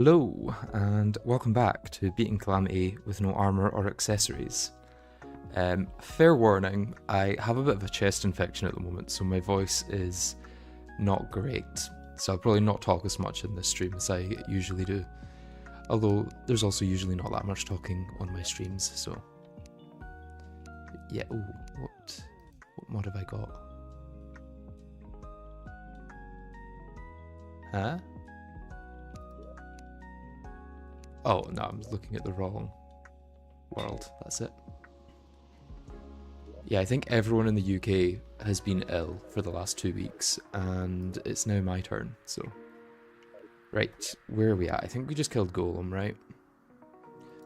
Hello, and welcome back to beating Calamity with no armor or accessories. Fair warning, I have a bit of a chest infection at the moment, so my voice is not great. So I'll probably not talk as much in this stream as I usually do. Although, there's also usually not that much talking on my streams, so... Yeah, ooh, what mod have I got? Huh? Oh, no, I'm looking at the wrong world. That's it. Yeah, I think everyone in the UK has been ill for the last 2 weeks, and it's now my turn, so... Right, where are we at? I think we just killed Golem, right?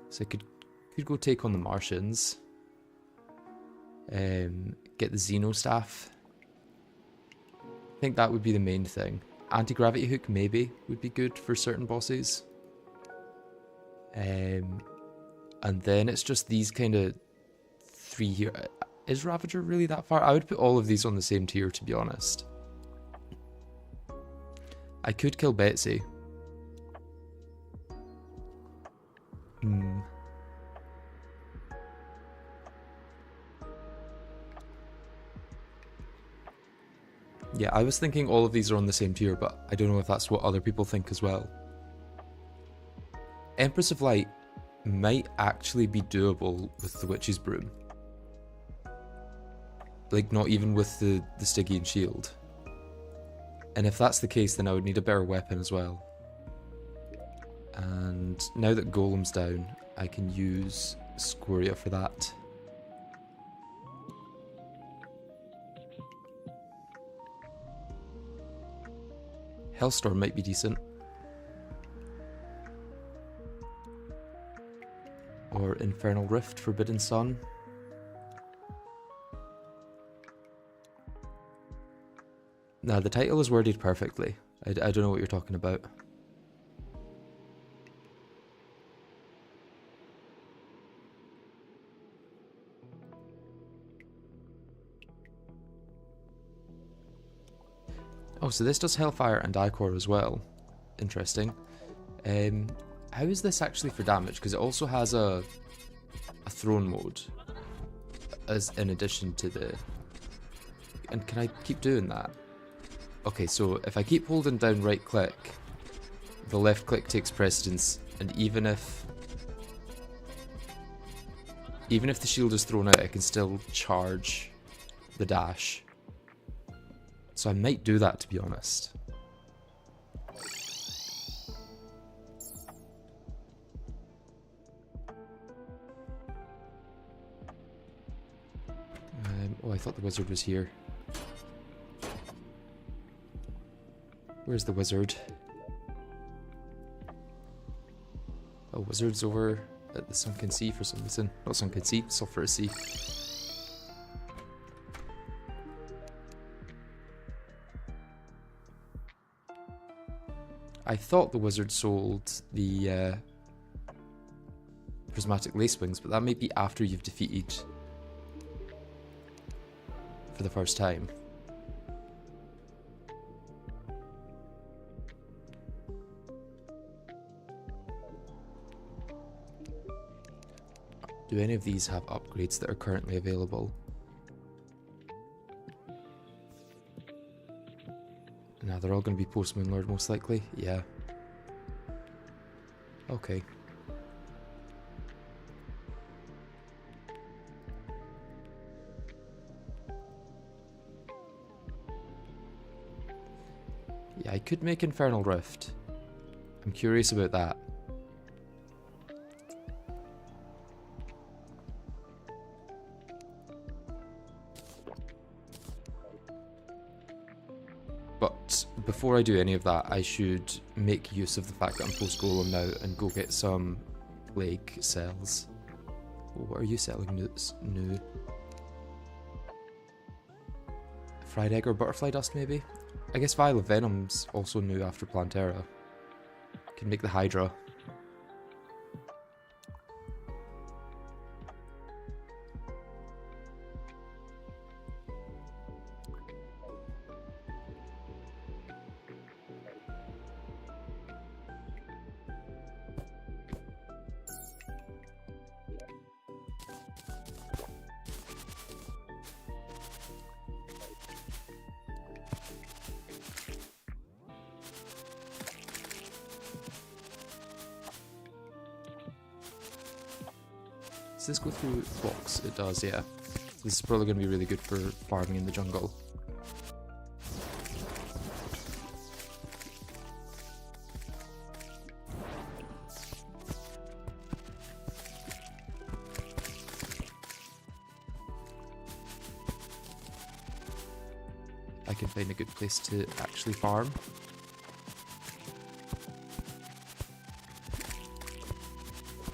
So I could go take on the Martians. Get the Xeno Staff. I think that would be the main thing. Anti-gravity hook, maybe, would be good for certain bosses. And then it's just these kind of 3 here. Is Ravager really that far? I would put all of these on the same tier, to be honest. I could kill Betsy. Yeah, I was thinking all of these are on the same tier, but I don't know if that's what other people think as well. Empress of Light might actually be doable with the Witch's Broom. Like, not even with the Stygian Shield. And if that's the case, then I would need a better weapon as well. And now that Golem's down, I can use Scoria for that. Hellstorm might be decent. Or Infernal Rift, Forbidden Sun. Nah, the title is worded perfectly. I don't know what you're talking about. Oh, so this does Hellfire and Icor as well. Interesting. How is this actually for damage? Because it also has a throne mode as in addition to the... And can I keep doing that? Okay, so if I keep holding down right click, the left click takes precedence, and even if the shield is thrown out, I can still charge the dash. So I might do that, to be honest. Oh, I thought the wizard was here. Where's the wizard? Oh, wizard's over at the Sunken Sea for some reason. Not Sunken Sea, Sulphurous Sea. I thought the wizard sold the prismatic lacewings, but that may be after you've defeated for the first time. Do any of these have upgrades that are currently available? Now they're all going to be post Moonlord most likely. Yeah. Okay. Yeah, I could make Infernal Rift. I'm curious about that. But before I do any of that, I should make use of the fact that I'm post Golem now and go get some plague cells. What are you selling new? Fried egg or butterfly dust, maybe? I guess Vial of Venom's also new after Plantera. Can make the Hydra. Does this go through blocks? It does, yeah. This is probably going to be really good for farming in the jungle. I can find a good place to actually farm.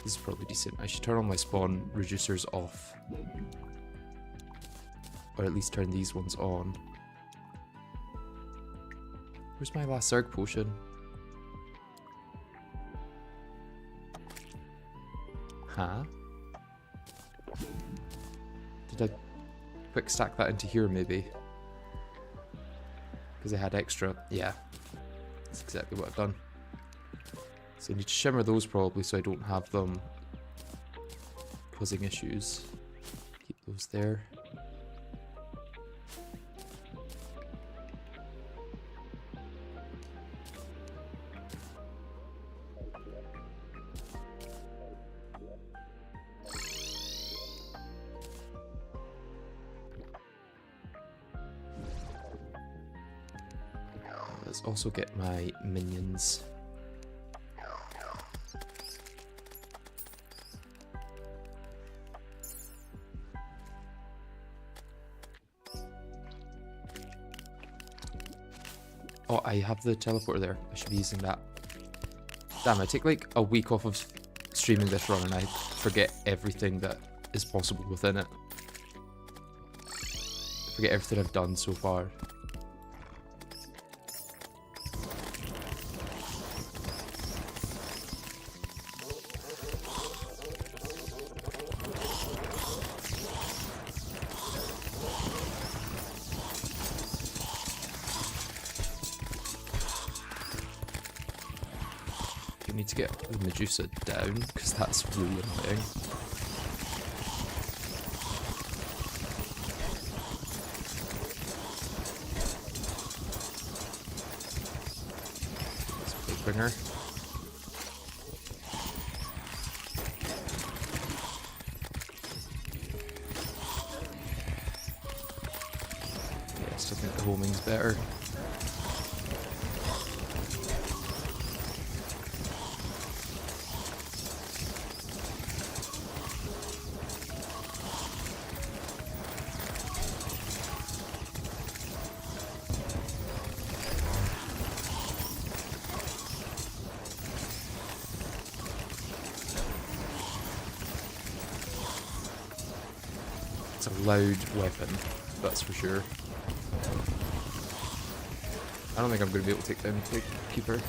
This is probably decent. I should turn all my spawn reducers off. Or at least turn these ones on. Where's my last Zerg potion? Huh? Did I quick stack that into here maybe? Because I had extra. Yeah. That's exactly what I've done. So I need to shimmer those probably so I don't have them causing issues. Keep those there. Let's also get my minions. Oh, I have the teleporter there. I should be using that. Damn, I take like a week off of streaming this run and I forget everything that is possible within it. I forget everything I've done so far. I need to get the Medusa down because that's really annoying. Let's Blighbringer. Yeah, I still think the homing's better. It's a loud weapon, that's for sure. I don't think I'm going to be able to take down the Keeper.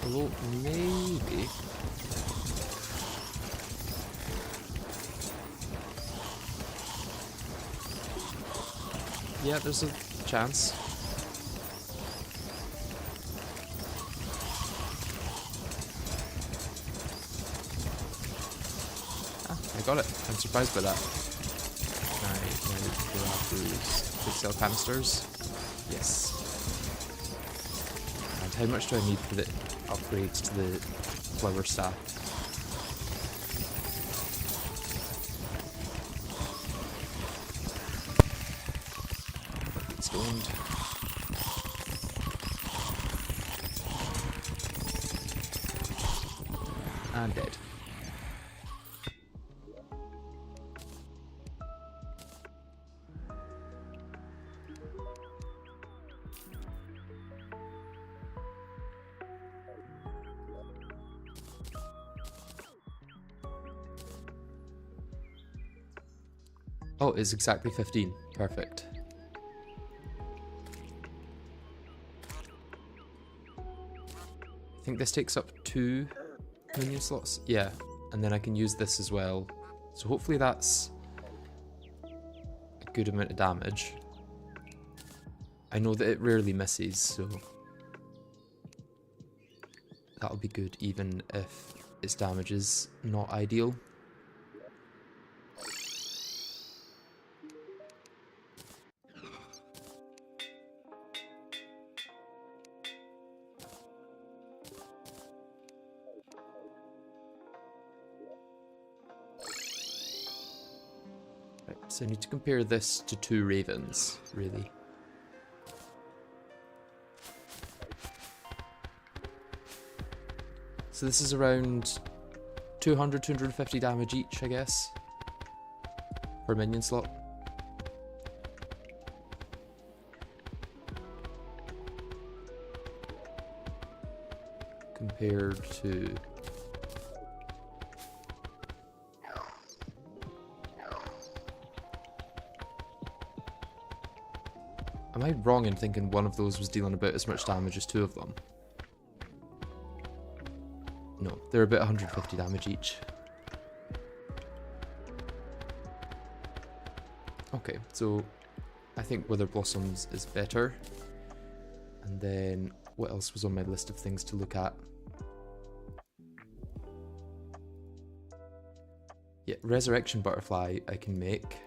Although, maybe... Yeah, there's a chance. Ah, I got it. I'm surprised by that. Can I grab those quick sell canisters? Yes. And how much do I need for the upgrades to the flower staff? Stoned. And dead. Oh, it's exactly 15. Perfect. I think this takes up 2 minion slots. Yeah, and then I can use this as well. So hopefully that's a good amount of damage. I know that it rarely misses, so that'll be good even if its damage is not ideal. Right, so I need to compare this to 2 ravens, really. So this is around 200, 250 damage each, I guess, per minion slot. Compared to... Am I wrong in thinking one of those was dealing about as much damage as 2 of them? No, they're about 150 damage each. Okay, so I think Wither Blossoms is better. And then what else was on my list of things to look at? Yeah, Resurrection Butterfly I can make.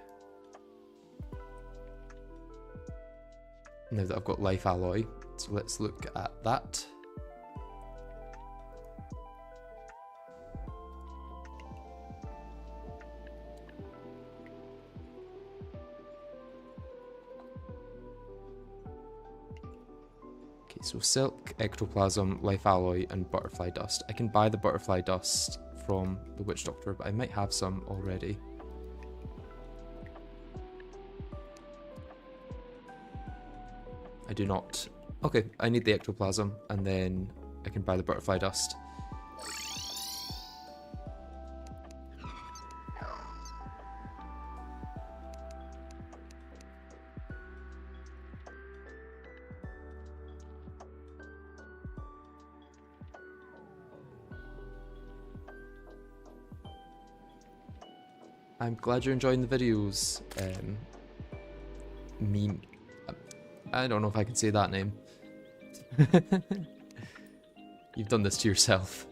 Now that I've got Life Alloy, so let's look at that. Okay, so Silk, Ectoplasm, Life Alloy, and Butterfly Dust. I can buy the Butterfly Dust from the Witch Doctor, but I might have some already. I do not. Okay, I need the Ectoplasm, and then I can buy the Butterfly Dust. I'm glad you're enjoying the videos. I don't know if I can say that name. You've done this to yourself.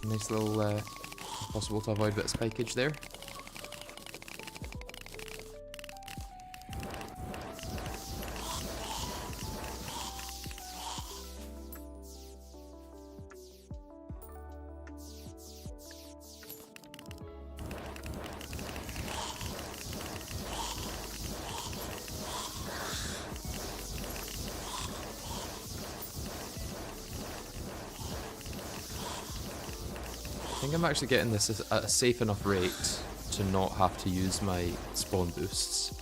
Nice little possible to avoid a bit of spikeage there. I think I'm actually getting this at a safe enough rate to not have to use my spawn boosts.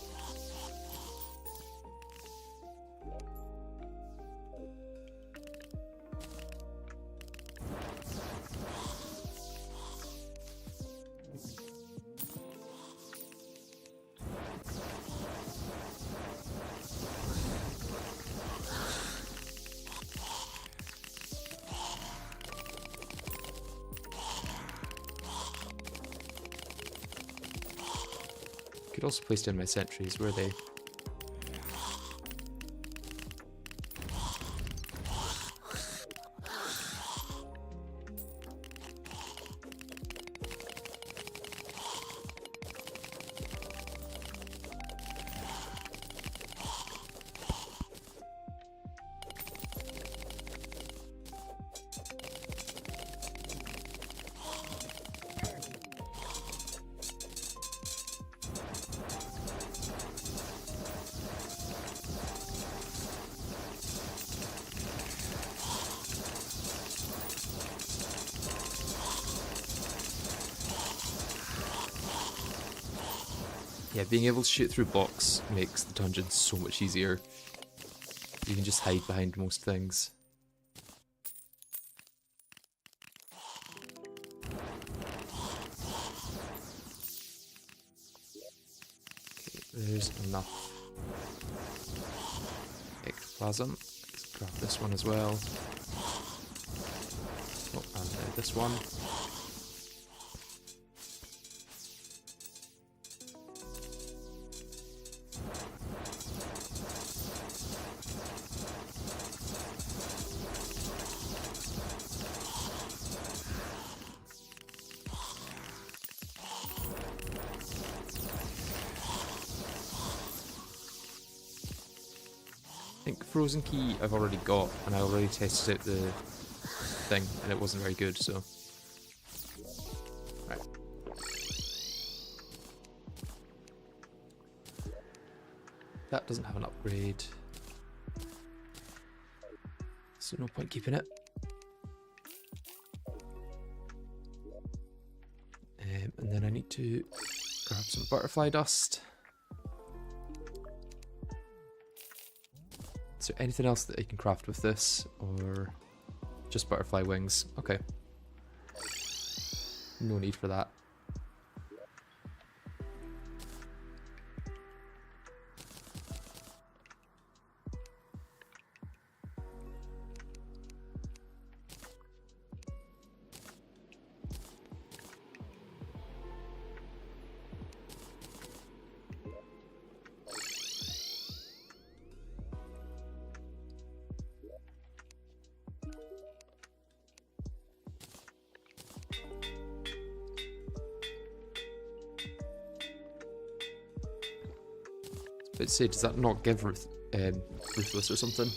Could also place down my sentries, were they? Yeah, being able to shoot through blocks makes the dungeon so much easier. You can just hide behind most things. Okay, there's enough ectoplasm. Let's grab this one as well. Oh, and this one. I think Frozen Key I've already got, and I already tested out the thing, and it wasn't very good, so... Right. That doesn't have an upgrade, so no point keeping it. And then I need to grab some butterfly dust. Is there anything else that I can craft with this, or just butterfly wings? Okay. No need for that. But say, does that not give Ruthless or something?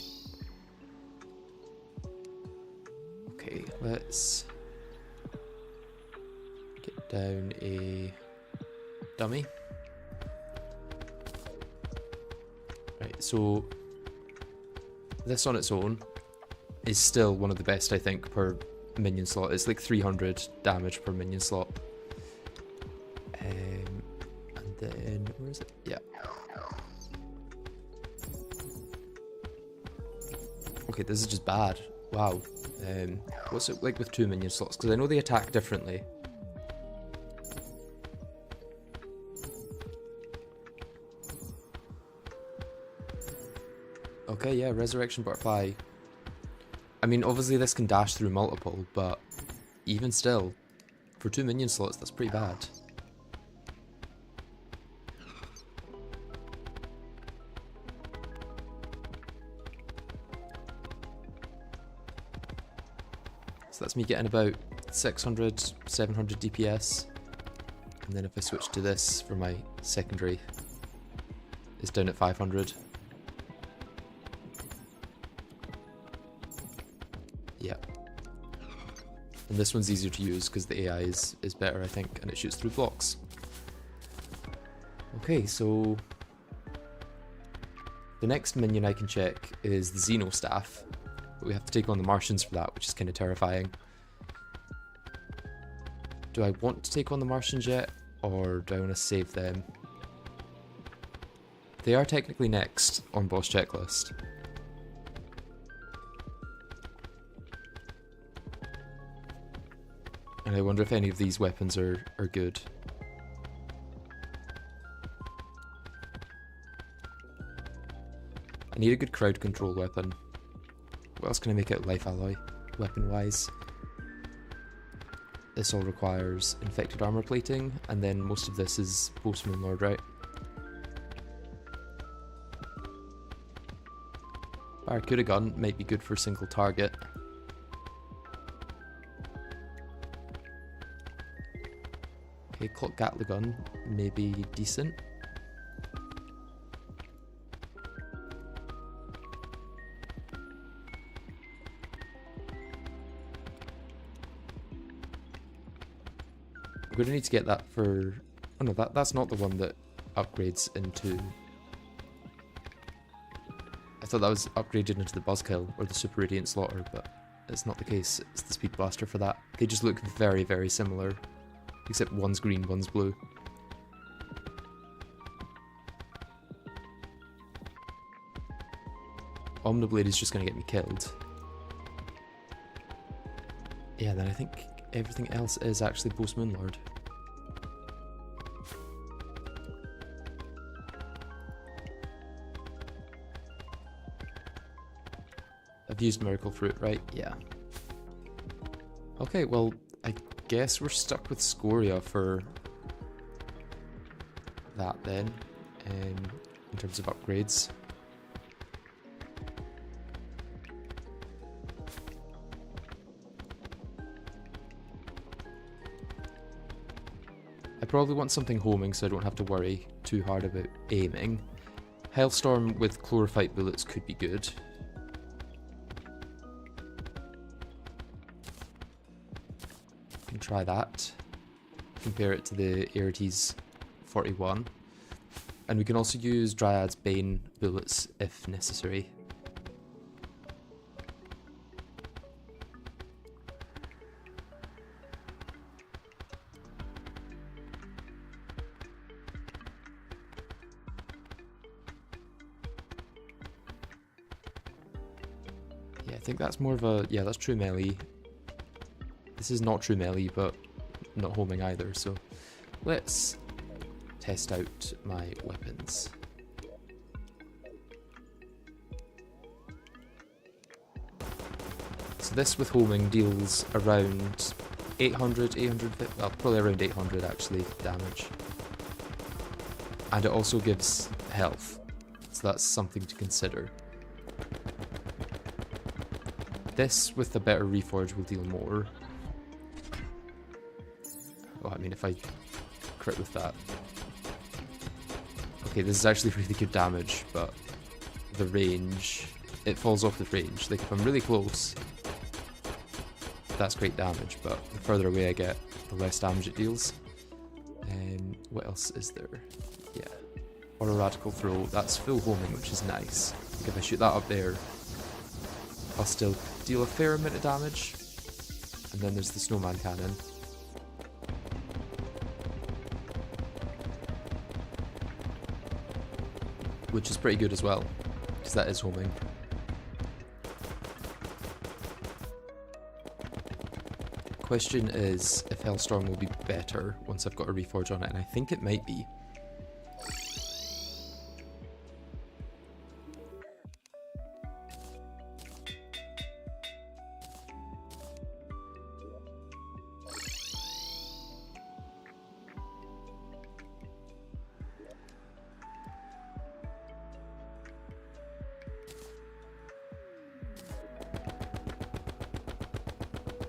Okay, let's get down a dummy. Right, so this on its own is still one of the best, I think, per minion slot. It's like 300 damage per minion slot. And then, where is it? Yeah. Okay, this is just bad. Wow. What's it like with 2 minion slots? Because I know they attack differently. Okay, yeah, Resurrection Butterfly. I mean, obviously this can dash through multiple, but even still, for 2 minion slots, that's pretty bad. So that's me getting about 600, 700 DPS. And then if I switch to this for my secondary, it's down at 500. Yeah. And this one's easier to use because the AI is better, I think, and it shoots through blocks. Okay, so the next minion I can check is the Xeno Staff. But we have to take on the Martians for that, which is kind of terrifying. Do I want to take on the Martians yet, or do I want to save them? They are technically next on boss checklist. And I wonder if any of these weapons are good. I need a good crowd control weapon. What else can I make out Life Alloy, weapon-wise? This all requires infected armor plating, and then most of this is Postman Lord, right? Barracuda gun might be good for single target. Okay, Clock Gatling gun may be decent. We're gonna need to get that for... Oh no, that's not the one that upgrades into... I thought that was upgraded into the Buzzkill or the Super Radiant Slaughter, but it's not the case. It's the Speed Blaster for that. They just look very, very similar, except one's green, one's blue. Omniblade is just going to get me killed. Yeah, then I think everything else is actually post Moonlord. I've used Miracle Fruit, right? Yeah. Okay, well, I guess we're stuck with Scoria for that then, in terms of upgrades. I probably want something homing so I don't have to worry too hard about aiming. Hailstorm with Chlorophyte bullets could be good. Can try that. Compare it to the Arites 41. And we can also use Dryad's Bane bullets if necessary. Yeah, I think that's more of a... yeah, that's true melee. This is not true melee, but not homing either, so let's test out my weapons. So this with homing deals around 800, well, probably around 800 actually, damage. And it also gives health, so that's something to consider. This with the better reforge will deal more. Oh, I mean, if I crit with that. Okay, this is actually really good damage, but the range, it falls off the range. Like, if I'm really close, that's great damage, but the further away I get, the less damage it deals. What else is there? Yeah. Or a Radical Throw, that's full homing, which is nice. Like, if I shoot that up there, I'll still deal a fair amount of damage. And then there's the Snowman Cannon. Which is pretty good as well, because that is homing. Question is if Hellstorm will be better once I've got a reforge on it, and I think it might be.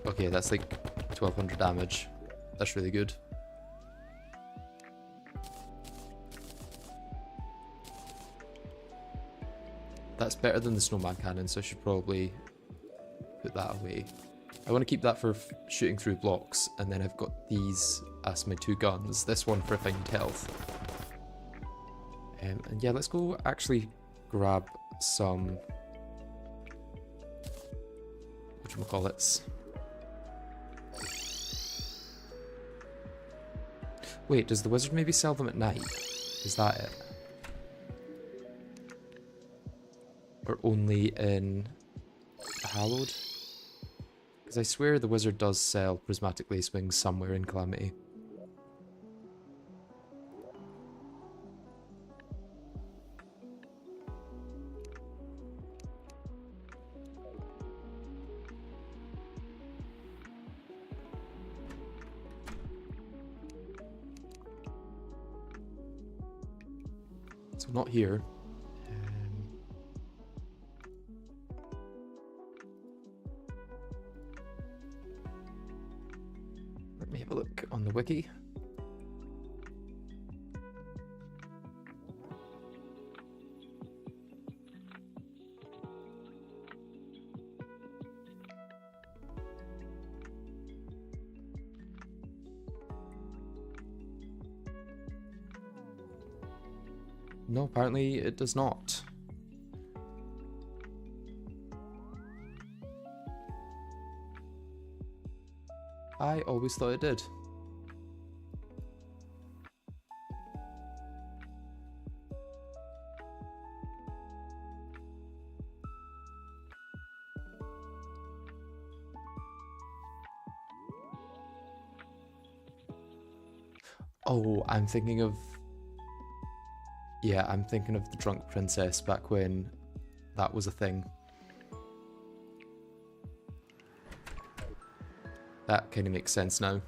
Okay, that's like 1200 damage. That's really good. That's better than the Snowman Cannon, so I should probably put that away. I want to keep that for shooting through blocks, and then I've got these as my two guns. This one for if I need health. And yeah, let's go actually grab some... whatchamacallits. Wait, does the wizard maybe sell them at night? Is that it? Or only in Hallowed? Because I swear the wizard does sell prismatic lace wings somewhere in Calamity. So not here. Let me have a look on the wiki. No, apparently it does not. I always thought it did. Oh, I'm thinking of... Yeah, I'm thinking of the Drunk Princess back when that was a thing. That kind of makes sense now.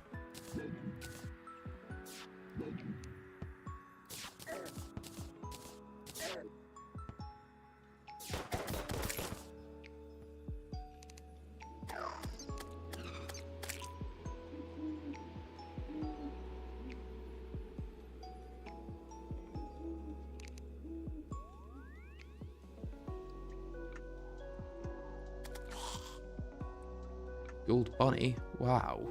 Gold bunny? Wow.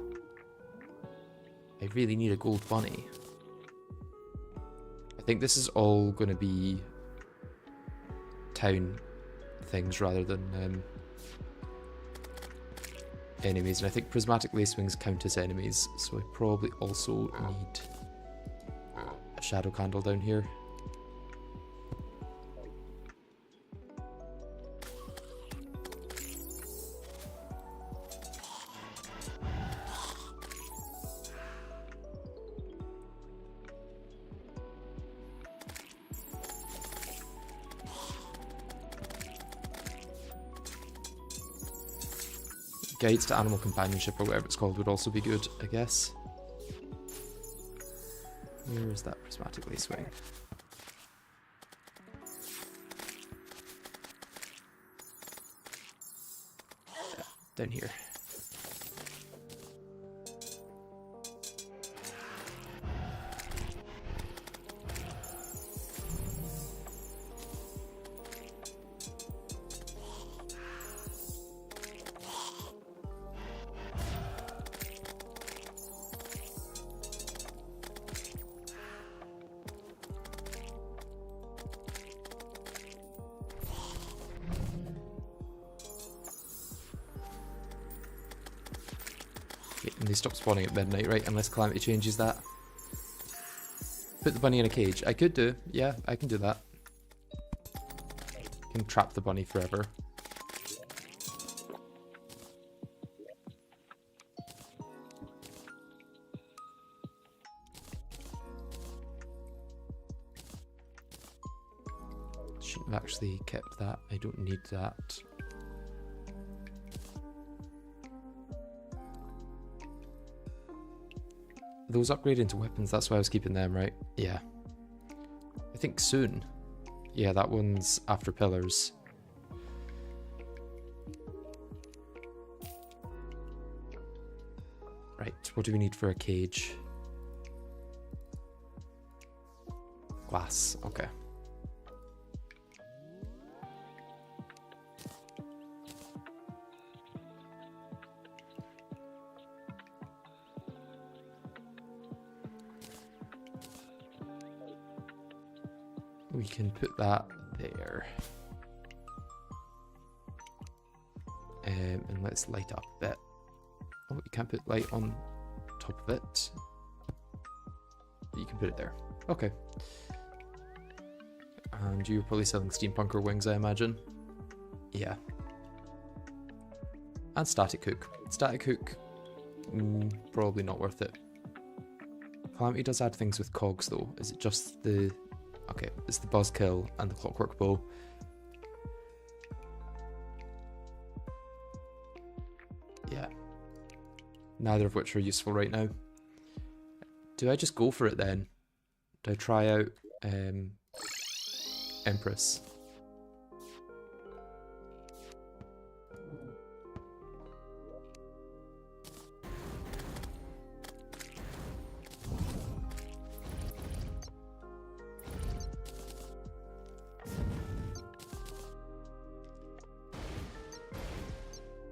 I really need a gold bunny. I think this is all going to be town things rather than enemies. And I think prismatic lacewings count as enemies, so I probably also need a shadow candle down here. Guides to animal companionship or whatever it's called would also be good, I guess. Where is that prismatic lacewing? Yeah, down here. And they stop spawning at midnight, right? Unless Calamity changes that. Put the bunny in a cage. I could do. Yeah, I can do that. I can trap the bunny forever. Shouldn't have actually kept that. I don't need that. Those upgrade into weapons, that's why I was keeping them, right? Yeah. I think soon. Yeah, that one's after pillars. Right, what do we need for a cage? Glass, okay. We can put that there. And let's light up a bit. Oh, you can't put light on top of it. You can put it there. Okay. And you're probably selling steampunker wings, I imagine. Yeah. And static hook. Static hook, probably not worth it. Calamity does add things with cogs though. Is it just the... Okay, it's the buzzkill and the clockwork bow. Yeah. Neither of which are useful right now. Do I just go for it then? Do I try out Empress?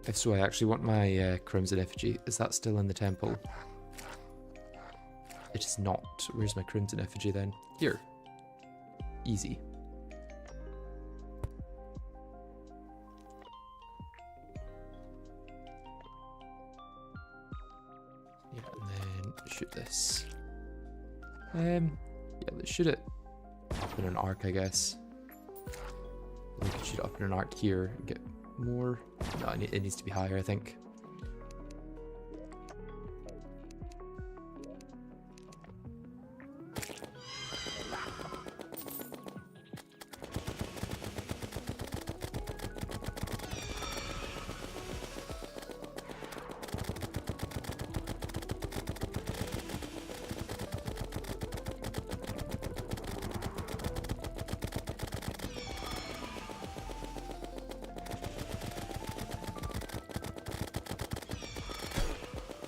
If so, I actually want my Crimson Effigy. Is that still in the temple? It is not. Where's my Crimson Effigy then? Here. Easy. Yeah, and then shoot this. Yeah, let's shoot it up in an arc, I guess. We can shoot it up in an arc here and get more. No, it needs to be higher, I think.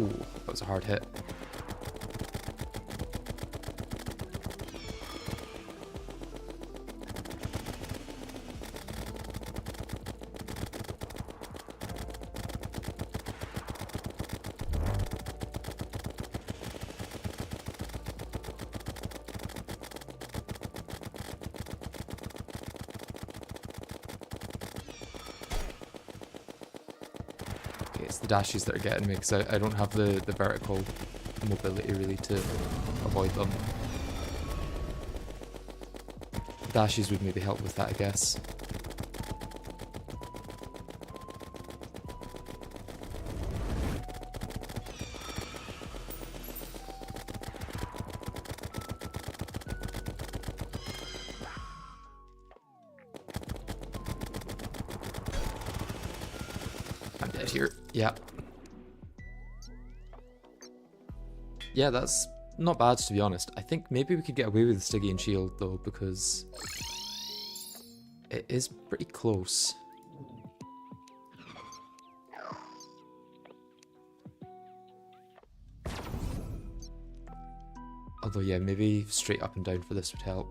Ooh, that was a hard hit. It's the dashes that are getting me, because I don't have the vertical mobility really to avoid them. Dashes would maybe help with that, I guess. I'm dead here. Yeah. Yeah, that's not bad, to be honest. I think maybe we could get away with the Stygian Shield, though, because it is pretty close. Although, yeah, maybe straight up and down for this would help.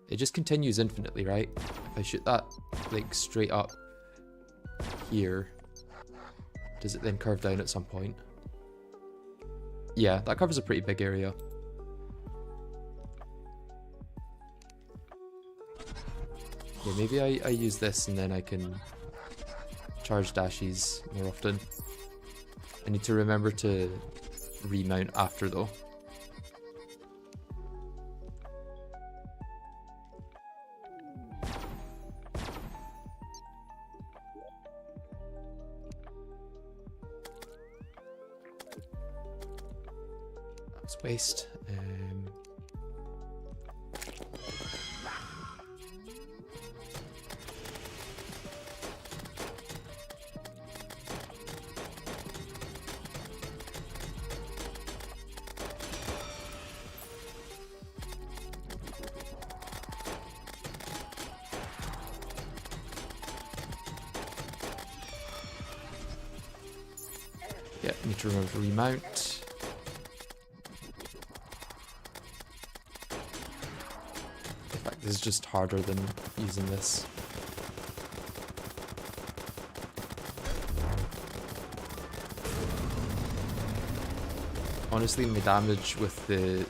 It just continues infinitely, right? If I shoot that, like, straight up here, does it then curve down at some point? Yeah, that covers a pretty big area. Yeah, maybe I use this and then I can charge dashes more often. I need to remember to remount after though. That's waste. Yeah, need to remember to remount. In fact, this is just harder than using this. Honestly, my damage with the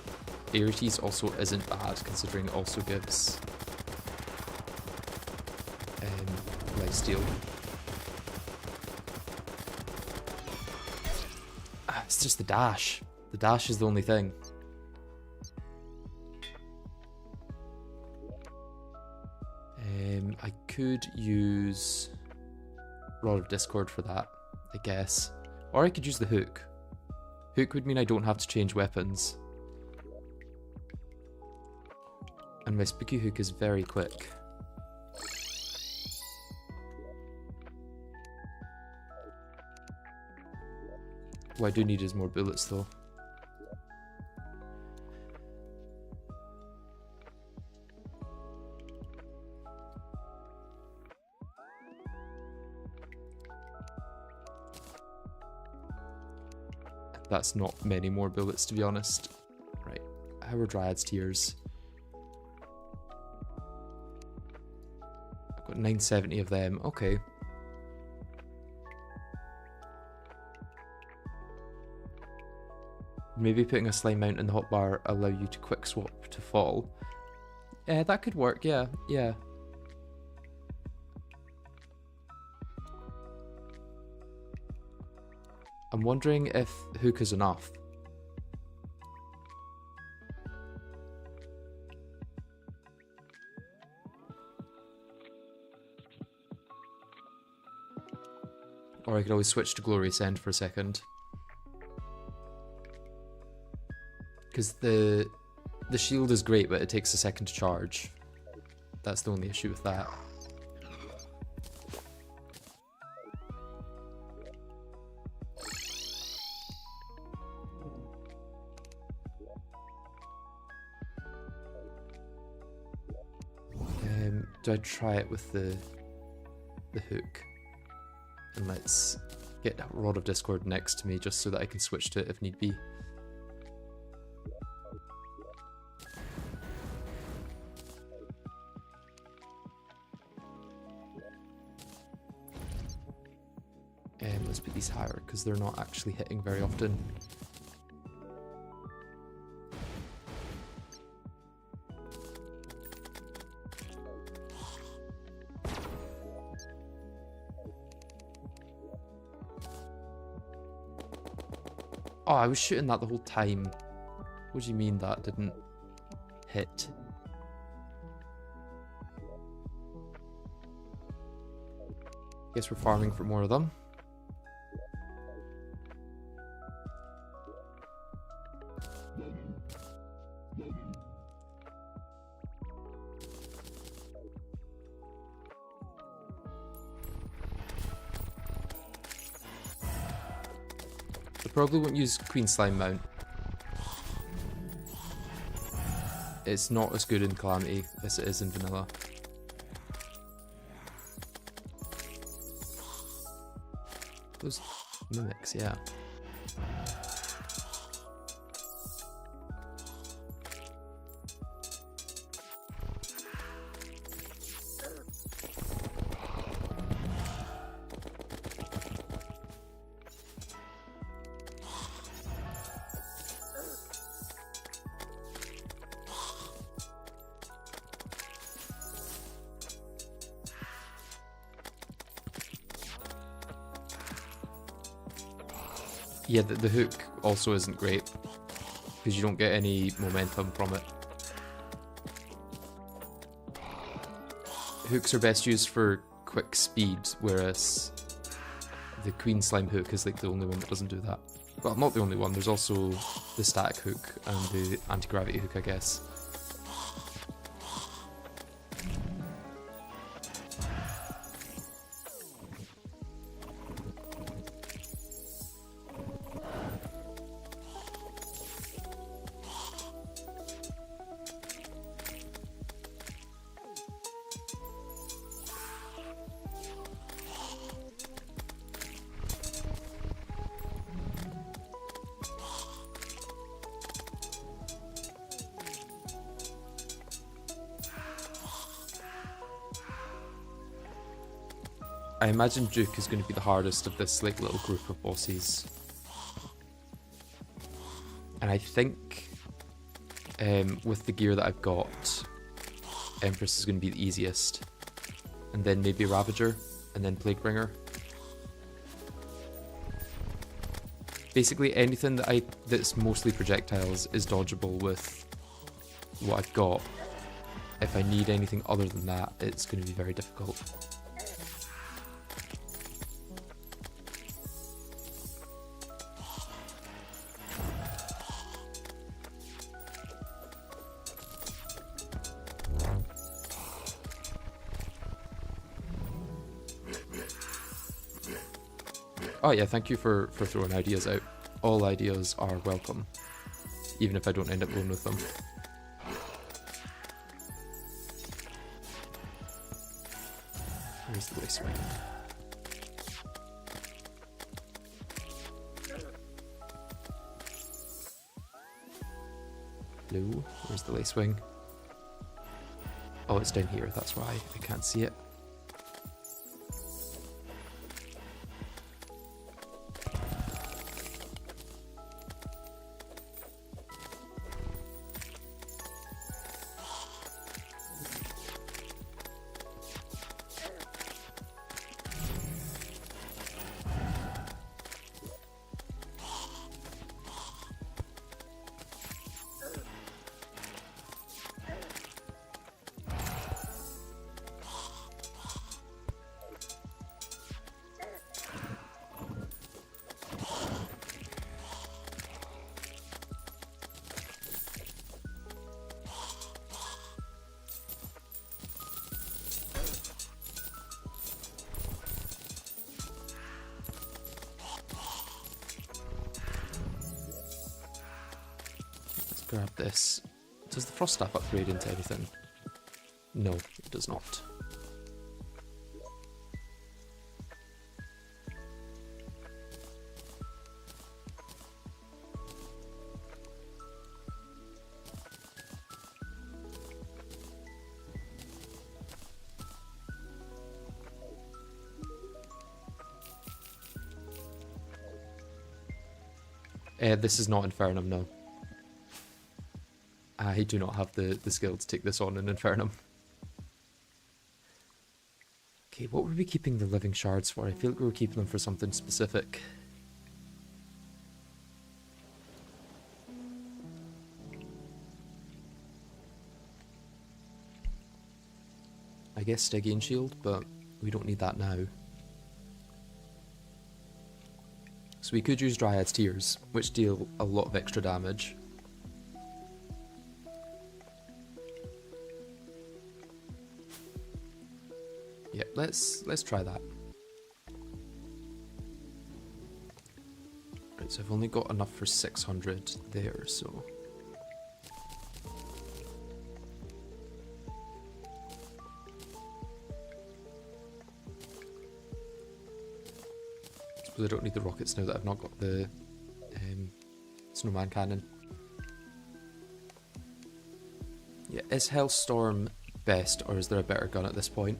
Arites also isn't bad, considering it also gives lifesteal. It's just the dash. The dash is the only thing. I could use Rod of Discord for that, I guess. Or I could use the hook. Hook would mean I don't have to change weapons. And my spooky hook is very quick. What I do need is more bullets though. That's not many more bullets, to be honest. Right, how are Dryad's Tears? I've got 970 of them, okay. Maybe putting a slime mount in the hotbar allow you to quick swap to fall. That could work, yeah, yeah. I'm wondering if hook is enough. Or I could always switch to Glorious End for a second. Because the shield is great, but it takes a second to charge. That's the only issue with that. Do I try it with the hook? And let's get Rod of Discord next to me just so that I can switch to it if need be. Let's put these higher because they're not actually hitting very often. Oh, I was shooting that the whole time. What do you mean that didn't hit? Guess we're farming for more of them. Probably won't use Queen Slime Mount. It's not as good in Calamity as it is in Vanilla. Those mimics, yeah. Yeah, the hook also isn't great, because you don't get any momentum from it. Hooks are best used for quick speed, whereas the Queen Slime hook is like the only one that doesn't do that. Well, not the only one, there's also the static hook and the anti-gravity hook, I guess. I imagine Duke is going to be the hardest of this like little group of bosses. And I think with the gear that I've got, Empress is going to be the easiest. And then maybe Ravager, and then Plaguebringer. Basically anything that's mostly projectiles is dodgeable with what I've got. If I need anything other than that, it's going to be very difficult. Oh yeah, thank you for throwing ideas out. All ideas are welcome, even if I don't end up going with them. Where's the lace wing? Blue, where's the lace wing? Oh, it's down here, that's why I can't see it. Grab this. Does the frost staff upgrade into anything? No, it does not. This is not Infernum, no. I do not have the skill to take this on in Infernum. Okay, what were we keeping the living shards for? I feel like we were keeping them for something specific. I guess Stygian Shield, but we don't need that now. So we could use Dryad's Tears, which deal a lot of extra damage. Yeah, let's try that. Right, so I've only got enough for 600 there, so... I suppose I don't need the rockets now that I've not got the snowman cannon. Yeah, is Hellstorm best, or is there a better gun at this point?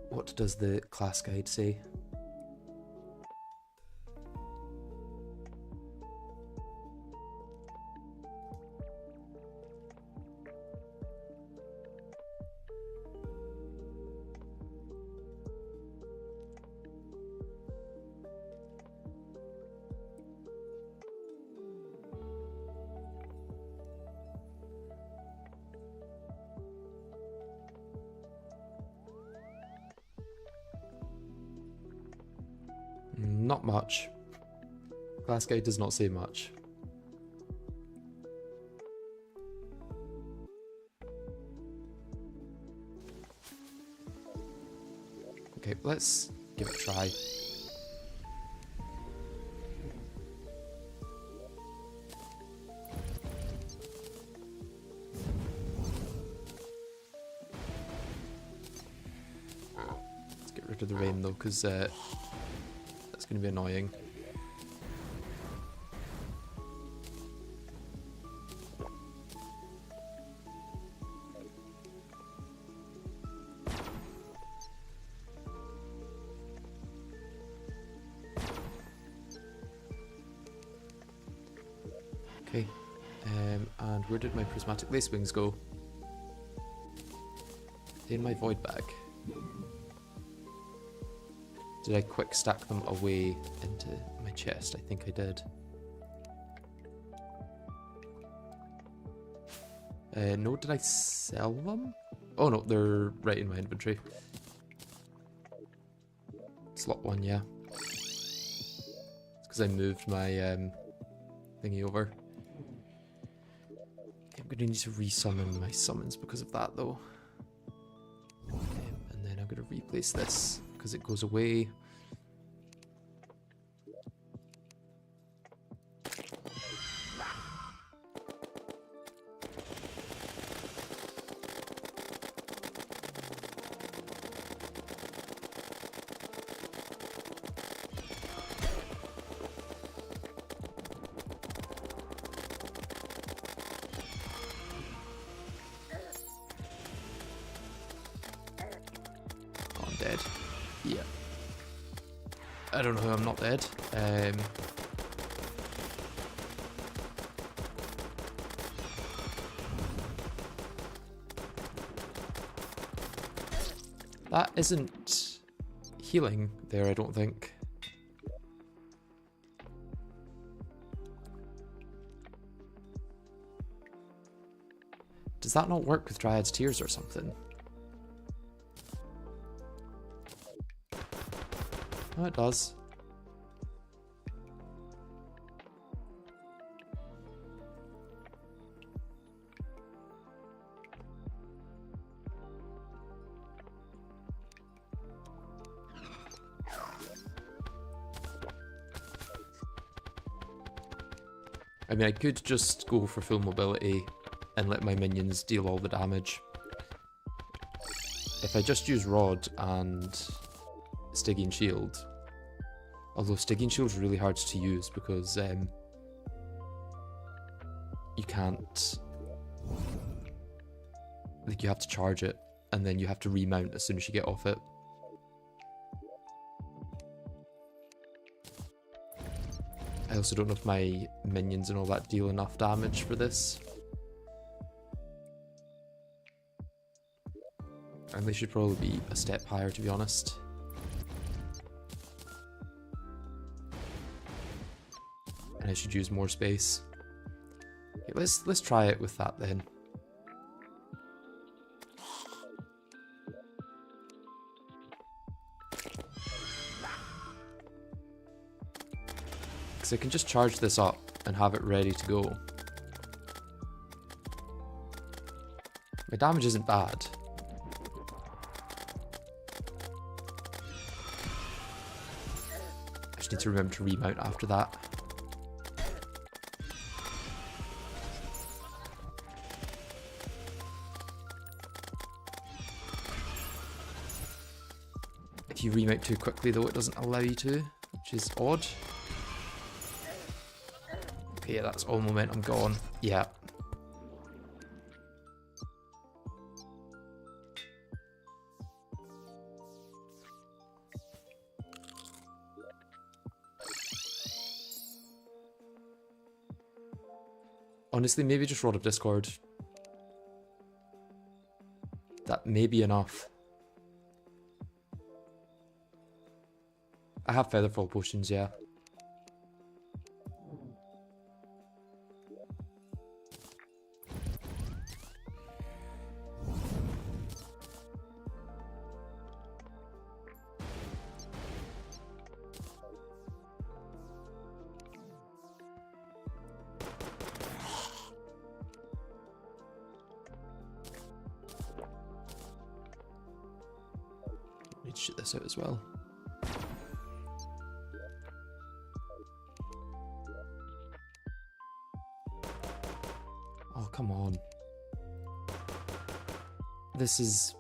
What does the class guide say? Not much. Class guide does not say much. Okay, let's give it a try. Let's get rid of the rain though, because that's going to be annoying. Okay, and where did my prismatic lace wings go? In my void bag. Did I quick stack them away into my chest? I think I did. No, did I sell them? Oh no, they're right in my inventory. Slot 1, yeah. It's because I moved my thingy over. I'm going to need to resummon my summons because of that though. And then I'm going to replace this because it goes away. Dead. Yeah. I don't know how I'm not dead. That isn't healing there, I don't think. Does that not work with Dryad's Tears or something? Oh, it does. I mean, I could just go for full mobility and let my minions deal all the damage. If I just use Rod and Stygian Shield, although Stygian Shield is really hard to use because you can't, like, you have to charge it and then you have to remount as soon as you get off it. I also don't know if my minions and all that deal enough damage for this. And they should probably be a step higher, to be honest. And I should use more space. Okay, let's try it with that then. Because I can just charge this up and have it ready to go. My damage isn't bad. I just need to remember to remount after that. If you remount too quickly though, it doesn't allow you to, which is odd. Okay, yeah, that's all momentum gone. Yeah. Honestly, maybe just Rod of Discord. That may be enough. I have Featherfall potions, yeah. Need to shoot this out as well. Oh, come on. This is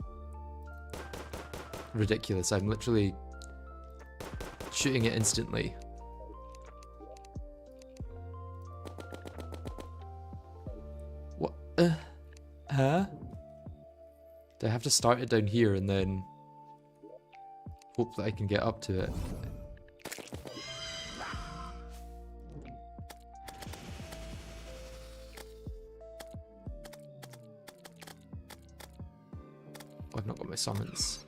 ridiculous. I'm literally shooting it instantly. What? Huh? Do I have to start it down here and then hope that I can get up to it? Oh, I've not got my summons.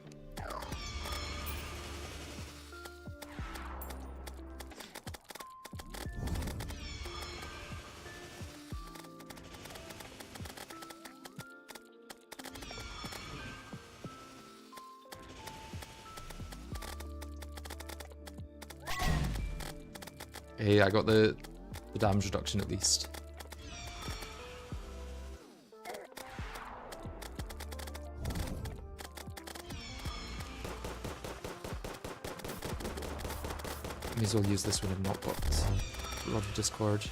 Hey, I got the damage reduction at least. May as well use this when I've not got a lot of Discord.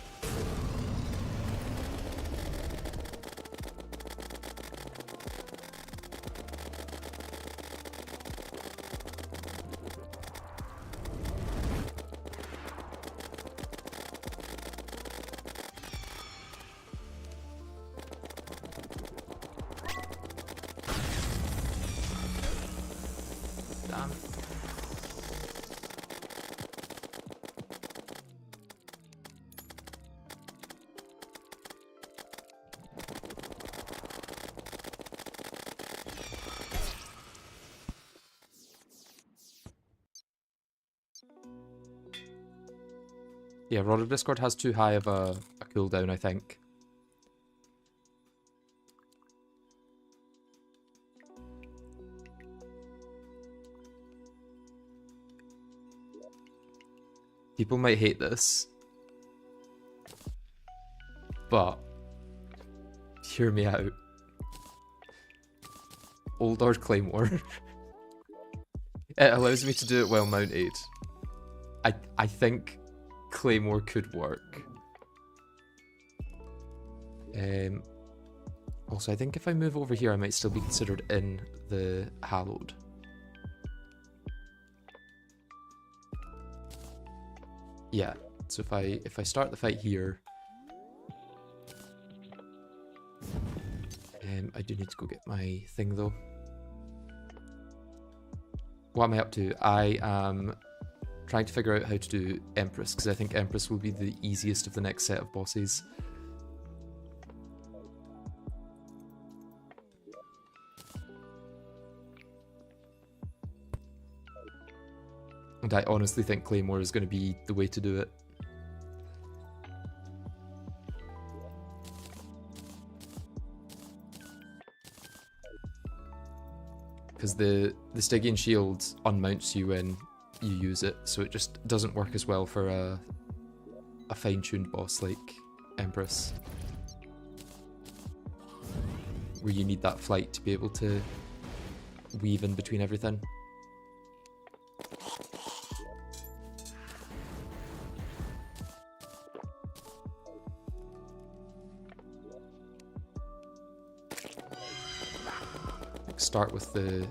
Damn. Yeah, Rod of Discord has too high of a cooldown, I think. People might hate this, but hear me out. Old Art Claymore. It allows me to do it well mounted. I think Claymore could work. Also, I think if I move over here, I might still be considered in the Hallowed. Yeah, so if I start the fight here, I do need to go get my thing though. What am I up to? I am trying to figure out how to do Empress, because I think Empress will be the easiest of the next set of bosses. And I honestly think Claymore is going to be the way to do it. Because the Stygian Shield unmounts you when you use it, so it just doesn't work as well for a fine-tuned boss like Empress, where you need that flight to be able to weave in between everything. Start with the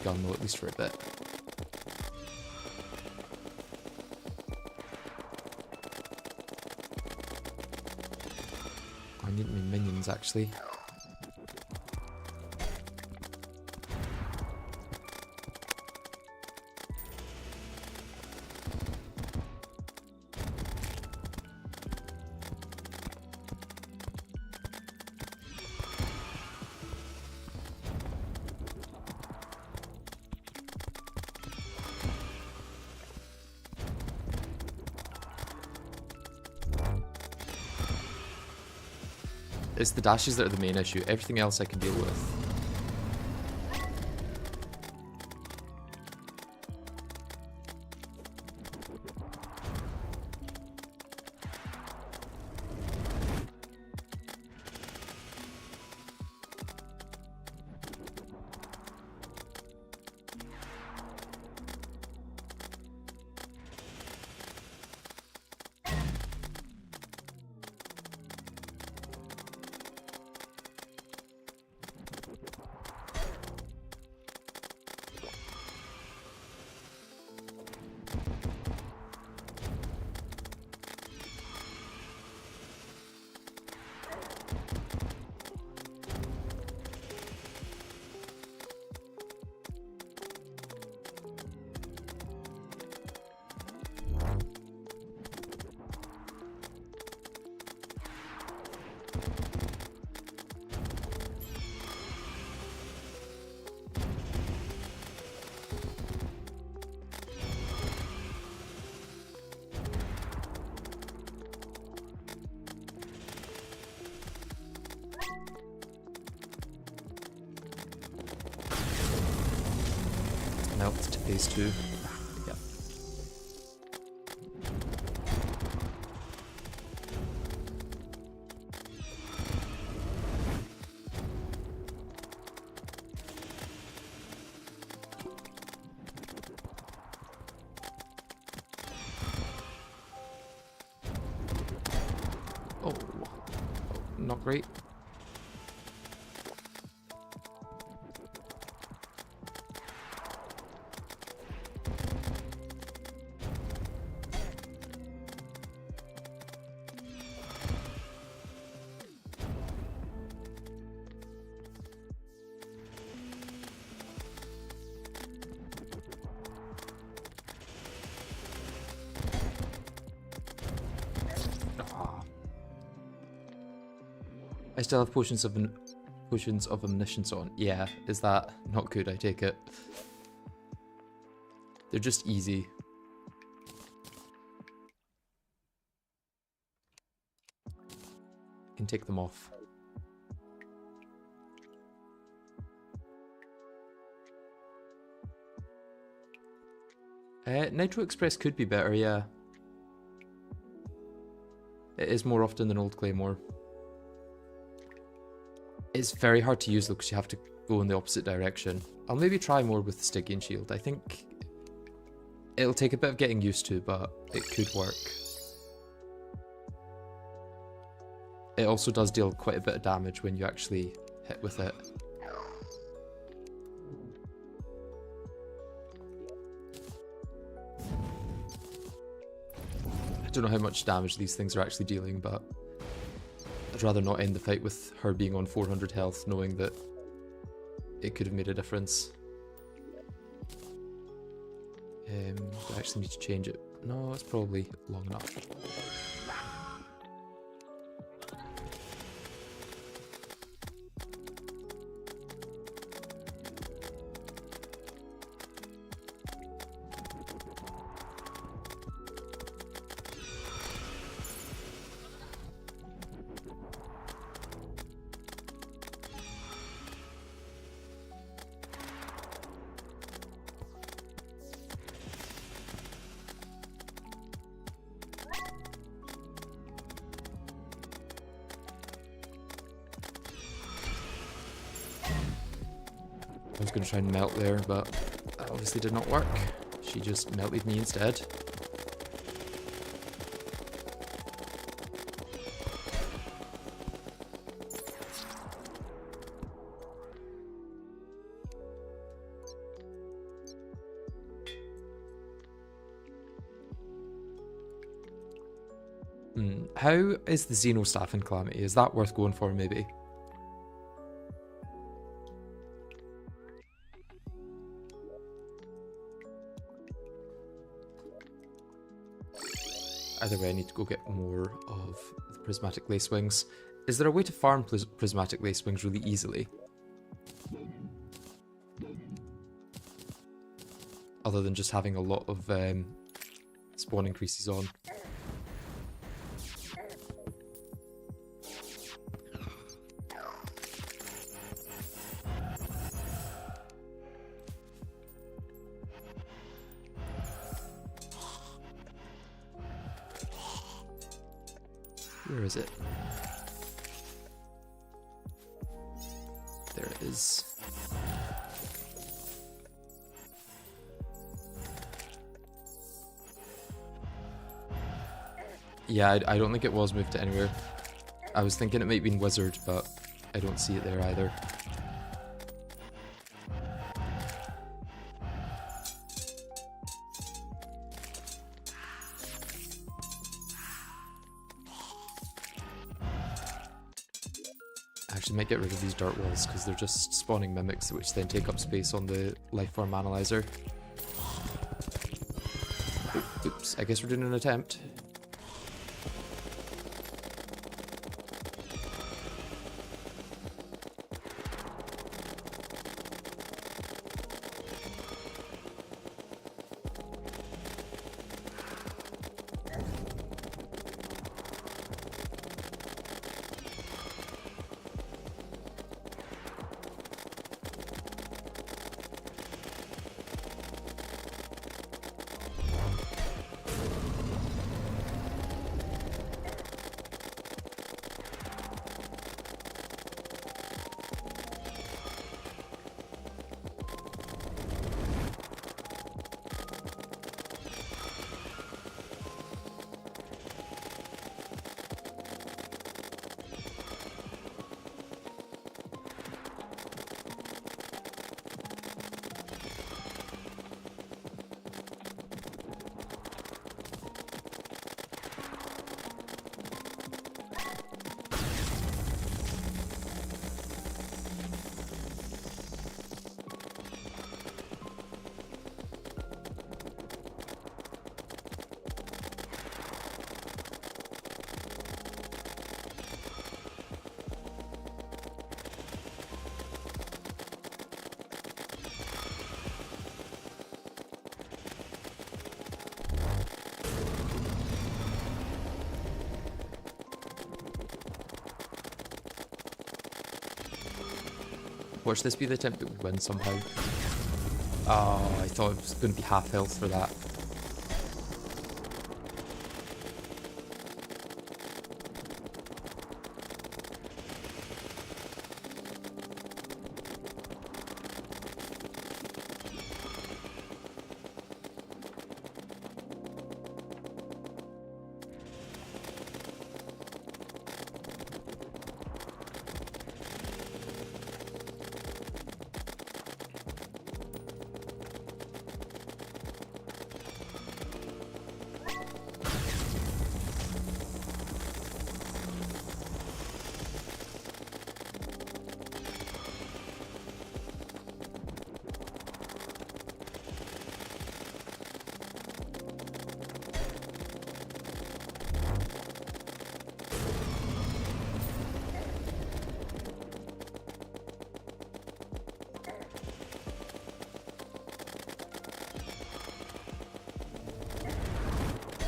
gun though, at least for a bit. I need my minions actually. It's the dashes that are the main issue. Everything else I can deal with. Now it's to phase 2. Yeah. Oh, not great. I still have potions of omniscience on. Yeah, is that not good? I take it. They're just easy. Can take them off. Nitro Express could be better, yeah. It is more often than Old Claymore. It's very hard to use though because you have to go in the opposite direction. I'll maybe try more with the Stygian Shield. I think it'll take a bit of getting used to, but it could work. It also does deal quite a bit of damage when you actually hit with it. I don't know how much damage these things are actually dealing, but I'd rather not end the fight with her being on 400 health, knowing that it could have made a difference. Do I actually need to change it? No, it's probably long enough. I was going to try and melt there, but that obviously did not work. She just melted me instead. How is the Xeno staff in Calamity? Is that worth going for, maybe? Either way, I need to go get more of the prismatic lace wings. Is there a way to farm prismatic lace wings really easily? Other than just having a lot of spawn increases on. Where is it? There it is. Yeah, I don't think it was moved to anywhere. I was thinking it might be in Wizard, but I don't see it there either. Actually might get rid of these dirt walls because they're just spawning mimics which then take up space on the lifeform analyzer. Oops, I guess we're doing an attempt. Watch this be the attempt that would win somehow. Oh, I thought it was going to be half health for that.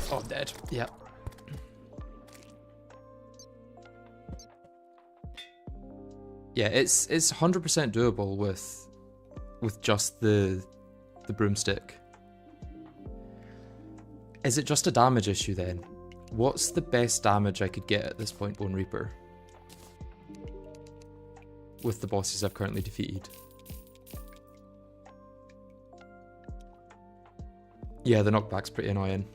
Oh, I'm dead. Yeah. Yeah, it's 100% doable with just the broomstick. Is it just a damage issue then? What's the best damage I could get at this point, Bone Reaper? With the bosses I've currently defeated. Yeah, the knockback's pretty annoying.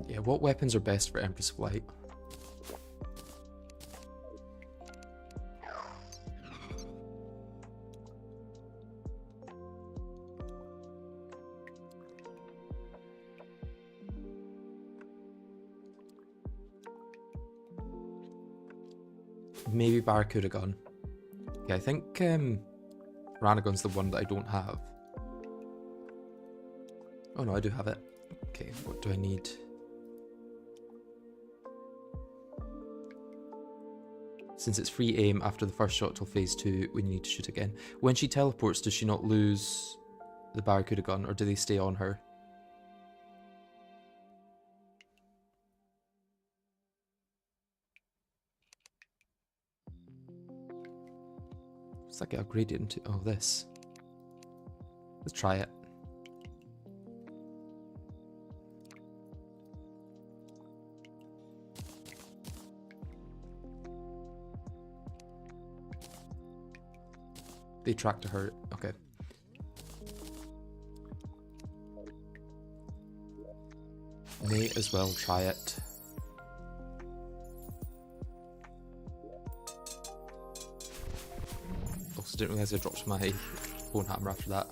Yeah, what weapons are best for Empress of Light? Maybe Barracuda Gun. Yeah, I think Ranagon's the one that I don't have. Oh no, I do have it. Okay, what do I need? Since it's free aim after the first shot till phase 2, we need to shoot again. When she teleports, does she not lose the Barracuda Gun, or do they stay on her? What's that get upgraded into? Oh, this. Let's try it. They track to her. Okay. May as well try it. Also didn't realise I dropped my bone hammer after that.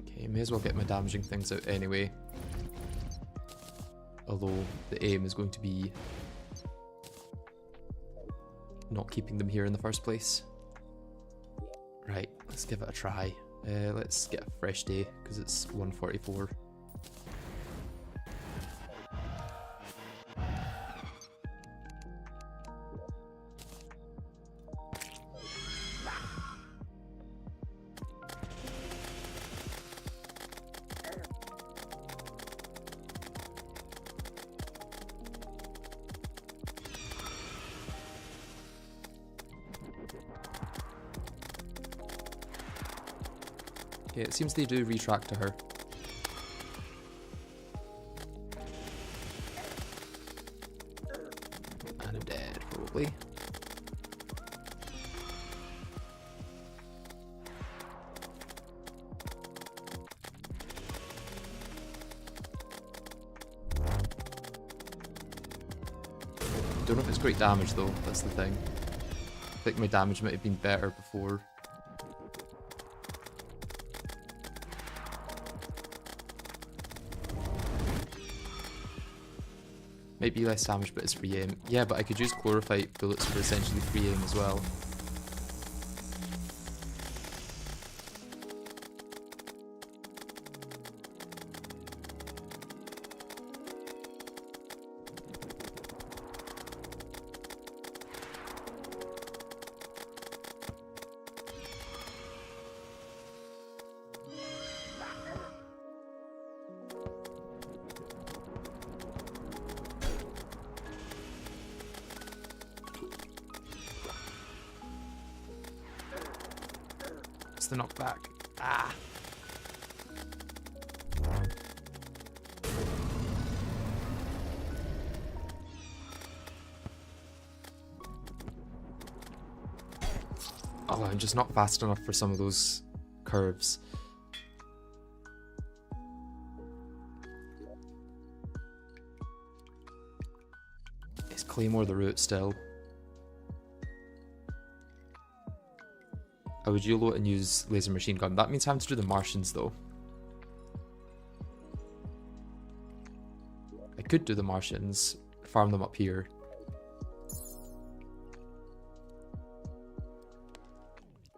Okay, may as well get my damaging things out anyway. Although the aim is going to be not keeping them here in the first place. Right, let's give it a try. Let's get a fresh day because it's 1:44. Okay, it seems they do retract to her. And I'm dead, probably. Don't know if it's great damage though, that's the thing. I think my damage might have been better before. Might be less damage, but it's free aim. Yeah, but I could use Chlorophyte bullets for essentially free aim as well. The knockback. Ah. Oh, I'm just not fast enough for some of those curves. Is Claymore the route still? I would YOLO and use laser machine gun. That means having to do the Martians though. I could do the Martians, farm them up here.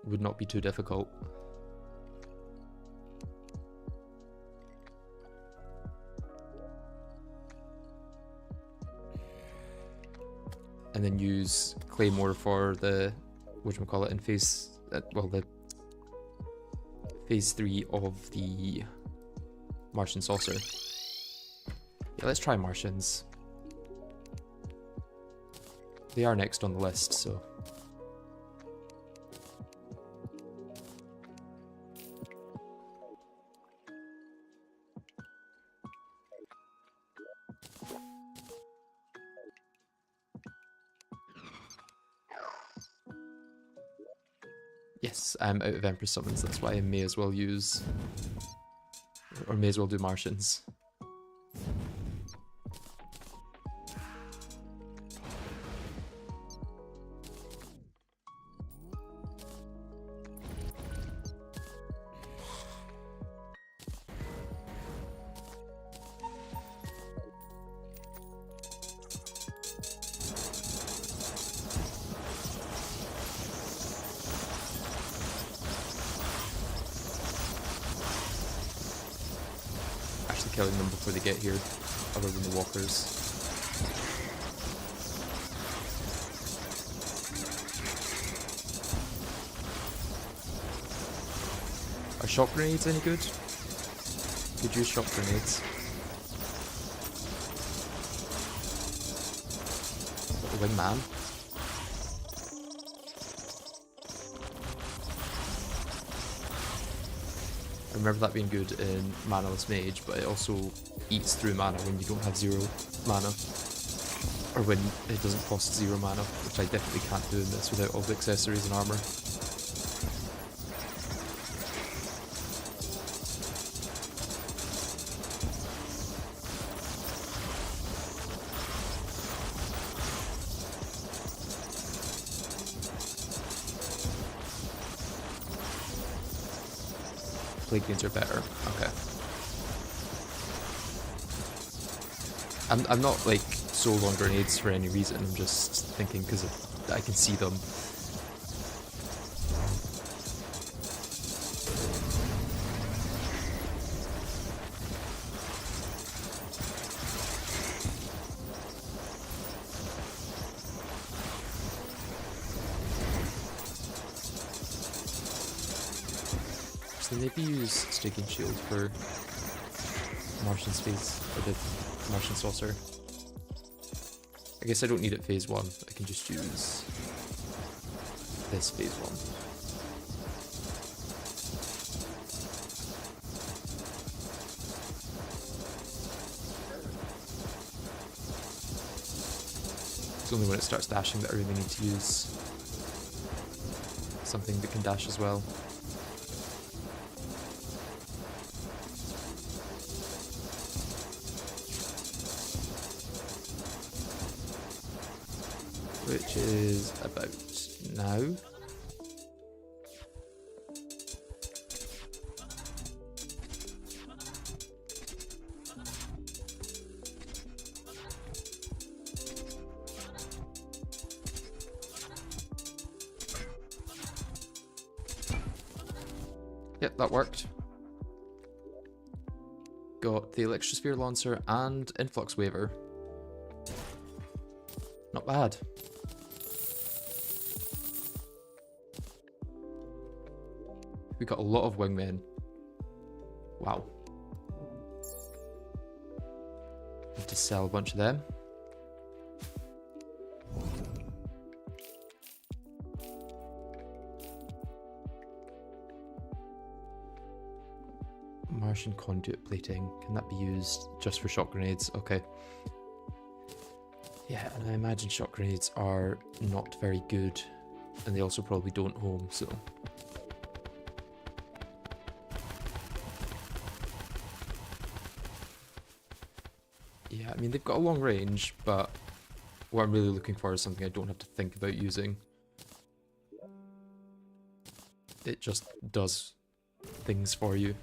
Would not be too difficult. and then use Claymore for the, whatchamacallit, in phase, well, the phase 3 of the Martian Saucer. Yeah, let's try Martians. They are next on the list, so... Yes, I'm out of Empress summons, that's why I may as well use... or may as well do Martians. Killing them before they get here, other than the walkers. Are shock grenades any good? Could use shock grenades. The wingman. I remember that being good in Manaless Mage, but it also eats through mana when you don't have 0 mana. Or when it doesn't cost 0 mana, which I definitely can't do in this without all the accessories and armor. Plague Beans are better. Okay. I'm not like sold on grenades for any reason. I'm just thinking because I can see them. So maybe use Staking Shield for Martian Space, or the Martian Saucer. I guess I don't need it phase 1, I can just use this phase 1. It's only when it starts dashing that I really need to use something that can dash as well. Which is about now. Yep, that worked. Got the Electrosphere Lancer and Influx Waver. Not bad. We got a lot of wingmen. Wow. Need to sell a bunch of them. Martian conduit plating. Can that be used just for shock grenades? Okay. Yeah, and I imagine shock grenades are not very good, and they also probably don't home, so... Yeah, I mean, they've got a long range, but what I'm really looking for is something I don't have to think about using. It just does things for you.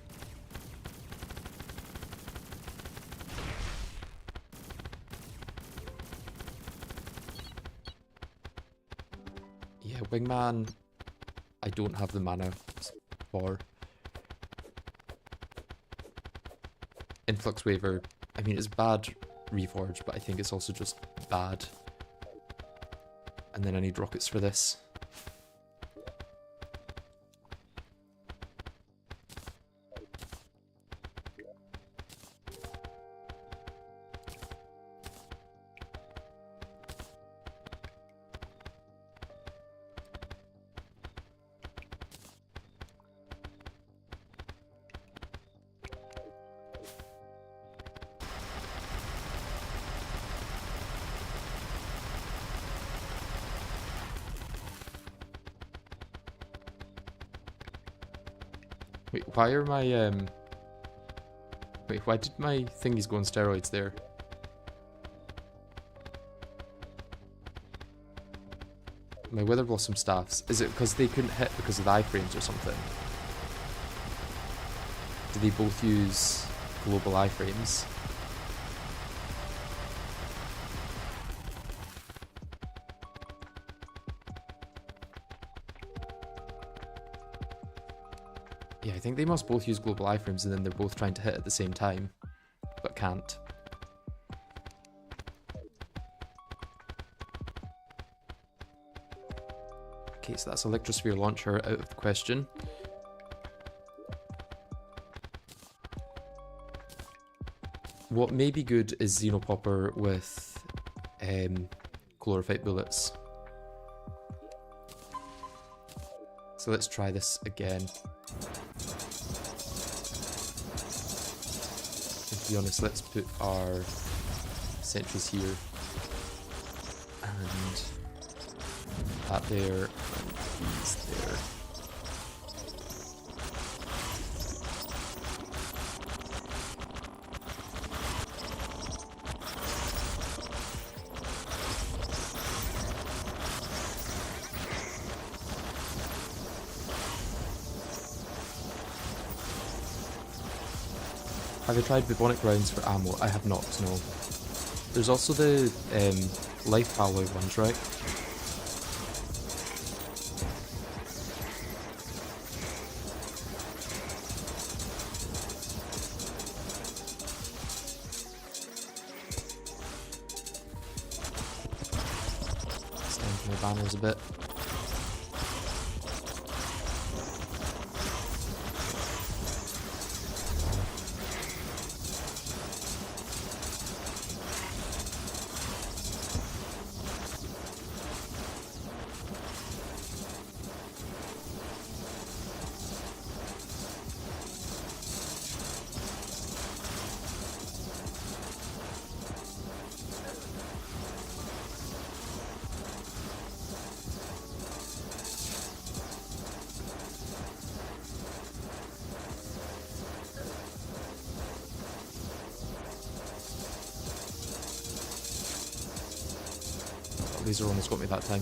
Yeah, Wingman, I don't have the mana for. Influx Waver, I mean, it's bad Reforge, but I think it's also just bad And then I need rockets for this. Wait, why are my, wait, why did my thingies go on steroids there? My Wither Blossom staffs, is it because they couldn't hit because of the iframes or something? Do they both use global iframes? Yeah, I think they must both use global iframes and then they're both trying to hit at the same time, but can't. Okay, so that's Electrosphere Launcher out of the question. What may be good is Xenopopper with Chlorophyte bullets. So let's try this again. And to be honest, let's put our sentries here. And that there, and these there. Have you tried Bubonic rounds for ammo? I have not, no. There's also the life alloy ones, right? Stand my banners a bit. Laser almost got me that time.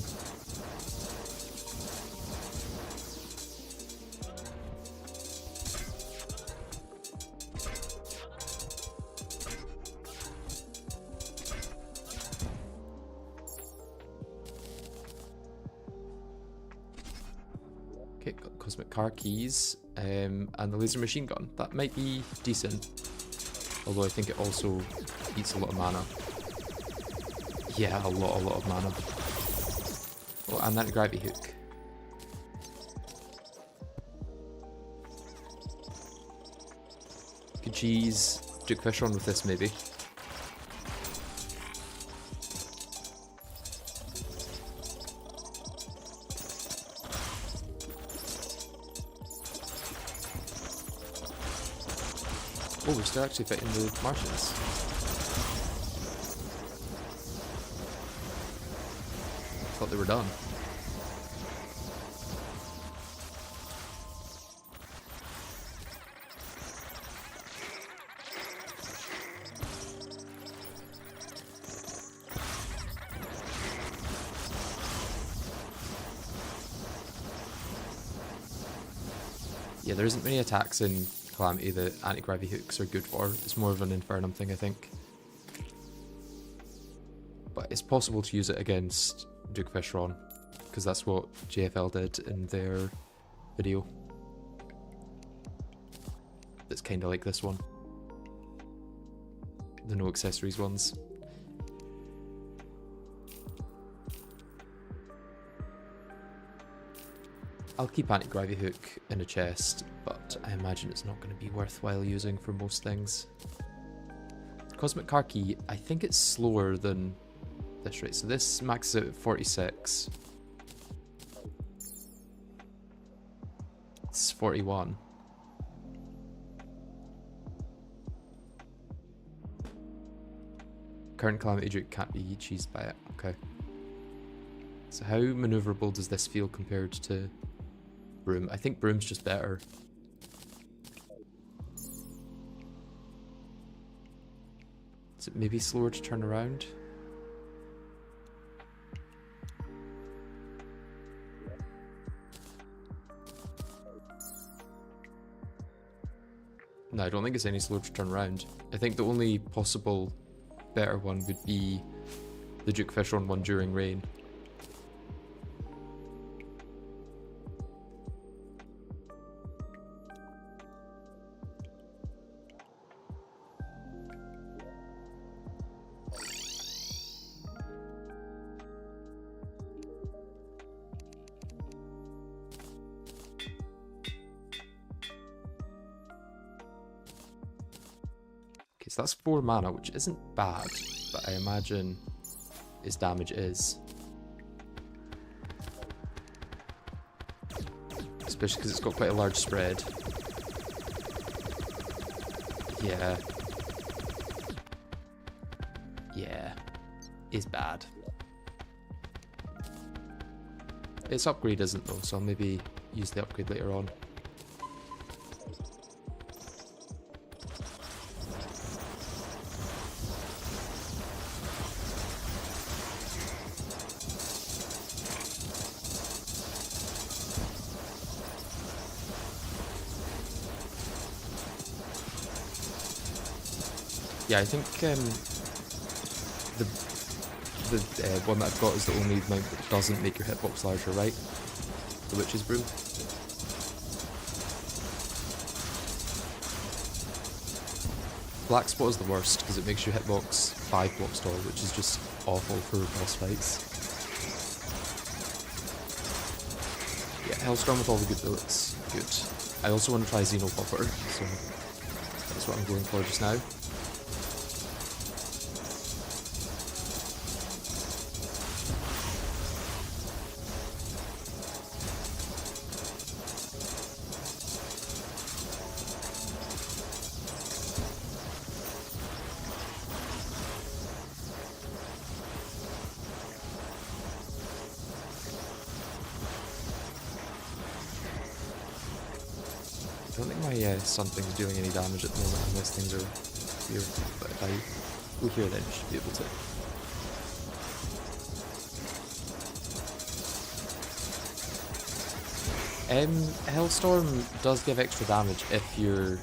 Okay, got Cosmic Car keys and the laser machine gun. That might be decent, although I think it also eats a lot of mana. Yeah, a lot of mana. Oh, and that gravity hook. Could cheese Duke Fish on with this, maybe. Oh, we're still actually fighting the Martians. Thought they were done. Yeah, there isn't many attacks in Calamity that anti-gravity hooks are good for. It's more of an Infernum thing, I think. But it's possible to use it against Duke Fishron, because that's what JFL did in their video. That's kind of like this one. The no accessories ones. I'll keep anti-gravity hook in a chest, but I imagine it's not going to be worthwhile using for most things. Cosmic Car Key, I think it's slower than this, right? So this maxes out at 46. It's 41. Current Calamity Duke can't be cheesed by it. Okay. So how maneuverable does this feel compared to Broom? I think Broom's just better. Is it maybe slower to turn around? No, I don't think it's any slower to turn around. I think the only possible better one would be the Duke Fishhorn one during rain. Okay, so that's 4 mana, which isn't bad, but I imagine its damage is. Especially because it's got quite a large spread. Yeah. Yeah. Is bad. Its upgrade isn't though, so I'll maybe use the upgrade later on. Yeah, I think the one that I've got is the only mount that doesn't make your hitbox larger, right? The Witch's Broom. Black Spot is the worst because it makes your hitbox 5 blocks tall, which is just awful for boss fights. Yeah, Hellstorm with all the good bullets, good. I also want to try Xenopopper, so that's what I'm going for just now. I don't think my sun thing's doing any damage at the moment unless things are here, but if I go here then I should be able to. Hellstorm does give extra damage if you're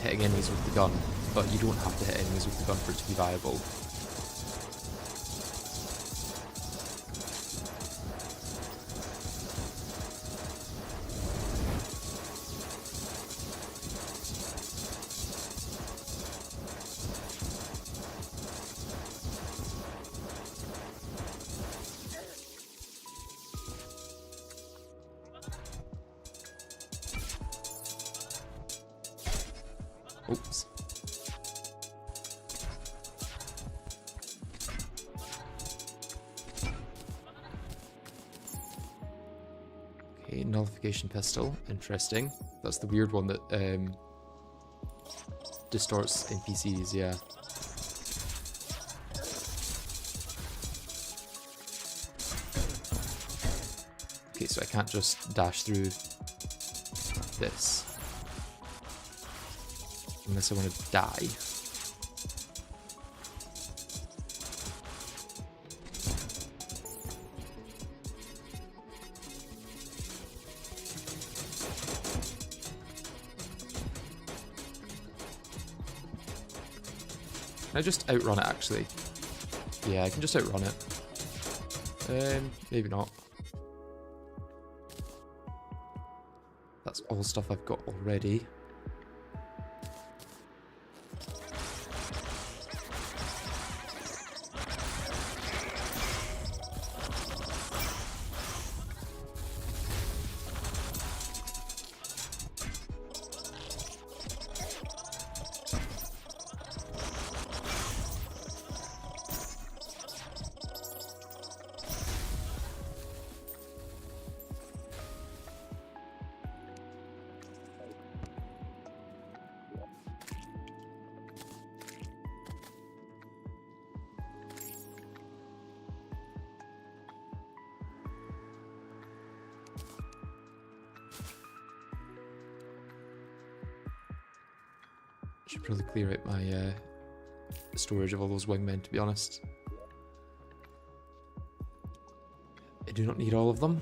hitting enemies with the gun, but you don't have to hit enemies with the gun for it to be viable. Oops. Okay, Nullification Pistol. Interesting. That's the weird one that distorts NPCs, yeah. Okay, so I can't just dash through this. Unless I want to die. Can I just outrun it actually? Yeah, I can just outrun it. Maybe not. That's all stuff I've got already. Should probably clear out my storage of all those wingmen, to be honest. I do not need all of them.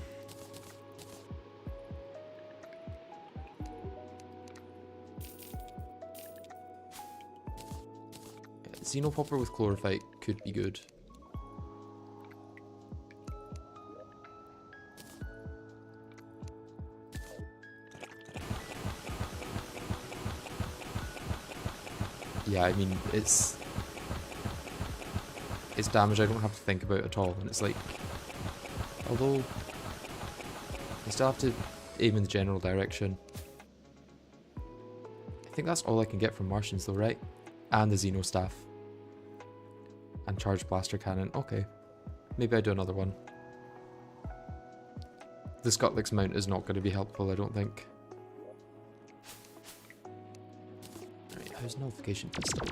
Xenopopper with Chlorophyte could be good. Yeah, I mean, it's damage I don't have to think about at all, and it's like, although I still have to aim in the general direction. I think that's all I can get from Martians though, right? And the Xeno Staff. And Charged Blaster Cannon. Okay. Maybe I do another one. The Scutlix mount is not going to be helpful, I don't think. Right, how's Nullification Pistol?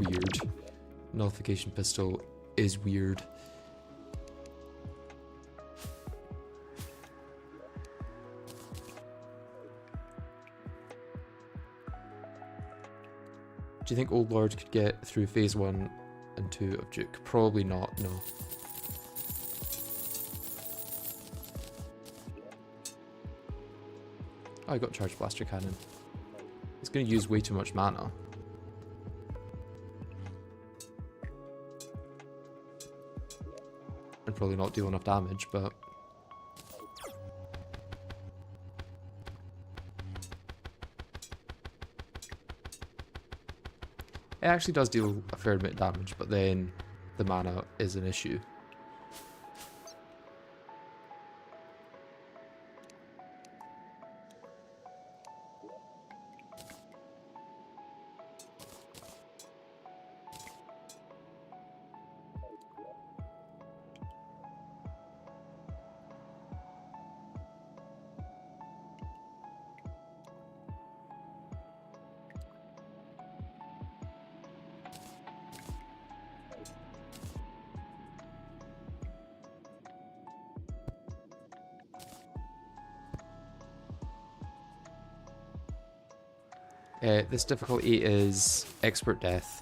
Weird. Nullification Pistol is weird. Do you think Old Lord could get through phase 1 and 2 of Duke? Probably not, no. Oh, I got Charged Blaster Cannon. It's going to use way too much mana. And probably not deal enough damage, but... It actually does deal a fair bit of damage, but then the mana is an issue. This difficulty is Expert Death.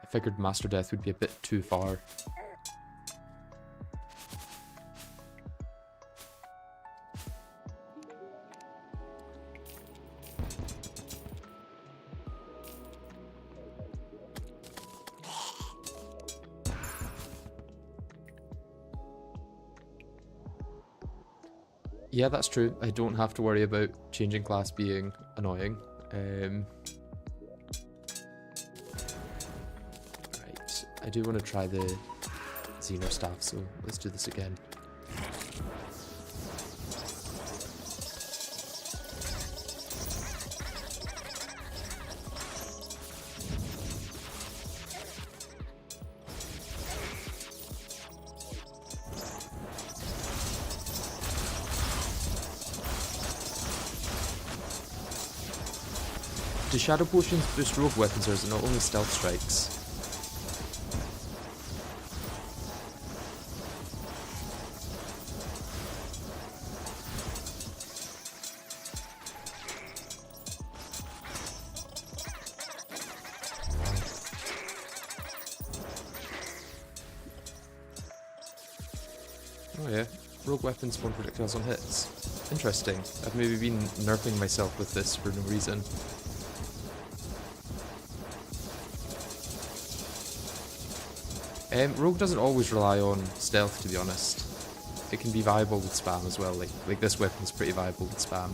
I figured Master Death would be a bit too far. Yeah, that's true. I don't have to worry about changing class being annoying. Right, I do want to try the Xeno Staff, so let's do this again. Do Shadow Potions boost rogue weapons, or is it not only stealth strikes? Oh yeah, rogue weapons spawn projectiles on hits. Interesting. I've maybe been nerfing myself with this for no reason. Rogue doesn't always rely on stealth, to be honest. It can be viable with spam as well, like this weapon's pretty viable with spam.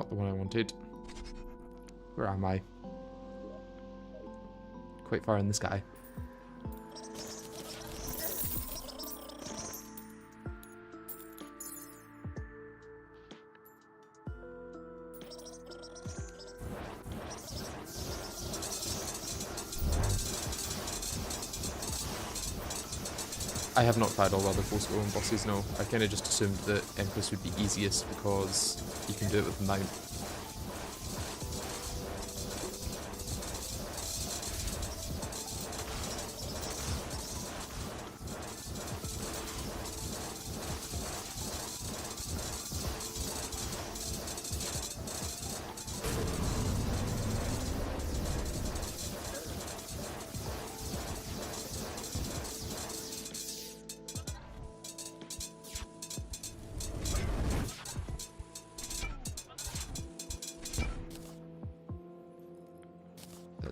not the one I wanted. Where am I? Quite far in the sky. I have not tried all other post-golem bosses, no. I kind of just assumed that Empress would be easiest because you can do it with the mount.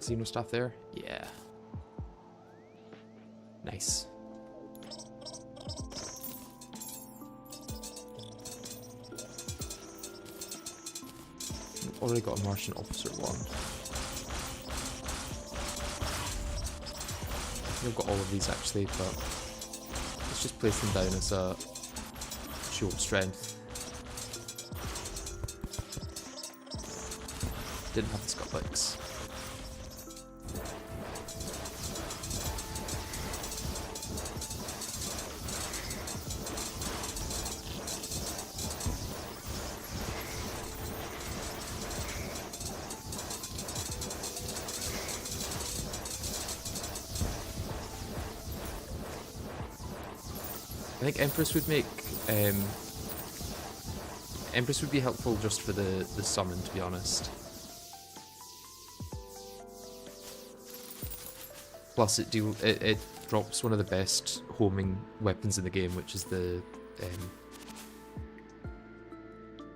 Xeno stuff there? Yeah. Nice. We've already got a Martian officer one. I've got all of these actually, but let's just place them down as a show of strength. Didn't have the Scutlicks. I think Empress would make Empress would be helpful just for the summon, to be honest. Plus, it drops one of the best homing weapons in the game, which is the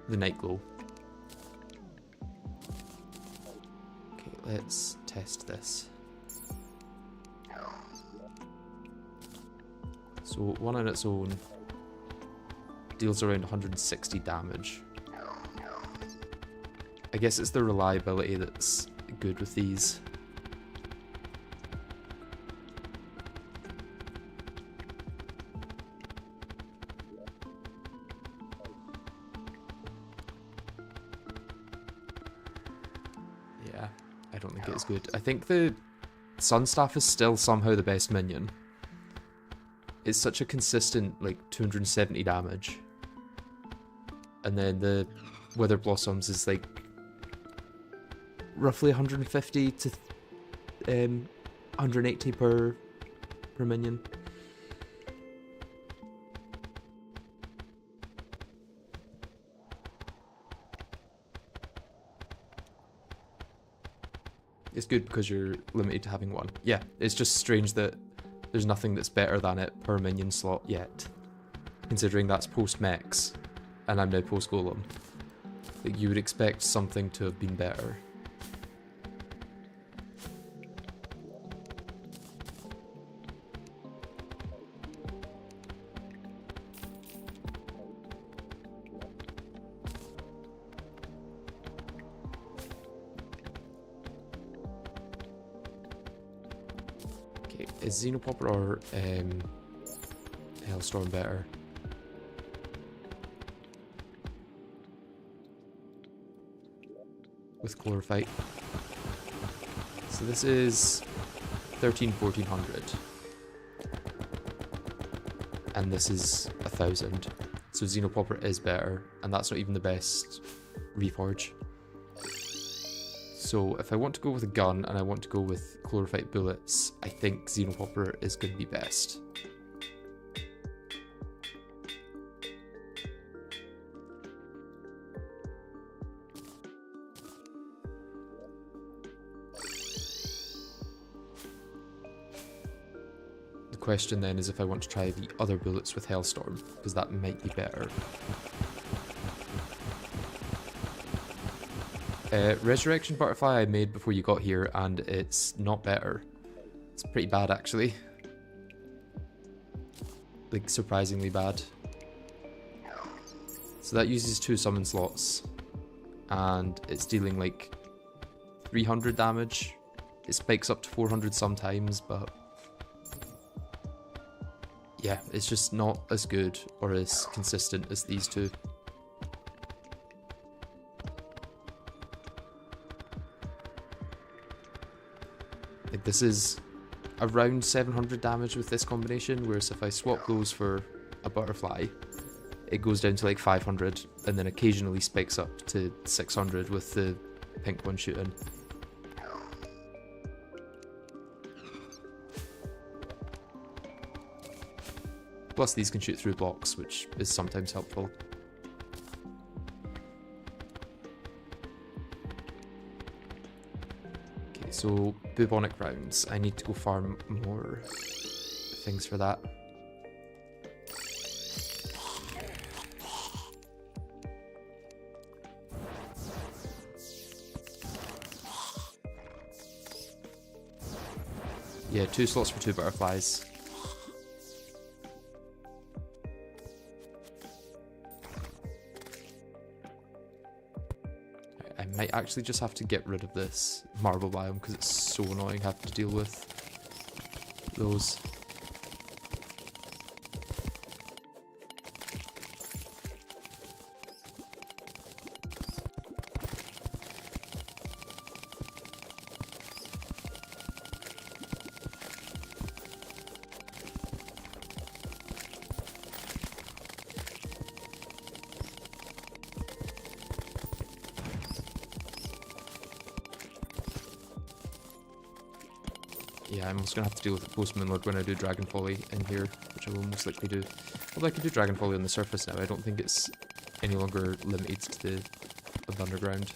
night glow. Okay, let's test this. So one on its own deals around 160 damage. I guess it's the reliability that's good with these. Yeah, I don't think it's good. I think the Sunstaff is still somehow the best minion. It's such a consistent, like, 270 damage. And then the Wither Blossoms is, like, roughly 150 to 180 per minion. It's good because you're limited to having one. Yeah, it's just strange that there's nothing that's better than it per minion slot yet, considering that's post-Mex, and I'm now post-Golem. Like, you would expect something to have been better. Is Xenopopper or Hailstorm better? With Chlorophyte. So this is 1400. And this is 1000. So Xenopopper is better, and that's not even the best Reforge. So if I want to go with a gun and I want to go with Chlorophyte bullets, I think Xenopopper is going to be best. The question then is if I want to try the other bullets with Hailstorm, because that might be better. Resurrection Butterfly I made before you got here, and it's not better. It's pretty bad, actually. Like, surprisingly bad. So that uses 2 summon slots, and it's dealing like 300 damage. It spikes up to 400 sometimes, but yeah, it's just not as good or as consistent as these two. Like, this is around 700 damage with this combination, whereas if I swap those for a butterfly, it goes down to like 500 and then occasionally spikes up to 600 with the pink one shooting. Plus these can shoot through blocks, which is sometimes helpful. Okay, so bubonic rounds. I need to go farm more things for that. Yeah, 2 slots for 2 butterflies. I might actually just have to get rid of this marble biome because it's so annoying having to deal with those. Yeah, I'm also going to have to deal with the post moonlord when I do Dragon Folly in here, which I will most likely do. Although I can do Dragon Folly on the surface now, I don't think it's any longer limited to the underground.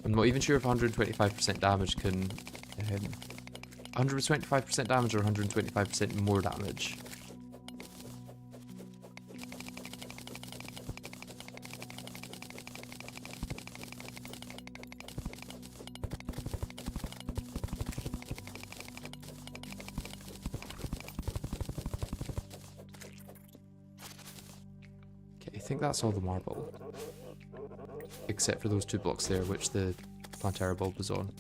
I'm not even sure if 125% damage can... 125% damage or 125% more damage. I think that's all the marble. Except for those 2 blocks there, which the Plantera bulb was on.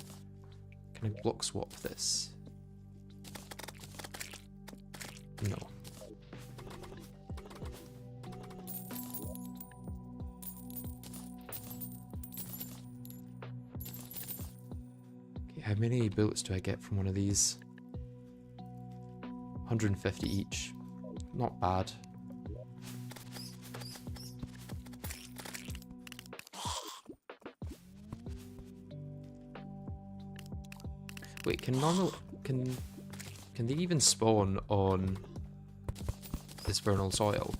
Can I block swap this? No. Okay, how many bullets do I get from one of these? 150 each. Not bad. Wait, can they even spawn on this vernal soil?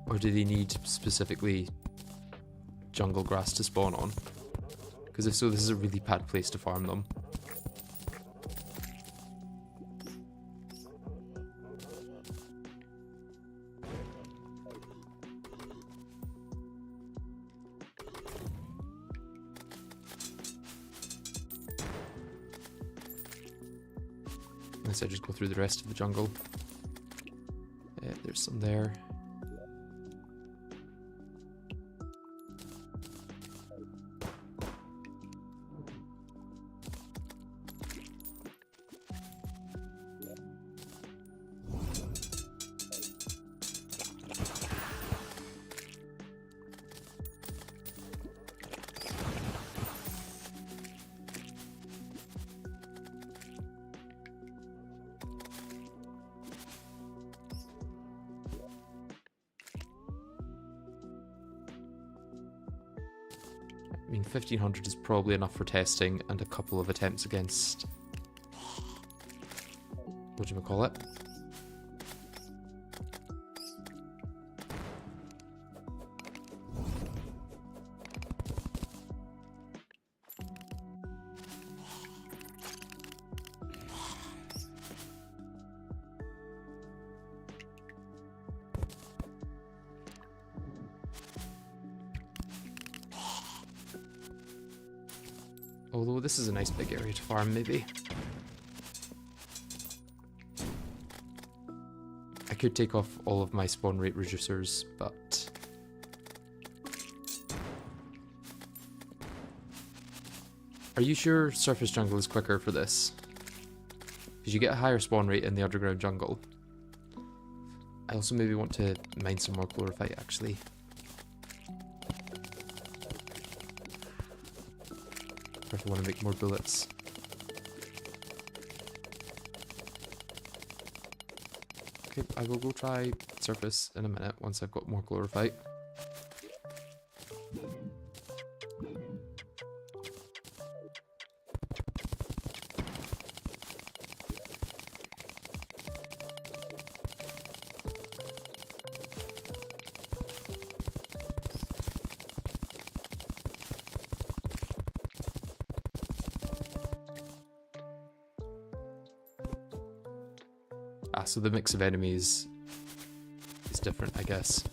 Or do they need specifically jungle grass to spawn on? Because if so, this is a really bad place to farm them. Unless I just go through the rest of the jungle. There's some there. I mean, 1500 is probably enough for testing and a couple of attempts against... whatchamacallit? Although this is a nice big area to farm, maybe. could take off all of my spawn rate reducers, but... Are you sure surface jungle is quicker for this? Because you get a higher spawn rate in the underground jungle. I also maybe want to mine some more chlorophyte, actually. Or if I want to make more bullets. Okay, I will go try surface in a minute once I've got more chlorophyte. Ah, so the mix of enemies is different, I guess.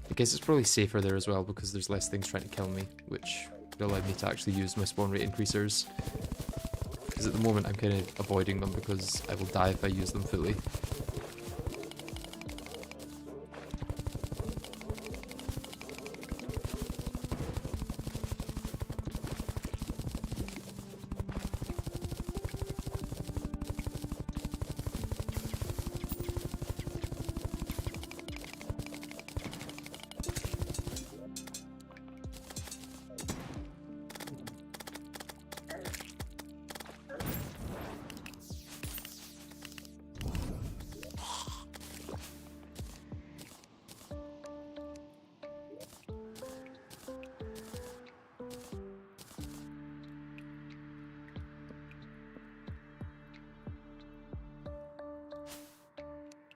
I guess it's probably safer there as well because there's less things trying to kill me, which would allow me to actually use my spawn rate increasers. Because at the moment I'm kind of avoiding them because I will die if I use them fully.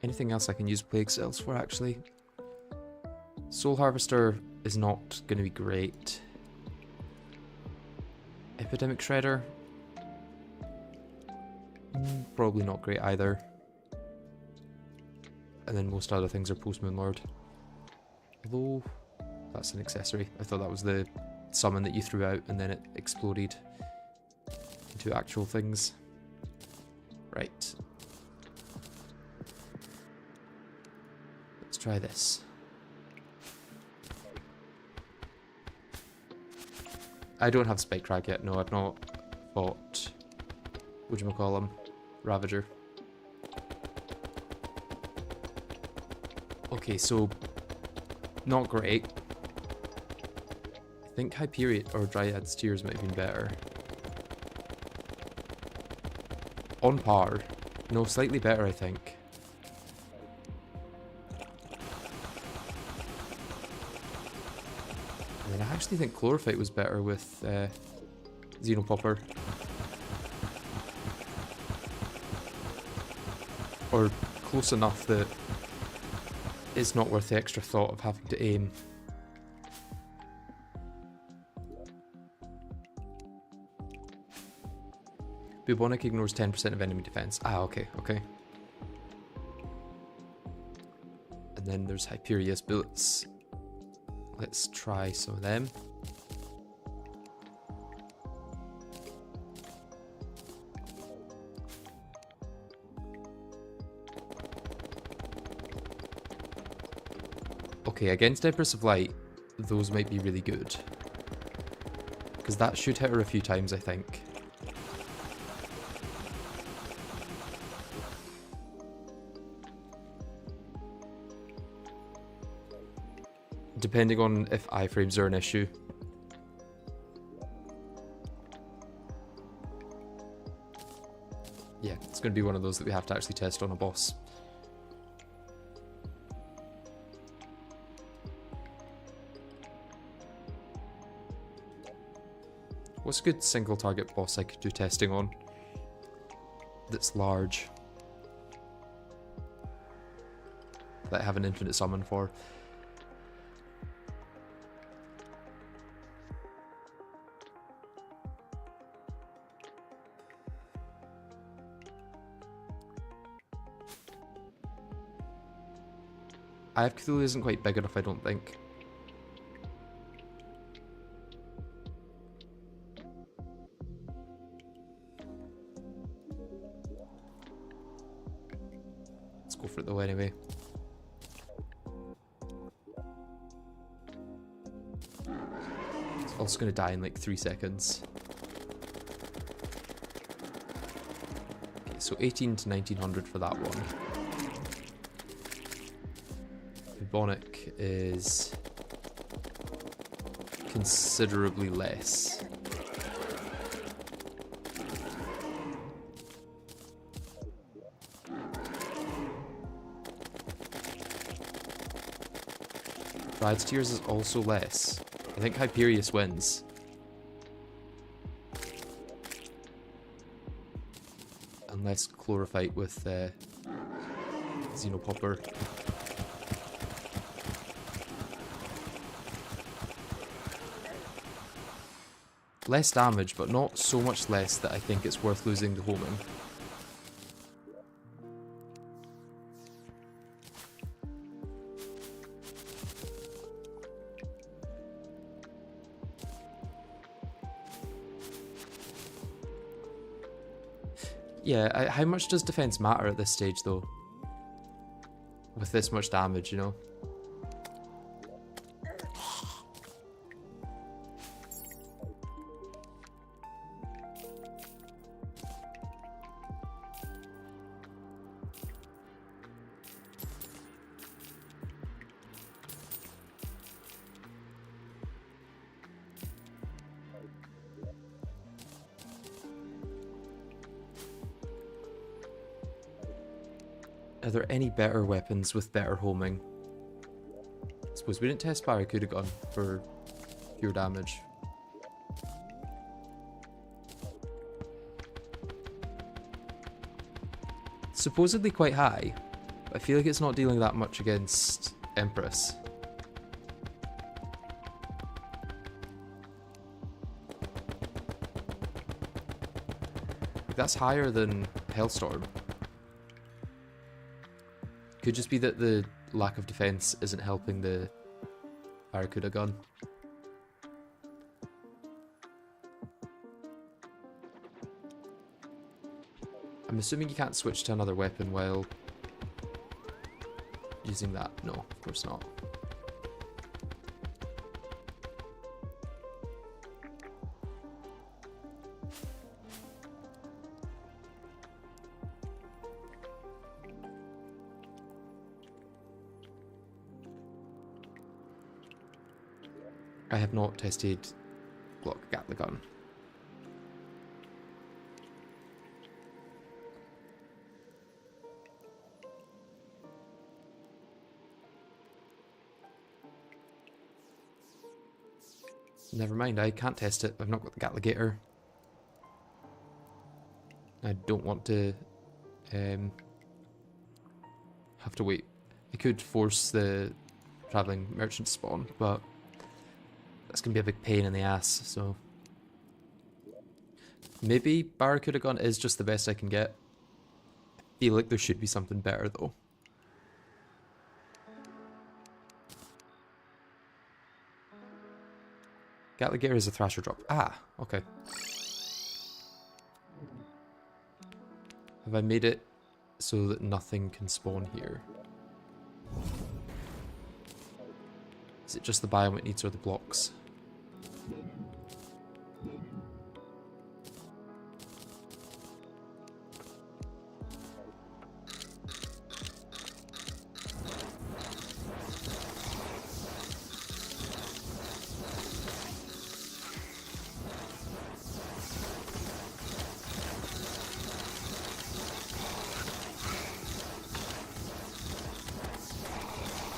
Anything else I can use plague cells for, actually? Soul Harvester is not going to be great. Epidemic Shredder? Probably not great either. And then most other things are Post-Moon Lord. Although, that's an accessory. I thought that was the summon that you threw out and then it exploded into actual things. Right. Let's try this. I don't have Spike Crag yet. No, I've not fought whatchamacallem, Ravager. Okay, so not great. I think Hyperion or Dryad's Tears might have been better. On par. No, slightly better, I think. I mean, I actually think Chlorophyte was better with Xenopopper. Or close enough that it's not worth the extra thought of having to aim. Bubonic ignores 10% of enemy defense. Ah, okay, okay. And then there's Hyperia's bullets. Let's try some of them. Okay, against Empress of Light, those might be really good. Because that should hit her a few times, I think. Depending on if iframes are an issue. Yeah, it's going to be one of those that we have to actually test on a boss. What's a good single target boss I could do testing on? That's large. That I have an infinite summon for. Eye of Cthulhu isn't quite big enough, I don't think. Let's go for it though anyway. It's also going to die in like 3 seconds. Okay, so 18 to 1900 for that one. Bubonic is considerably less. Bride's Tears is also less. I think Hyperius wins. Unless Chlorophyte with Xenopopper. Less damage, but not so much less that I think it's worth losing the homing. Yeah, how much does defense matter at this stage, though? With this much damage, you know? Are there any better weapons with better homing? I suppose we didn't test Barracuda Gun for pure damage. Supposedly quite high, but I feel like it's not dealing that much against Empress. That's higher than Hellstorm. Could just be that the lack of defense isn't helping the Barracuda Gun. I'm assuming you can't switch to another weapon while using that. No, of course not. I have not tested Glock Gatling Gun. Never mind, I can't test it. I've not got the Gatligator. I don't want to have to wait. I could force the traveling merchant to spawn, but that's going to be a big pain in the ass, so... Maybe Barracuda Gun is just the best I can get. I feel like there should be something better, though. Gatligator is a Thrasher drop. Ah, okay. Have I made it so that nothing can spawn here? Is it just the biome it needs or the blocks?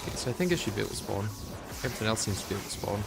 Okay, so I think I should be able to spawn. Everything else seems to be able to spawn.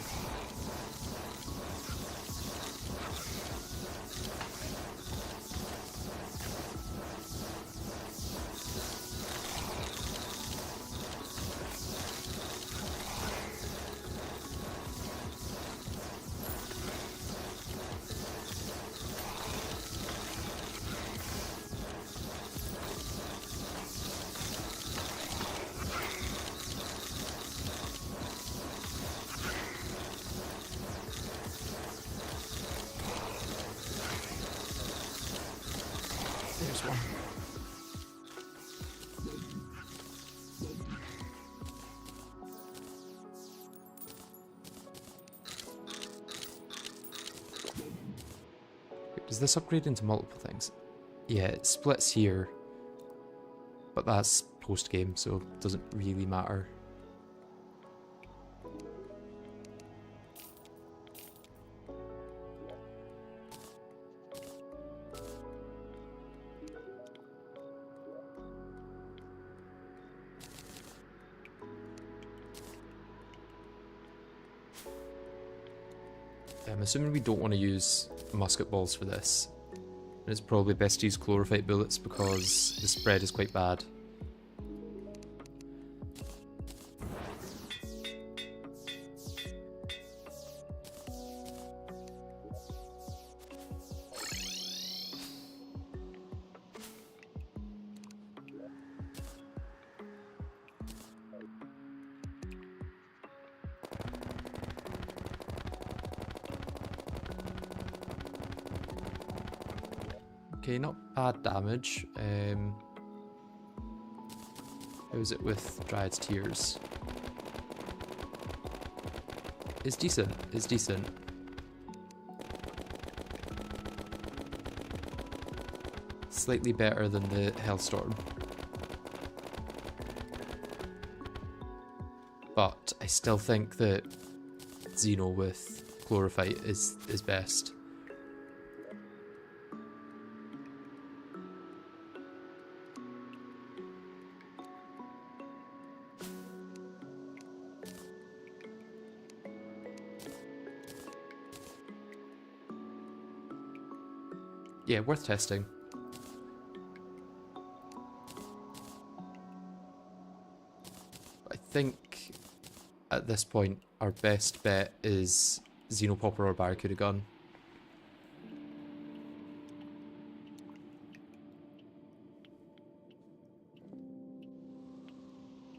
this upgrading to multiple things? Yeah, it splits here, but that's post-game, so it doesn't really matter. I'm assuming we don't want to use musket balls for this. It's probably best to use chlorophyte bullets because the spread is quite bad. Okay, not bad damage. How is it with Dryad's Tears? It's decent, it's decent. Slightly better than the Hellstorm. But I still think that Xeno with Chlorophyte is best. Yeah, worth testing. I think at this point our best bet is Xenopopper or Barracuda Gun.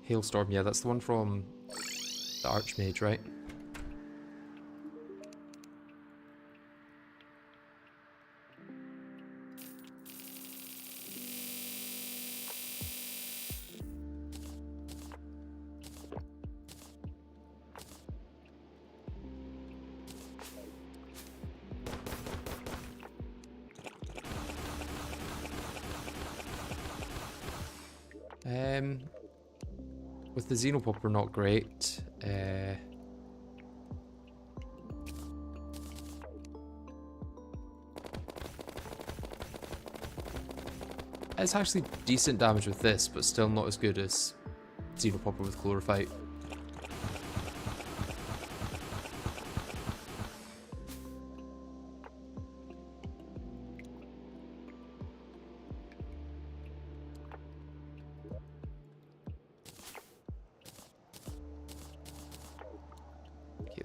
Hailstorm, yeah, that's the one from the Archmage, right? With the Xenopopper not great. It's actually decent damage with this, but still not as good as Xenopopper with Chlorophyte.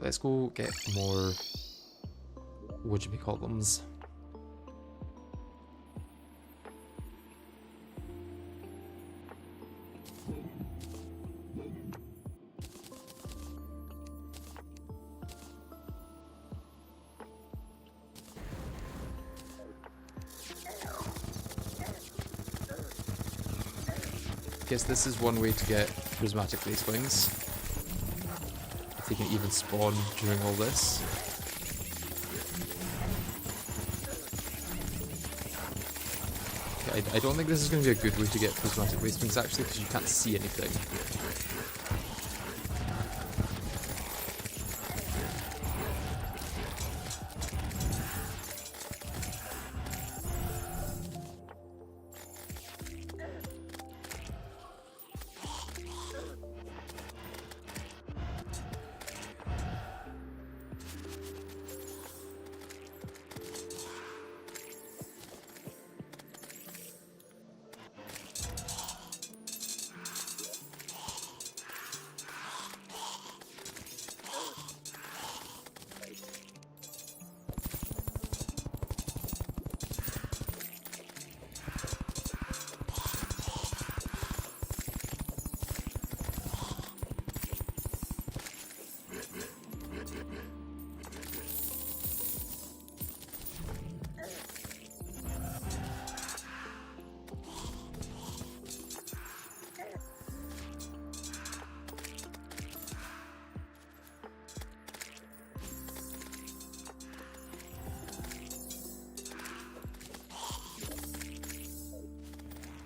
Let's go get more would-you-be columns. Guess this is one way to get prismatic lace wings. They can even spawn during all this. Okay, I don't think this is going to be a good way to get prismatic lace wings actually, because you can't see anything.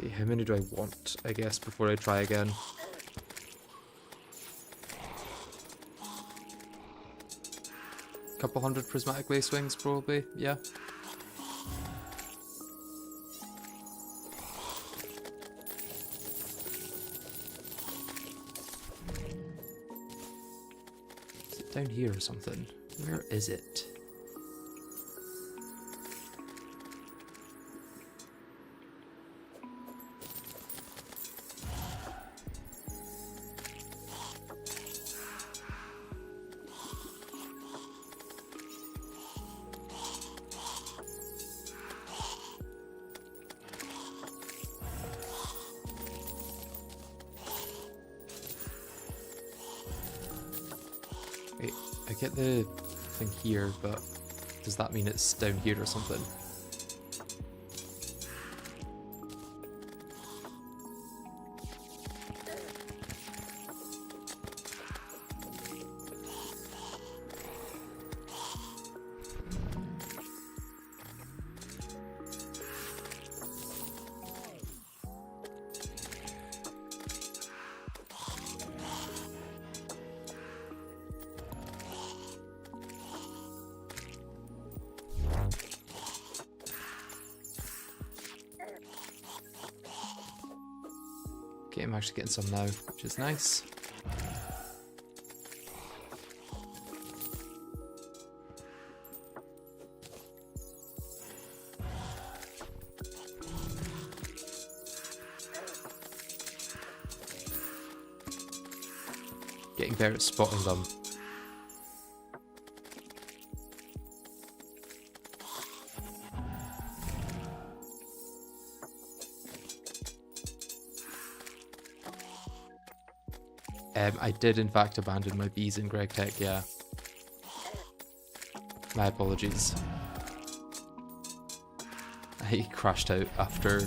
Okay, how many do I want, I guess, before I try again? Couple hundred prismatic lace wings, probably, yeah. Is it down here or something? Where is it? Wait, I get the thing here, but does that mean it's down here or something? Okay, I'm actually getting some now, which is nice. Getting better at spotting them. I did in fact abandon my bees in Greg Tech, yeah. My apologies. I crashed out after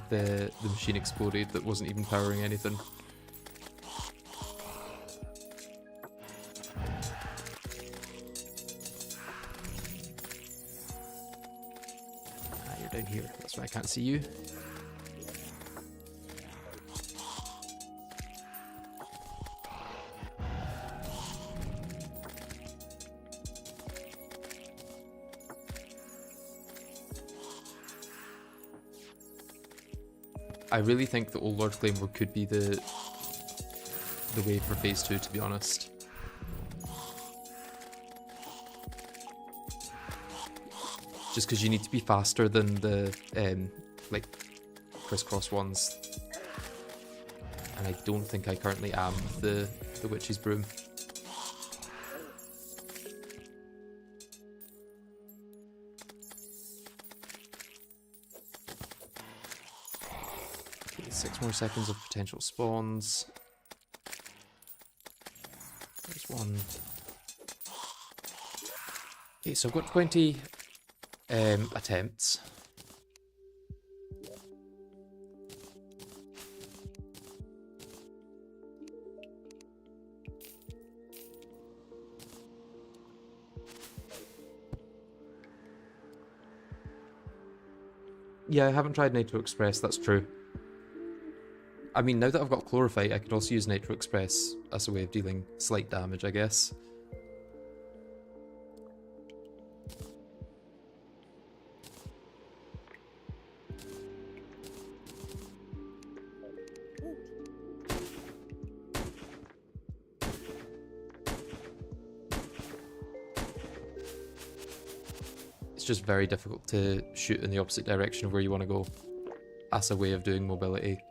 the machine exploded that wasn't even powering anything. Ah, you're down here, that's why I can't see you. I really think the Old Lord Claymore could be the way for phase 2, to be honest. Just because you need to be faster than the like crisscross ones, and I don't think I currently am with the Witch's Broom. Okay, 6 more seconds of potential spawns. There's one. Okay, so I've got 20 attempts. Yeah, I haven't tried Nitro Express, that's true. I mean, now that I've got Chlorophyte, I could also use Nitro Express as a way of dealing slight damage, I guess. It's just very difficult to shoot in the opposite direction of where you want to go as a way of doing mobility.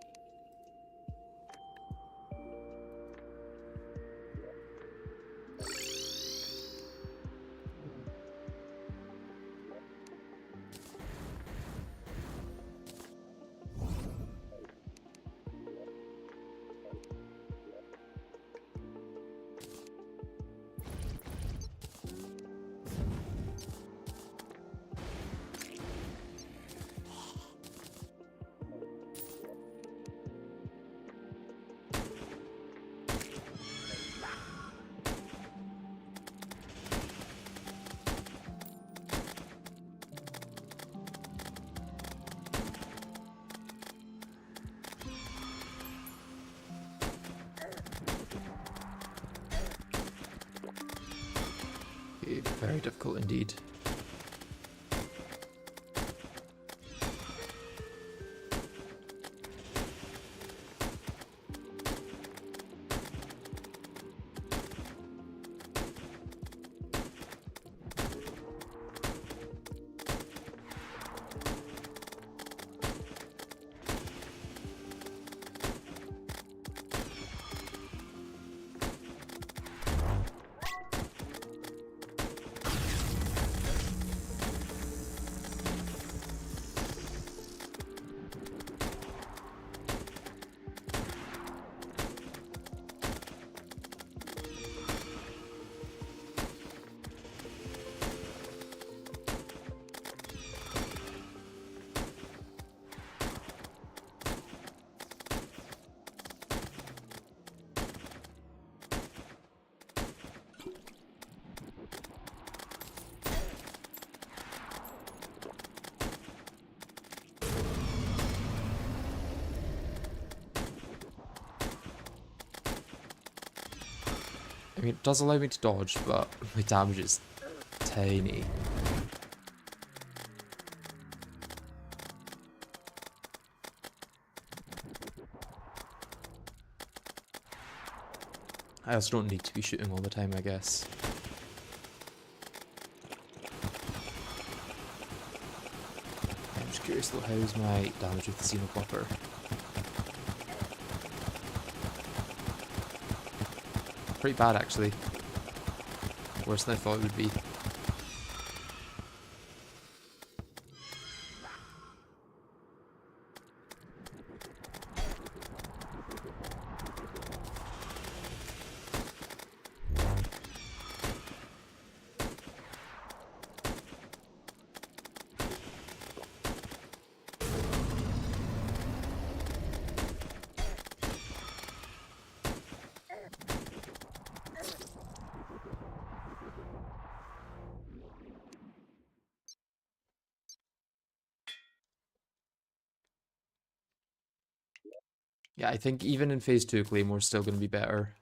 Very difficult indeed. I mean, it does allow me to dodge, but my damage is tiny. I also don't need to be shooting all the time, I guess. I'm just curious though, how's my damage with the Xenopopper? Pretty bad actually. Worse than I thought it would be. Yeah, I think even in phase 2, Claymore's still going to be better.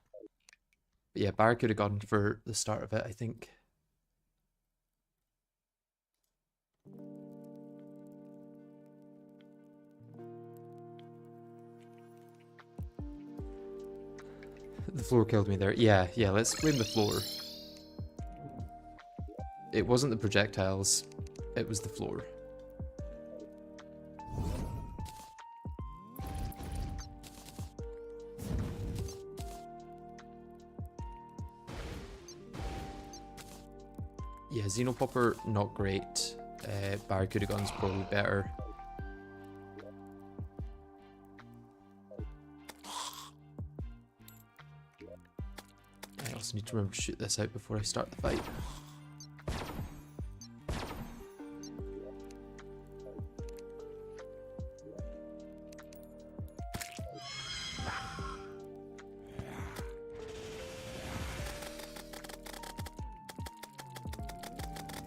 But yeah, Barra could have gone for the start of it, I think. The floor killed me there. Yeah, let's blame the floor. It wasn't the projectiles, it was the floor. Yeah, Xenopopper, not great. Barracuda gun's probably better. I also need to remember to shoot this out before I start the fight.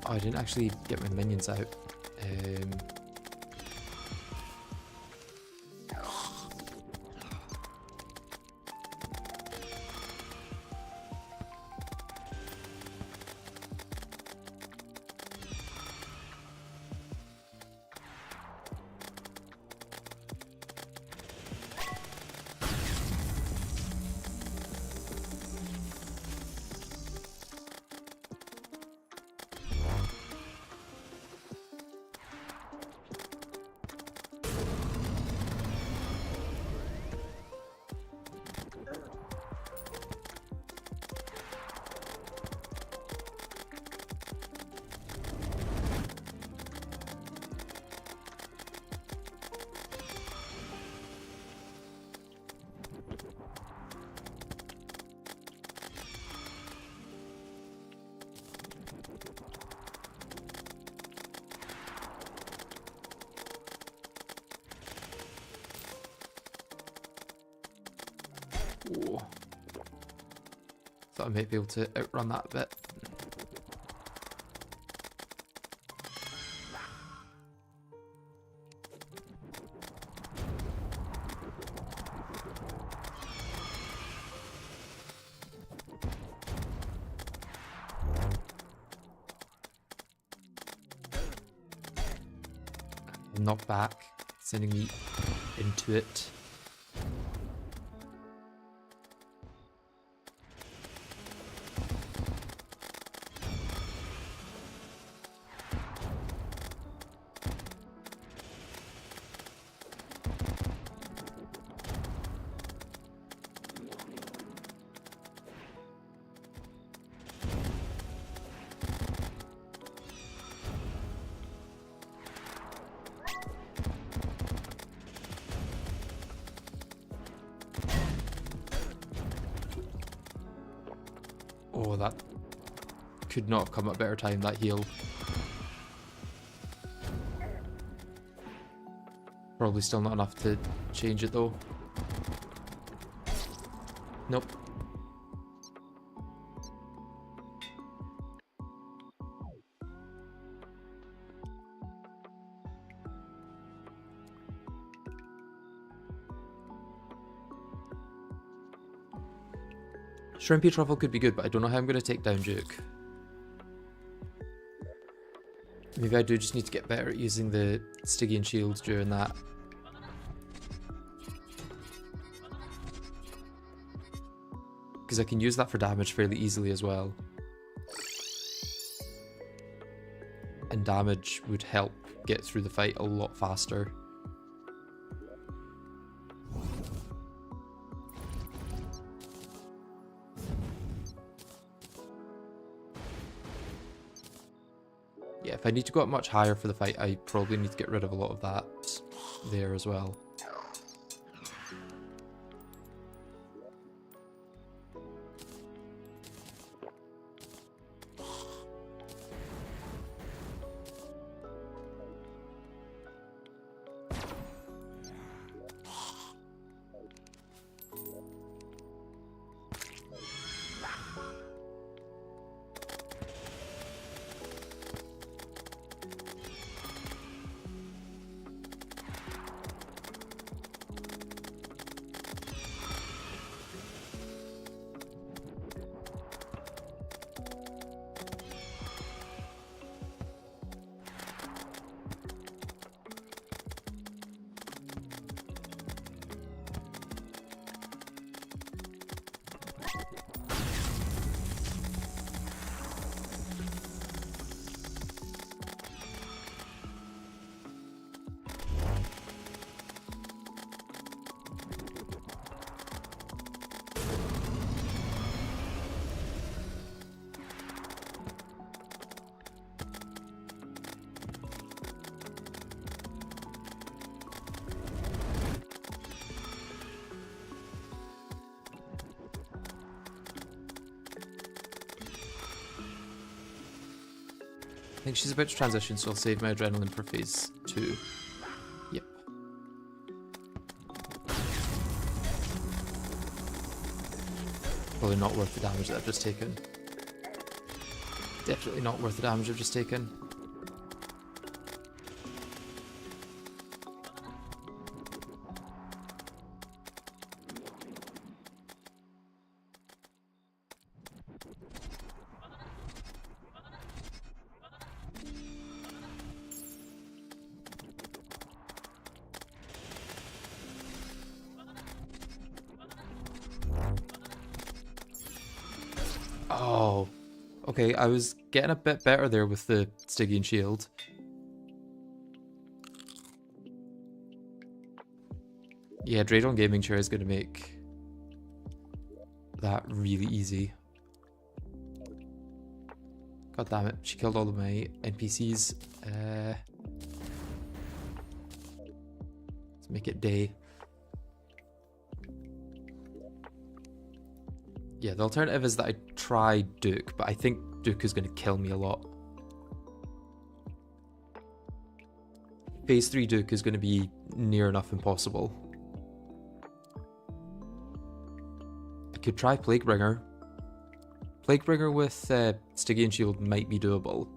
Oh, I didn't actually get my minions out. Whoa. Thought I might be able to outrun that a bit. getting knocked back, sending me into it. Oh, that could not have come at a better time, that heal. Probably still not enough to change it though. Nope. Shrimpy Truffle could be good, but I don't know how I'm going to take down Duke. Maybe I do just need to get better at using the Stygian shield during that. Because I can use that for damage fairly easily as well. And damage would help get through the fight a lot faster. Yeah, if I need to go up much higher for the fight, I probably need to get rid of a lot of that there as well. I think she's about to transition, so I'll save my adrenaline for phase 2. Yep. Probably not worth the damage that I've just taken. Definitely not worth the damage I've just taken. Oh, okay, I was getting a bit better there with the Stygian shield. Yeah, Draydon Gaming Chair is going to make that really easy. God damn it, she killed all of my NPCs. Let's make it day. Yeah, the alternative is that I try Duke, but I think Duke is going to kill me a lot. Phase 3 Duke is going to be near enough impossible. I could try Plaguebringer. Plaguebringer with Stygian Shield might be doable.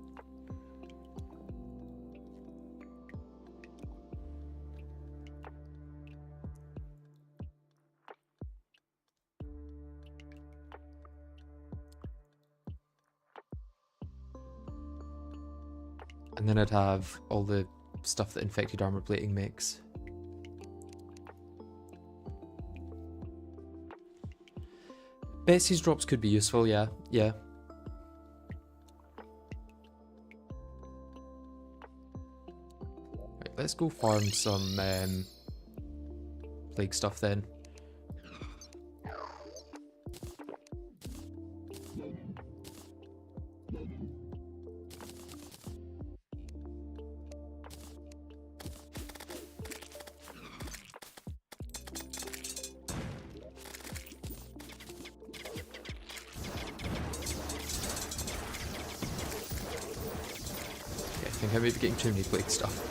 And then I'd have all the stuff that infected armor plating makes. Betsy's drops could be useful, yeah. Right, let's go farm some plague stuff then. I think I may be getting too many plague stuff.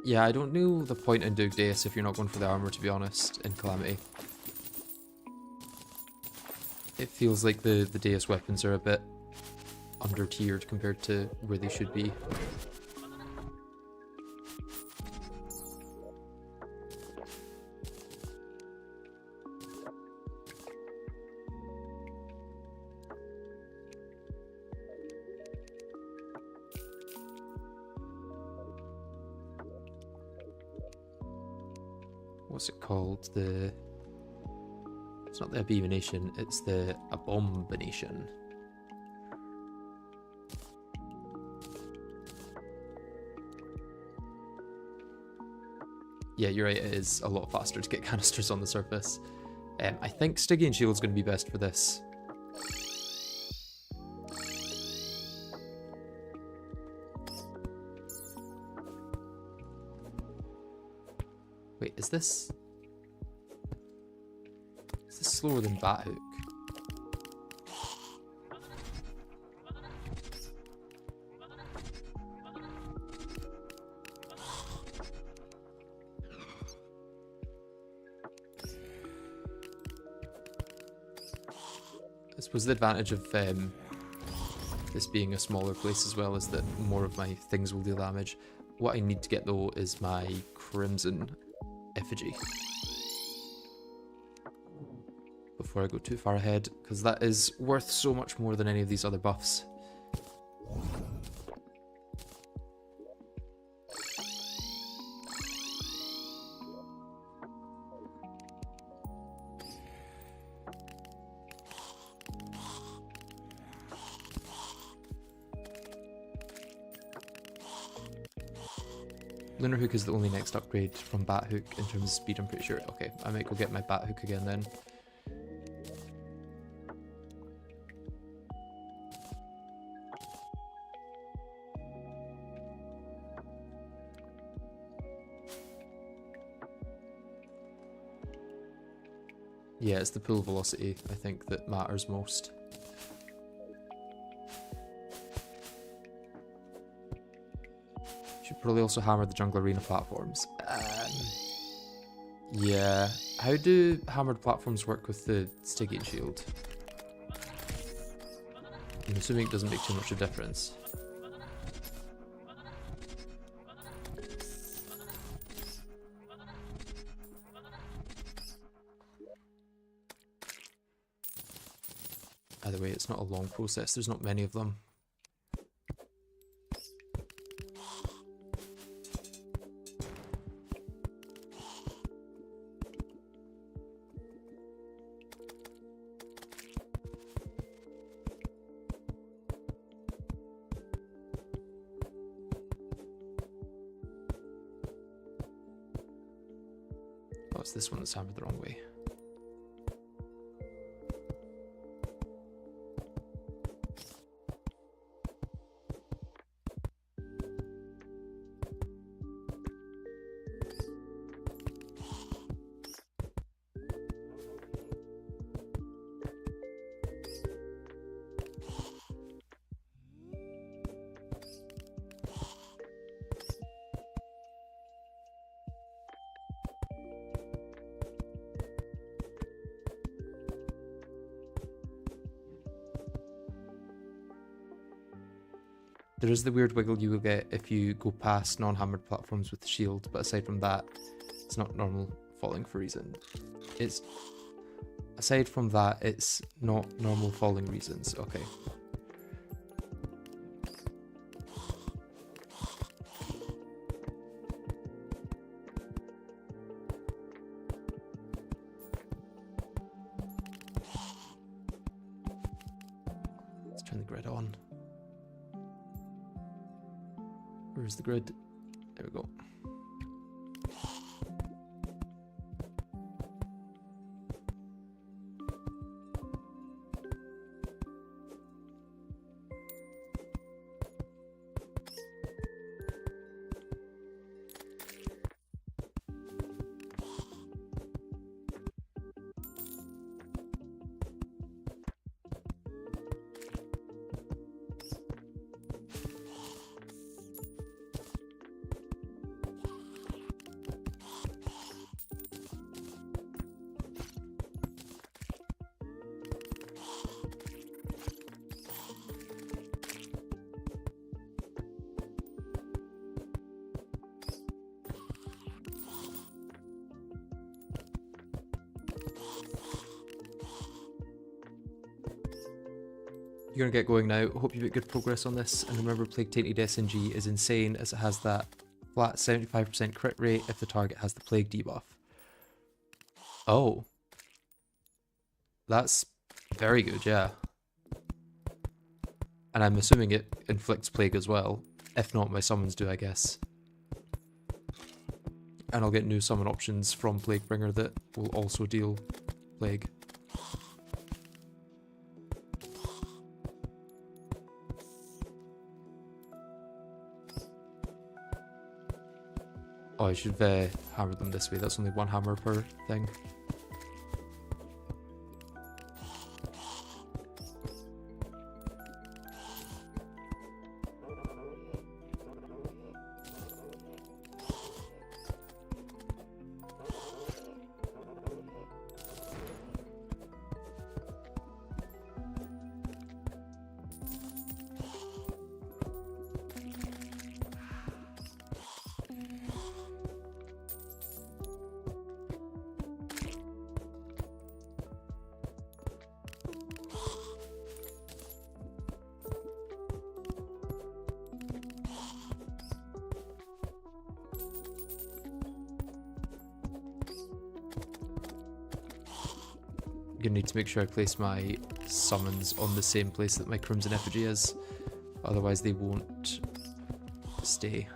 Yeah, I don't know the point in doing Deus if you're not going for the armor, to be honest, in Calamity. It feels like the Deus weapons are a bit under-tiered compared to where they should be. What's it called? It's not the Abomination, it's the Abomination. Yeah, you're right, it is a lot faster to get canisters on the surface. I think Stygian Shield's going to be best for this. Wait, is this slower than Bat Hook? I suppose the advantage of this being a smaller place as well is that more of my things will deal damage. What I need to get though is my Crimson Effigy before I go too far ahead, because that is worth so much more than any of these other buffs. Lunar Hook is the only next upgrade from Bat Hook in terms of speed, I'm pretty sure. Okay, I might go get my Bat Hook again then. Yeah, it's the pull velocity, I think, that matters most. Should probably also hammer the Jungle Arena platforms. Yeah, how do hammered platforms work with the Stygian Shield? I'm assuming it doesn't make too much of a difference. Either way, it's not a long process, there's not many of them. Oh, it's this one that's hammered the wrong way. There is the weird wiggle you will get if you go past non-hammered platforms with the shield, but aside from that, it's not normal falling for reason. Aside from that, it's not normal falling reasons. Okay. Let's turn the grid on. Where's the grid? There we go. You're gonna get going now. Hope you make good progress on this, and remember Plague Tainted SNG is insane as it has that flat 75% crit rate if the target has the Plague debuff. Oh. That's very good, yeah. And I'm assuming it inflicts Plague as well. If not, my summons do, I guess. And I'll get new summon options from Plaguebringer that will also deal Plague. Oh, I should hammer them this way. That's only one hammer per thing. I'm gonna need to make sure I place my summons on the same place that my Crimson Effigy is, otherwise they won't stay.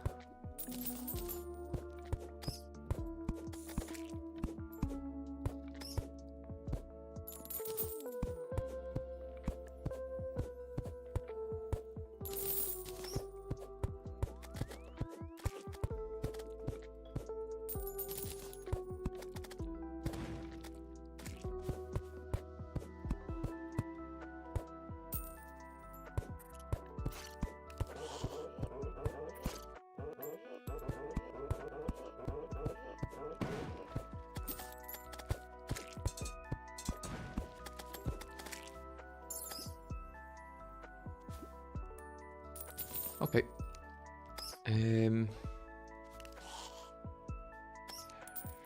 Okay.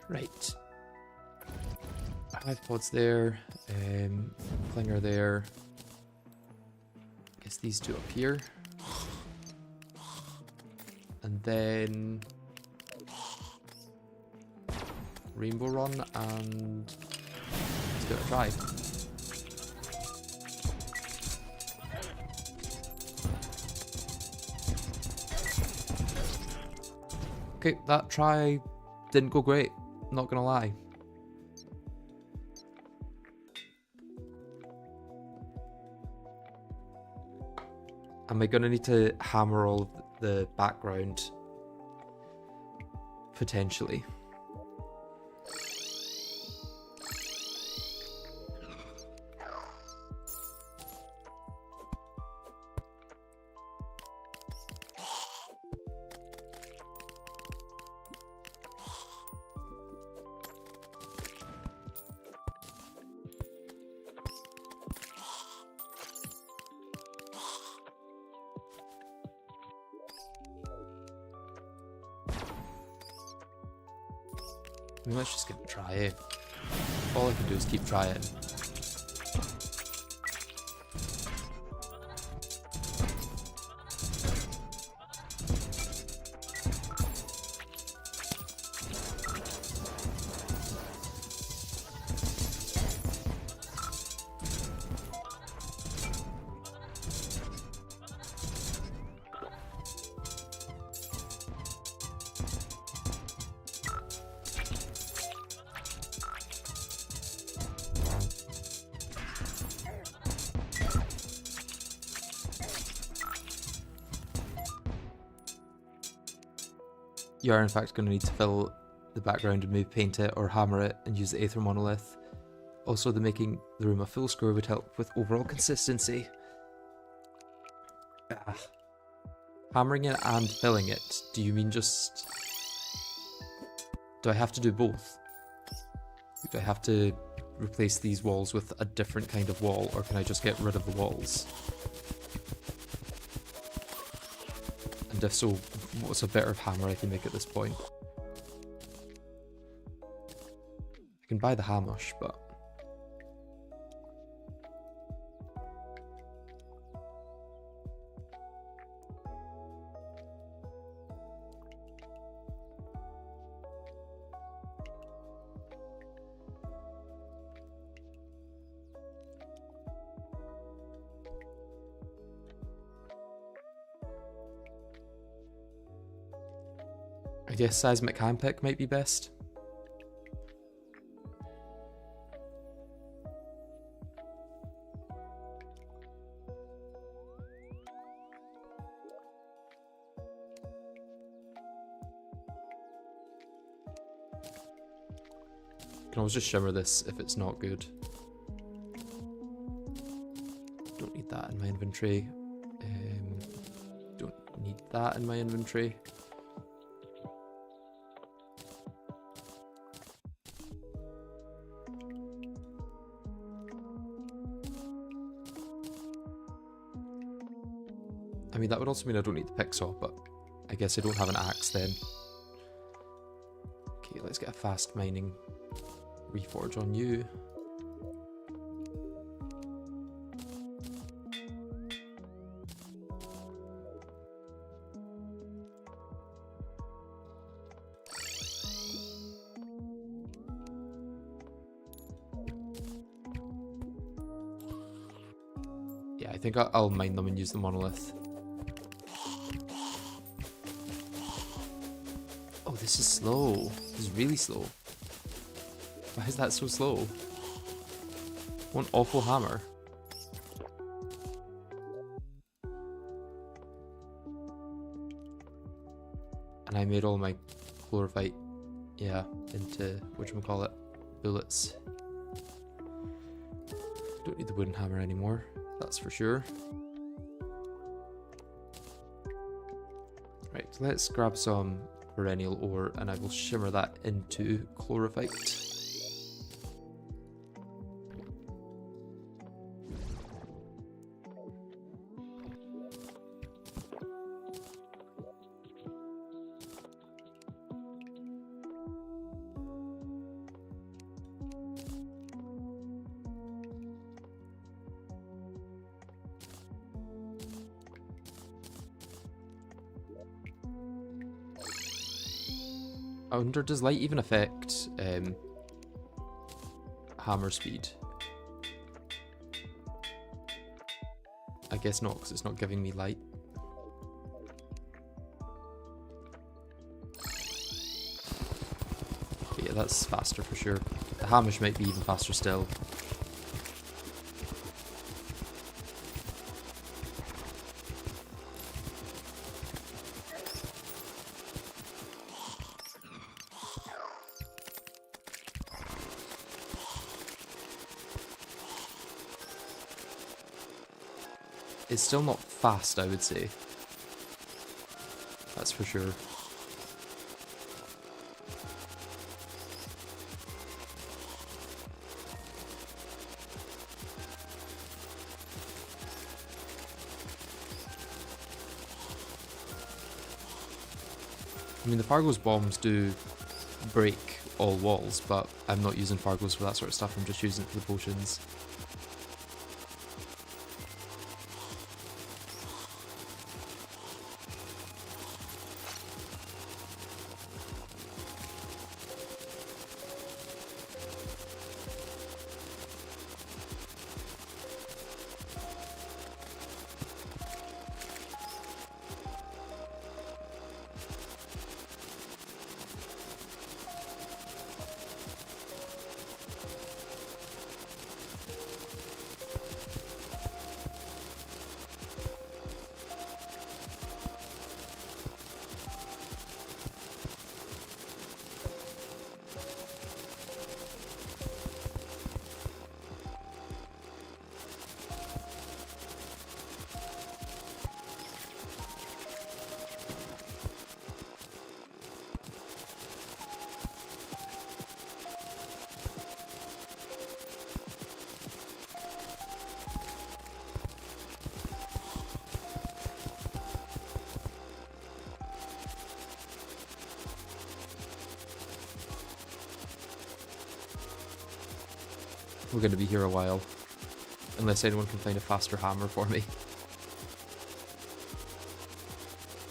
Right. Hive pods there, Clinger there, Place these two up here. And then Rainbow Run and let's give it a try. Okay, that try didn't go great, not gonna lie. Am I gonna need to hammer all of the background? Potentially. I mean, let's just give it a try, eh? All I can do is keep trying. You are in fact going to need to fill the background and maybe paint it or hammer it and use the Aether Monolith. Also, making the room a full square would help with overall consistency. Hammering it and filling it, do you mean just... Do I have to do both? Do I have to replace these walls with a different kind of wall, or can I just get rid of the walls? And if so, what's a better hammer I can make at this point? I can buy the hamush, but... I guess seismic handpick might be best. Can always just shimmer this if it's not good. Don't need that in my inventory. Don't need that in my inventory. I mean, that would also mean I don't need the pick saw, but I guess I don't have an axe then. Okay, let's get a fast mining reforge on you. Yeah, I think I'll mine them and use the monolith. Oh, this is slow. This is really slow. Why is that so slow? One awful hammer. And I made all my chlorophyte, yeah, into, whatchamacallit, bullets. Don't need the wooden hammer anymore, that's for sure. Right, let's grab some perennial ore and I will shimmer that into chlorophyte. I wonder, does light even affect hammer speed? I guess not, because it's not giving me light. But yeah, that's faster for sure. The Hamish might be even faster still. It's still not fast, I would say. That's for sure. I mean, the Fargo's bombs do break all walls, but I'm not using Fargo's for that sort of stuff, I'm just using it for the potions. We're going to be here a while, unless anyone can find a faster hammer for me.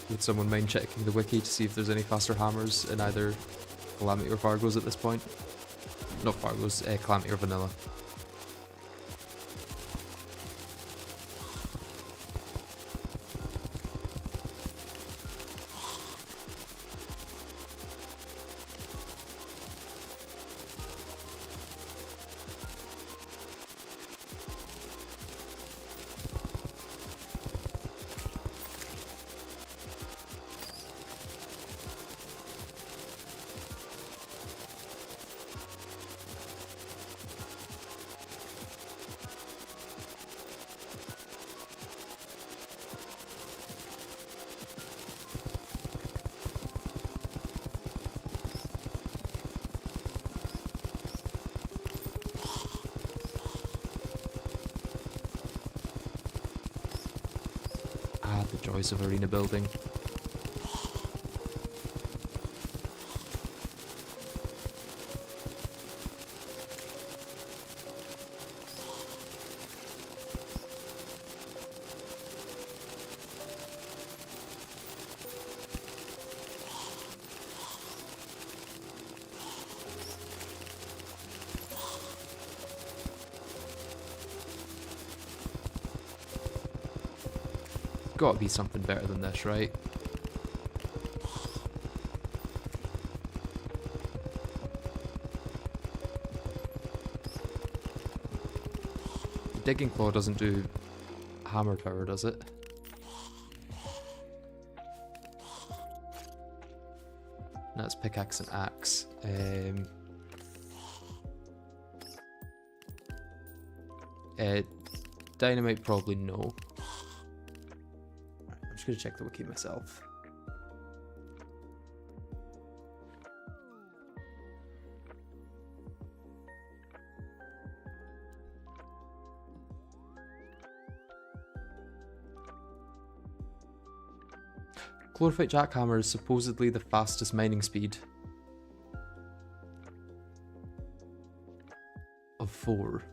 Would someone mind checking the wiki to see if there's any faster hammers in either Calamity or Fargo's at this point? Not Fargo's, Calamity or Vanilla. Ah, the joys of arena building. Gotta be something better than this, right? The digging claw doesn't do hammer power, does it? No, it's pickaxe and axe. Dynamite probably no. I'm just gonna check the wiki myself. Chlorophyte jackhammer is supposedly the fastest mining speed of 4.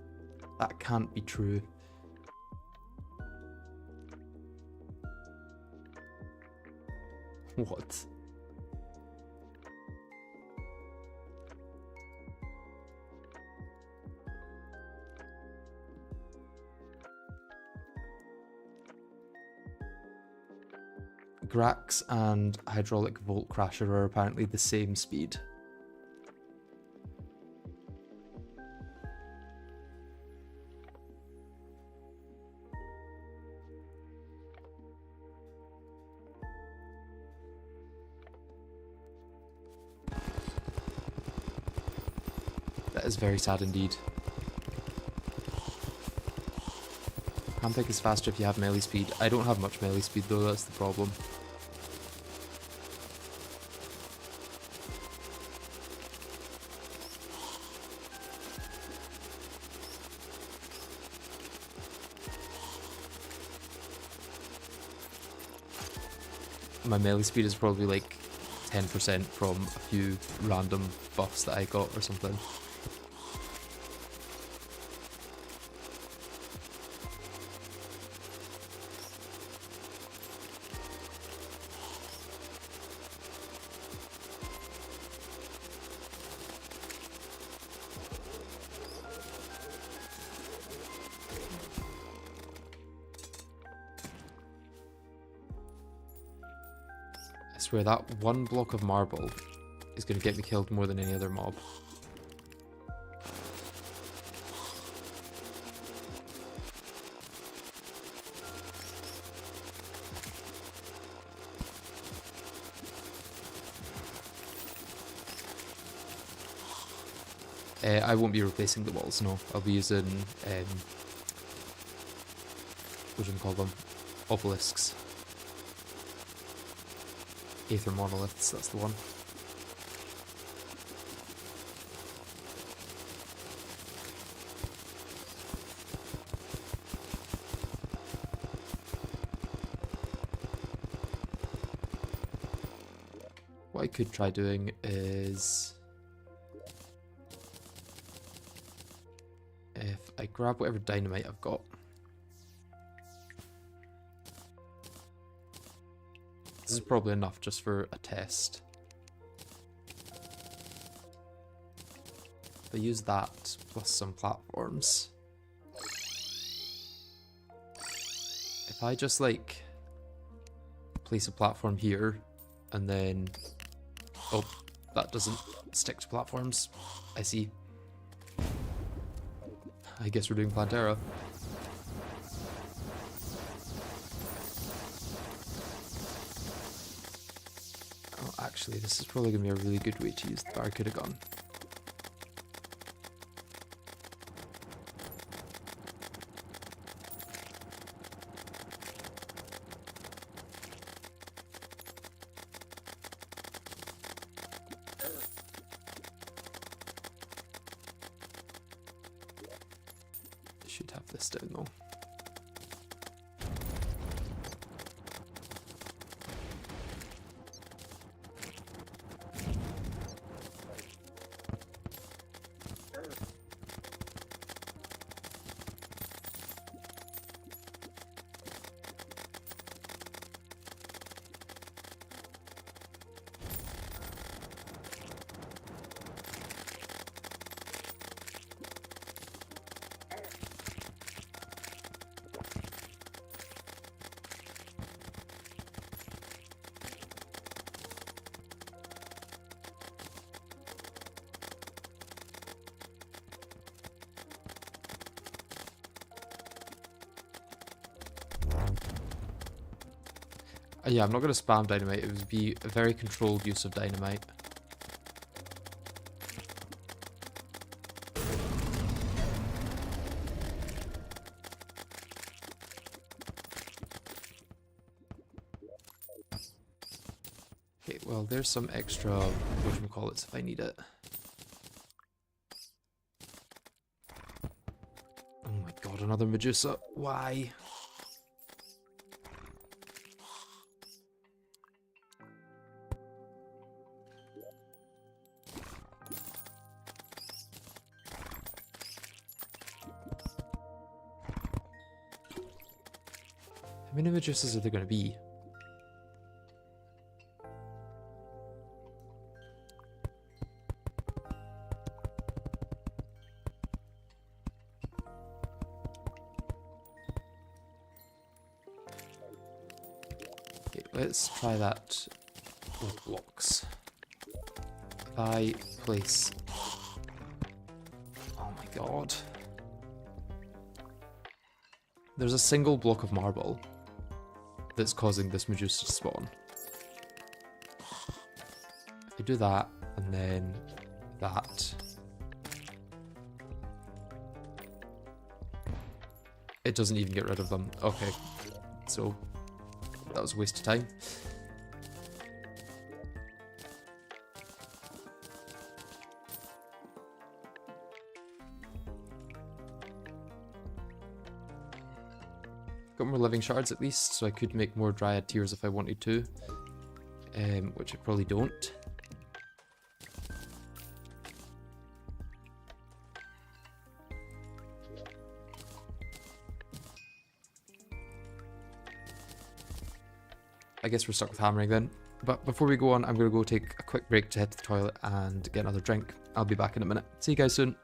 That can't be true. What? Grax and Hydraulic Volt Crasher are apparently the same speed. That is very sad indeed. Handpick is faster if you have melee speed. I don't have much melee speed though, that's the problem. My melee speed is probably like 10% from a few random buffs that I got or something. I swear that one block of marble is going to get me killed more than any other mob. I won't be replacing the walls, no. I'll be using, what do you call them? Obelisks. Aether monoliths, that's the one. What I could try doing is, if I grab whatever dynamite I've got. This is probably enough just for a test. If I use that plus some platforms. If I just like place a platform here and then, oh, that doesn't stick to platforms. I see. I guess we're doing Plantera. Oh, actually, this is probably going to be a really good way to use the Barracuda gun. Should have this down though. Yeah, I'm not going to spam dynamite. It would be a very controlled use of dynamite. Okay, well, there's some extra whatchamacallits if I need it. Oh my god, another Medusa. Why? How many Medusas are there going to be? Okay, let's try that with blocks. If I place... Oh my god. There's a single block of marble that's causing this Medusa to spawn. If I do that, and then that... It doesn't even get rid of them. Okay, so that was a waste of time. Got more living shards at least, so I could make more dryad tears if I wanted to, which I probably don't. I guess we're stuck with hammering then. But before we go on, I'm going to go take a quick break to head to the toilet and get another drink. I'll be back in a minute. See you guys soon.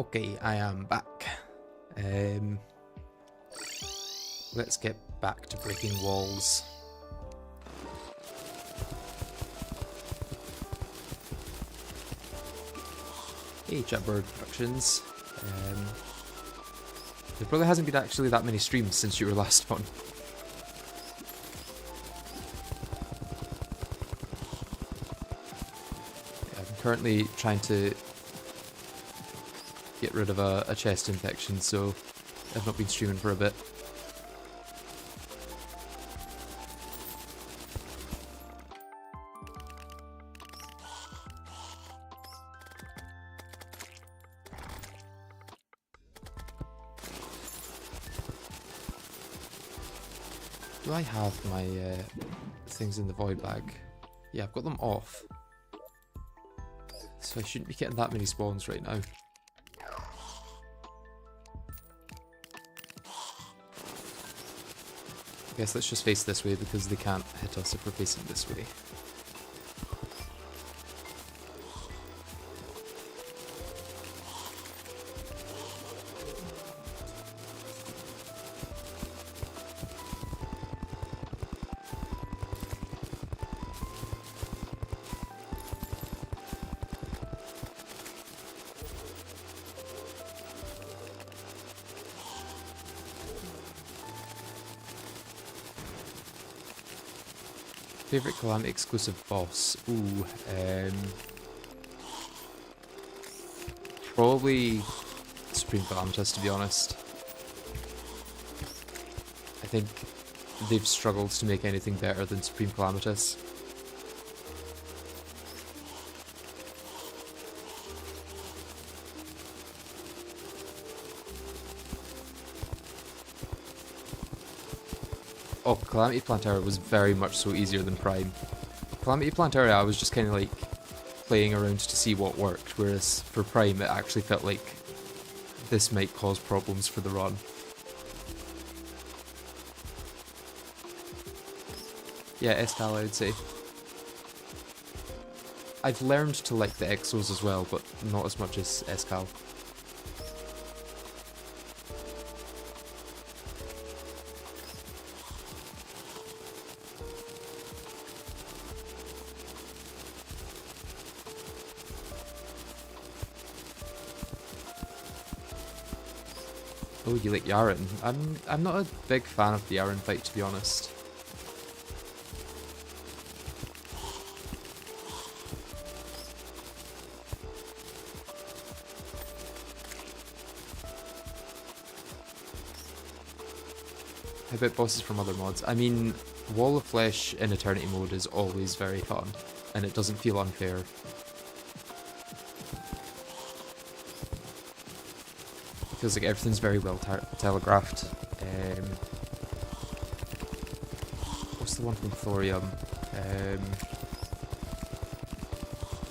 Okay, I am back. Let's get back to breaking walls. Hey, Chatbird Productions. There probably hasn't been actually that many streams since you were last on. Yeah, I'm currently trying to get rid of a chest infection, so I've not been streaming for a bit. Do I have my things in the void bag? Yeah, I've got them off. So I shouldn't be getting that many spawns right now. I guess let's just face this way because they can't hit us if we're facing this way. Favorite Calamity exclusive boss? Ooh, probably Supreme Calamitous, to be honest. I think they've struggled to make anything better than Supreme Calamitous. Oh, Calamity Plantera was very much so easier than Prime. Calamity Plantera, I was just kind of like playing around to see what worked, whereas for Prime it actually felt like this might cause problems for the run. Yeah, Escal I would say. I've learned to like the Exos as well, but not as much as Escal. Oh, you like Yaren? I'm not a big fan of the Yaren fight, to be honest. How about bosses from other mods? I mean, Wall of Flesh in Eternity mode is always very fun, and it doesn't feel unfair. Feels like everything's very well telegraphed. What's the one from Thorium?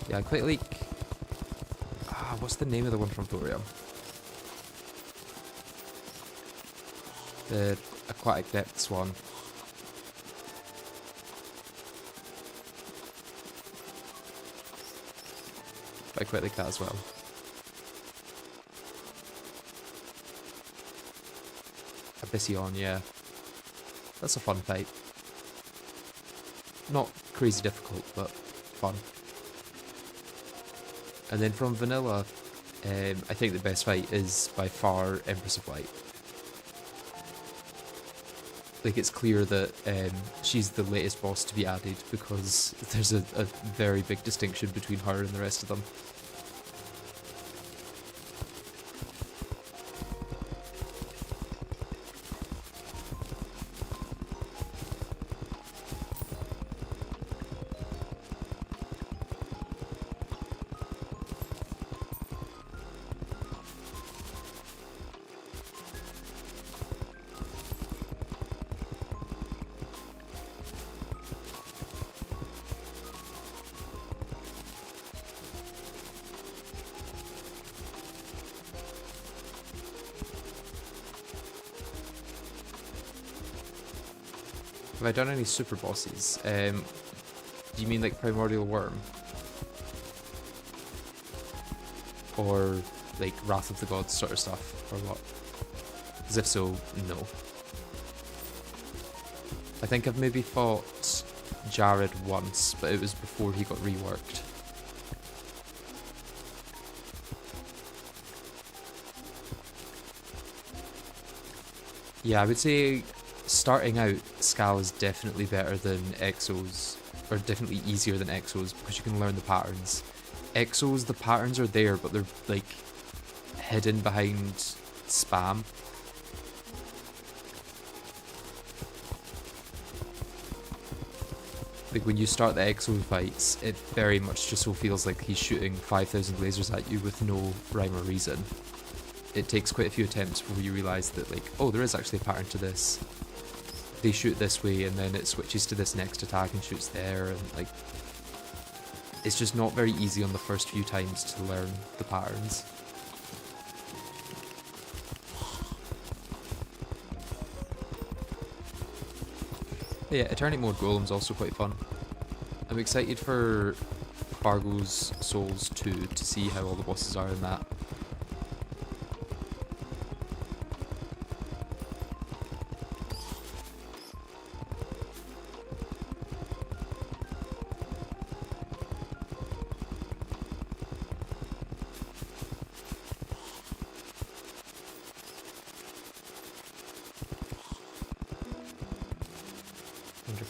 Yeah, I quite like... what's the name of the one from Thorium? The Aquatic Depths one. But I quite like that as well. Abyssion, yeah. That's a fun fight. Not crazy difficult, but fun. And then from Vanilla, I think the best fight is by far Empress of Light. Like, it's clear that she's the latest boss to be added because there's a very big distinction between her and the rest of them. Have I done any super bosses? Do you mean like Primordial Worm? Or like Wrath of the Gods sort of stuff, or what? Because if so, no. I think I've maybe fought Jared once, but it was before he got reworked. Yeah, I would say starting out, Skal is definitely better than Exos, or definitely easier than Exos, because you can learn the patterns. Exos, the patterns are there, but they're like hidden behind spam. Like when you start the Exo fights, it very much just so feels like he's shooting 5,000 lasers at you with no rhyme or reason. It takes quite a few attempts before you realise that, like, oh, there is actually a pattern to this. They shoot this way and then it switches to this next attack and shoots there, and like, it's just not very easy on the first few times to learn the patterns. Yeah, Eternity Mode Golem's also quite fun. I'm excited for Fargo's Souls 2 to see how all the bosses are in that.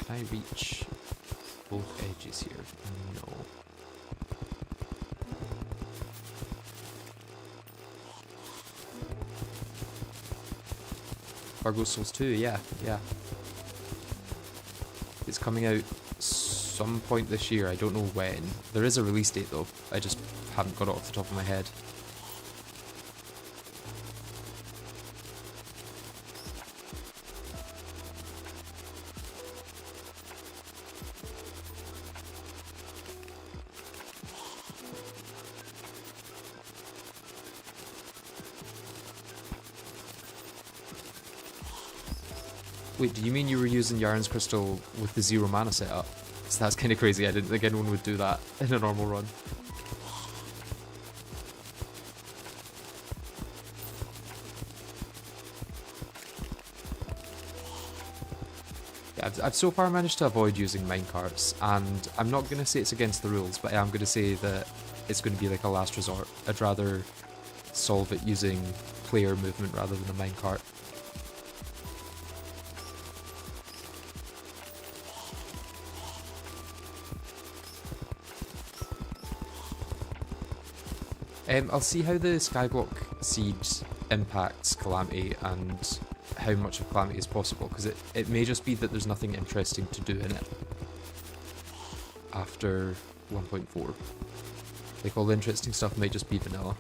Can I reach both edges here? No. Fargo's Souls 2, yeah. It's coming out some point this year, I don't know when. There is a release date though, I just haven't got it off the top of my head. Wait, do you mean you were using Yaren's Crystal with the 0 mana setup? Because that's kind of crazy, I didn't think anyone would do that in a normal run. Yeah, I've so far managed to avoid using minecarts, and I'm not going to say it's against the rules, but I am going to say that it's going to be like a last resort. I'd rather solve it using player movement rather than a minecart. I'll see how the Skyblock Seed impacts Calamity and how much of Calamity is possible, because it may just be that there's nothing interesting to do in it after 1.4. Like, all the interesting stuff might just be vanilla.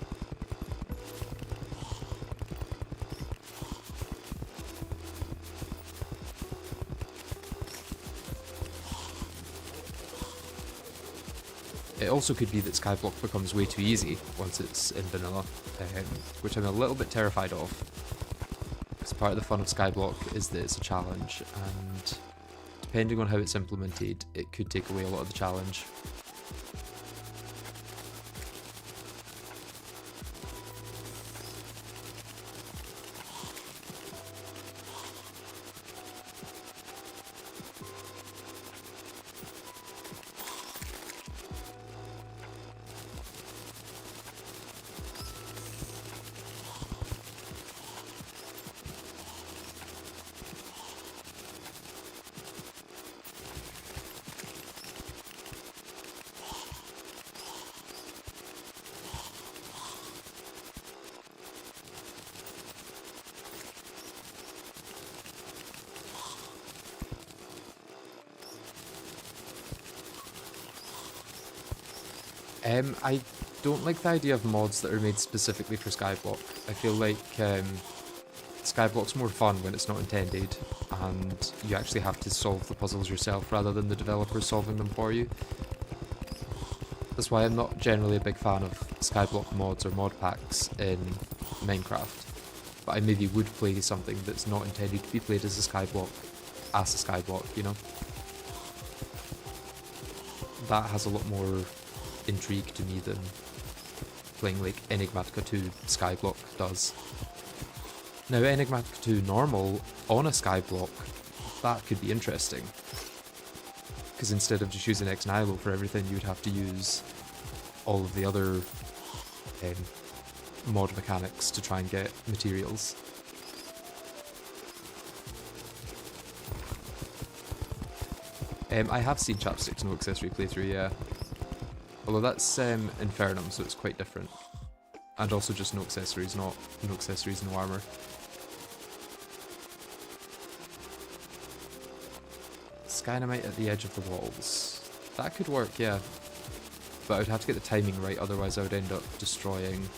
It also could be that Skyblock becomes way too easy once it's in vanilla, which I'm a little bit terrified of. Because part of the fun of Skyblock is that it's a challenge, and depending on how it's implemented, it could take away a lot of the challenge. I don't like the idea of mods that are made specifically for Skyblock. I feel like Skyblock's more fun when it's not intended, and you actually have to solve the puzzles yourself rather than the developers solving them for you. That's why I'm not generally a big fan of Skyblock mods or mod packs in Minecraft, but I maybe would play something that's not intended to be played as a Skyblock, you know? That has a lot more intrigue to me than playing like Enigmatica 2 Skyblock does. Now Enigmatica 2 normal on a Skyblock, that could be interesting. Because instead of just using Ex Nihilo for everything, you would have to use all of the other mod mechanics to try and get materials. I have seen Chapstick's no accessory playthrough, yeah. Although that's Infernum, so it's quite different. And also just no accessories, no accessories, no armour. Skynamite at the edge of the walls. That could work, yeah. But I would have to get the timing right, otherwise I would end up destroying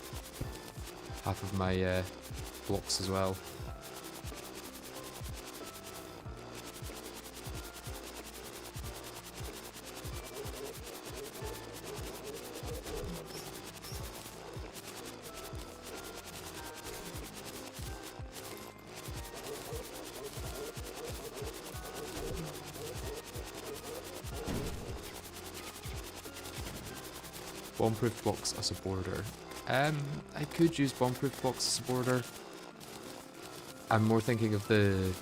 half of my blocks as well. Bomb-proof blocks as a border. I could use bomb-proof blocks as a border. I'm more thinking of the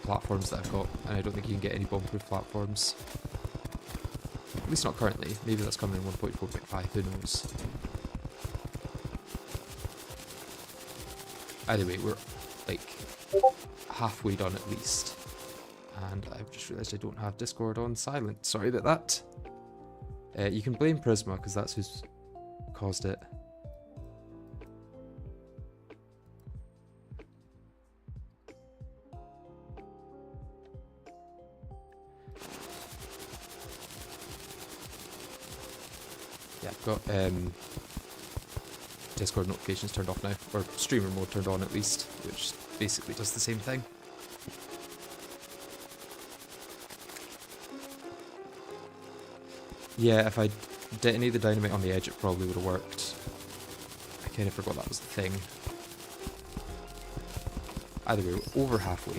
platforms that I've got, and I don't think you can get any bomb-proof platforms. At least not currently. Maybe that's coming in 1.4.5, who knows. Either way, we're like halfway done at least. And I've just realised I don't have Discord on silent. Sorry about that. You can blame Prisma, because that's who's caused it. Yeah, I've got Discord notifications turned off now, or streamer mode turned on at least, which basically does the same thing. Yeah, if I detonated the dynamite on the edge, it probably would have worked. I kind of forgot that was the thing. Either way, we're over halfway,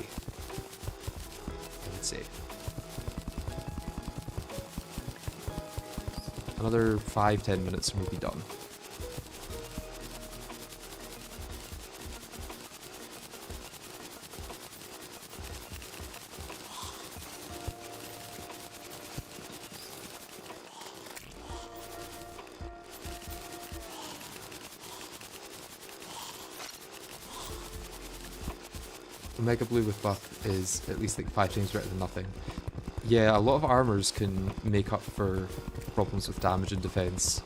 I would say. Another 5-10 minutes and we'll be done. Mega Blue with buff is at least like 5 times better than nothing. Yeah, a lot of armors can make up for problems with damage and defense,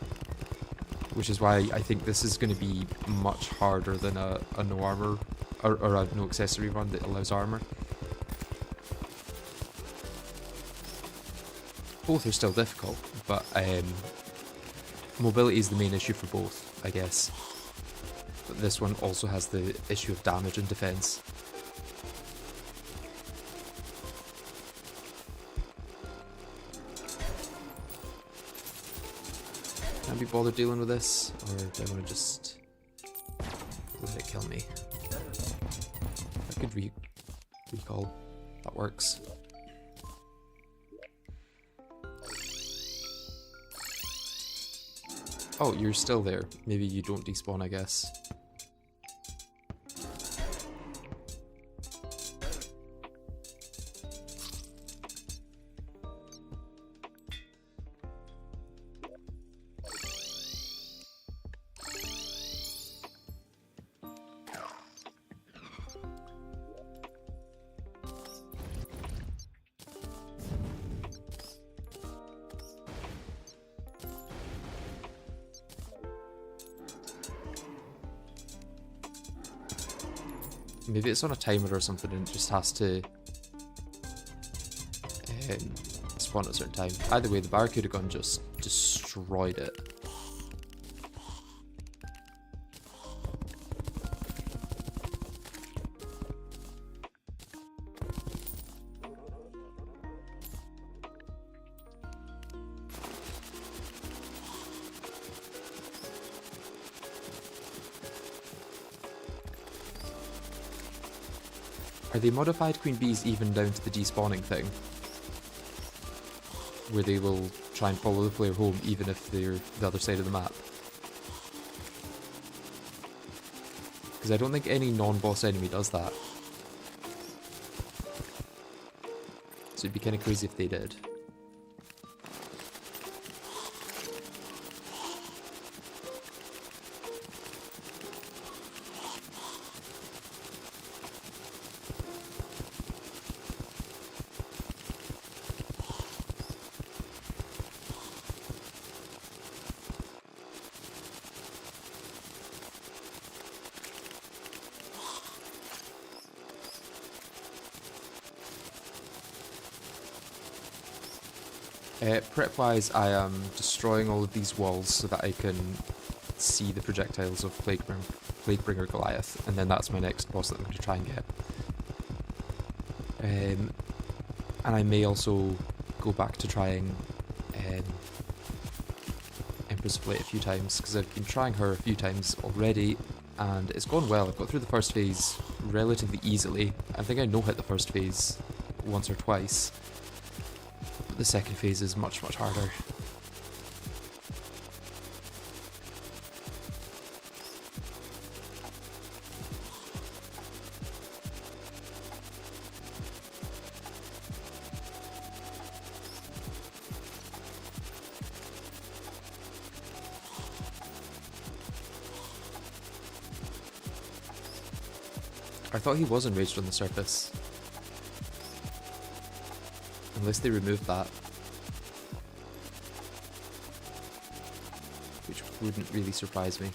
which is why I think this is going to be much harder than a no armor or a no accessory run that allows armor. Both are still difficult, but mobility is the main issue for both, I guess. But this one also has the issue of damage and defense. Can't be bothered dealing with this, or do I want to just let it kill me? I could recall. That works. Oh, you're still there. Maybe you don't despawn, I guess. Maybe it's on a timer or something and it just has to spawn at a certain time. Either way, the Barracuda gun just destroyed it. Are they modified queen bees even down to the despawning thing? Where they will try and follow the player home even if they're the other side of the map. Because I don't think any non-boss enemy does that. So it'd be kind of crazy if they did. Prep-wise, I am destroying all of these walls so that I can see the projectiles of Plaguebringer Goliath, and then that's my next boss that I'm going to try and get. And I may also go back to trying Empress of Light a few times, because I've been trying her a few times already, and it's gone well. I've got through the first phase relatively easily. I think I no-hit the first phase once or twice. The second phase is much, much harder. I thought he was enraged on the surface. Unless they removed that. Which wouldn't really surprise me.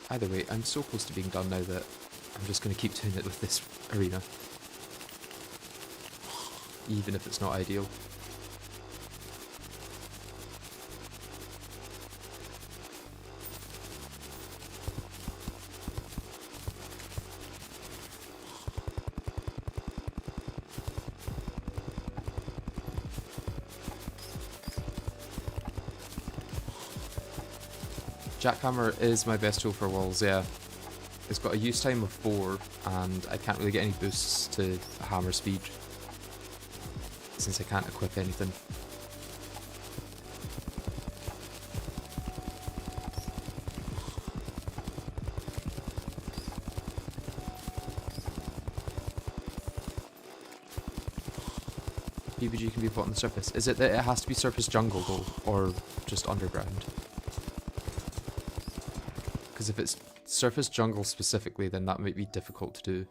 Either way, I'm so close to being done now that I'm just going to keep doing it with this arena. Even if it's not ideal. Jackhammer is my best tool for walls, yeah. It's got a use time of 4, and I can't really get any boosts to hammer speed, since I can't equip anything. PvG can be fought on the surface. Is it that it has to be surface jungle though, or just underground? Because if it's surface jungle specifically, then that might be difficult to do.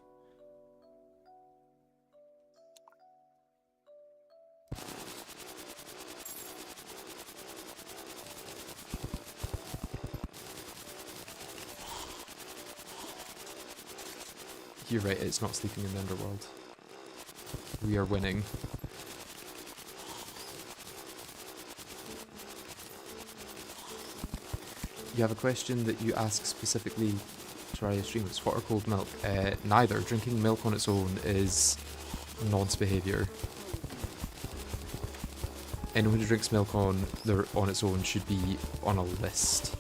You're right, it's not sleeping in the underworld. We are winning. You have a question that you ask specifically to our streamers. Hot or cold milk? Neither. Drinking milk on its own is nonce behaviour. Anyone who drinks milk on its own should be on a list.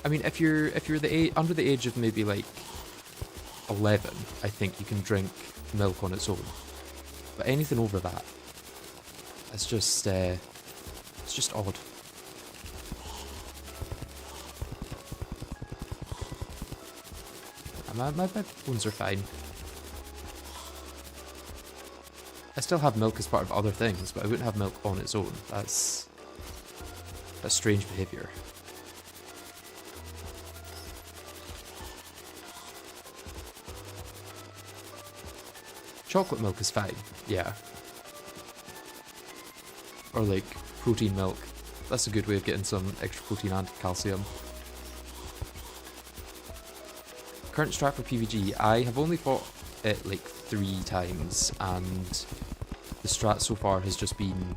I mean, if you're under the age of maybe like 11, I think you can drink milk on its own. But anything over that, it's just odd. My bones are fine. I still have milk as part of other things, but I wouldn't have milk on its own. That's strange behaviour. Chocolate milk is fine, yeah. Or like protein milk. That's a good way of getting some extra protein and calcium. Current strat for PvG, I have only fought it like 3 times, and the strat so far has just been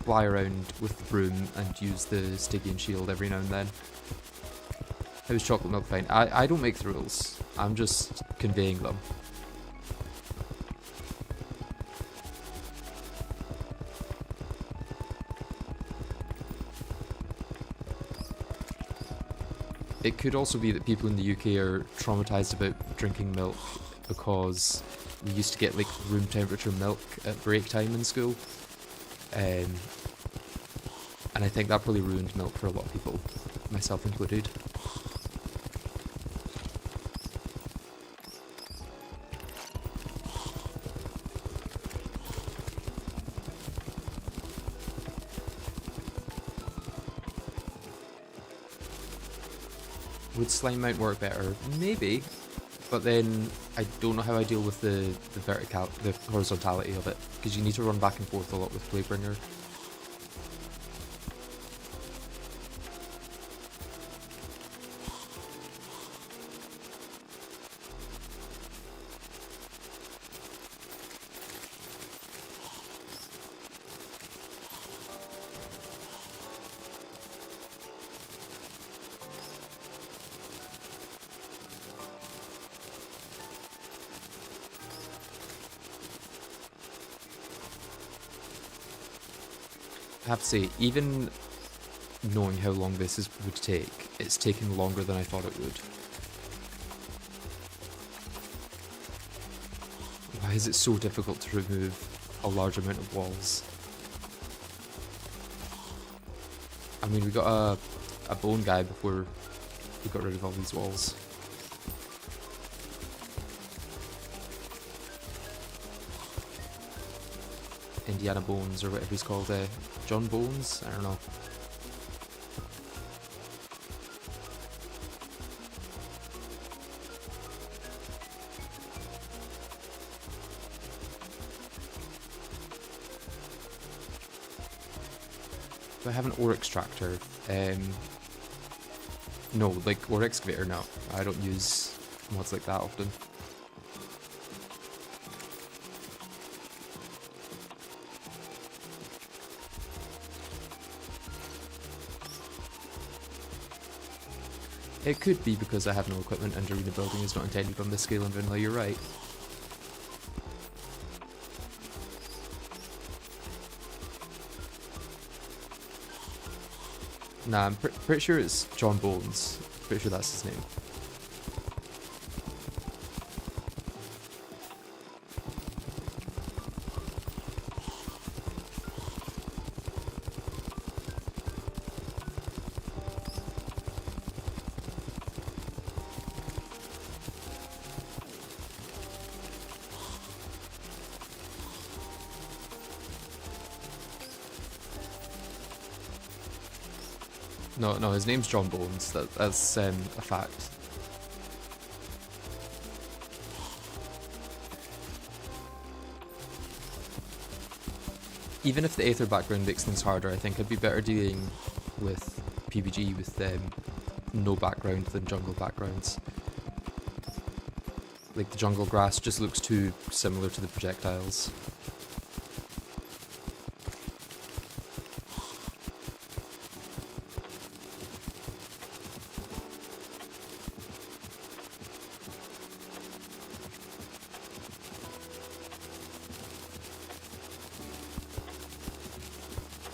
fly around with the broom and use the Stygian shield every now and then. How's chocolate milk fine? I don't make the rules. I'm just conveying them. It could also be that people in the UK are traumatised about drinking milk because we used to get like room temperature milk at break time in school. And I think that probably ruined milk for a lot of people, myself included. Would slime mount work better? Maybe, but then I don't know how I deal with the horizontality of it, because you need to run back and forth a lot with Plaguebringer. I have to say, even knowing how long this would take, it's taken longer than I thought it would. Why is it so difficult to remove a large amount of walls? I mean, we got a bone guy before we got rid of all these walls. Indiana Bones, or whatever he's called, John Bones? I don't know. Do I have an ore extractor? No, like ore excavator, no. I don't use mods like that often. It could be because I have no equipment and arena building is not intended on this scale in vanilla, you're right. Nah, I'm pretty sure it's John Bones. Pretty sure that's his name. No, his name's John Bones. That's a fact. Even if the Aether background makes things harder, I think I'd be better dealing with PBG with no background than jungle backgrounds. Like, the jungle grass just looks too similar to the projectiles.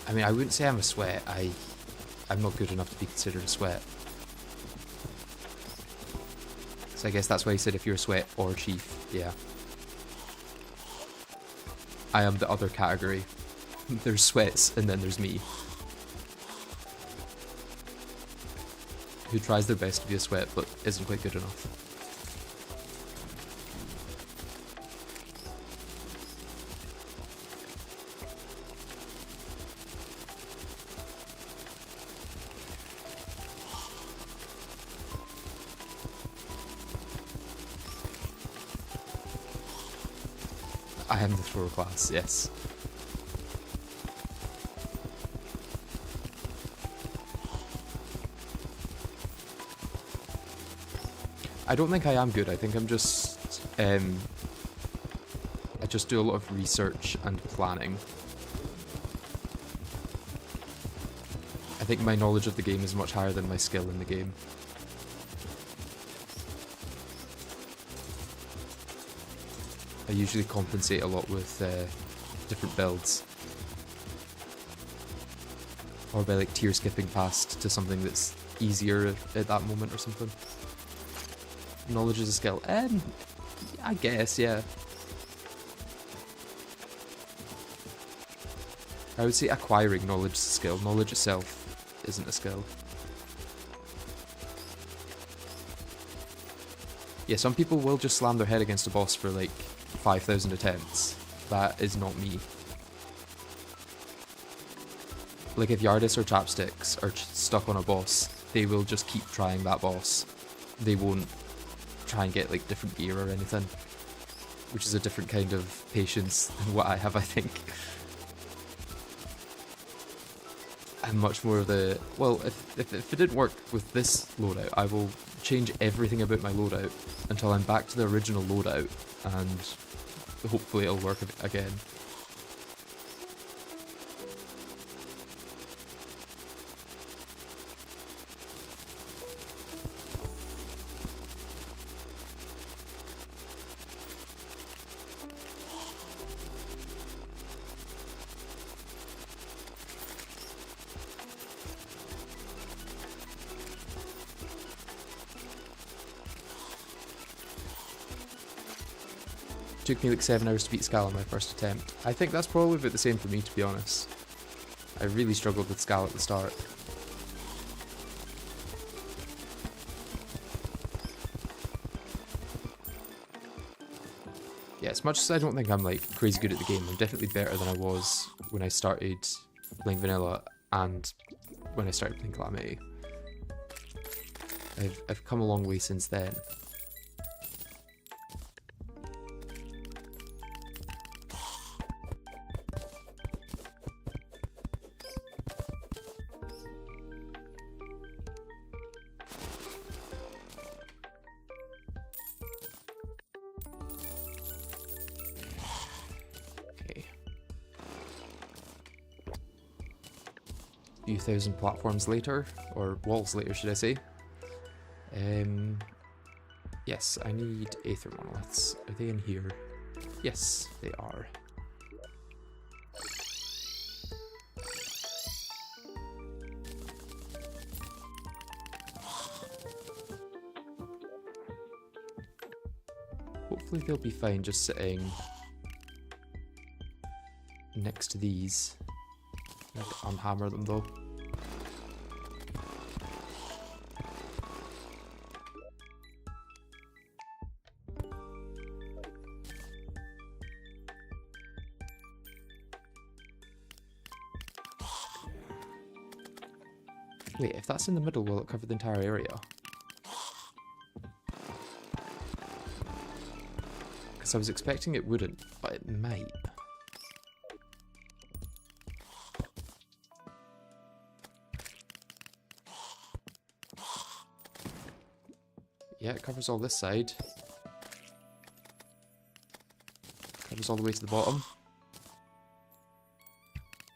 I mean, I wouldn't say I'm a sweat. I'm not good enough to be considered a sweat. So I guess that's why he said if you're a sweat or chief, yeah. I am the other category. There's sweats and then there's me. Who tries their best to be a sweat but isn't quite good enough. I am the thrower class, yes. I don't think I am good. I think I'm just I just do a lot of research and planning. I think my knowledge of the game is much higher than my skill in the game. I usually compensate a lot with different builds. Or by like tier skipping past to something that's easier at that moment or something. Knowledge is a skill. I guess, yeah. I would say acquiring knowledge is a skill. Knowledge itself isn't a skill. Yeah, some people will just slam their head against a boss for like 5,000 attempts. That is not me. Like if Yardis or Chapsticks are stuck on a boss, they will just keep trying that boss. They won't try and get like different gear or anything. Which is a different kind of patience than what I have, I think. I'm much more of the... Well, if it didn't work with this loadout, I will change everything about my loadout until I'm back to the original loadout, and hopefully it'll work again. Took me like 7 hours to beat Scala my first attempt. I think that's probably about the same for me, to be honest. I really struggled with Scala at the start. Yeah, as much as I don't think I'm like crazy good at the game, I'm definitely better than I was when I started playing vanilla and when I started playing Calamity. I've come a long way since then. Few thousand platforms later, or walls later should I say. Yes, I need Aether Monoliths. Are they in here? Yes, they are. Hopefully they'll be fine just sitting next to these. I have to unhammer them though. Wait, if that's in the middle, will it cover the entire area? Because I was expecting it wouldn't, but it might. Yeah, it covers all this side. Covers all the way to the bottom.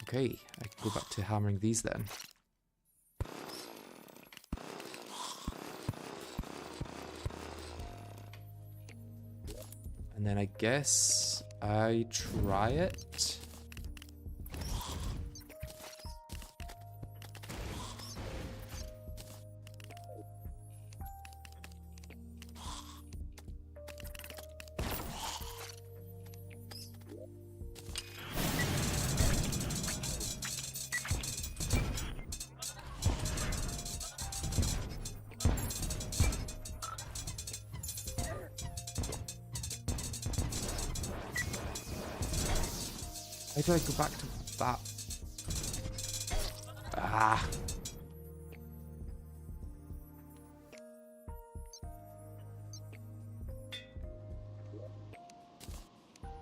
Okay, I can go back to hammering these then. And then I guess I try it. How do I go back to that? Ah.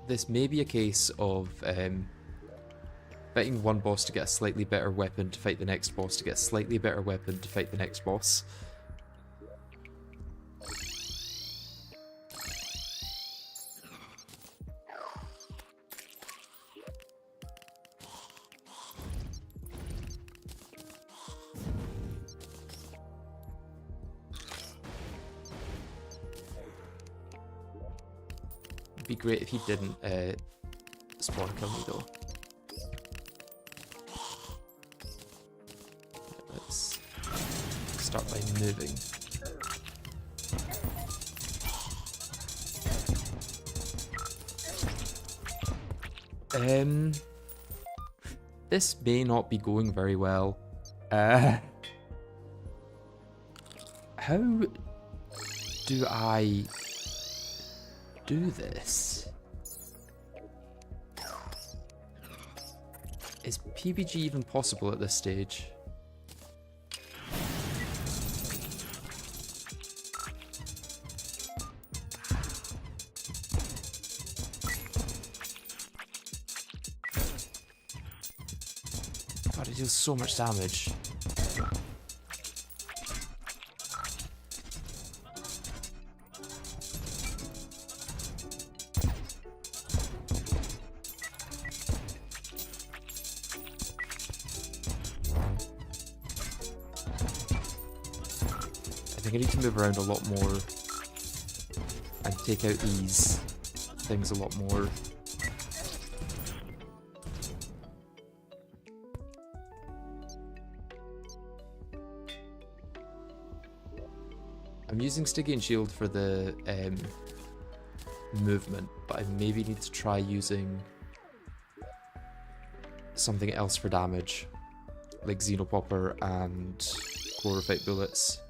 This may be a case of fighting one boss to get a slightly better weapon to fight the next boss to get a slightly better weapon to fight the next boss. It'd be great if he didn't spawn kill me though. Let's start by moving. This may not be going very well. How do I do this? Is PBG even possible at this stage? God, it deals so much damage. I think I need to move around a lot more and take out these things a lot more. I'm using Stygian Shield for the movement, but I maybe need to try using something else for damage, like Xenopopper and Chlorophyte Bullets.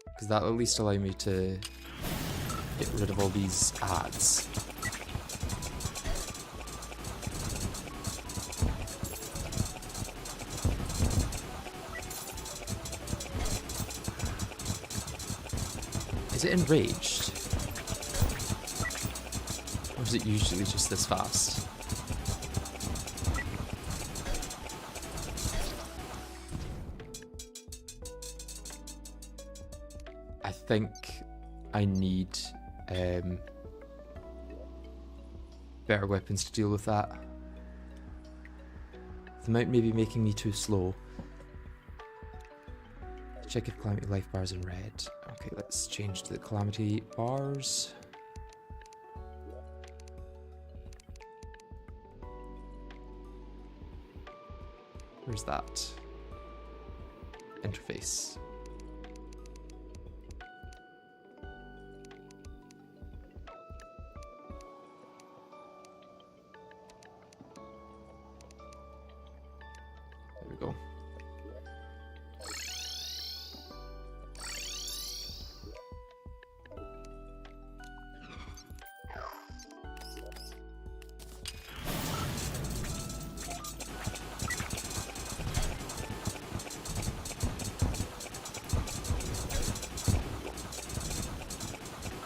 Because that'll at least allow me to get rid of all these ads. Is it enraged? Or is it usually just this fast? I think I need better weapons to deal with that. They might maybe making me too slow. Check if Calamity life bars in red. Okay, let's change to the Calamity bars. Where's that? Interface. There we go.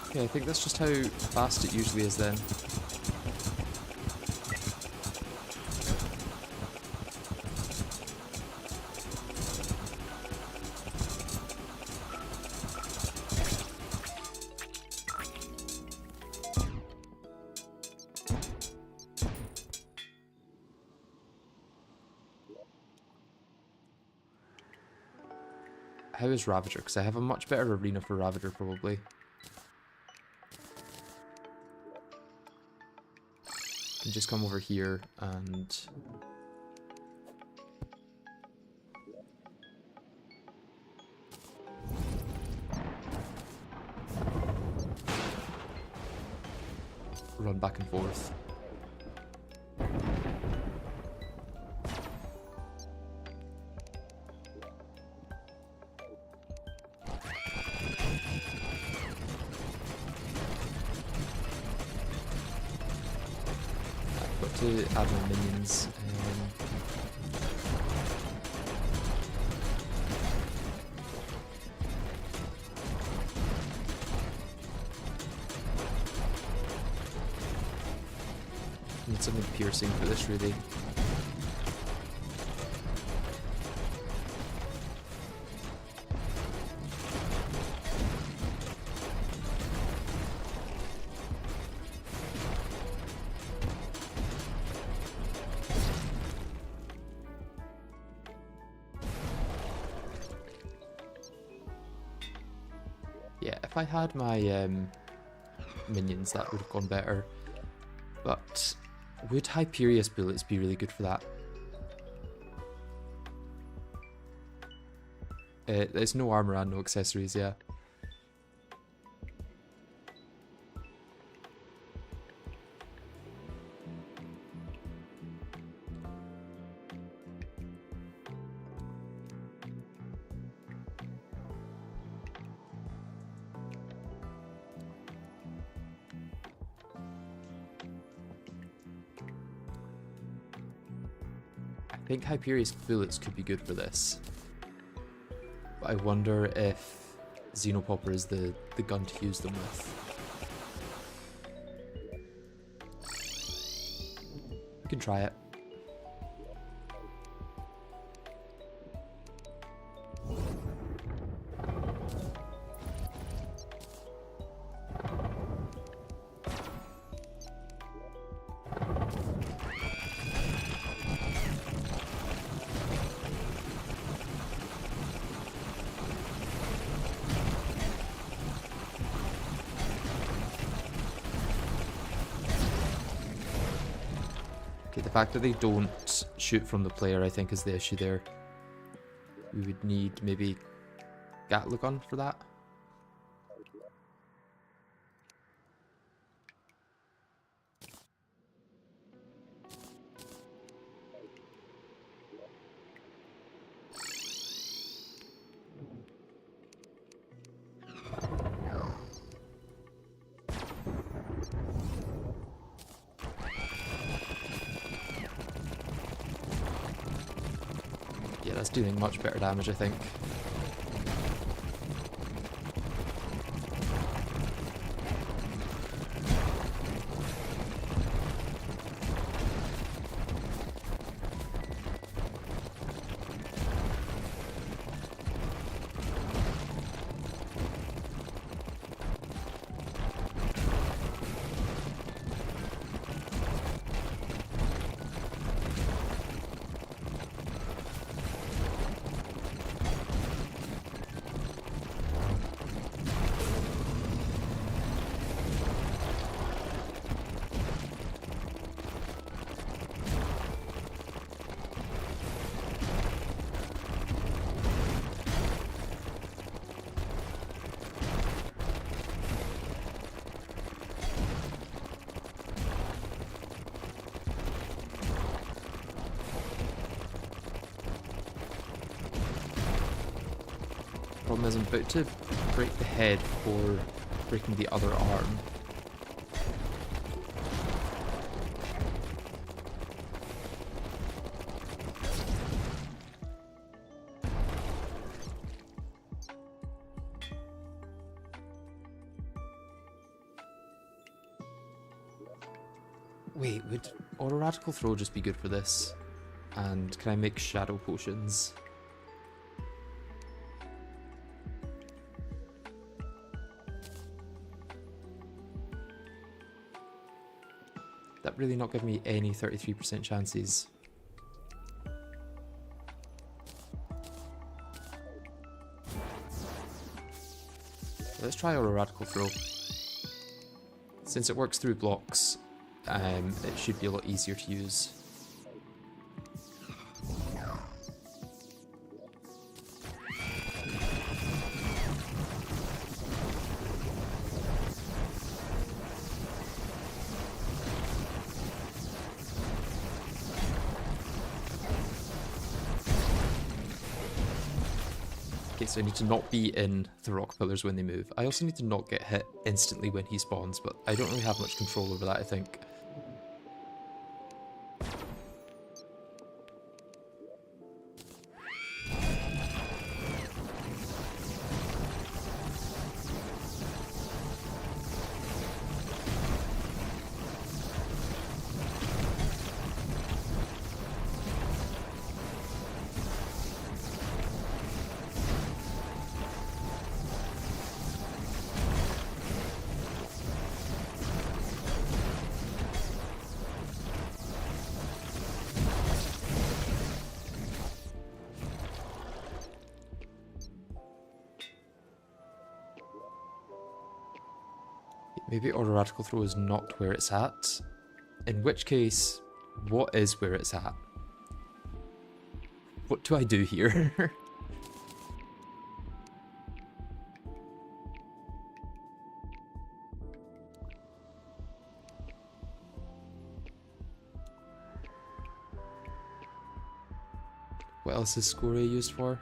Okay, I think that's just how fast it usually is then. How is Ravager? Because I have a much better arena for Ravager probably. Can just come over here and run back and forth. To add more minions. Need something piercing for this, really. if I had my minions, that would have gone better. But would Hyperius bullets be really good for that? There's no armor and no accessories, yeah. I think Hyperius bullets could be good for this. But I wonder if Xenopopper is the gun to use them with. We can try it. Okay, the fact that they don't shoot from the player, I think, is the issue there. We would need maybe Gatling gun for that. Yeah, that's doing much better damage, I think. Problem is I'm about to break the head for breaking the other arm. Wait, would Auto Radical Throw just be good for this? And can I make shadow potions? That really not give me any 33% chances. Let's try Auto Radical Throw. Since it works through blocks, it should be a lot easier to use. Okay, so I need to not be in the rock pillars when they move. I also need to not get hit instantly when he spawns, but I don't really have much control over that, I think. Maybe Auto Radical Throw is not where it's at. In which case, what is where it's at? What do I do here? What else is Scoria used for?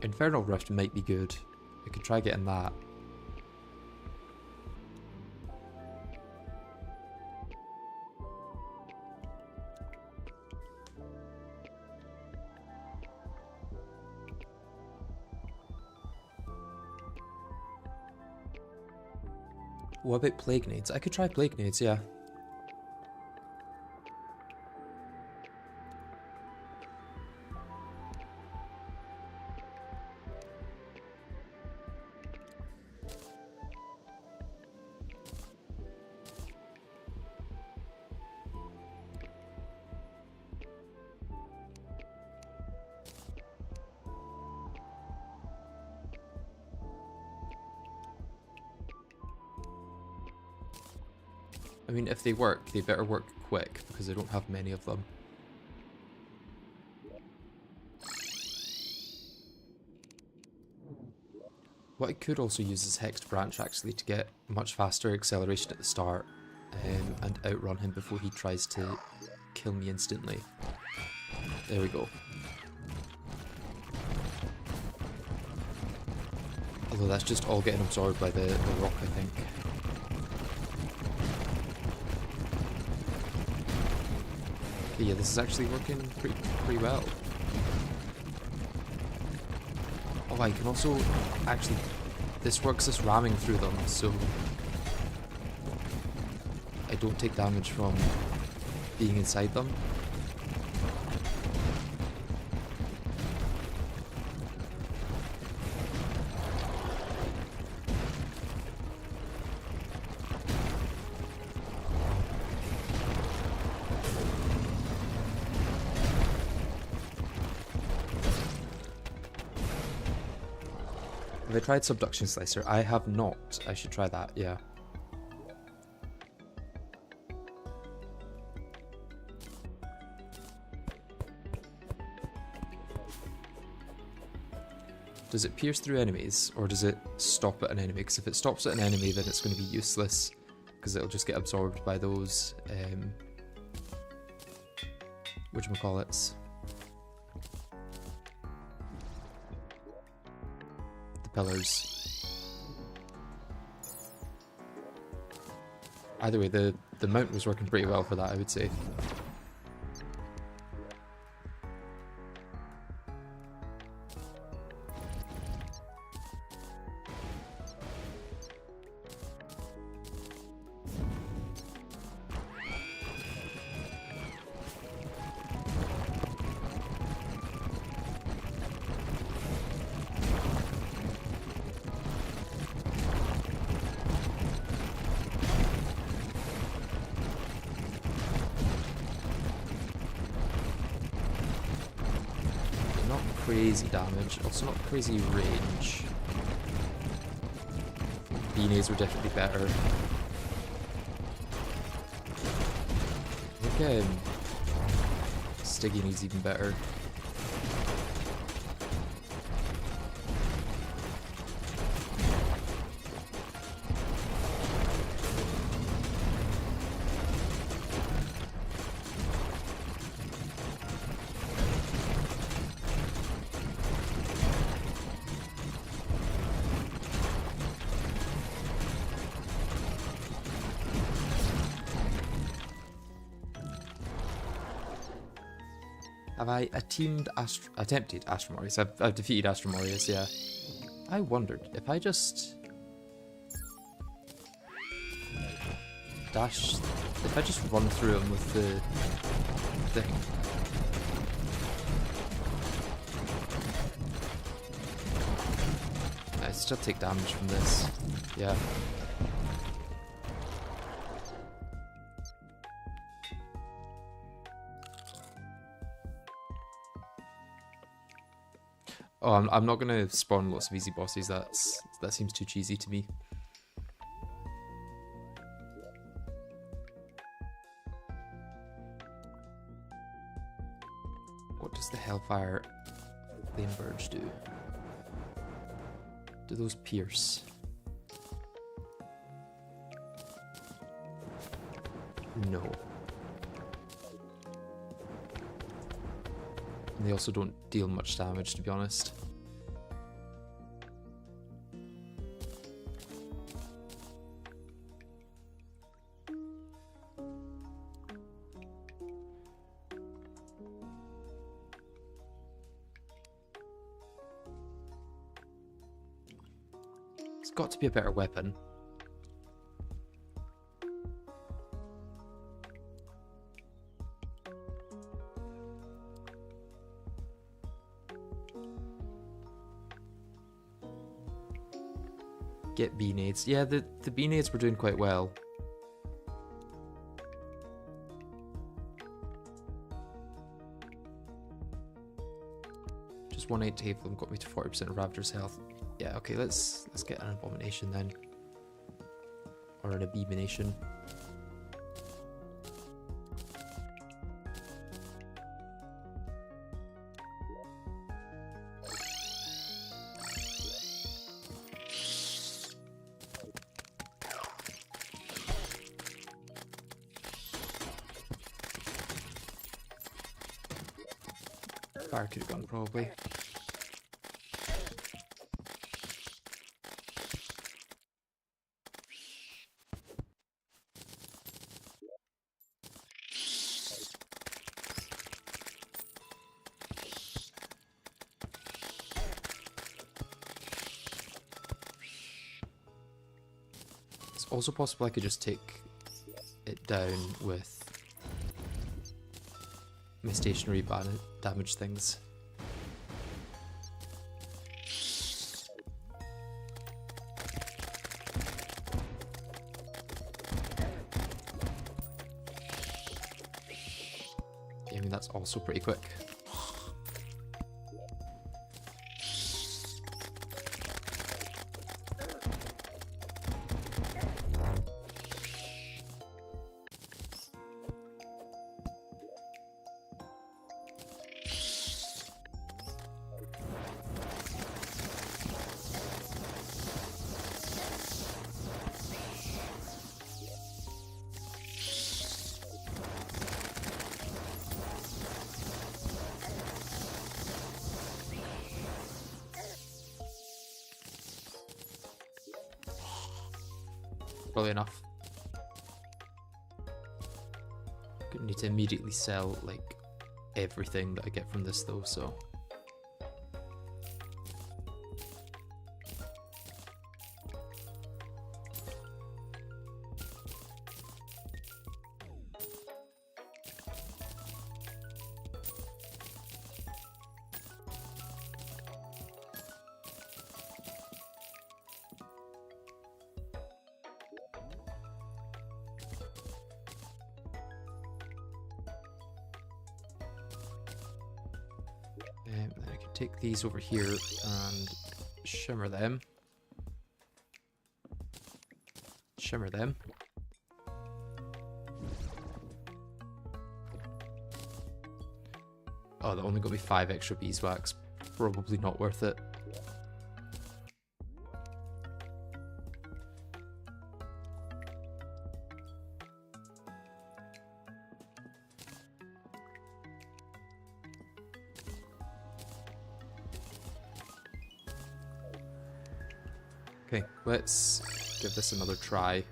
Infernal Rift might be good. I could try getting that. What about Plague Nades? I could try Plague Nades, yeah. I mean, if they work, they better work quick, because I don't have many of them. What I could also use is Hexed Branch, actually, to get much faster acceleration at the start, and outrun him before he tries to kill me instantly. There we go. Although that's just all getting absorbed by the rock, I think. Yeah, this is actually working pretty well. Oh, I can also actually, this works as ramming through them, so I don't take damage from being inside them. Have I tried Subduction Slicer? I have not. I should try that, yeah. Does it pierce through enemies, or does it stop at an enemy? Because if it stops at an enemy, then it's going to be useless, because it'll just get absorbed by those, whatchamacallits? Pillars. Either way, the mount was working pretty well for that, I would say. Crazy damage, also not crazy range. Beanies were definitely better. I think Stiggy's even better. Have I attempted Astromorius? I've defeated Astromorius, yeah. I wondered if I just dash, if I just run through him with the thing. I still take damage from this, yeah. Oh, I'm not gonna spawn lots of easy bosses. That seems too cheesy to me. What does the Hellfire Flame Verge do? Do those pierce? No. And they also don't deal much damage, to be honest. It's got to be a better weapon. Get B-nades. Yeah, the B-nades were doing quite well. Just 1-8 table and got me to 40% of Ravager's health. Yeah, okay, let's get an Abomination then. Or an Abomination. Fire could have gone probably. It's also possible I could just take it down with my stationary damage things. Yeah, I mean, that's also pretty quick. Probably enough. Gonna need to immediately sell like everything that I get from this though, so. Then I can take these over here and shimmer them. Shimmer them. Oh, that only got me 5 extra beeswax. Probably not worth it. Okay, let's give this another try.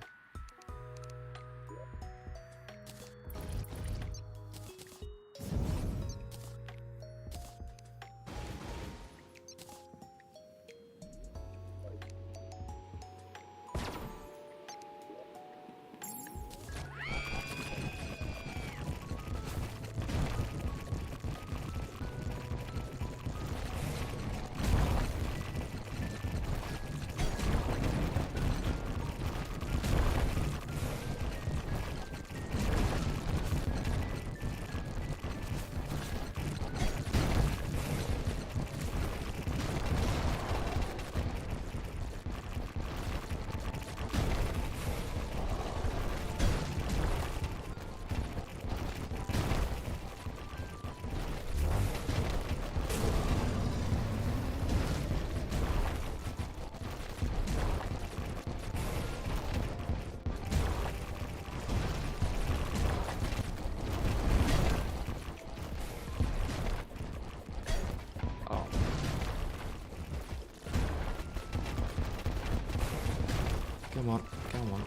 Come on, come on.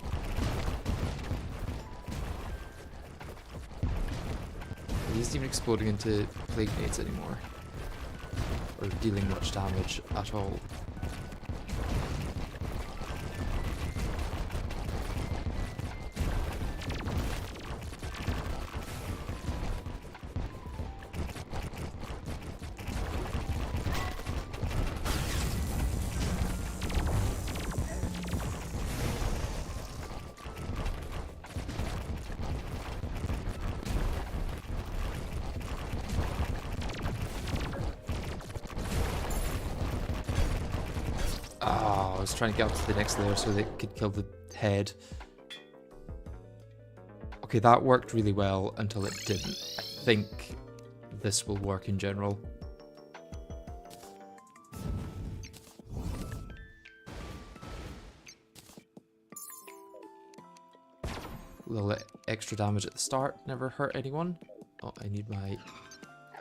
He isn't even exploding into plague nades anymore. Or dealing much damage at all. Oh, I was trying to get up to the next layer so they could kill the head. Okay, that worked really well until it didn't. I think this will work in general. A little extra damage at the start never hurt anyone. Oh, I need my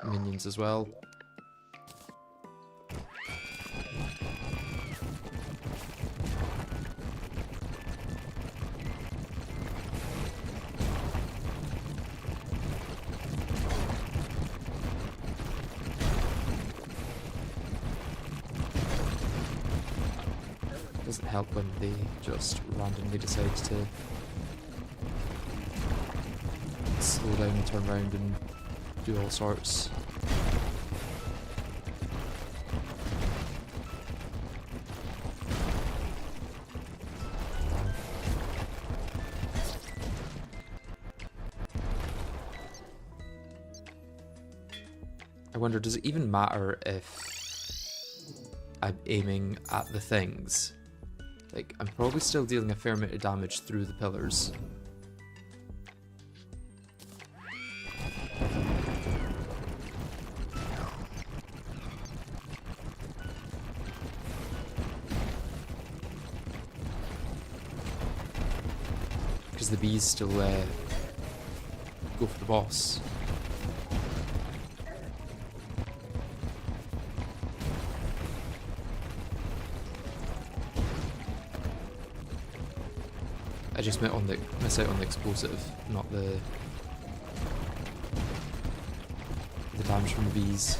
minions as well. Doesn't help when they just randomly decide to slow down and turn around and do all sorts. I wonder, does it even matter if I'm aiming at the things? Like, I'm probably still dealing a fair amount of damage through the pillars. Because the bees still go for the boss. I just miss out on the explosive, not the damage from the bees.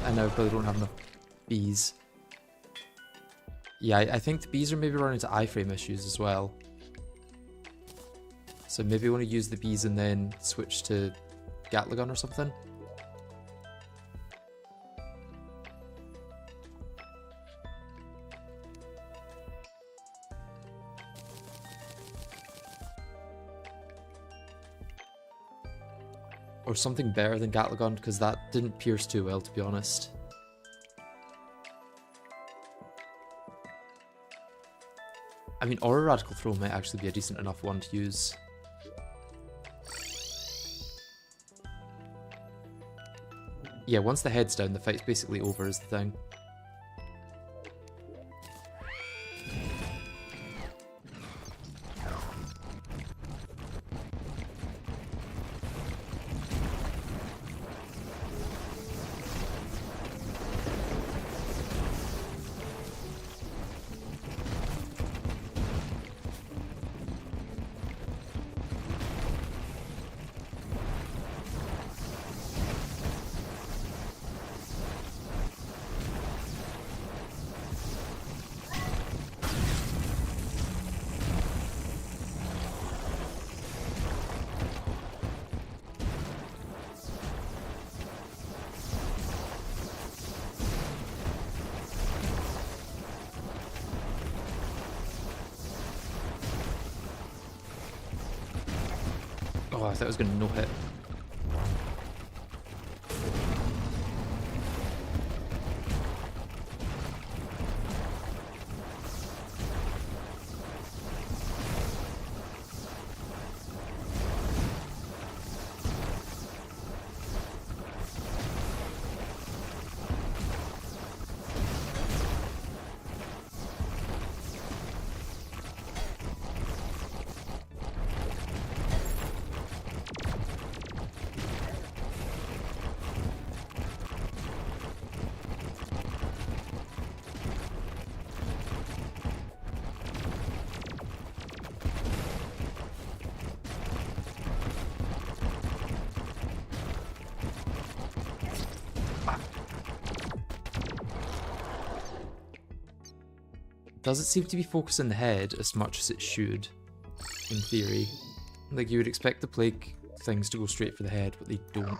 I know, probably don't have enough bees. Yeah, I think the bees are maybe running into iframe issues as well. So maybe I want to use the bees and then switch to Gatling gun or something. Or something better than Gatling gun, because that didn't pierce too well, to be honest. I mean, Aura Radical Throw might actually be a decent enough one to use. Yeah, once the head's down, the fight's basically over is the thing. Oh, I thought I was going to no-hit. Doesn't seem to be focusing the head as much as it should, in theory. Like, you would expect the plague things to go straight for the head, but they don't.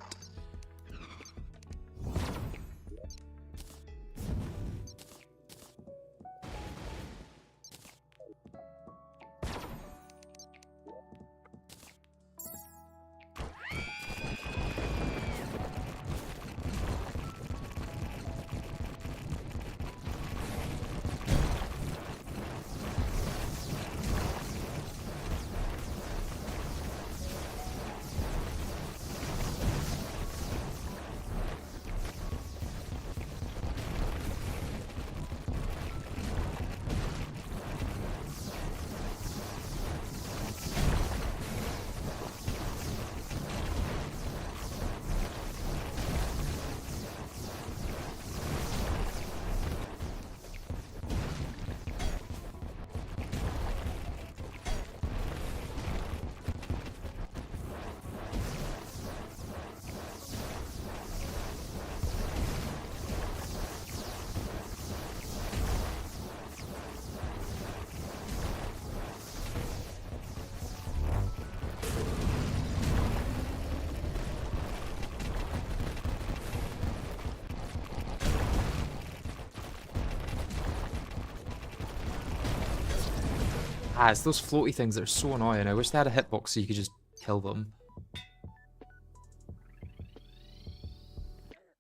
Ah, it's those floaty things that are so annoying. I wish they had a hitbox so you could just kill them.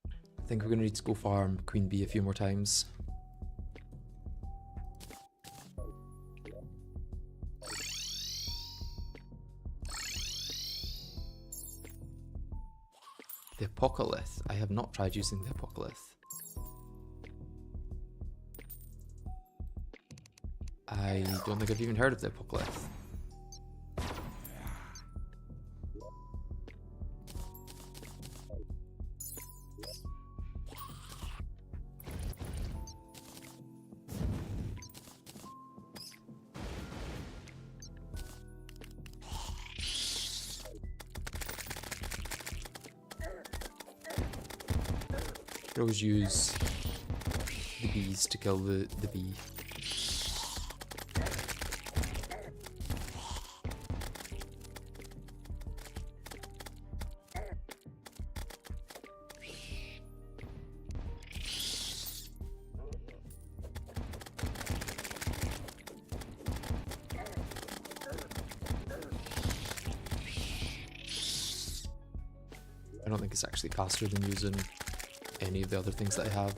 I think we're going to need to go farm Queen Bee a few more times. The Apocalypse. I have not tried using the Apocalypse. I don't think I've even heard of the Apocalypse. You could always use the bees to kill the bee. I don't think it's actually faster than using any of the other things that I have.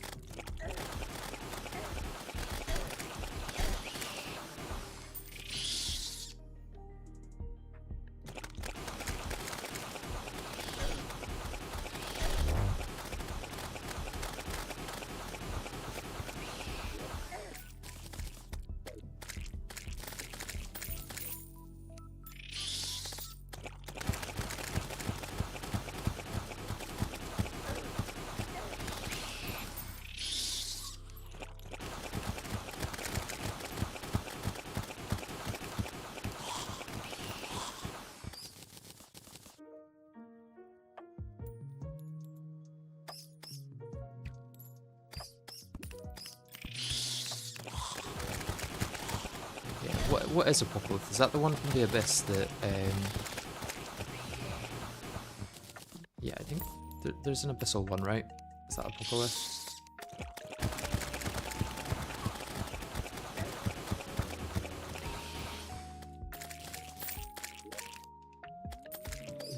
What is Apocalypse? Is that the one from the Abyss that, yeah, I think there's an Abyssal one, right? Is that Apocalypse?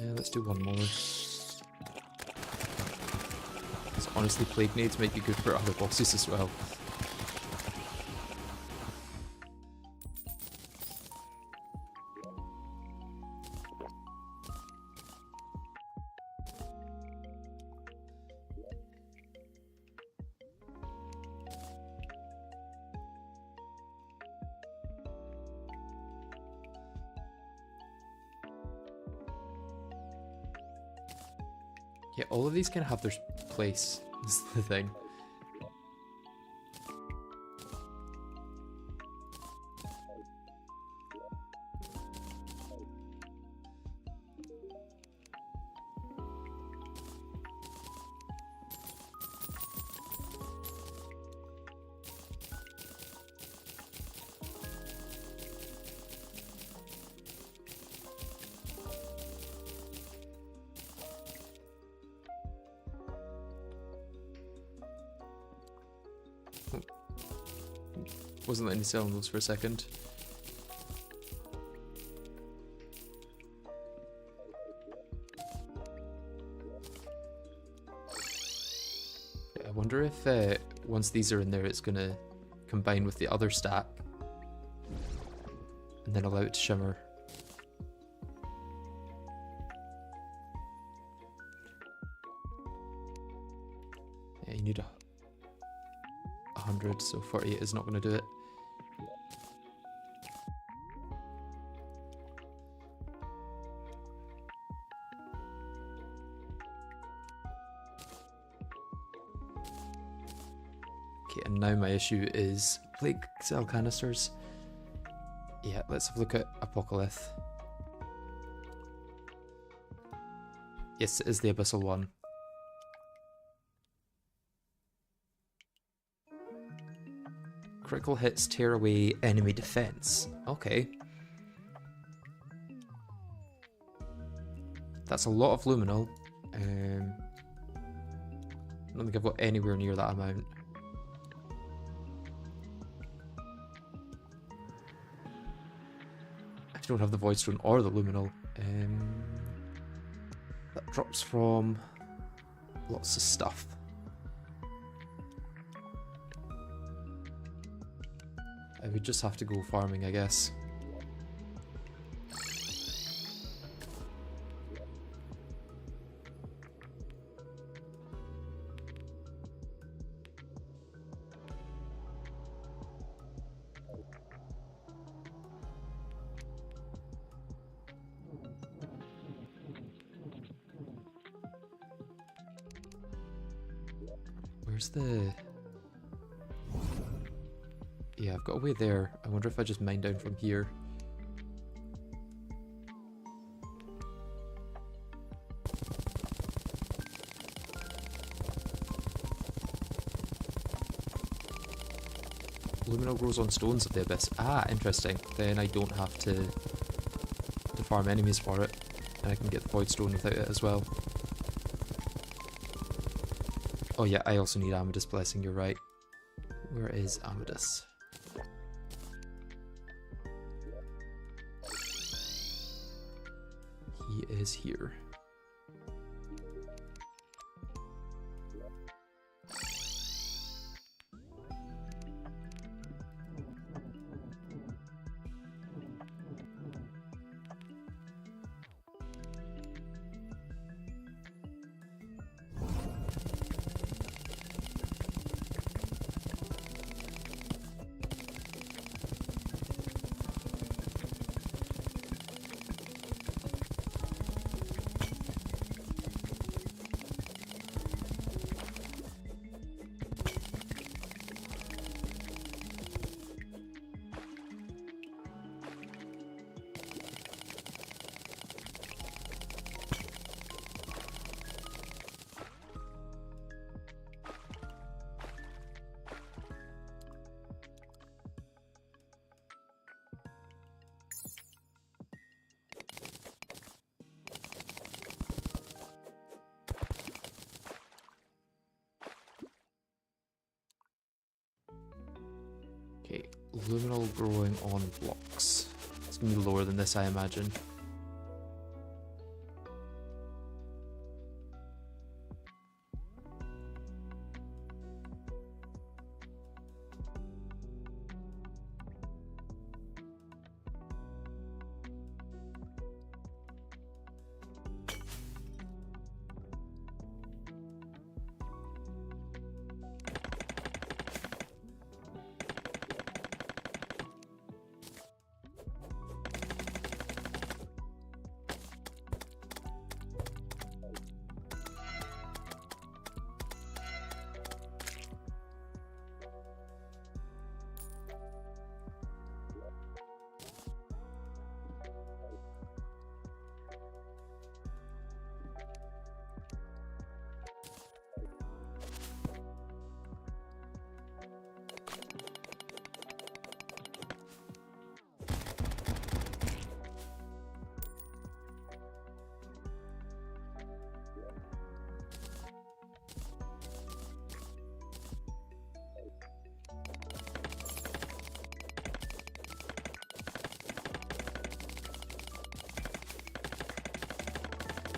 Yeah, let's do one more. Because honestly, Plague Nades might be good for other bosses as well. Yeah, all of these kind of have their place, is the thing. Wasn't letting me sell those for a second. Yeah, I wonder if once these are in there, it's gonna combine with the other stack and then allow it to shimmer. Yeah, you need 100, so 48 is not going to do it. Okay, and now my issue is Plague Cell canisters. Yeah, let's have a look at Apocalypse. Yes, it is the Abyssal one. Critical hits tear away enemy defense. Okay. That's a lot of luminol. I don't think I've got anywhere near that amount. I don't have the Void Stone or the luminol. That drops from lots of stuff. I would just have to go farming, I guess. Where's the... Yeah, I've got a way there. I wonder if I just mine down from here. Luminol grows on stones of the abyss. Ah, interesting. Then I don't have to farm enemies for it. And I can get the Void Stone without it as well. Oh yeah, I also need Amethyst Blessing, you're right. Where is Amethyst? He is here. Okay, luminol growing on blocks. It's going to be lower than this, I imagine.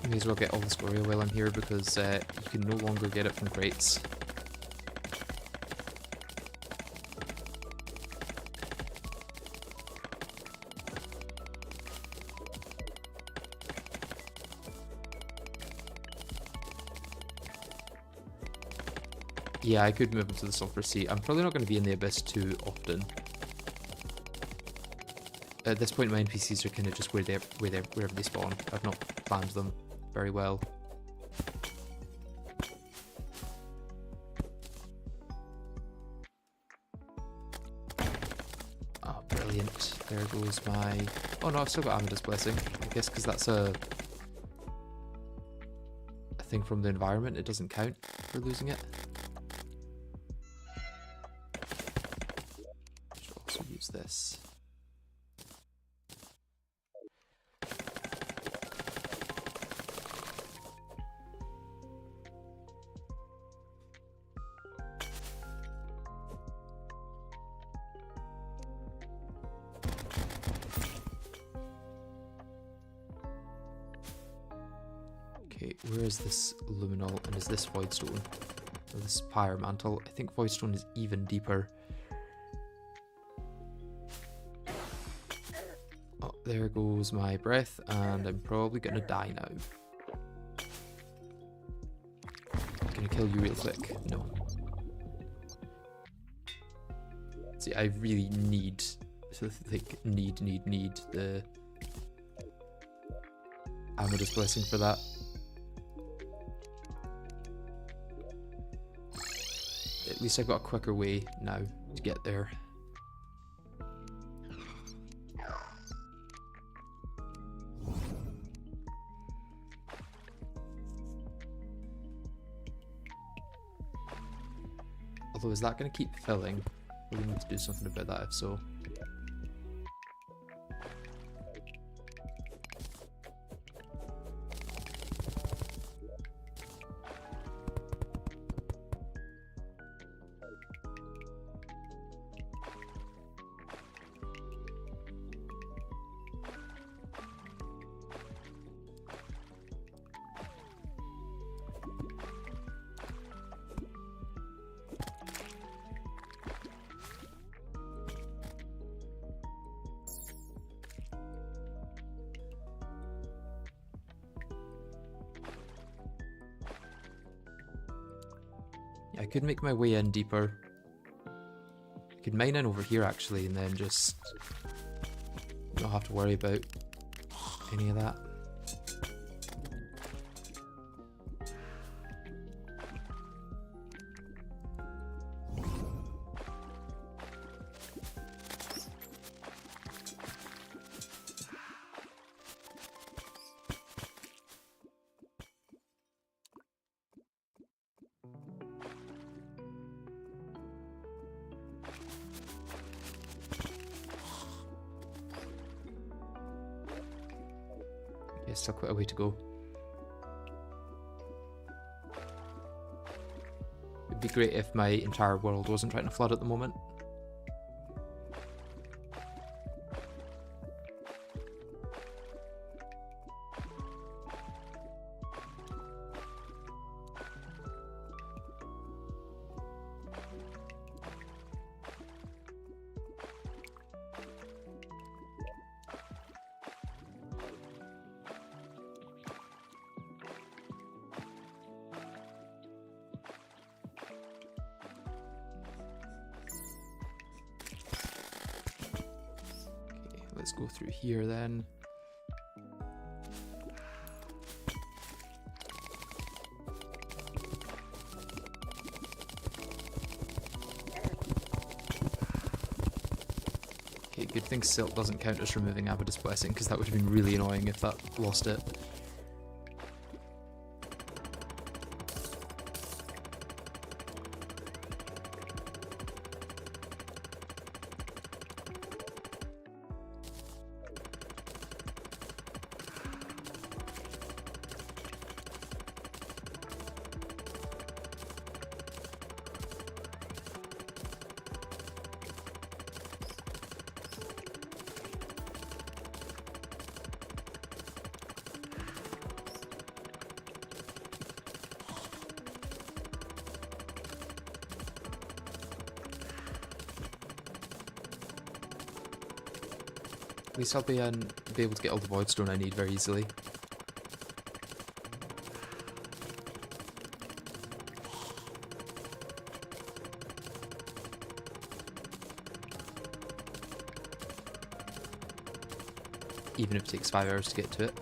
May as well get all the scoria while I'm here because you can no longer get it from crates. Yeah, I could move into the sulfur sea. I'm probably not going to be in the abyss too often. At this point, my NPCs are kind of just wherever they spawn. I've not planned them very well. Oh, brilliant. There goes my... Oh no, I've still got Amida's Blessing. I guess because that's a thing from the environment, it doesn't count for losing it. Should also use this. Okay, where is this luminol and is this voidstone? Or this pyre mantle? I think voidstone is even deeper. Oh, there goes my breath, and I'm probably gonna die now. I'm gonna kill you real quick. No. See, I really need the Amida's Blessing for that. At least I've got a quicker way now to get there. Although, is that going to keep filling? We need to do something about that if so. I could make my way in deeper. I could mine in over here actually and then just not have to worry about any of that. Yeah, still quite a way to go. It'd be great if my entire world wasn't trying to flood at the moment. Let's go through here then. Okay, good thing silt doesn't count as removing Amida's Blessing, because that would have been really annoying if that lost it. At least I'll be able to get all the voidstone I need very easily. Even if it takes 5 hours to get to it.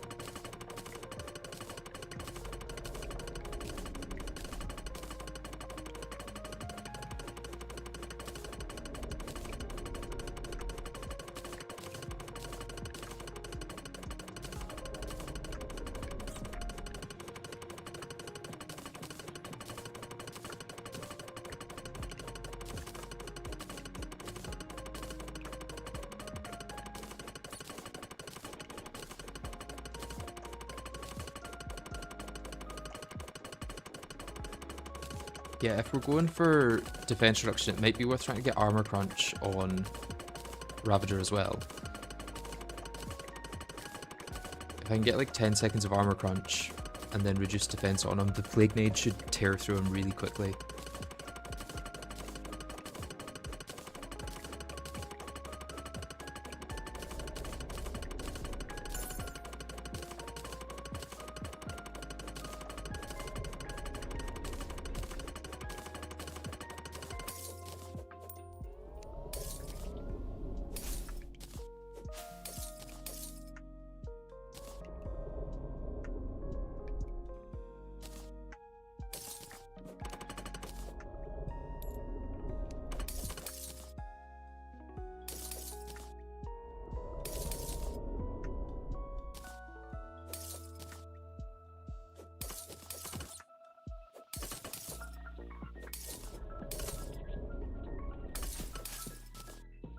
Yeah, if we're going for defense reduction, it might be worth trying to get armor crunch on Ravager as well. If I can get like 10 seconds of armor crunch and then reduce defense on him, the Plague Nade should tear through him really quickly.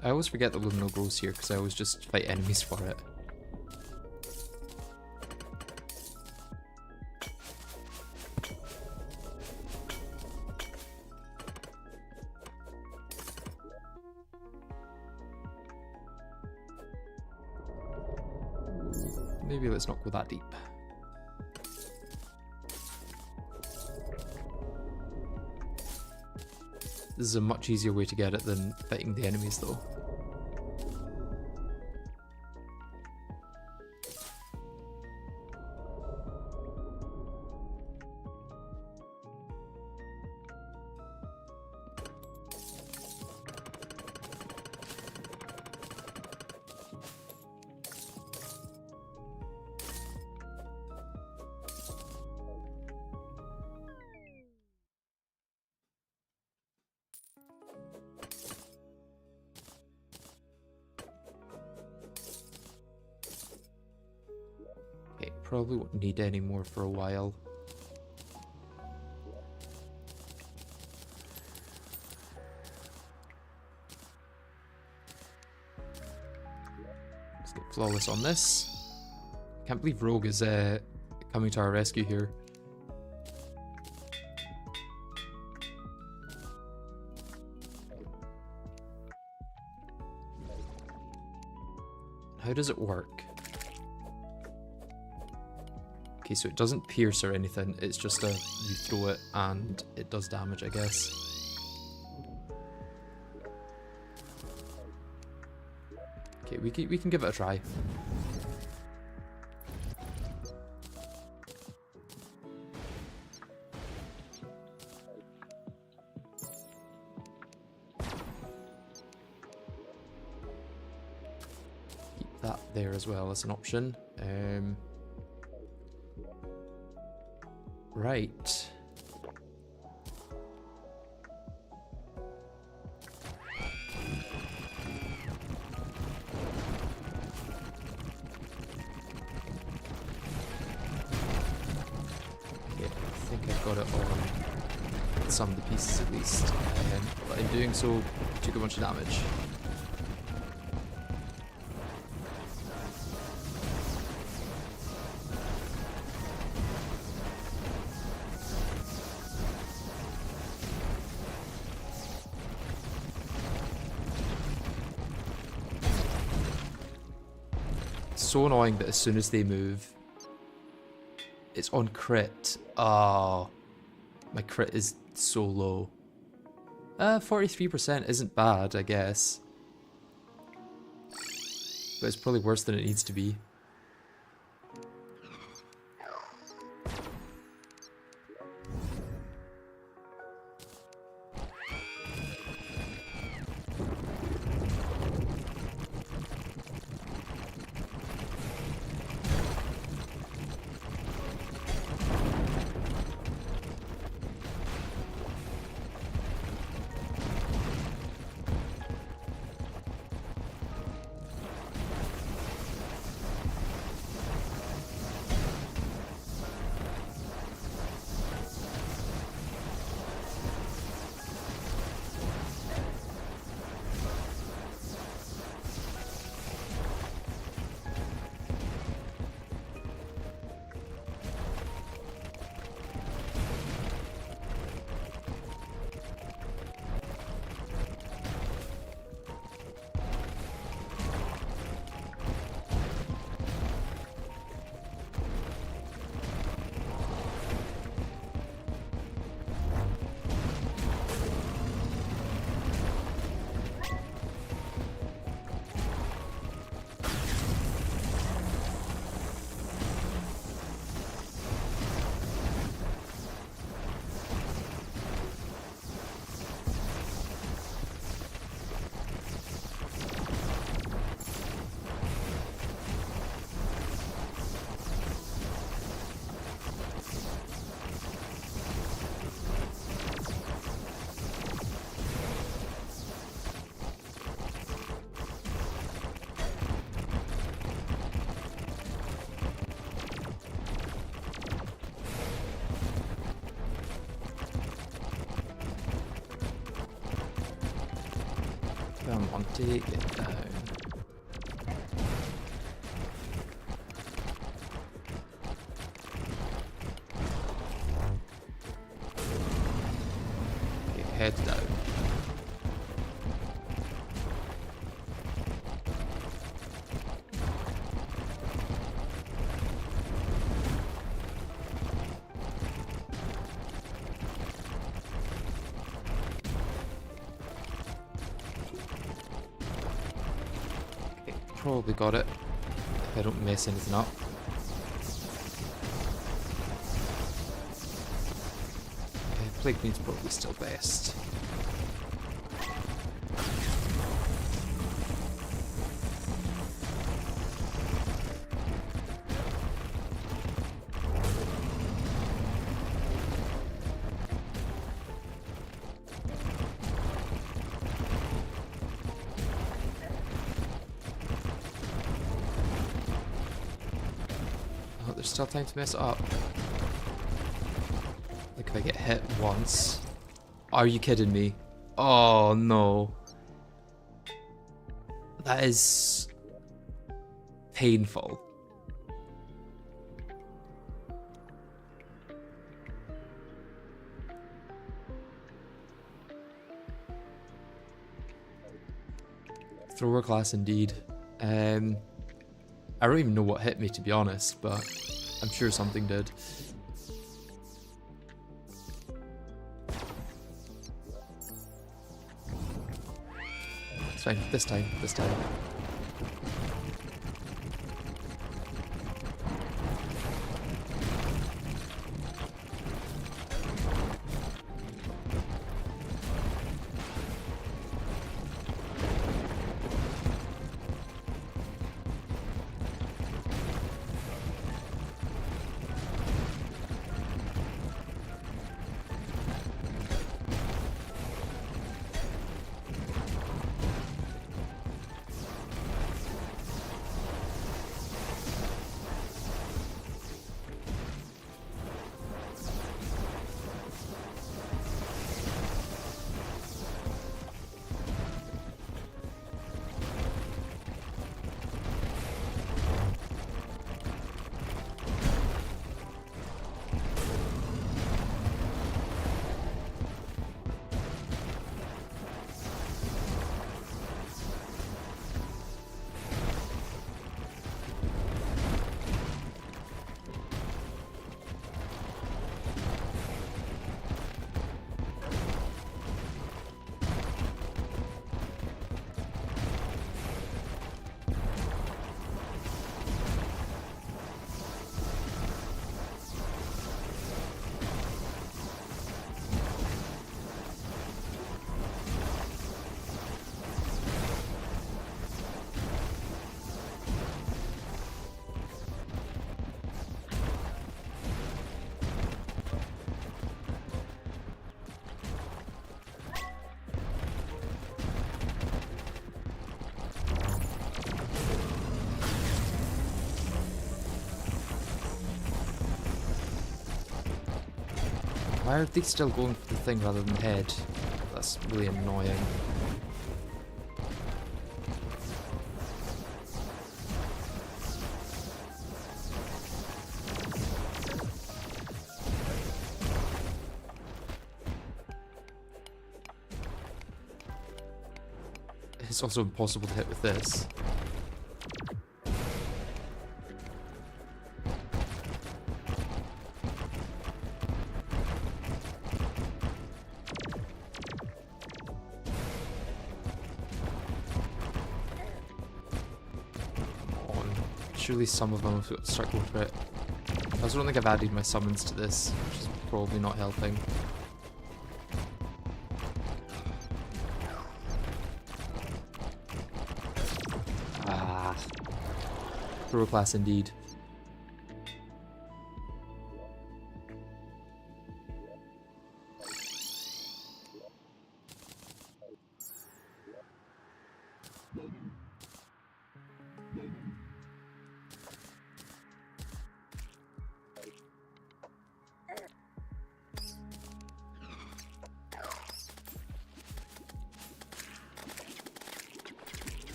I always forget that Luminal grows here because I always just fight enemies for it. Maybe let's not go that deep. This is a much easier way to get it than fighting the enemies though. Probably won't need any more for a while. Let's get flawless on this. Can't believe Rogue is coming to our rescue here. How does it work? Okay, so it doesn't pierce or anything, it's just you throw it and it does damage, I guess. Okay, we can give it a try. Keep that there as well as an option. Right. Okay, I think I've got it on some of the pieces at least. But in doing so, I took a bunch of damage. So annoying that as soon as they move, it's on crit. Oh, my crit is so low. 43% isn't bad, I guess. but it's probably worse than it needs to be. Come on, take it down. Okay, head down. Probably got it, if I don't mess anything up. Plague Meat's probably still best. There's still time to mess it up. Like if I get hit once. Are you kidding me? Oh no. That is painful. Thrower class indeed. I don't even know what hit me, to be honest, but I'm sure something did. It's fine, this time. Why are they still going for the thing rather than the head? That's really annoying. It's also impossible to hit with this. Surely some of them have got to start going for it. I also don't think I've added my summons to this, which is probably not helping. Ah. Pro class indeed.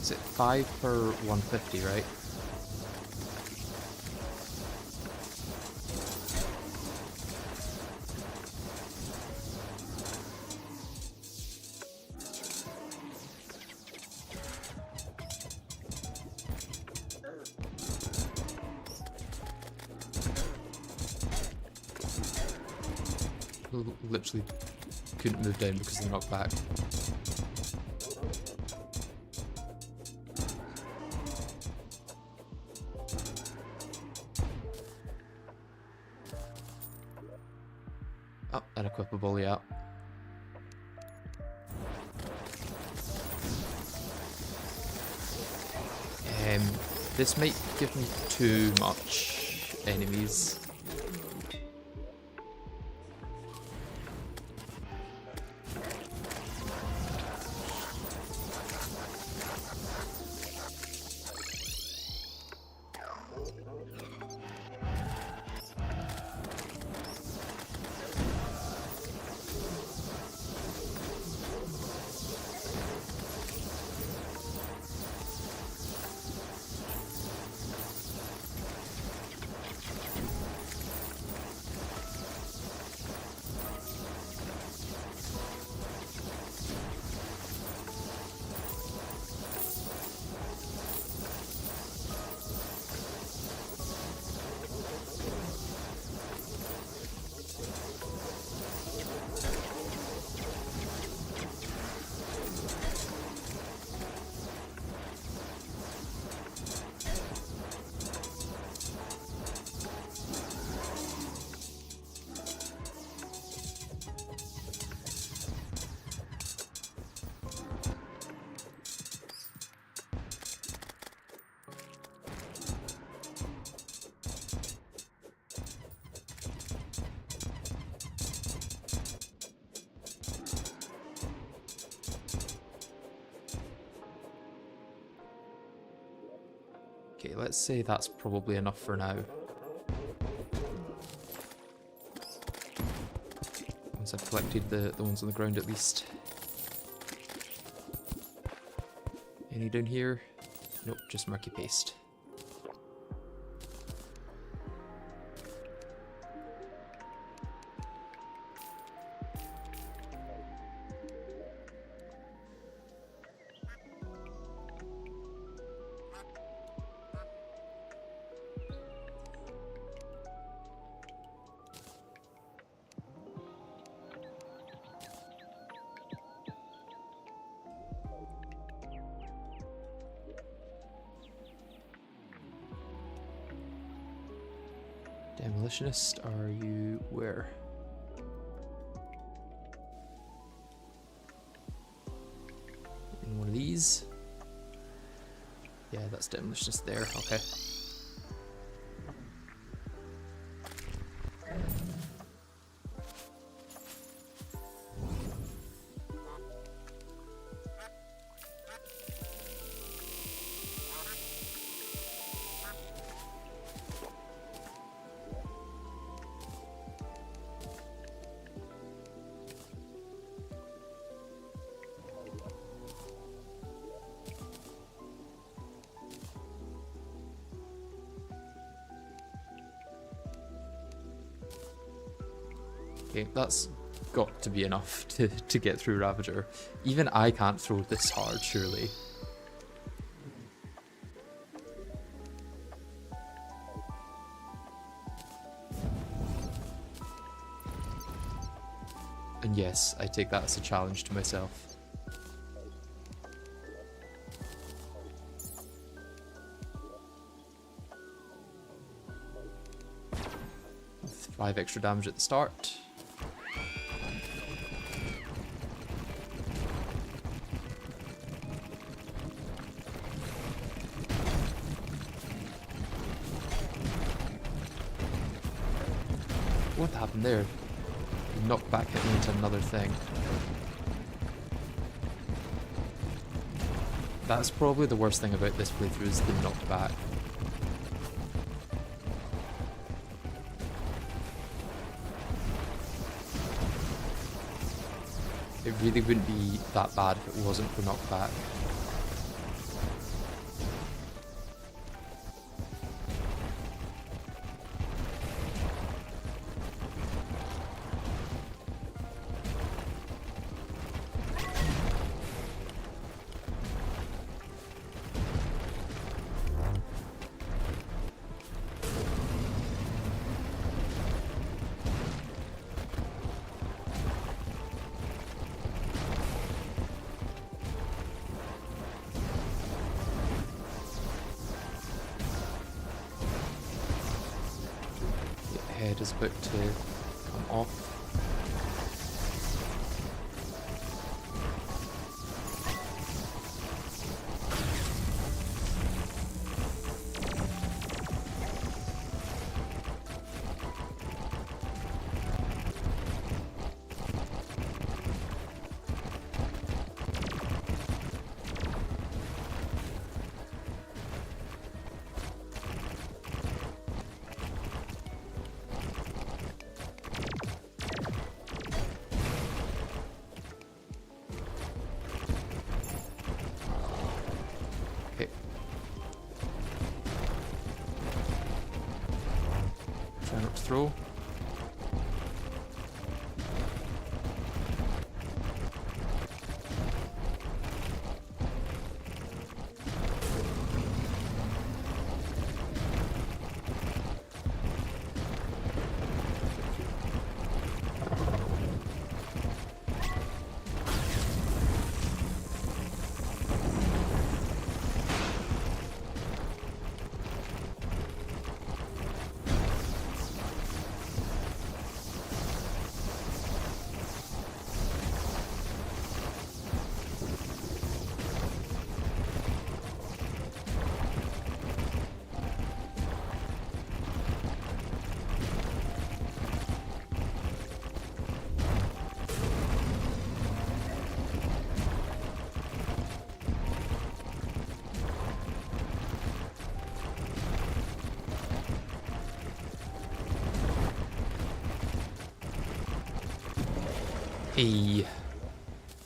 Is it 5 per 150, right? Literally couldn't move down because of the knockback. Oh, unequipable, yeah. This might give me too much enemies. Okay, let's say that's probably enough for now. Once I've collected the ones on the ground at least. Any down here? Nope, just murky paste. Demolitionist, are you where? these. Yeah, that's demolitionist there, okay. Okay, that's got to be enough to get through Ravager. Even I can't throw this hard, surely. And yes, I take that as a challenge to myself. With 5 extra damage at the start. What happened there? Knockback hit me into another thing. That's probably the worst thing about this playthrough is the knockback. It really wouldn't be that bad if it wasn't for knockback. Head is about to come off. Okay. Try not to throw.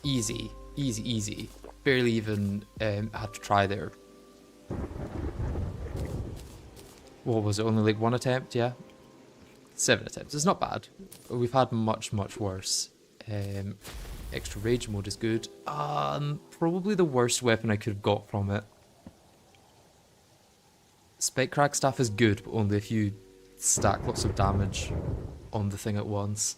Easy, easy, easy. Barely even had to try there. What was it, only like 1 attempt? Yeah. 7 attempts, it's not bad. We've had much, much worse. Extra rage mode is good. Probably the worst weapon I could have got from it. Spike crack staff is good, but only if you stack lots of damage on the thing at once.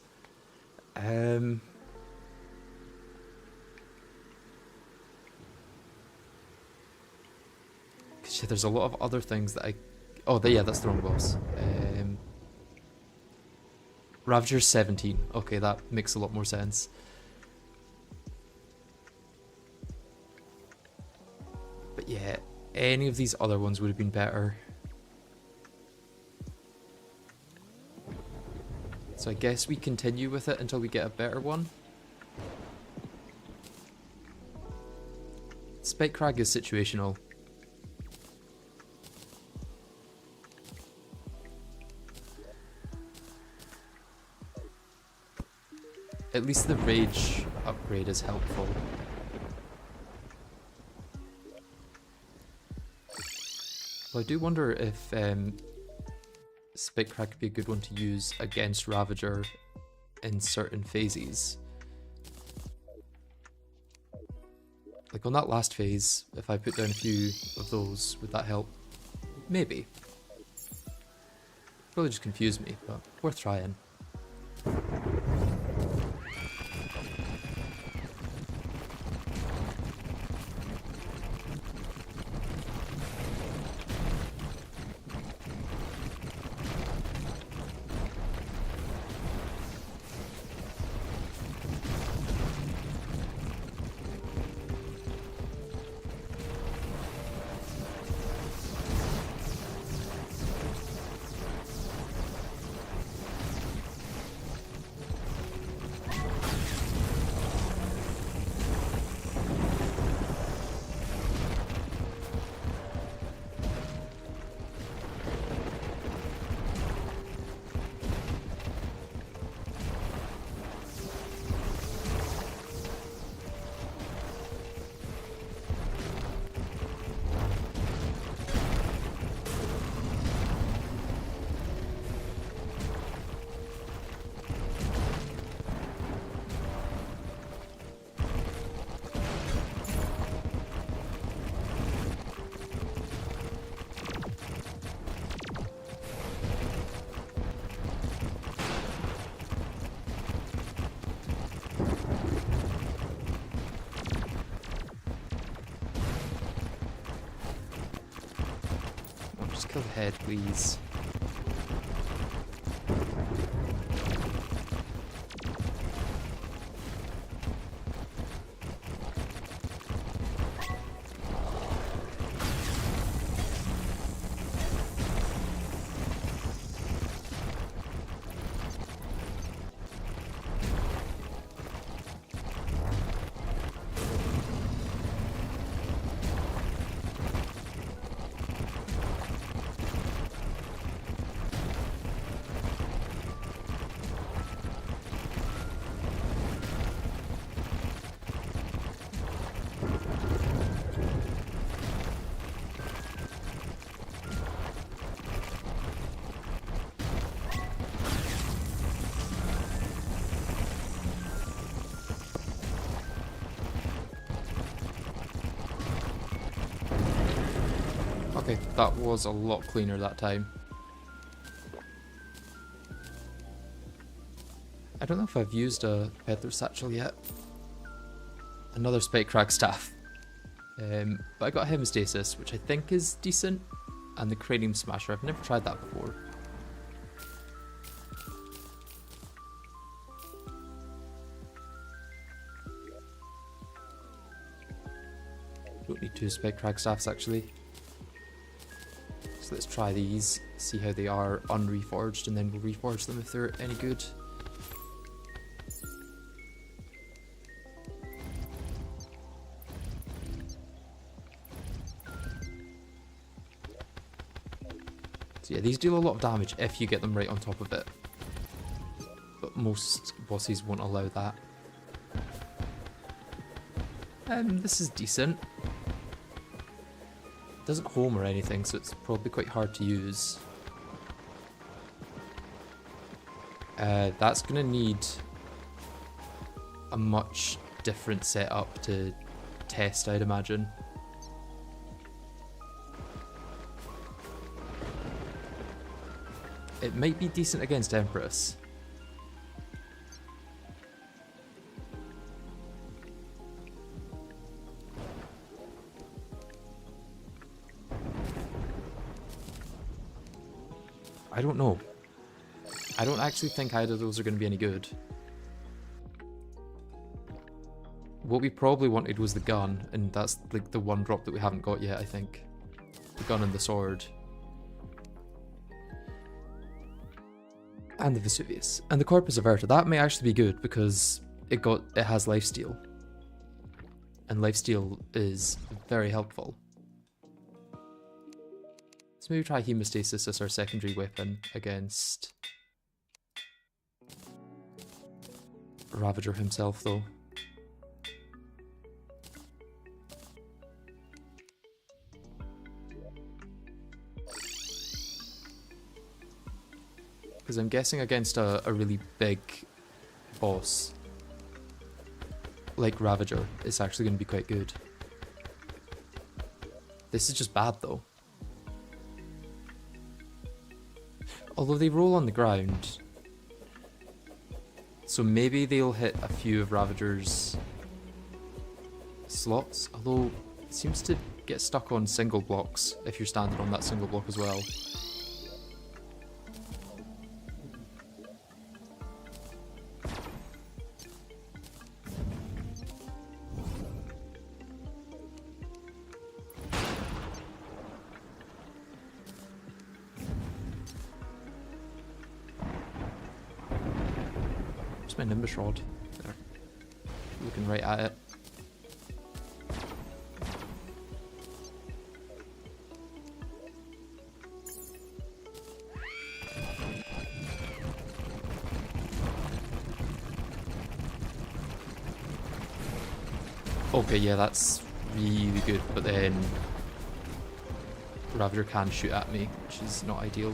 There's a lot of other things that I... Oh, yeah, that's the wrong boss. Ravager's 17. Okay, that makes a lot more sense. But yeah, any of these other ones would have been better. So I guess we continue with it until we get a better one. Spike Crag is situational. At least the Rage upgrade is helpful. Well, I do wonder if Spike Crag could be a good one to use against Ravager in certain phases. Like on that last phase, if I put down a few of those, would that help? Maybe. Probably just confuse me, but worth trying. Kill the head, please. Okay, that was a lot cleaner that time. I don't know if I've used a Peddler Satchel yet. Another Spike Crag staff. But I got Hemostasis, which I think is decent, and the Cranium Smasher. I've never tried that before. Don't need 2 Spike Crag staffs actually. So let's try these, see how they are unreforged, and then we'll reforge them if they're any good. So yeah, these deal a lot of damage if you get them right on top of it. But most bosses won't allow that. This is decent. It doesn't home or anything, so it's probably quite hard to use. That's gonna need a much different setup to test, I'd imagine. It might be decent against Empress. I don't know. I don't actually think either of those are going to be any good. What we probably wanted was the gun, and that's like the one drop that we haven't got yet, I think. The gun and the sword. And the Vesuvius. And the Corpus Averta. That may actually be good because it has lifesteal. And lifesteal is very helpful. Let's maybe try Hemostasis as our secondary weapon against Ravager himself, though. Because I'm guessing against a really big boss like Ravager, it's actually going to be quite good. This is just bad, though. Although they roll on the ground, so maybe they'll hit a few of Ravager's slots, although it seems to get stuck on single blocks if you're standing on that single block as well. My Nimbus Rod. There. Looking right at it. Okay, yeah, that's really good, but then Ravager can shoot at me, which is not ideal.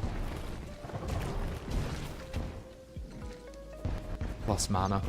Plus mana.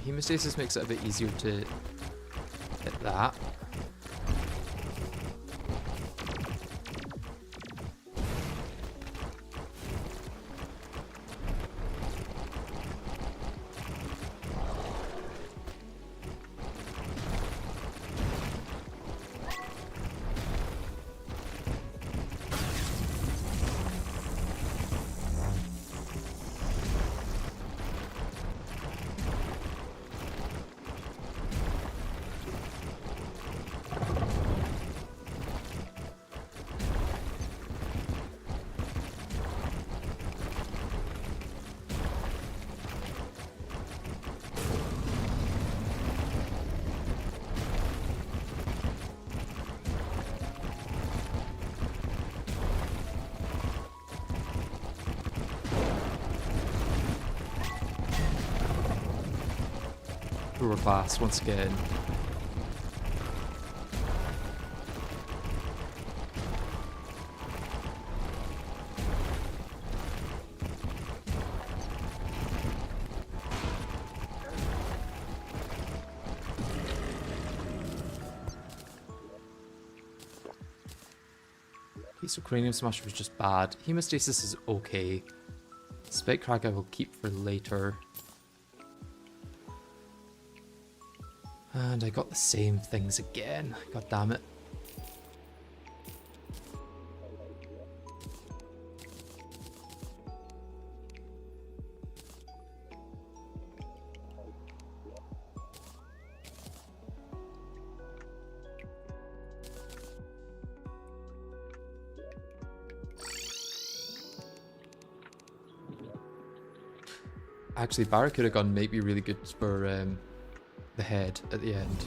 Hemostasis makes it a bit easier to hit that. Lower class once again. Okay, so Cranium Smash was just bad. Hemostasis is okay. Spike Crack I will keep for later. And I got the same things again. God damn it. Actually, Barracuda gun might be really good for the head at the end.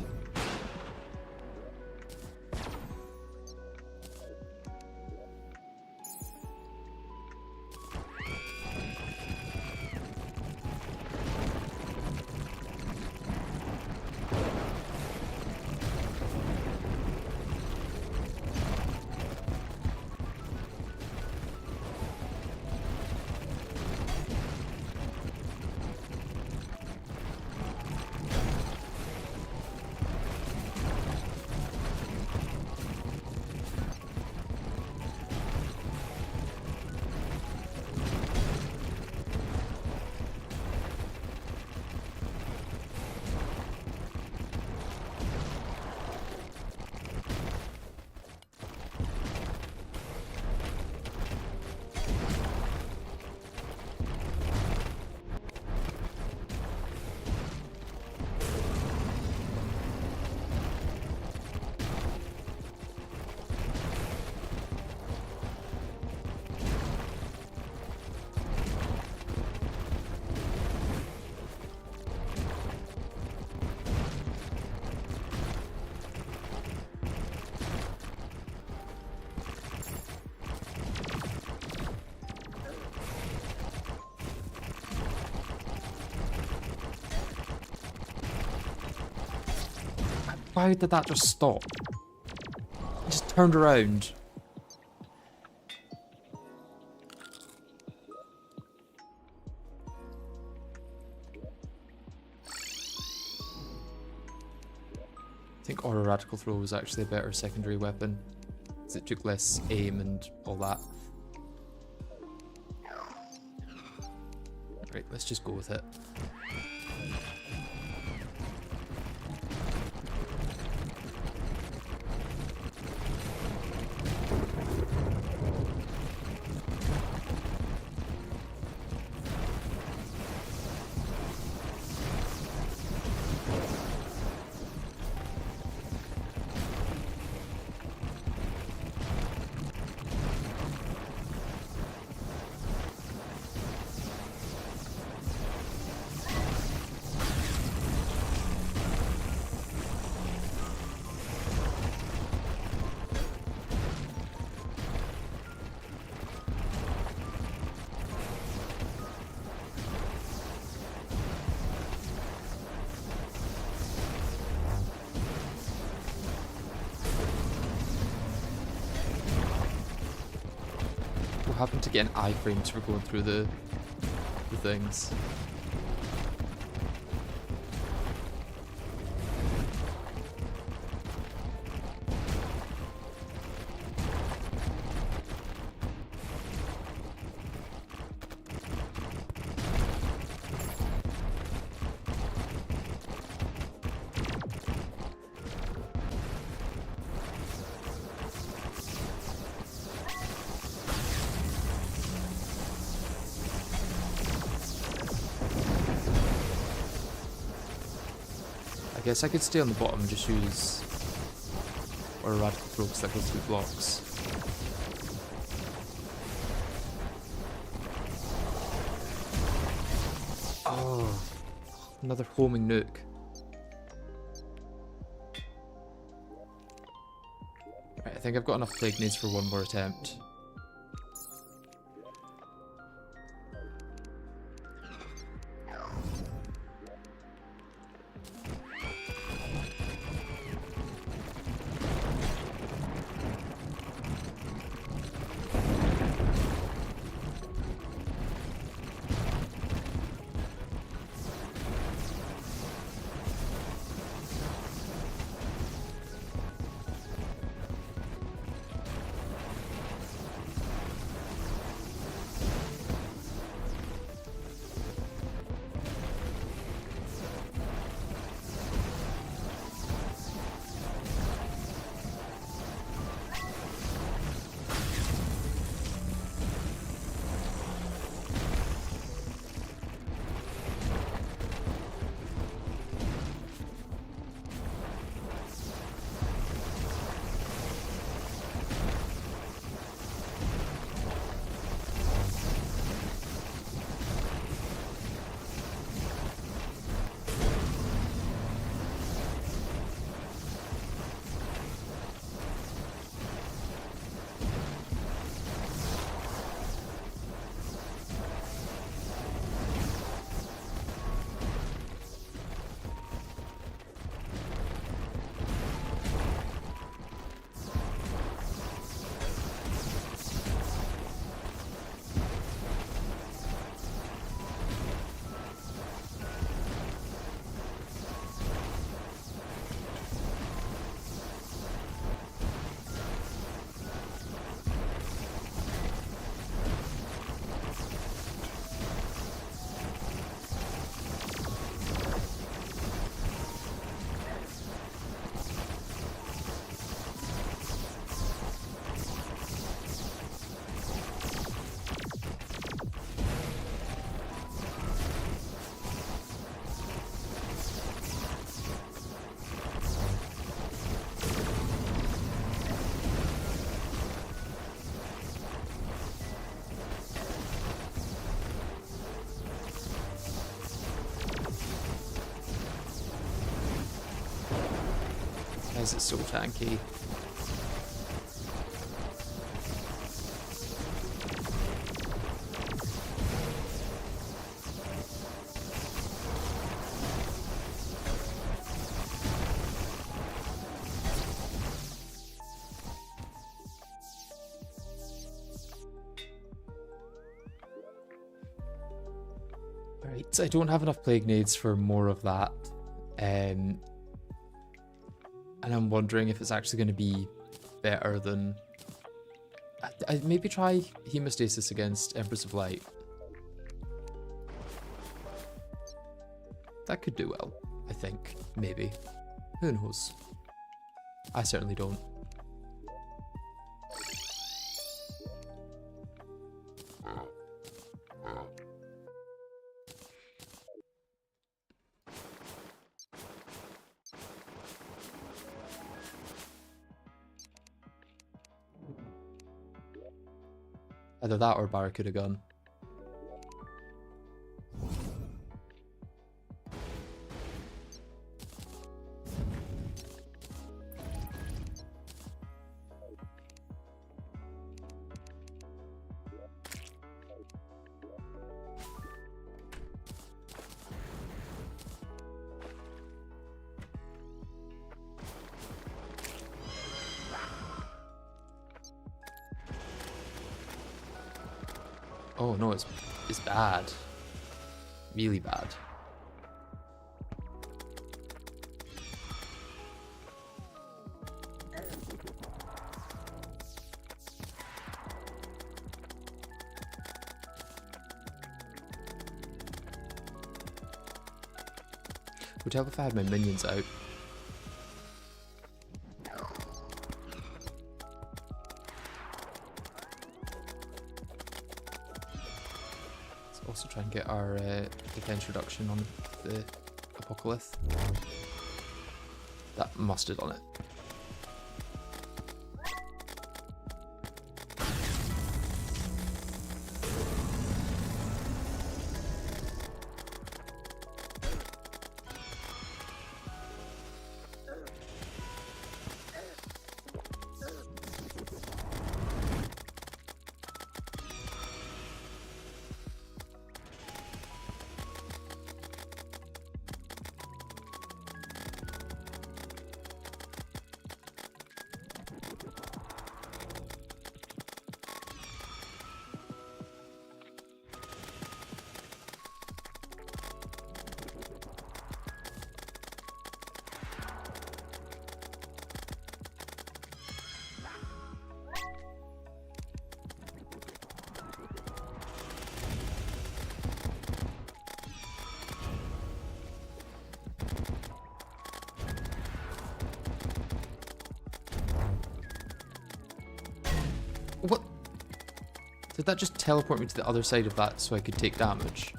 Why did that just stop? It just turned around. I think Aura Radical Throw was actually a better secondary weapon, because it took less aim and all that. Right, let's just go with it. Happened to get an iframes for going through the things. I guess I could stay on the bottom and just use or radical throws that go through blocks. Oh, another homing nuke. Right, I think I've got enough plague grenades for one more attempt. because it's so tanky. Right, I don't have enough Plague Nades for more of that. And I'm wondering if it's actually going to be better than... I'd maybe try Hemostasis against Empress of Light. That could do well, I think. Maybe. Who knows? I certainly don't. Either that or Barracuda Gun. Oh no, it's bad. Really bad. Would help if I had my minions out. Also try and get our defense reduction on the Apocalypse. That must have done it. What? Did that just teleport me to the other side of that so I could take damage?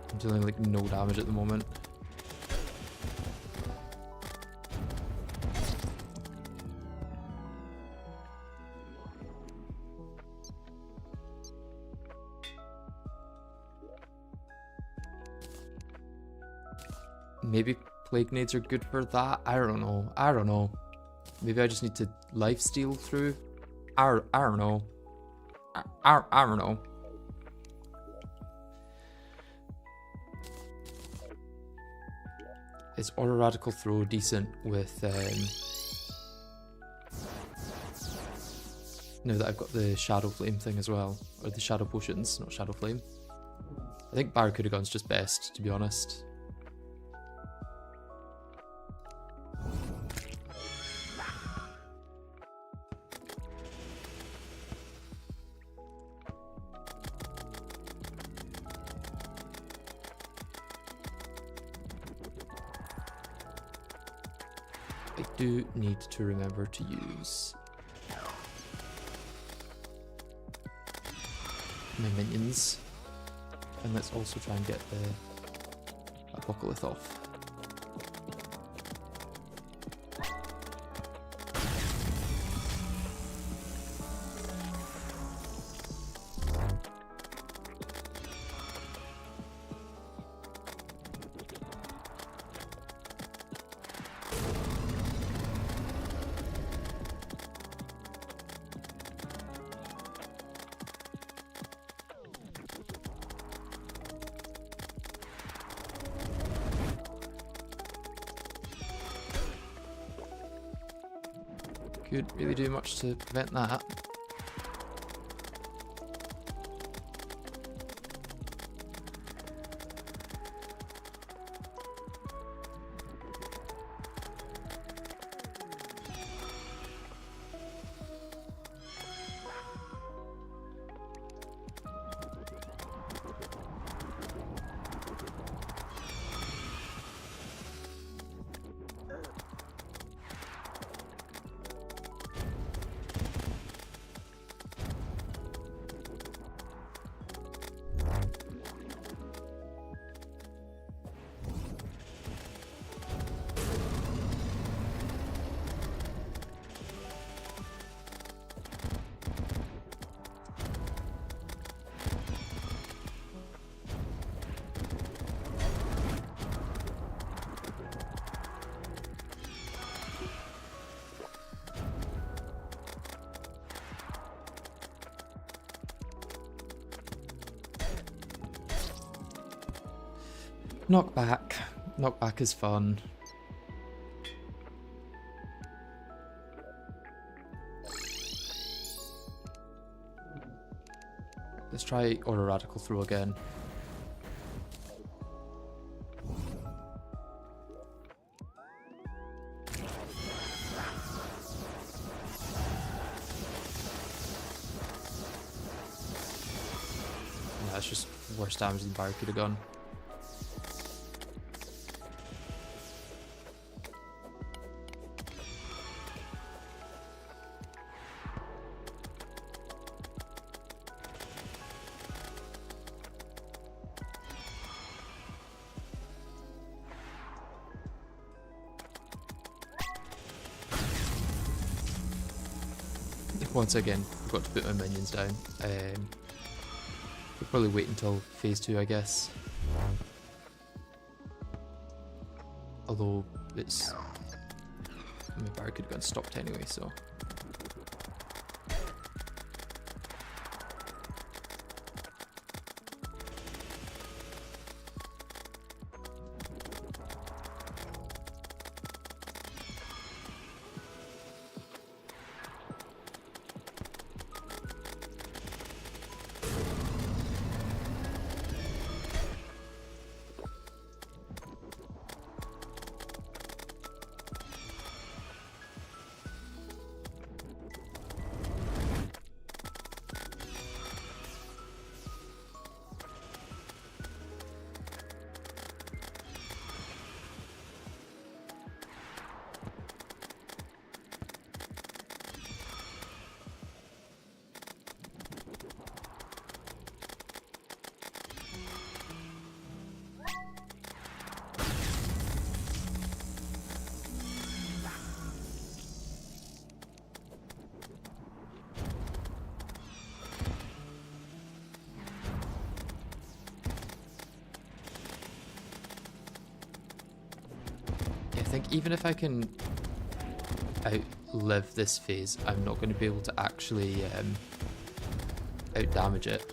I'm dealing like no damage at the moment. Maybe Plague Nades are good for that? I don't know. I don't know. Maybe I just need to lifesteal through? I don't know. I don't know. Is Aura Radical Throw decent with now that I've got the Shadow Flame thing as well, or the Shadow Potions, not Shadow Flame. I think Barracuda Gun's just best, to be honest. do need to remember to use my minions. And let's also try and get the Apocalypse off. Couldn't really do much to prevent that. Knockback. Knockback is fun. Let's try Aura Radical Throw again. Yeah, that's just worse damage than Barry could have done. Once again, forgot to put my minions down. We'll probably wait until phase 2, I guess. Although it's my bar could have gotten stopped anyway, so. I think even if I can outlive this phase, I'm not going to be able to actually out-damage it.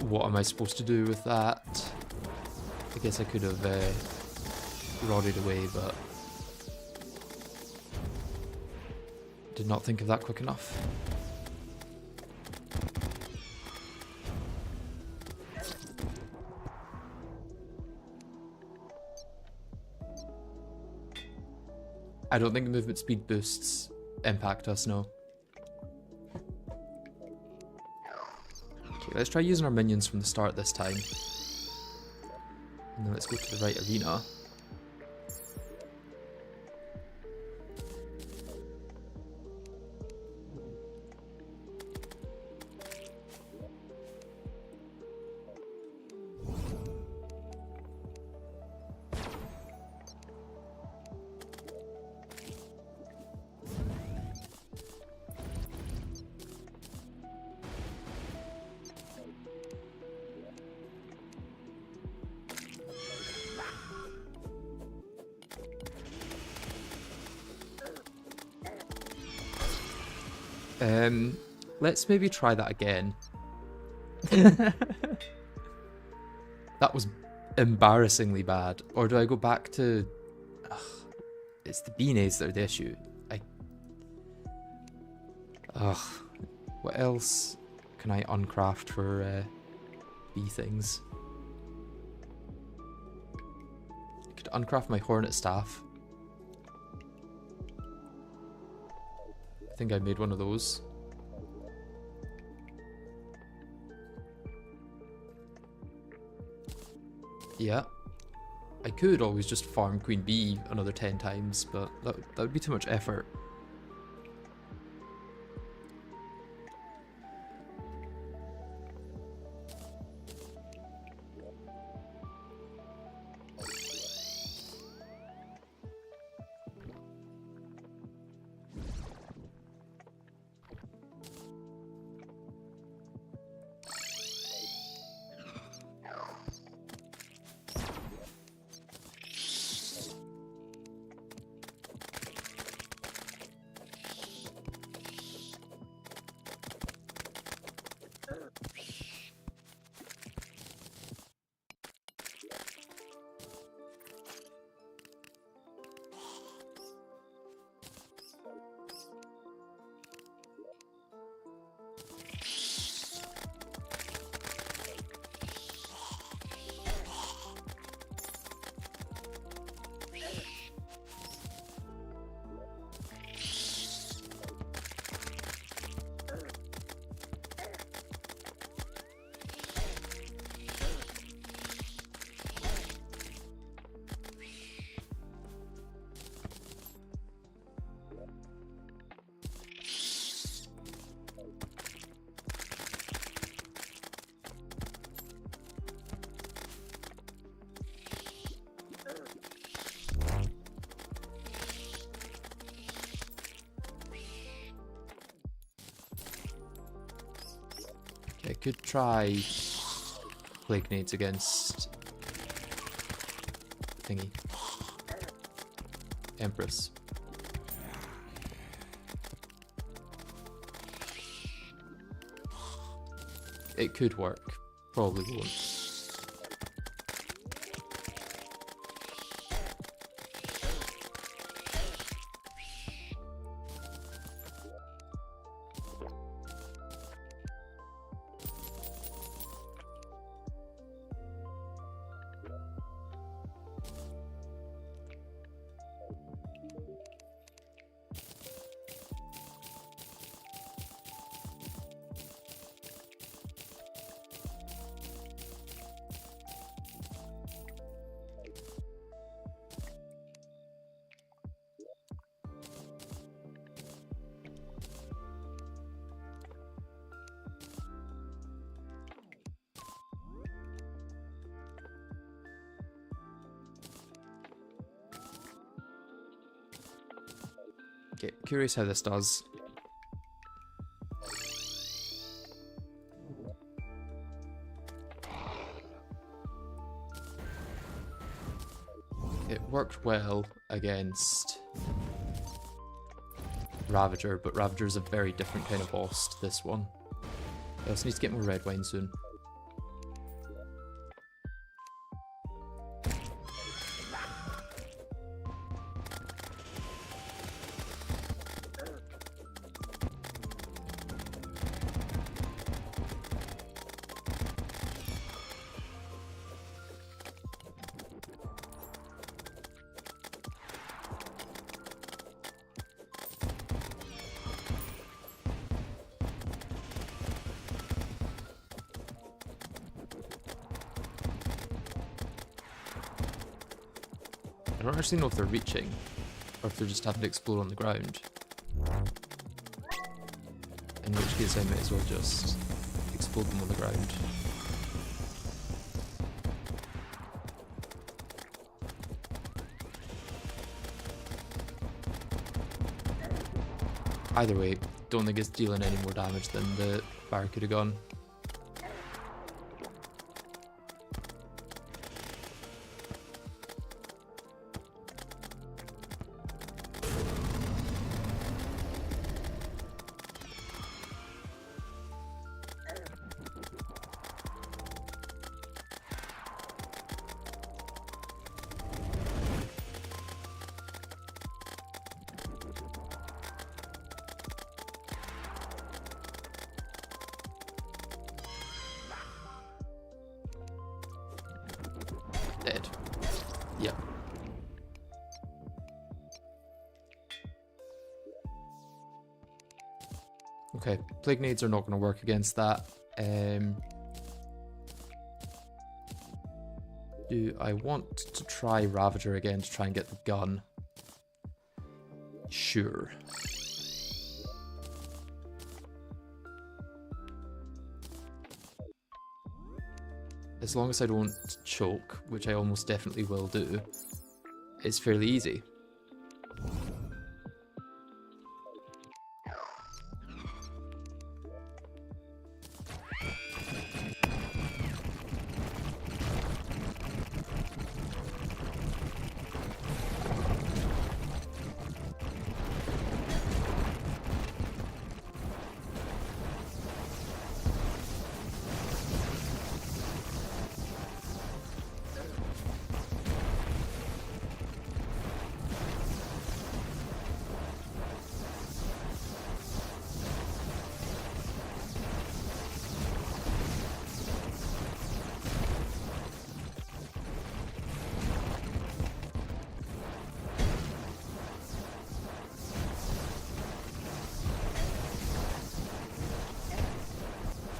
What am I supposed to do with that? I guess I could have rodded away, but did not think of that quick enough. I don't think movement speed boosts impact us, no. Okay. Okay, let's try using our minions from the start this time. And then let's go to the right arena. Let's maybe try that again. That was embarrassingly bad. Or do I go back to... Ugh, it's the B-nades that are the issue. Ugh. What else can I uncraft for B things? I could uncraft my Hornet Staff. I think I made one of those. Yeah. I could always just farm Queen Bee another 10 times, but that would be too much effort. I could try Plague Nades against thingy. Empress. It could work. Probably won't. Okay, curious how this does. It worked well against Ravager, but Ravager is a very different kind of boss to this one. I also need to get more red wine soon. I don't actually know if they're reaching, or if they're just having to explode on the ground. In which case I might as well just explode them on the ground. Either way, don't think it's dealing any more damage than the Barracuda gun. Dead. Yep. Okay, Plague Nades are not going to work against that. Do I want to try Ravager again to try and get the gun? Sure. As long as I don't choke, which I almost definitely will do, it's fairly easy.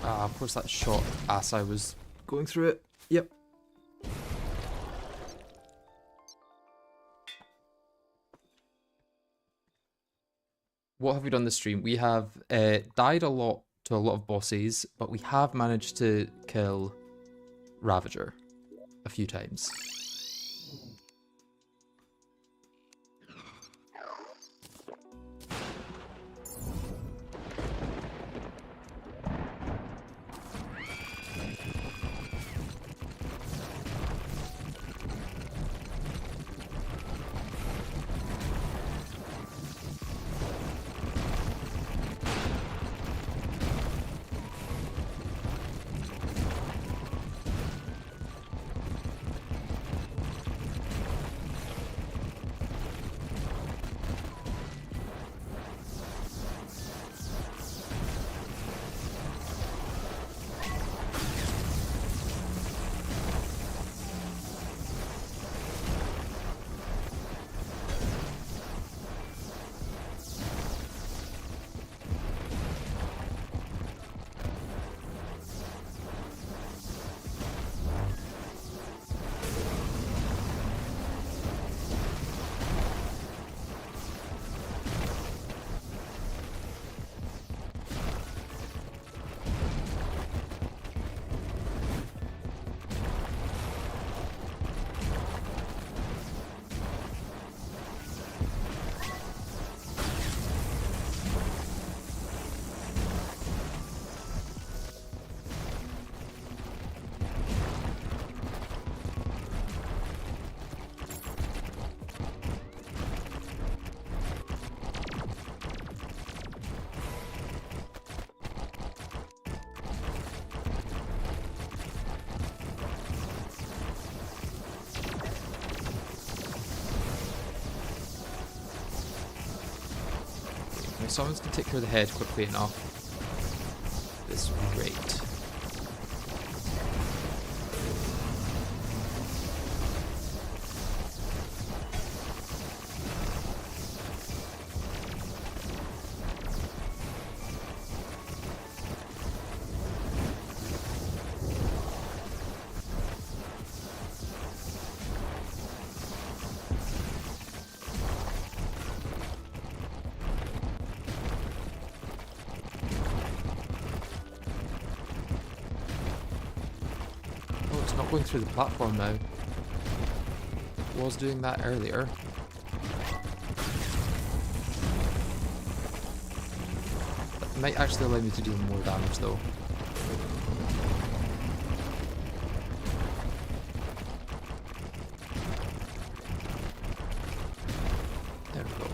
Of course that shot as I was going through it. Yep. What have we done this stream? We have died a lot to a lot of bosses, but we have managed to kill Ravager a few times. If someone's going to take care of the head quickly enough, this would be great. going through the platform now. Was doing that earlier. That might actually allow me to deal more damage though. There we go.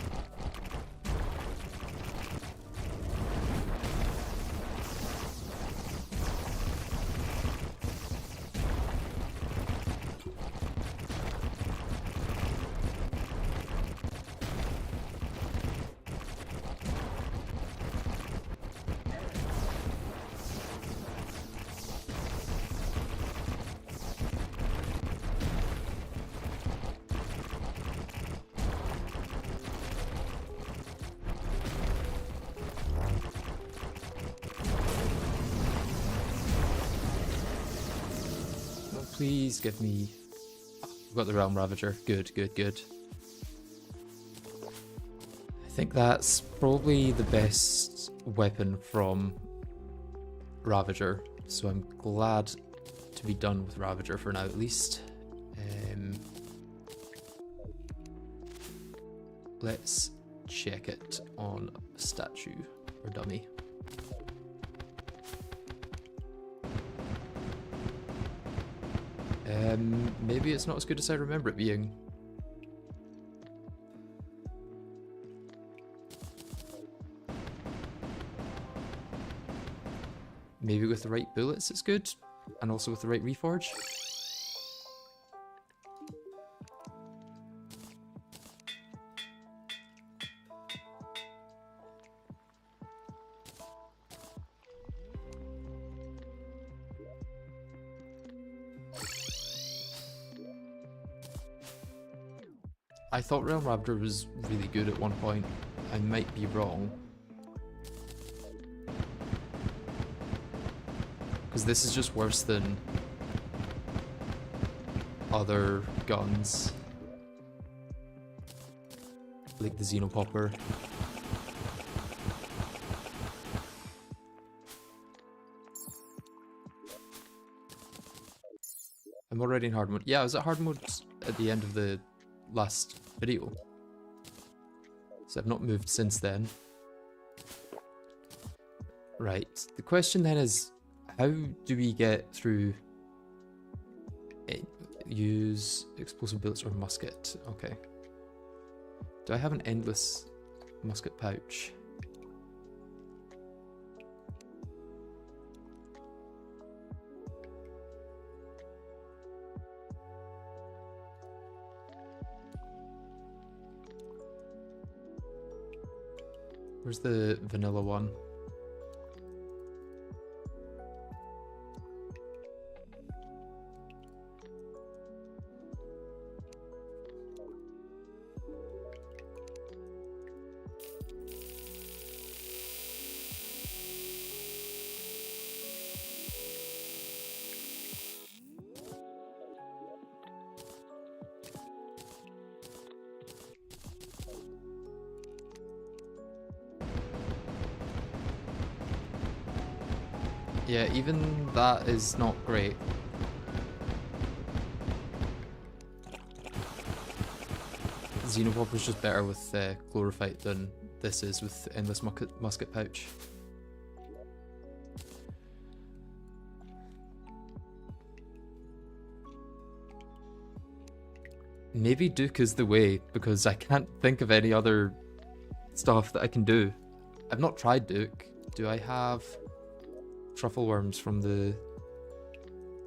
Please give me... I've got the Realm Ravager. Good, good, good. I think that's probably the best weapon from Ravager, so I'm glad to be done with Ravager for now at least. Let's check it on statue or dummy. Maybe it's not as good as I remember it being. Maybe with the right bullets it's good, and also with the right reforge. I thought Realm Ravager was really good at one point. I might be wrong. Because this is just worse than other guns. Like the Xenopopper. I'm already in hard mode. Yeah, I was at hard mode at the end of the last video, so I've not moved since then. Right, the question then is, how do we get through it? Use explosive bullets or musket? Okay. Do I have an endless musket pouch? Where's the vanilla one? Yeah, even that is not great. Xenopop is just better with Chlorophyte than this is with Endless Musket Pouch. Maybe Duke is the way, because I can't think of any other stuff that I can do. I've not tried Duke. Do I have truffle worms from the...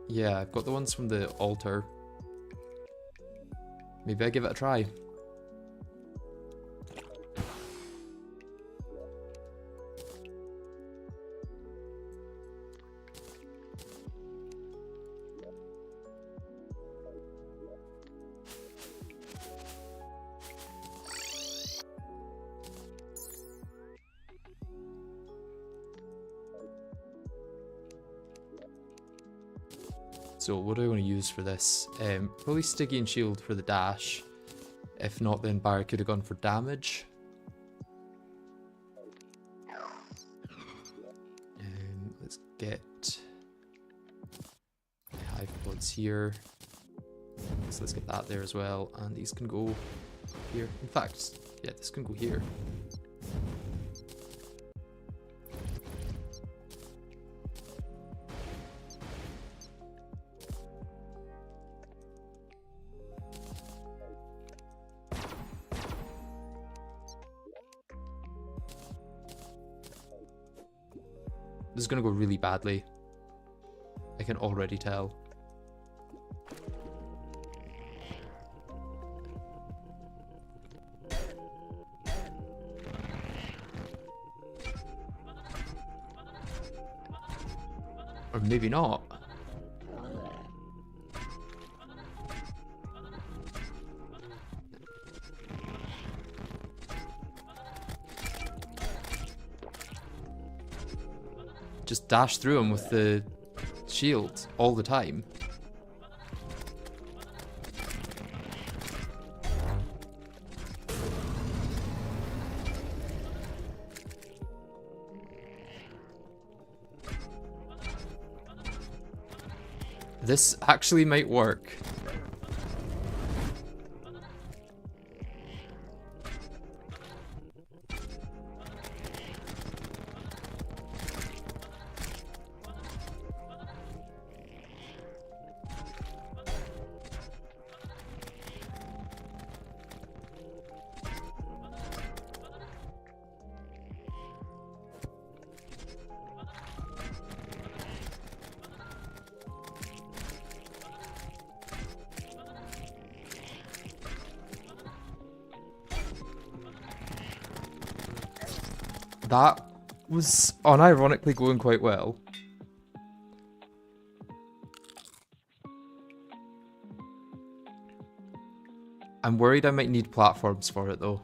Yeah, I've got the ones from the altar. Maybe I give it a try. So what do I want to use for this? Probably Stygian Shield for the dash. If not, then Barry could have gone for damage. Let's get Hive Blood mounts here. So let's get that there as well, and these can go here. In fact, yeah, this can go here. This is going to go really badly. I can already tell. Or maybe not. Just dash through him with the shield all the time. This actually might work. That was unironically going quite well. I'm worried I might need platforms for it though.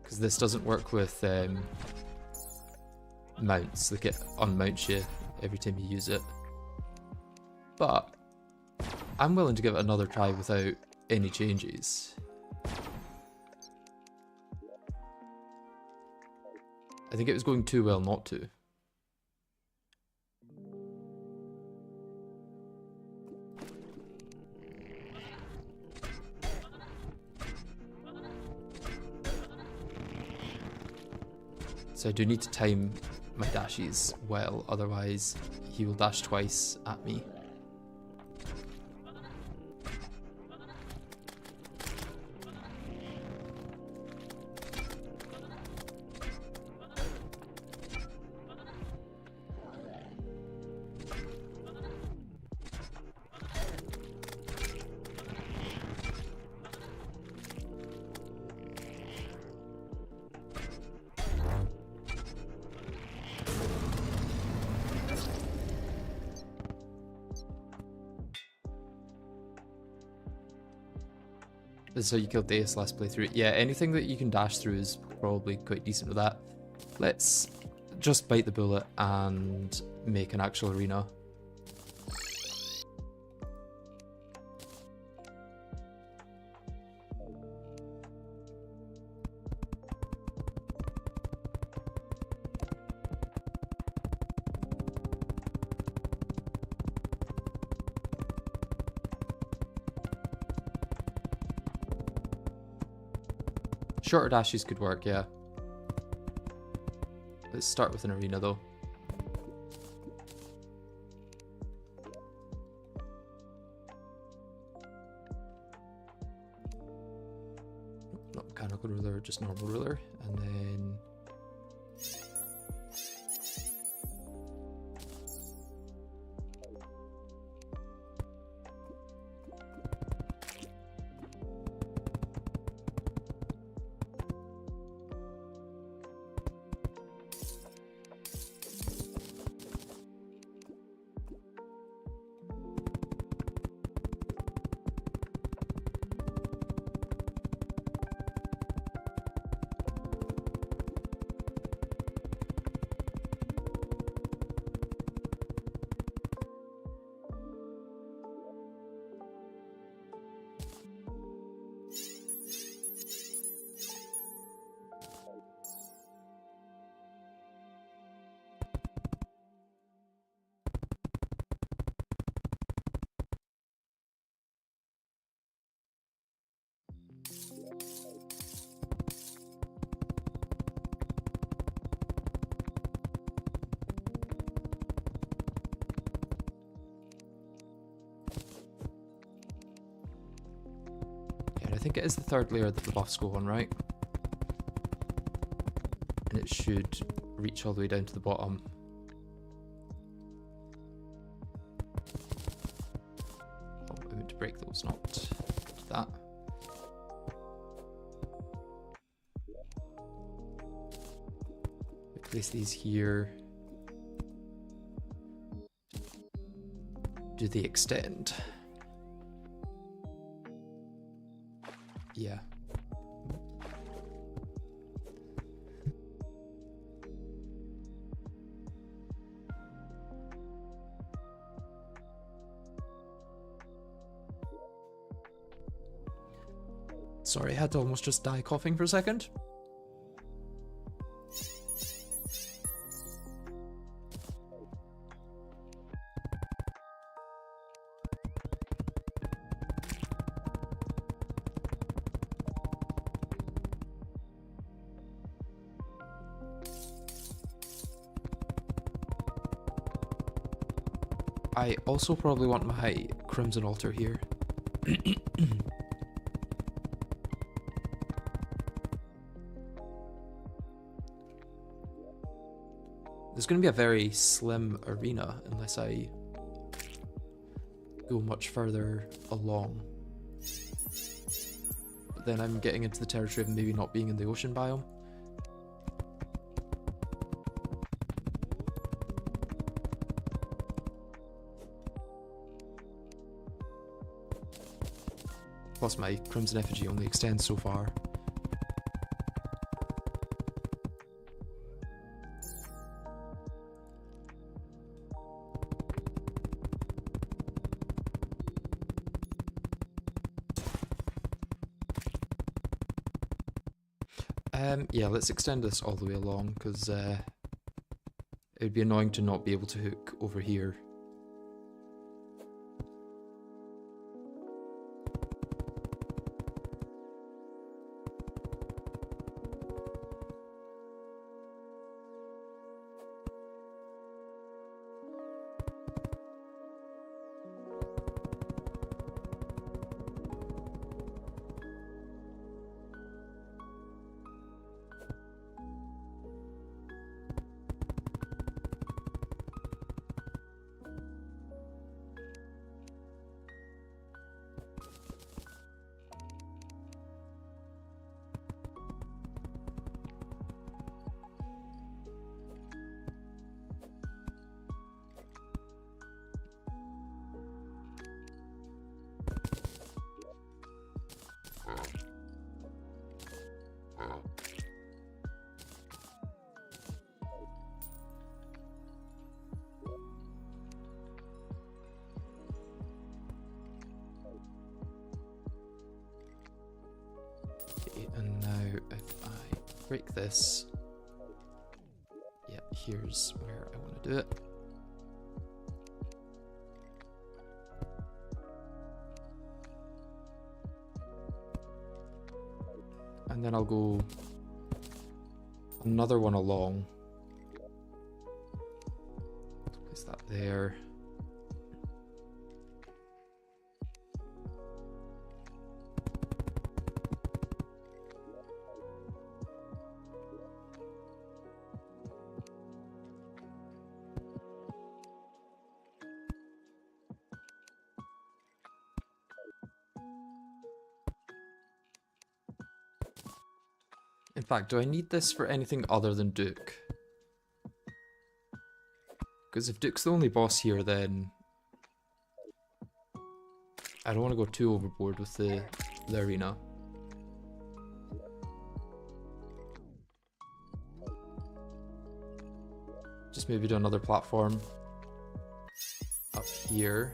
Because this doesn't work with mounts, like it unmounts you every time you use it. But I'm willing to give it another try without any changes. I think it was going too well not to. So I do need to time my dashes well, otherwise he will dash twice at me. This is how you killed Deus last playthrough. Yeah, anything that you can dash through is probably quite decent with that. Let's just bite the bullet and make an actual arena. Shorter dashes could work, yeah. Let's start with an arena though. Not mechanical ruler, just normal ruler. And then think it is the third layer that the buffs go on, right? And it should reach all the way down to the bottom. Oh, I meant to break those, not that. Place these here. Do they extend? Yeah. Sorry, I had to almost just die coughing for a second. I also probably want my Crimson Altar here. There's going to be a very slim arena unless I go much further along. But then I'm getting into the territory of maybe not being in the ocean biome. Plus my Crimson Effigy only extends so far. Yeah, let's extend this all the way along, because it would be annoying to not be able to hook over here. And now if I break this, yeah, here's where I want to do it. And then I'll go another one along. Place that there. In fact, do I need this for anything other than Duke? Because if Duke's the only boss here, then I don't want to go too overboard with the arena. Just maybe do another platform up here.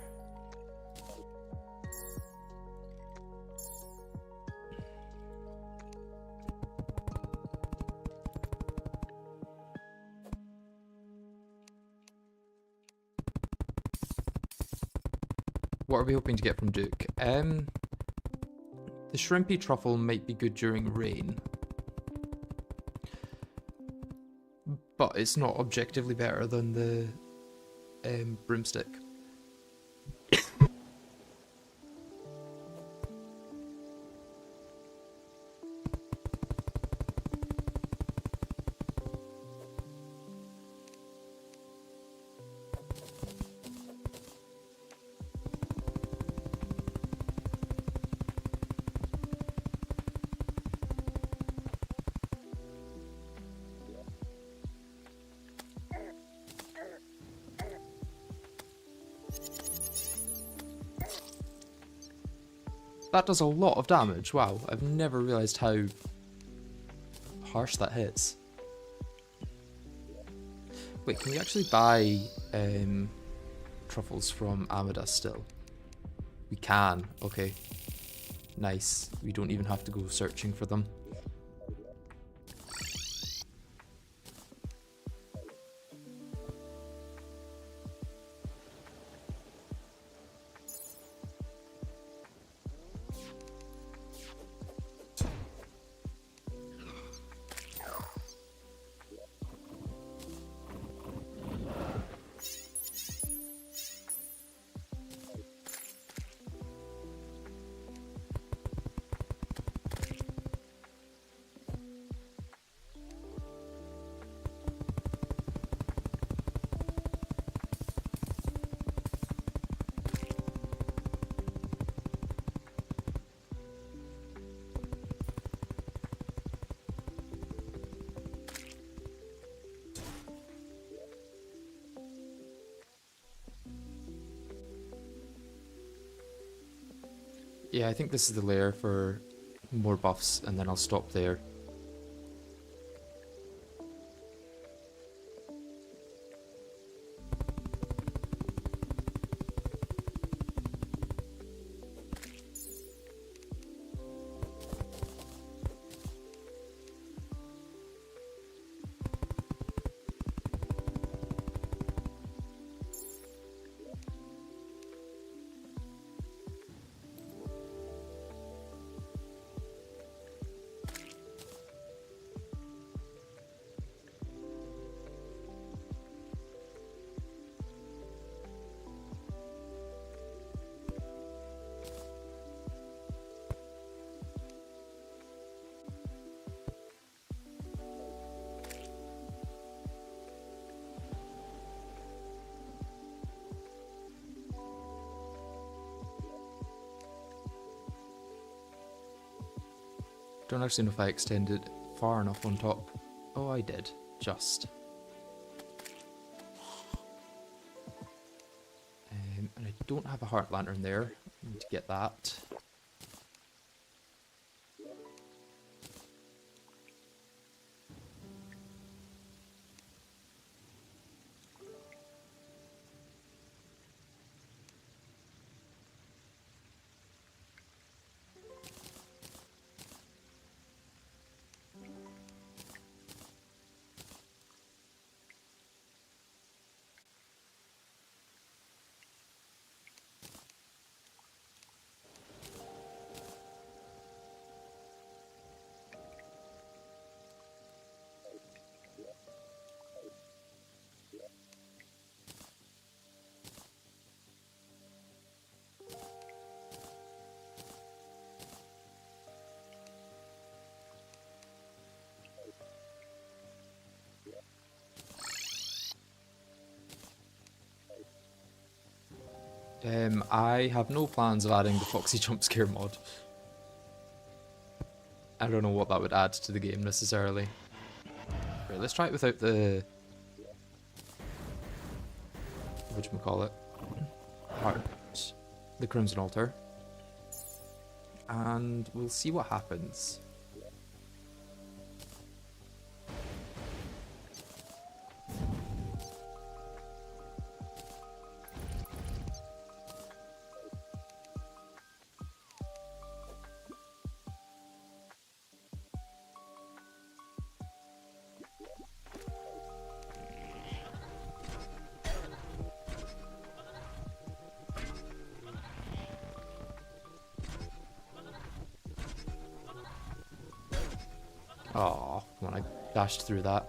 What are we hoping to get from Duke? The shrimpy truffle might be good during rain, but it's not objectively better than the broomstick. That does a lot of damage. Wow, I've never realised how harsh that hits. Wait, can we actually buy truffles from Amadas still? We can, okay. Nice. We don't even have to go searching for them. Yeah, I think this is the lair for more buffs, and then I'll stop there. Don't actually know if I extended far enough on top. Oh, I did. Just. And I don't have a heart lantern there. I need to get that. I have no plans of adding the Foxy Jump Scare mod. I don't know what that would add to the game necessarily. Right, let's try it without the... whatchamacallit? Heart. The Crimson Altar. And we'll see what happens. Oh, when I dashed through that.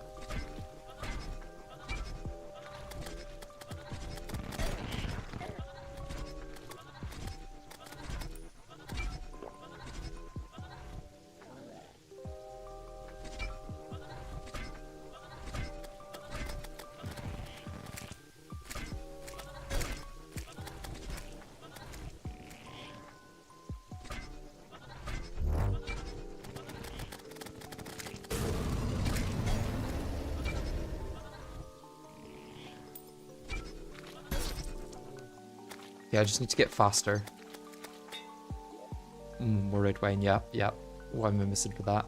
Yeah, I just need to get faster. More red wine, yeah, yeah. What am I missing for that?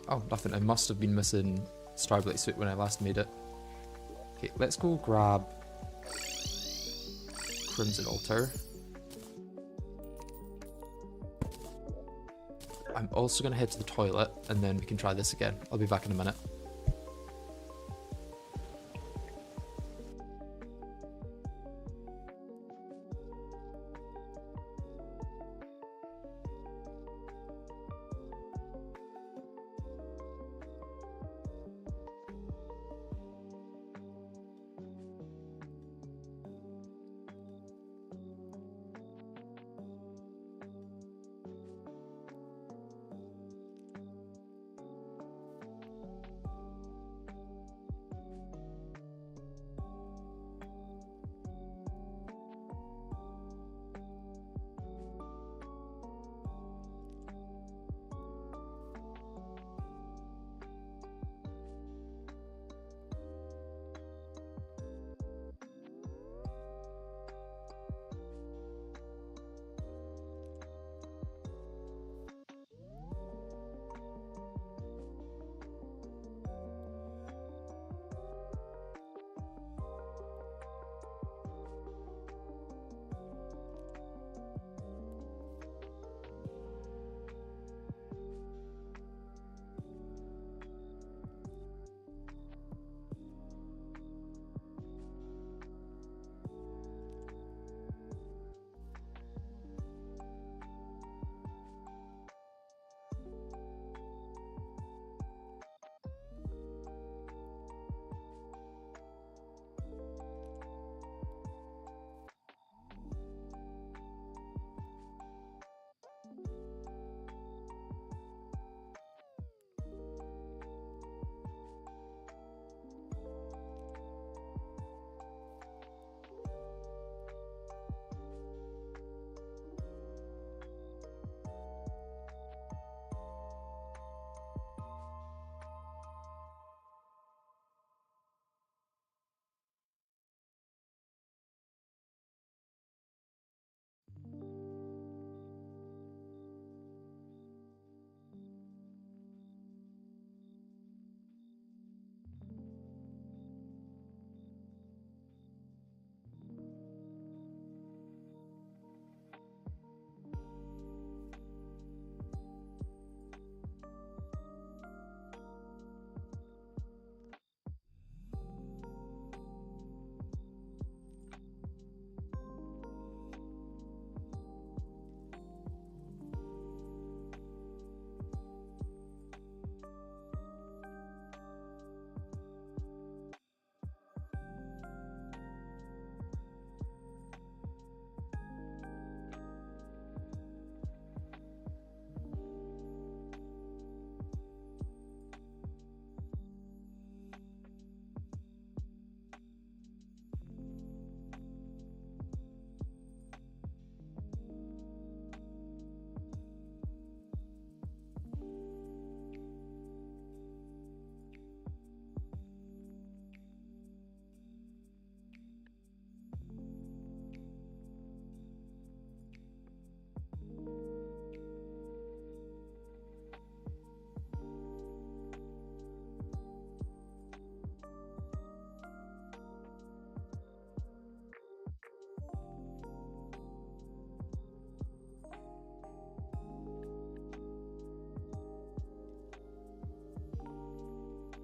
Oh, nothing. I must have been missing Starblight Suit when I last made it. Okay, let's go grab Crimson Altar. I'm also going to head to the toilet and then we can try this again. I'll be back in a minute.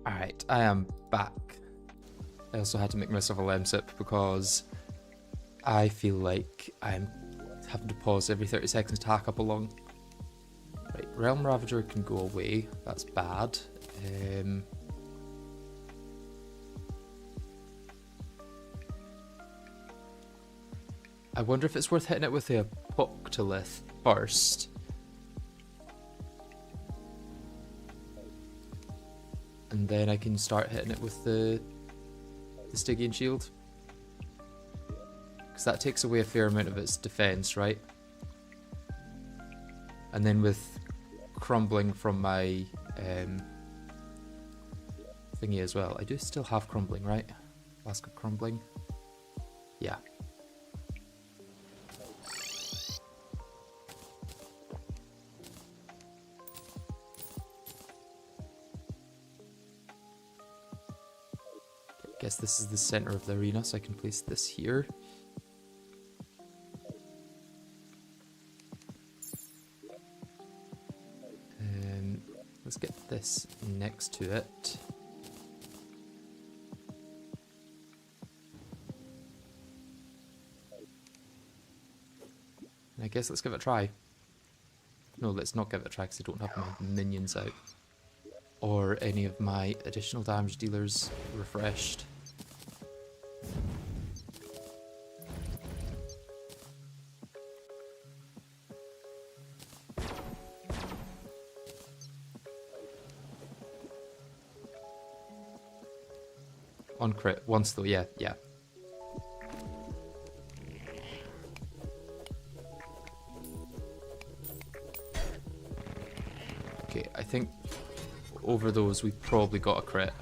Alright, I am back. I also had to make myself a lem sip because I feel like I'm having to pause every 30 seconds to hack up a lung. Right, Realm Ravager can go away. That's bad. I wonder if it's worth hitting it with the Apocalypse first. And then I can start hitting it with the Stygian Shield. Because that takes away a fair amount of its defense, right? And then with crumbling from my thingy as well. I do still have crumbling, right? Flask of crumbling. Yeah. Guess this is the center of the arena, so I can place this here. Let's get this next to it. And I guess let's give it a try. No, let's not give it a try because I don't have my minions out. Or any of my additional damage dealers refreshed. On crit, once though, yeah. Okay, I think over those we've probably got a crit.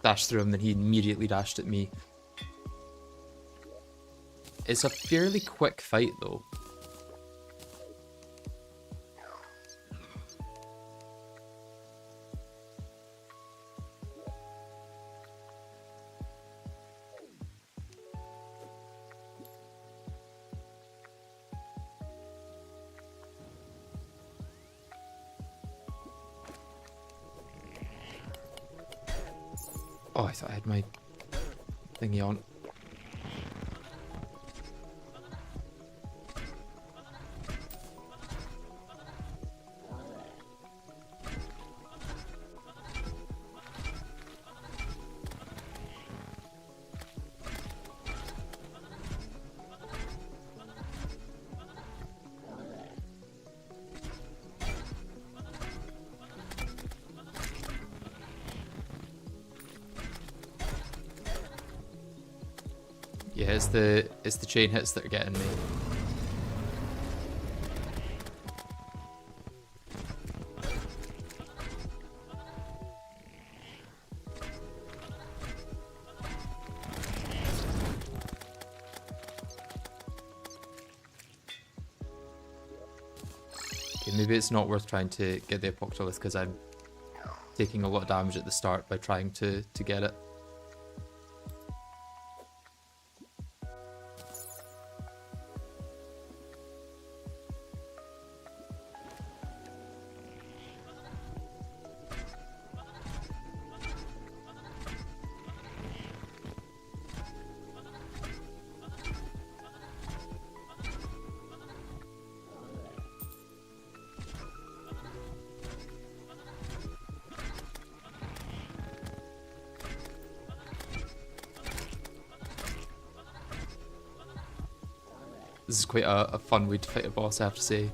Dashed through him, then he immediately dashed at me. It's a fairly quick fight though. Oh, I thought I had my thingy on. Yeah, it's the chain hits that are getting me. Okay, maybe it's not worth trying to get the Apocalypse because I'm taking a lot of damage at the start by trying to get it. This is quite a fun way to fight a boss, I have to say.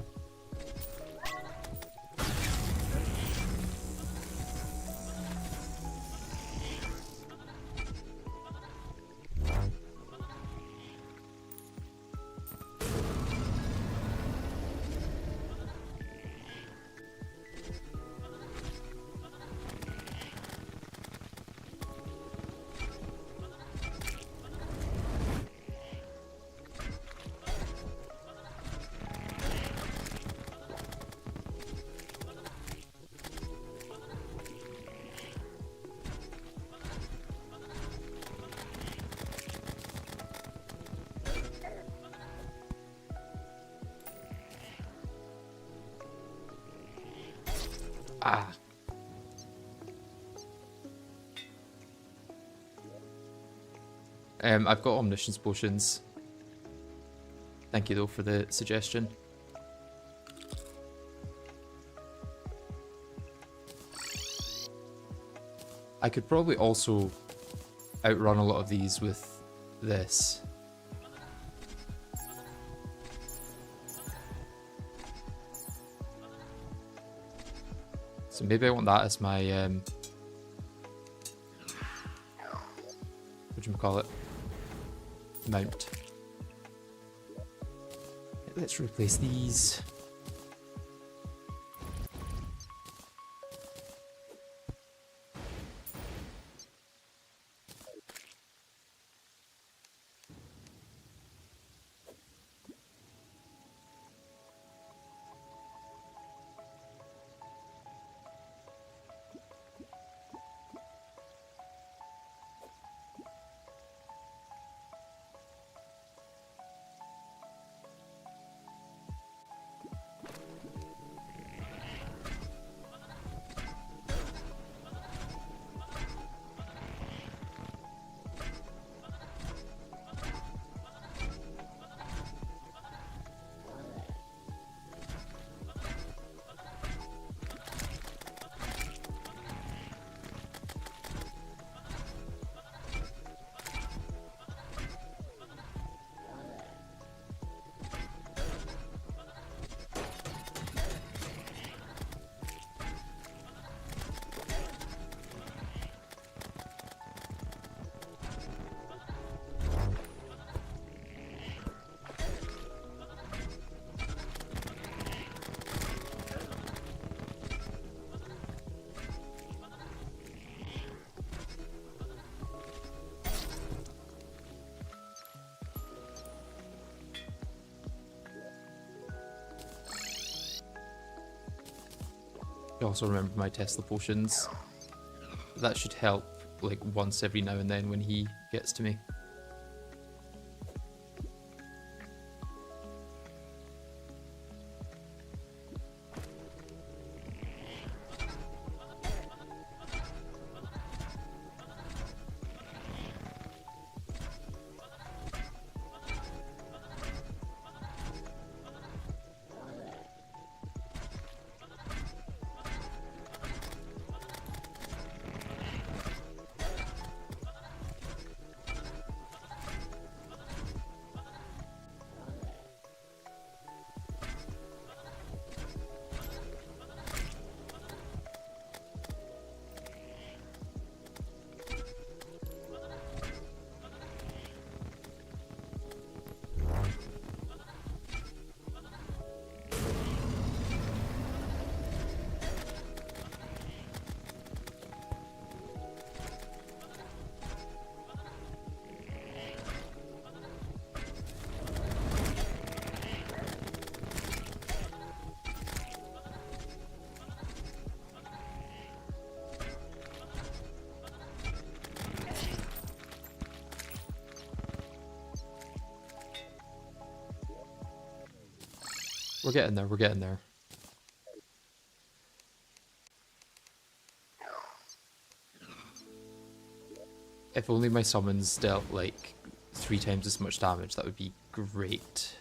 Ah. I've got omniscience potions. Thank you though for the suggestion. I could probably also outrun a lot of these with this. So maybe I want that as my, whatchamacallit, mount. Let's replace these. I also remember my Tesla potions. That should help like once every now and then when he gets to me. We're getting there, we're getting there. If only my summons dealt like 3 times as much damage, that would be great.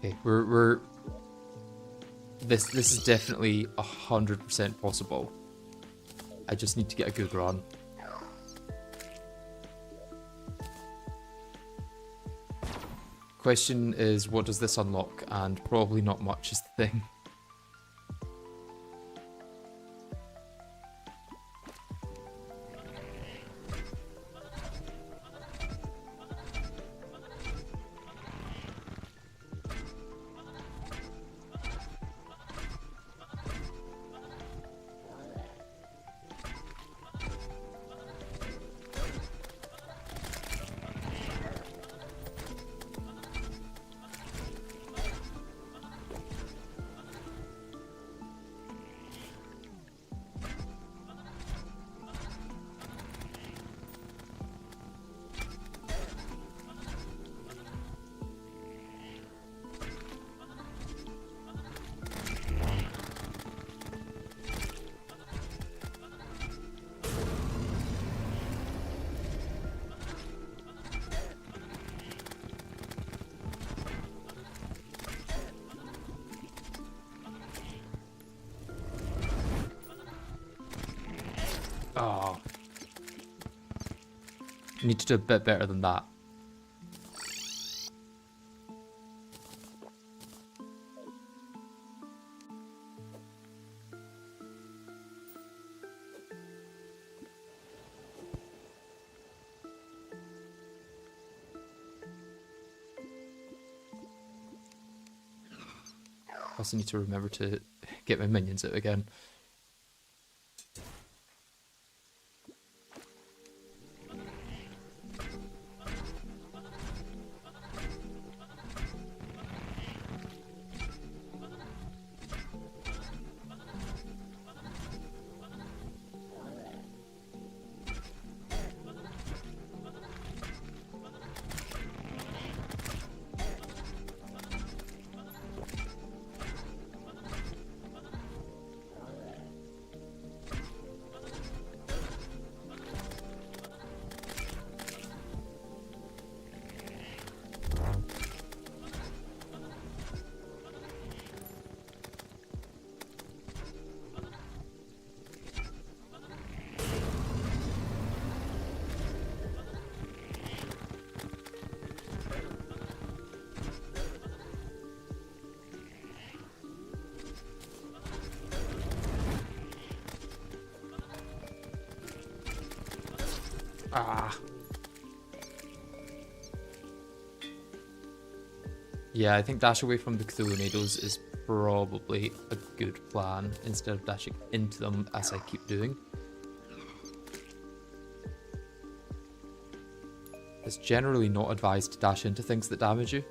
Okay, we're this is definitely 100% possible. I just need to get a good run. Question is, what does this unlock? And probably not much is the thing. Oh. Need to do a bit better than that. Also need to remember to get my minions out again. Ah. Yeah, I think dash away from the Cthulhu Needles is probably a good plan instead of dashing into them as I keep doing. It's generally not advised to dash into things that damage you.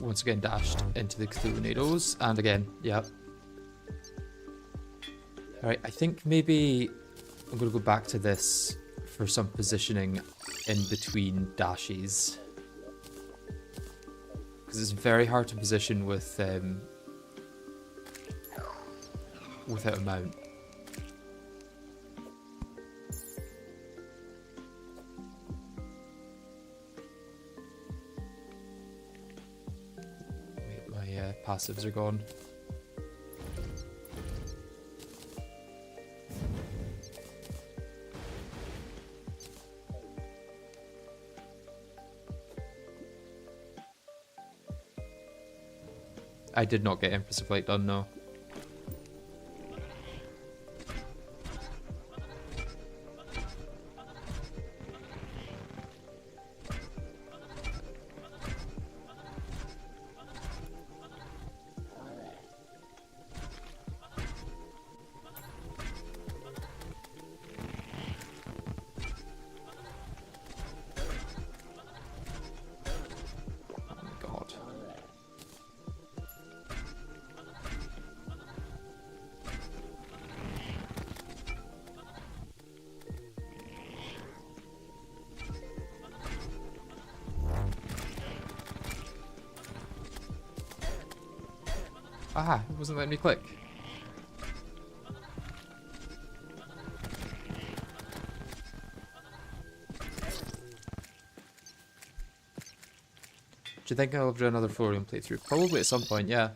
Once again dashed into the Cthulhu Needles, and again, yep. Alright, I think maybe I'm going to go back to this for some positioning in between dashes. Because it's very hard to position with without a mount. Passives are gone. I did not get Empress of Light done, no. Ah, it wasn't letting me click. Do you think I'll do another thorium playthrough? Probably at some point, yeah.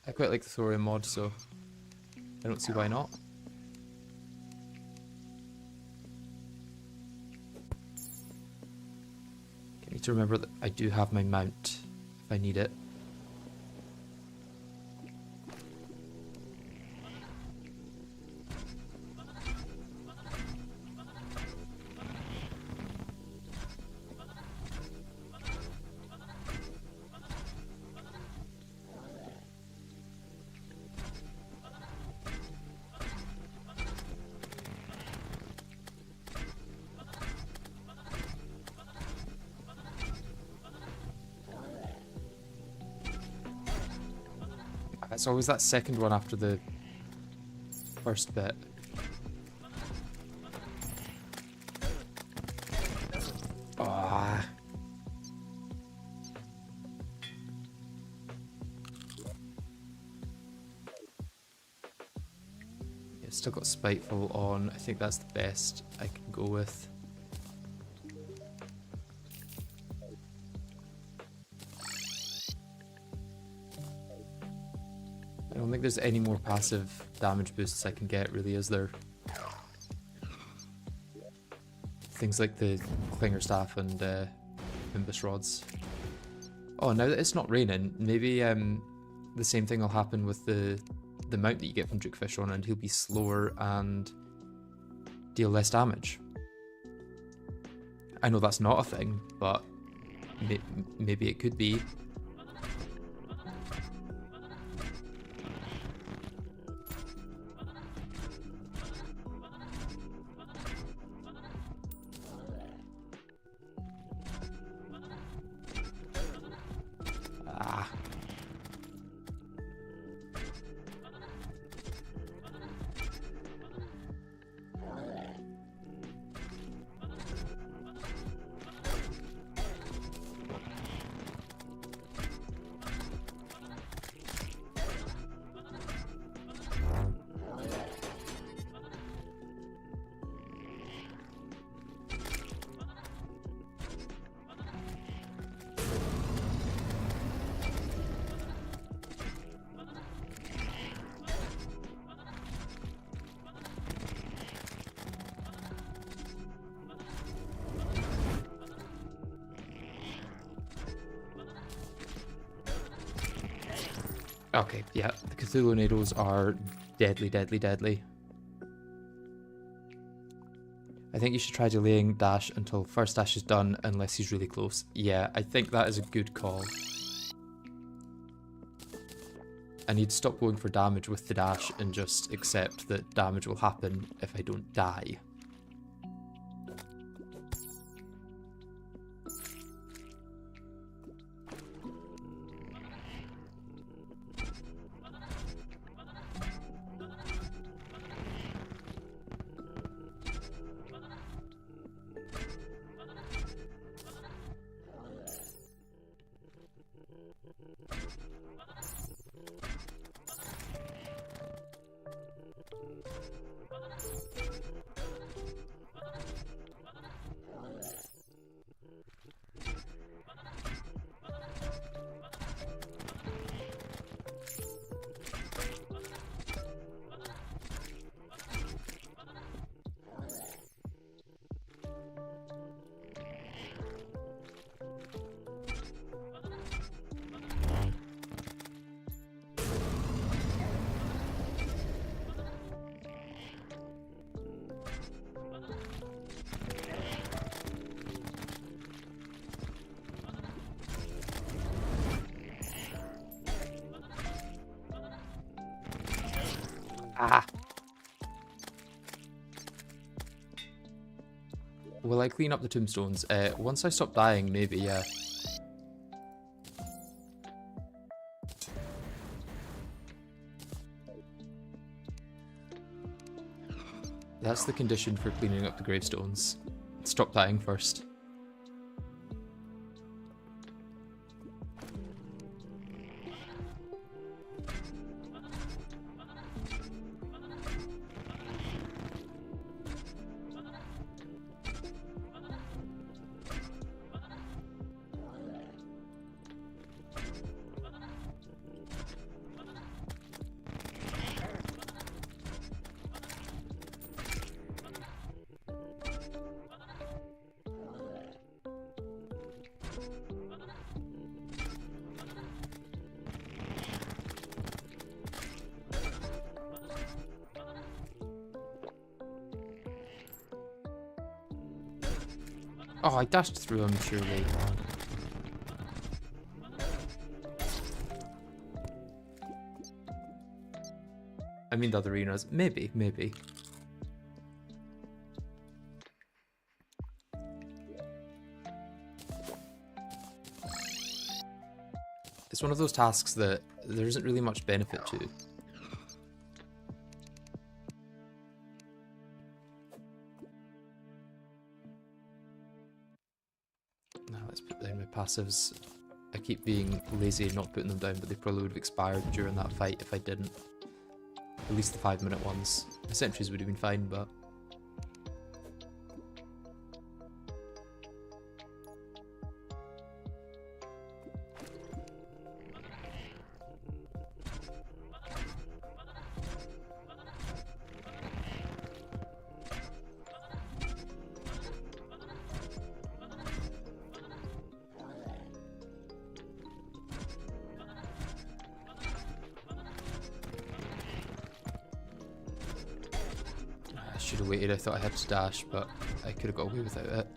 I quite like the thorium mod, so I don't see why not. I need to remember that I do have my mount if I need it. It's always that second one after the first bit. Ah. Yeah, still got Spiteful on. I think that's the best I can go with. I don't think there's any more passive damage boosts I can get, really, is there? Things like the Clinger Staff and Nimbus Rods. Oh, now that it's not raining, maybe the same thing will happen with the mount that you get from Duke Fishon, and he'll be slower and deal less damage. I know that's not a thing, but maybe it could be. Okay, yeah, the Cthulhu Nados are deadly, deadly, deadly. I think you should try delaying dash until first dash is done, unless he's really close. Yeah, I think that is a good call. I need to stop going for damage with the dash and just accept that damage will happen if I don't die. Ah. Will I clean up the tombstones? Once I stop dying, maybe, yeah. That's the condition for cleaning up the gravestones. Stop dying first. Oh, I dashed through him, surely. I mean the other arenas. Maybe, maybe. It's one of those tasks that there isn't really much benefit to. Now let's put down my passives. I keep being lazy and not putting them down, but they probably would have expired during that fight if I didn't. At least the 5-minute ones. The sentries would have been fine, but... I should have waited, I thought I had to dash, but I could have got away without it.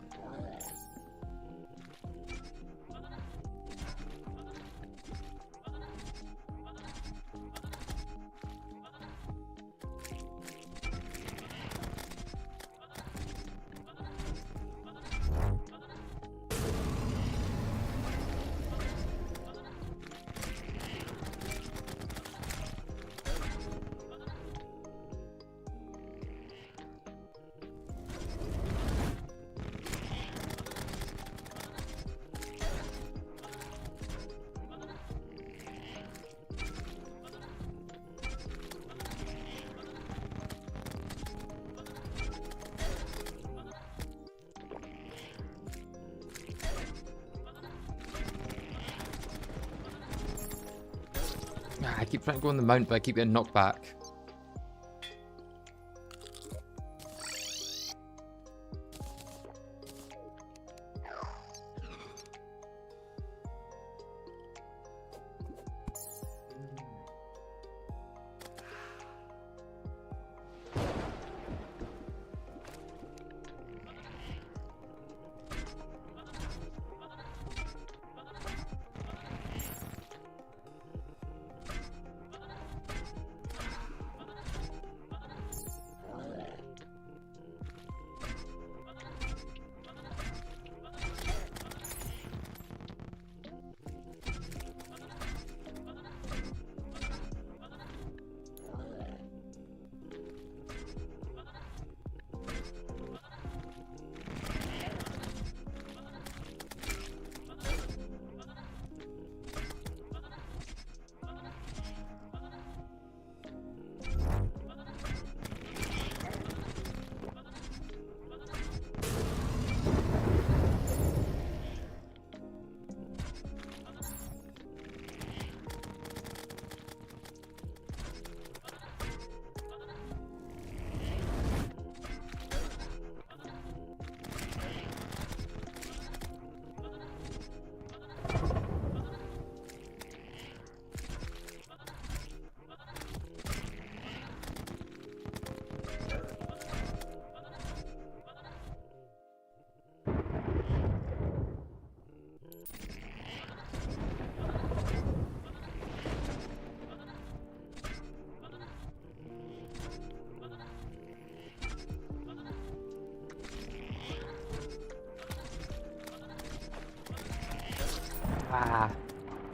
I keep trying to go on the mount, but I keep getting knocked back.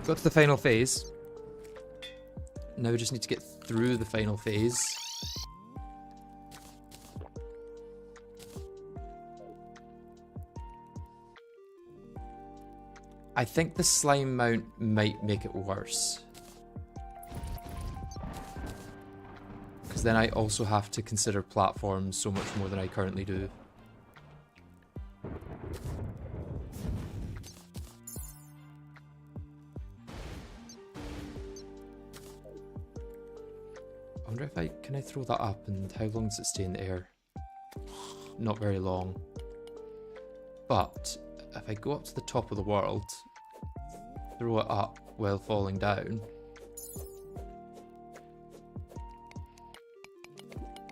Got to the final phase. Now we just need to get through the final phase. I think the slime mount might make it worse. Because then I also have to consider platforms so much more than I currently do. I wonder if can I throw that up, and how long does it stay in the air? Not very long. But if I go up to the top of the world, throw it up while falling down,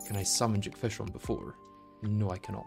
can I summon Fish on before? No, I cannot.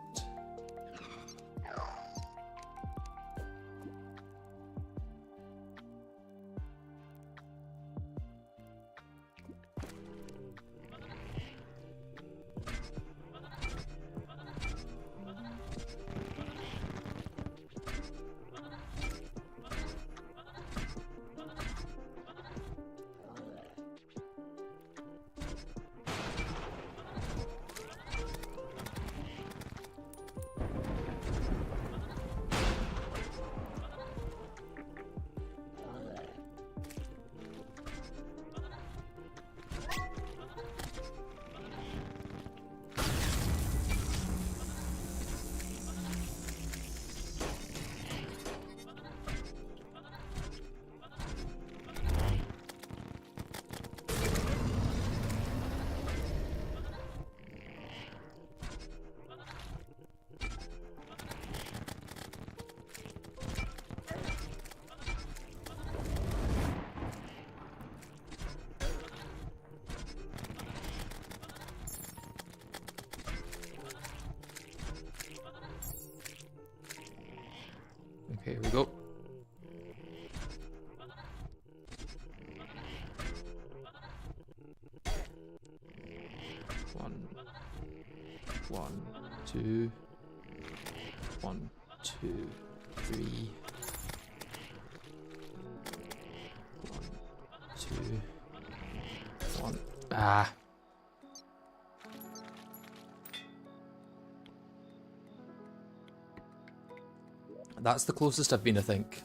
Okay, here we go. One, two, 1, 2, 3. 1, 2, 1. Ah. That's the closest I've been, I think.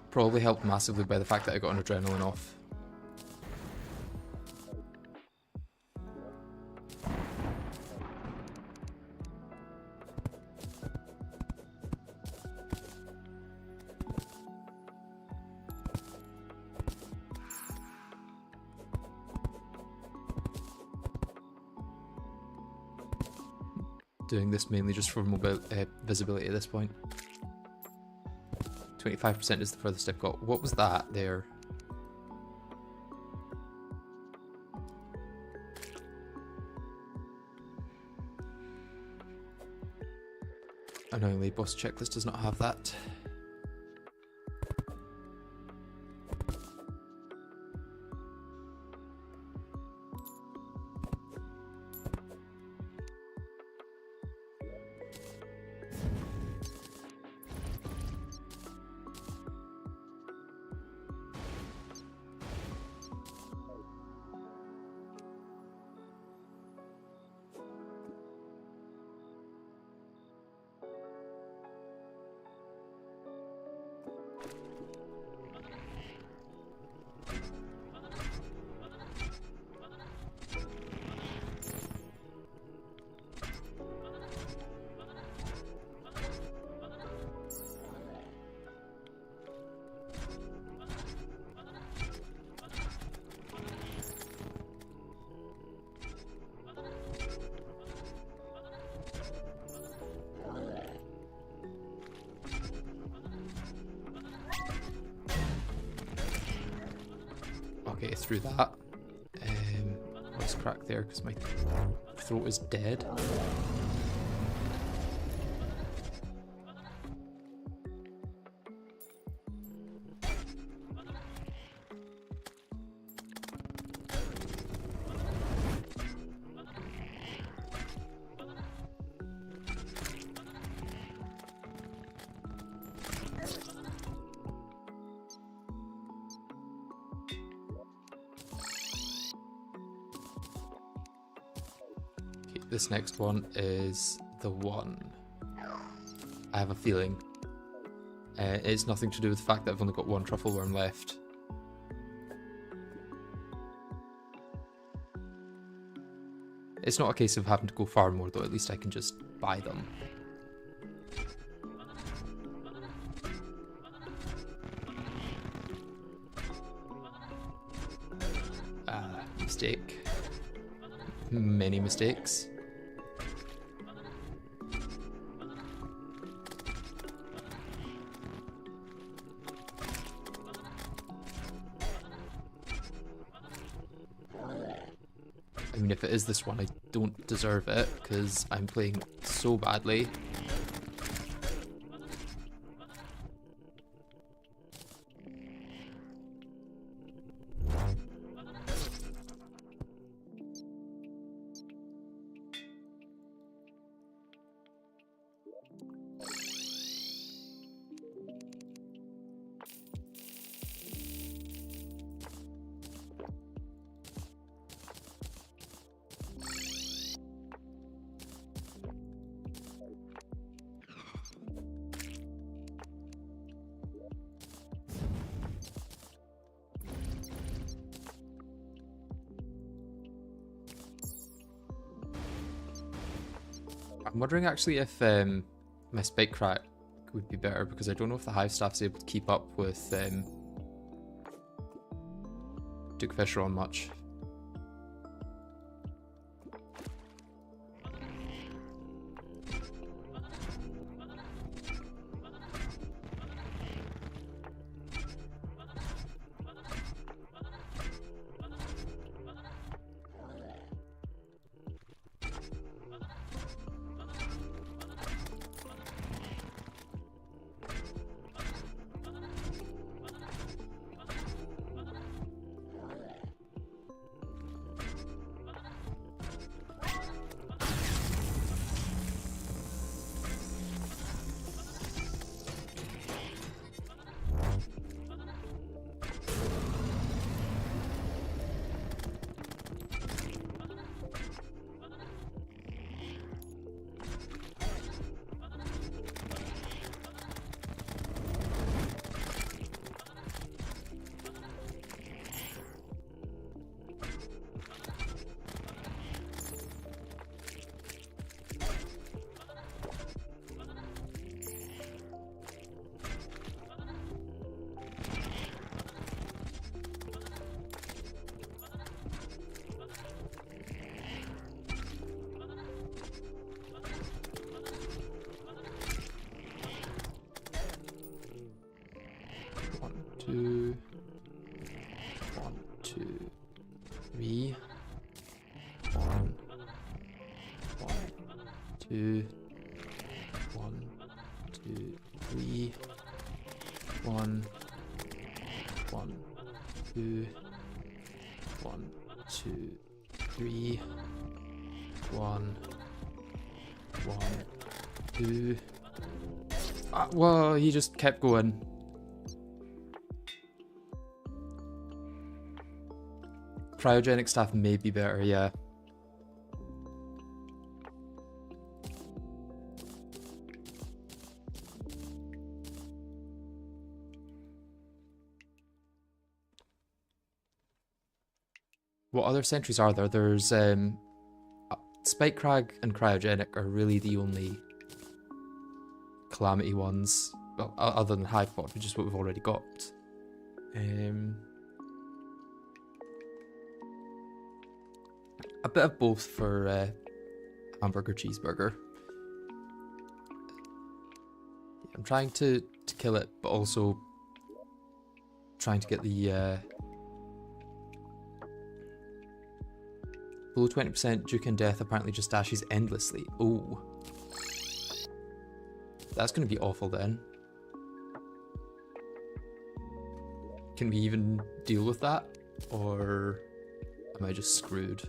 Probably helped massively by the fact that I got an adrenaline off. Doing this mainly just for visibility at this point. 25% is the furthest I've got. What was that there? Annoyingly, boss checklist does not have that. Okay, through that. Voice crack there because my throat is dead. This next one is the one. I have a feeling. It's nothing to do with the fact that I've only got one truffle worm left. It's not a case of having to go far more though, at least I can just buy them. Mistake. Many mistakes. I mean, if it is this one, I don't deserve it, because I'm playing so badly. I'm wondering actually if my spike crack would be better, because I don't know if the hive staff's able to keep up with Duke Fisher on much. 2, 1, 2, 3, 1, 1, 2, 1, 2, 3, 1, 1, 2. Ah, whoa, he just kept going. Cryogenic staff may be better, yeah. What other sentries are there? There's Spike Crag and Cryogenic are really the only Calamity ones. Well, other than Hivepod, which is what we've already got. A bit of both for hamburger cheeseburger. I'm trying to kill it, but also trying to get the below 20% Duke and Death apparently just dashes endlessly. Oh. That's going to be awful then. Can we even deal with that? Or am I just screwed?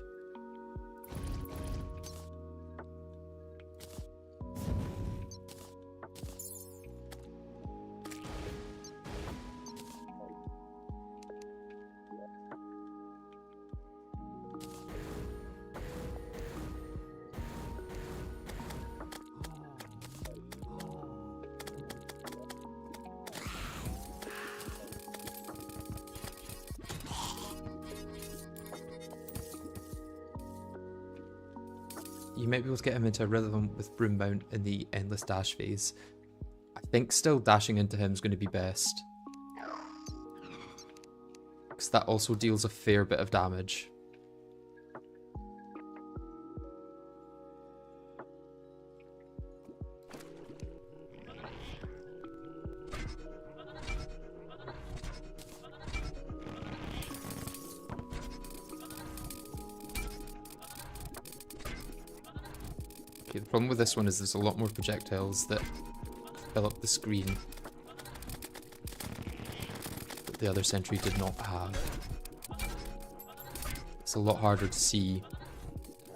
You might be able to get him into a rhythm with Broombound in the endless dash phase. I think still dashing into him is going to be best. Because that also deals a fair bit of damage. The problem with this one is there's a lot more projectiles that fill up the screen that the other sentry did not have. It's a lot harder to see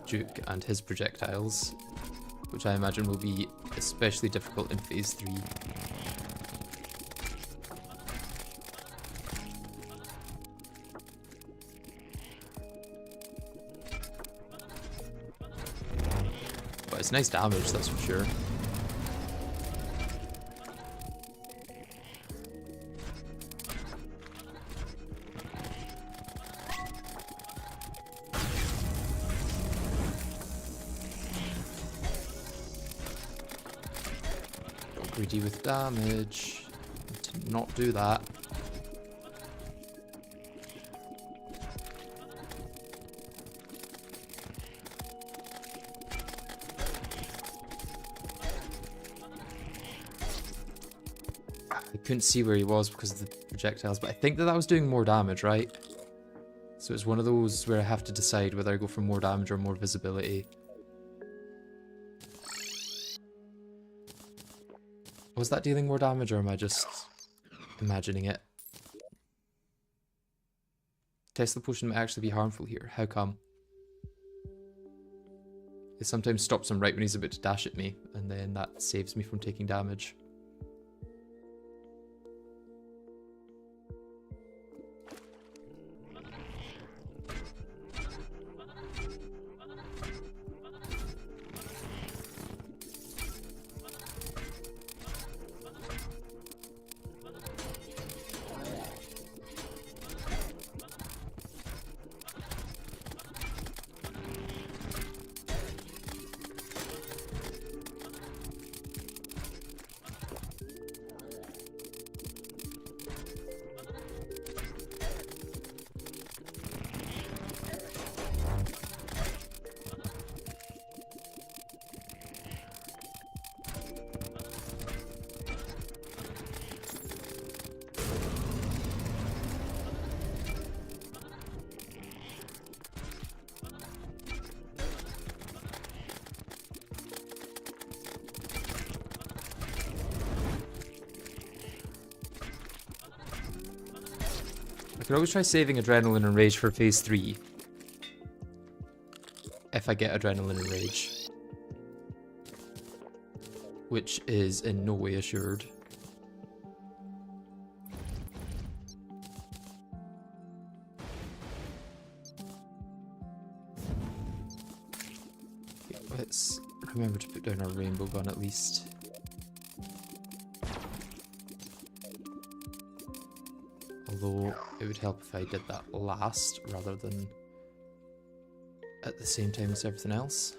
Duke and his projectiles, which I imagine will be especially difficult in Phase 3. It's nice damage, that's for sure. Got greedy with damage. Did not do that. Couldn't see where he was because of the projectiles, but I think that was doing more damage, right? So it's one of those where I have to decide whether I go for more damage or more visibility. Was that dealing more damage, or am I just imagining it? Tesla potion might actually be harmful here. How come? It sometimes stops him right when he's about to dash at me, and then that saves me from taking damage. could always try saving Adrenaline and Rage for phase 3. If I get Adrenaline and Rage. Which is in no way assured. Okay, let's remember to put down our rainbow gun at least. Although it would help if I did that last rather than at the same time as everything else.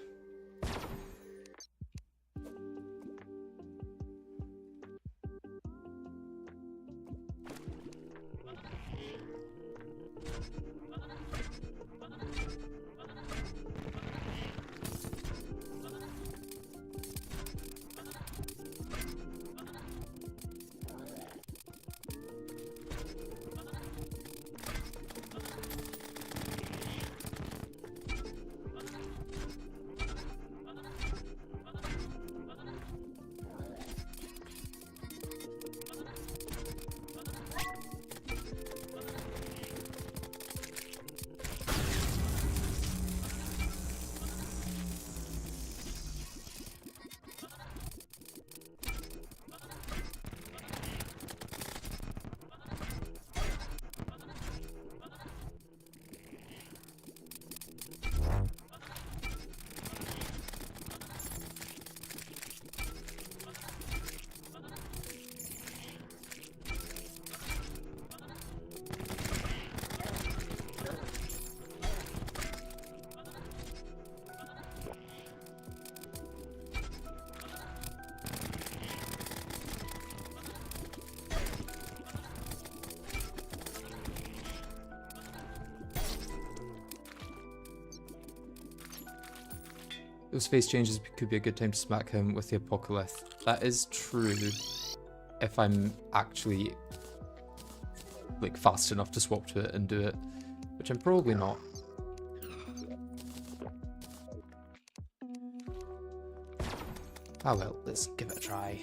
Those phase changes could be a good time to smack him with the Apocalypse. That is true. If I'm actually like fast enough to swap to it and do it, which I'm probably not. Ah well, let's give it a try.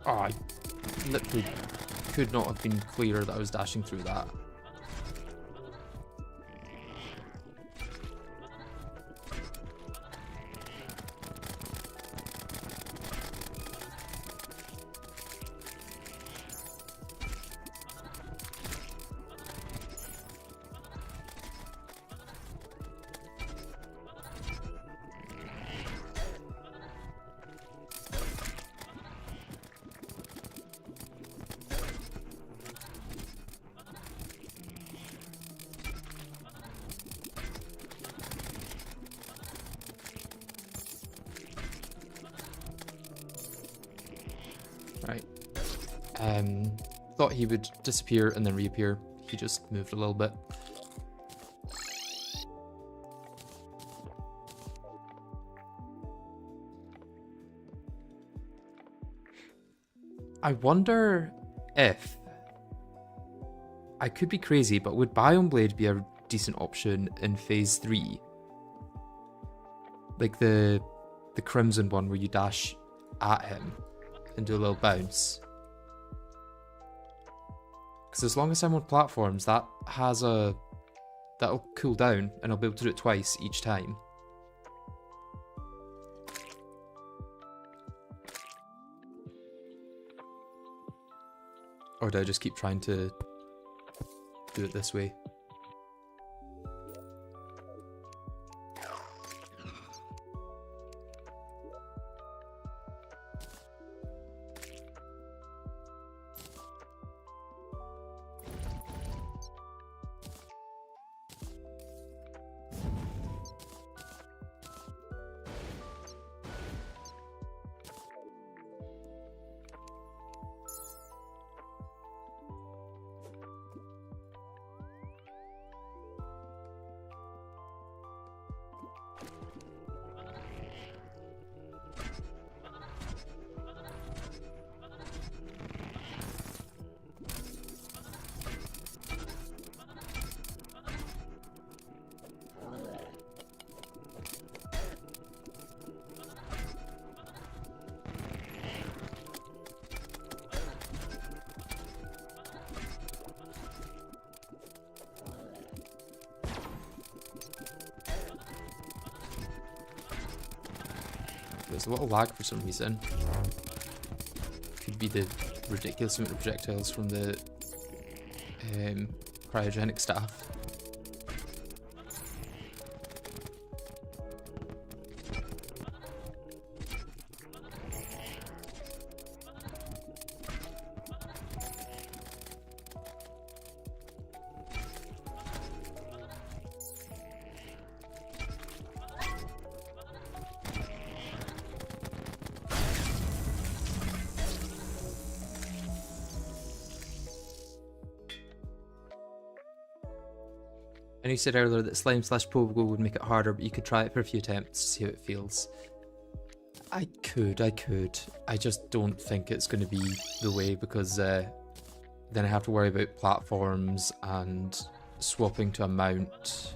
Oh, I literally could not have been clearer that I was dashing through that. Right. Thought he would disappear and then reappear. He just moved a little bit. I wonder if... I could be crazy, but would Biome Blade be a decent option in Phase 3? Like the Crimson one where you dash at him and do a little bounce. Because as long as I'm on platforms, that has a... that'll cool down and I'll be able to do it twice each time. Or do I just keep trying to do it this way? There's a lot of lag for some reason. Could be the ridiculous amount of projectiles from the cryogenic staff. And you said earlier that slime/pogo would make it harder, but you could try it for a few attempts to see how it feels. I could. I just don't think it's going to be the way, because then I have to worry about platforms and swapping to a mount,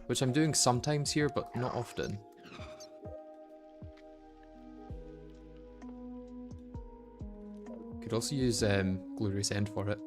which I'm doing sometimes here, but not often. Could also use Glorious End for it.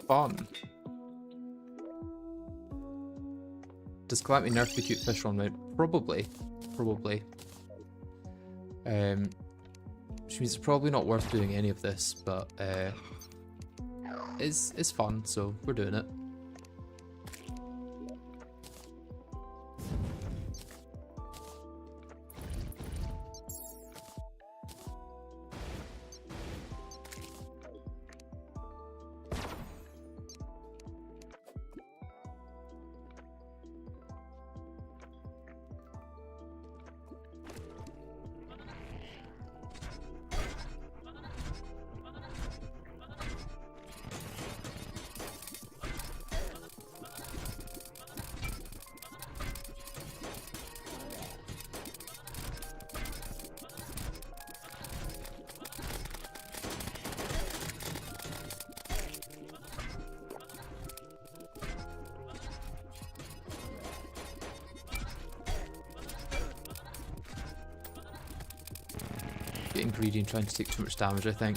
Fun. Does Calamity nerf the cute fish on mount? Probably. Which means it's probably not worth doing any of this, but it's fun, so we're doing it. Getting greedy and trying to take too much damage, I think.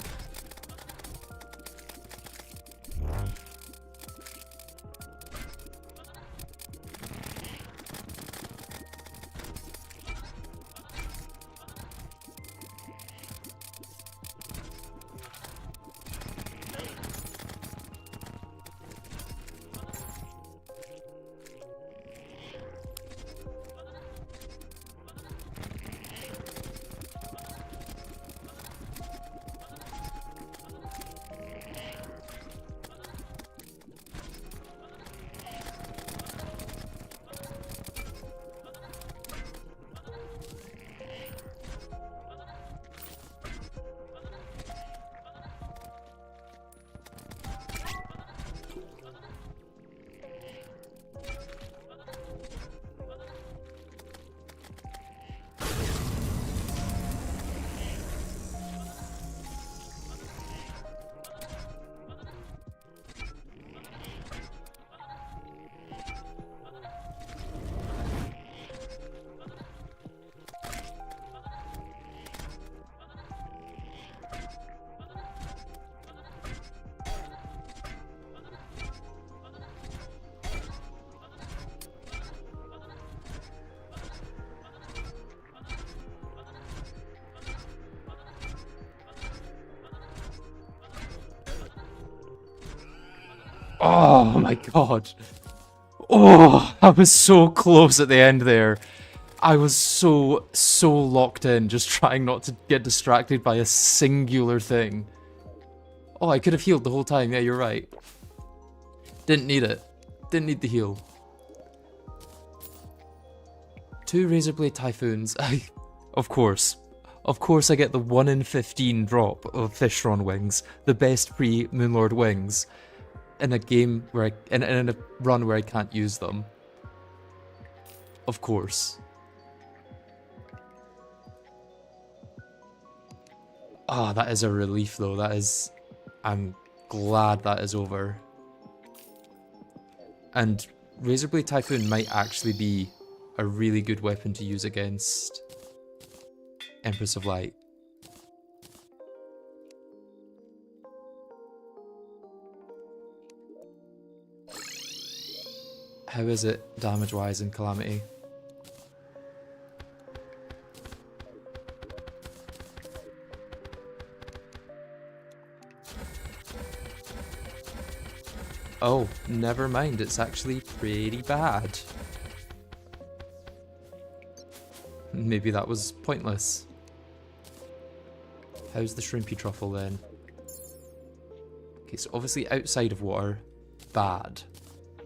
my god. Oh, I was so close at the end there. I was so locked in, just trying not to get distracted by a singular thing. Oh, I could have healed the whole time. Yeah, you're right. Didn't need it. Didn't need the heal. 2 Razorblade Typhoons. Of course. Of course I get the 1 in 15 drop of Fishron wings. The best pre-Moonlord wings. In a game where in a run where I can't use them. Of course. Ah, that is a relief though. That is... I'm glad that is over. And Razorblade Typhoon might actually be a really good weapon to use against Empress of Light. How is it damage-wise in Calamity? Oh, never mind, it's actually pretty bad. Maybe that was pointless. How's the shrimpy truffle then? Okay, so obviously outside of water, bad.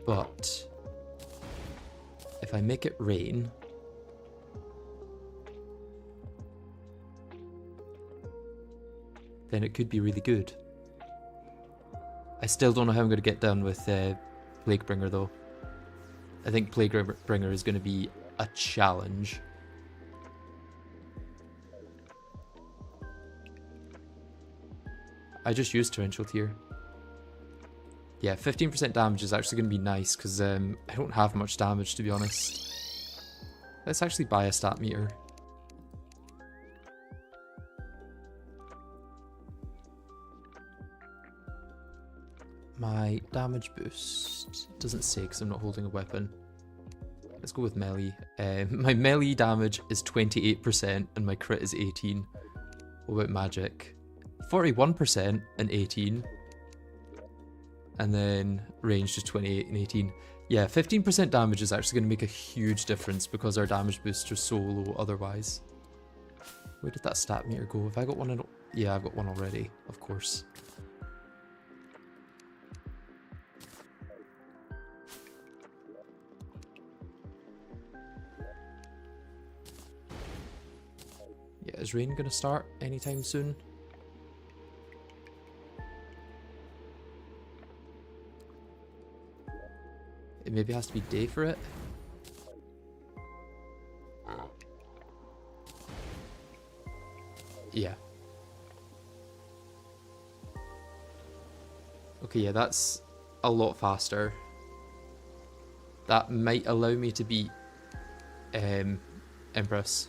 But if I make it rain, then it could be really good. I still don't know how I'm going to get done with Plaguebringer though. I think Plaguebringer is going to be a challenge. I just used Torrential Tear. Yeah, 15% damage is actually going to be nice because I don't have much damage to be honest. Let's actually buy a stat meter. My damage boost doesn't say because I'm not holding a weapon. Let's go with melee. My melee damage is 28% and my crit is 18. What about magic? 41% and 18. And then range is 28 and 18. Yeah, 15% damage is actually going to make a huge difference because our damage boosts are so low otherwise. Where did that stat meter go? Have I got one? Yeah, I've got one already, of course. Yeah, is rain going to start anytime soon? It maybe has to be day for it. Yeah. Okay, yeah, that's a lot faster. That might allow me to beat Empress.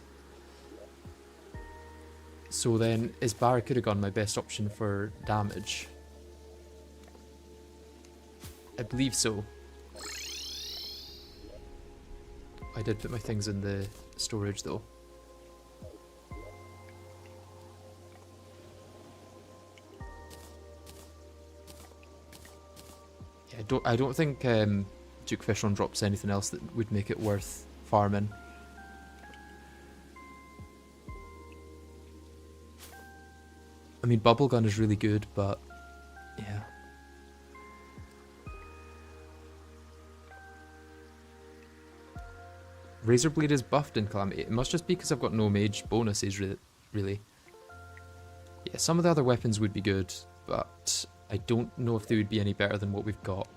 So then, is Barracuda my best option for damage? I believe so. I did put my things in the storage though. Yeah, I don't think Duke Fishron drops anything else that would make it worth farming. I mean, Bubblegun is really good, but yeah. Razorblade is buffed in Calamity. It must just be because I've got no mage bonuses, really. Yeah, some of the other weapons would be good, but I don't know if they would be any better than what we've got.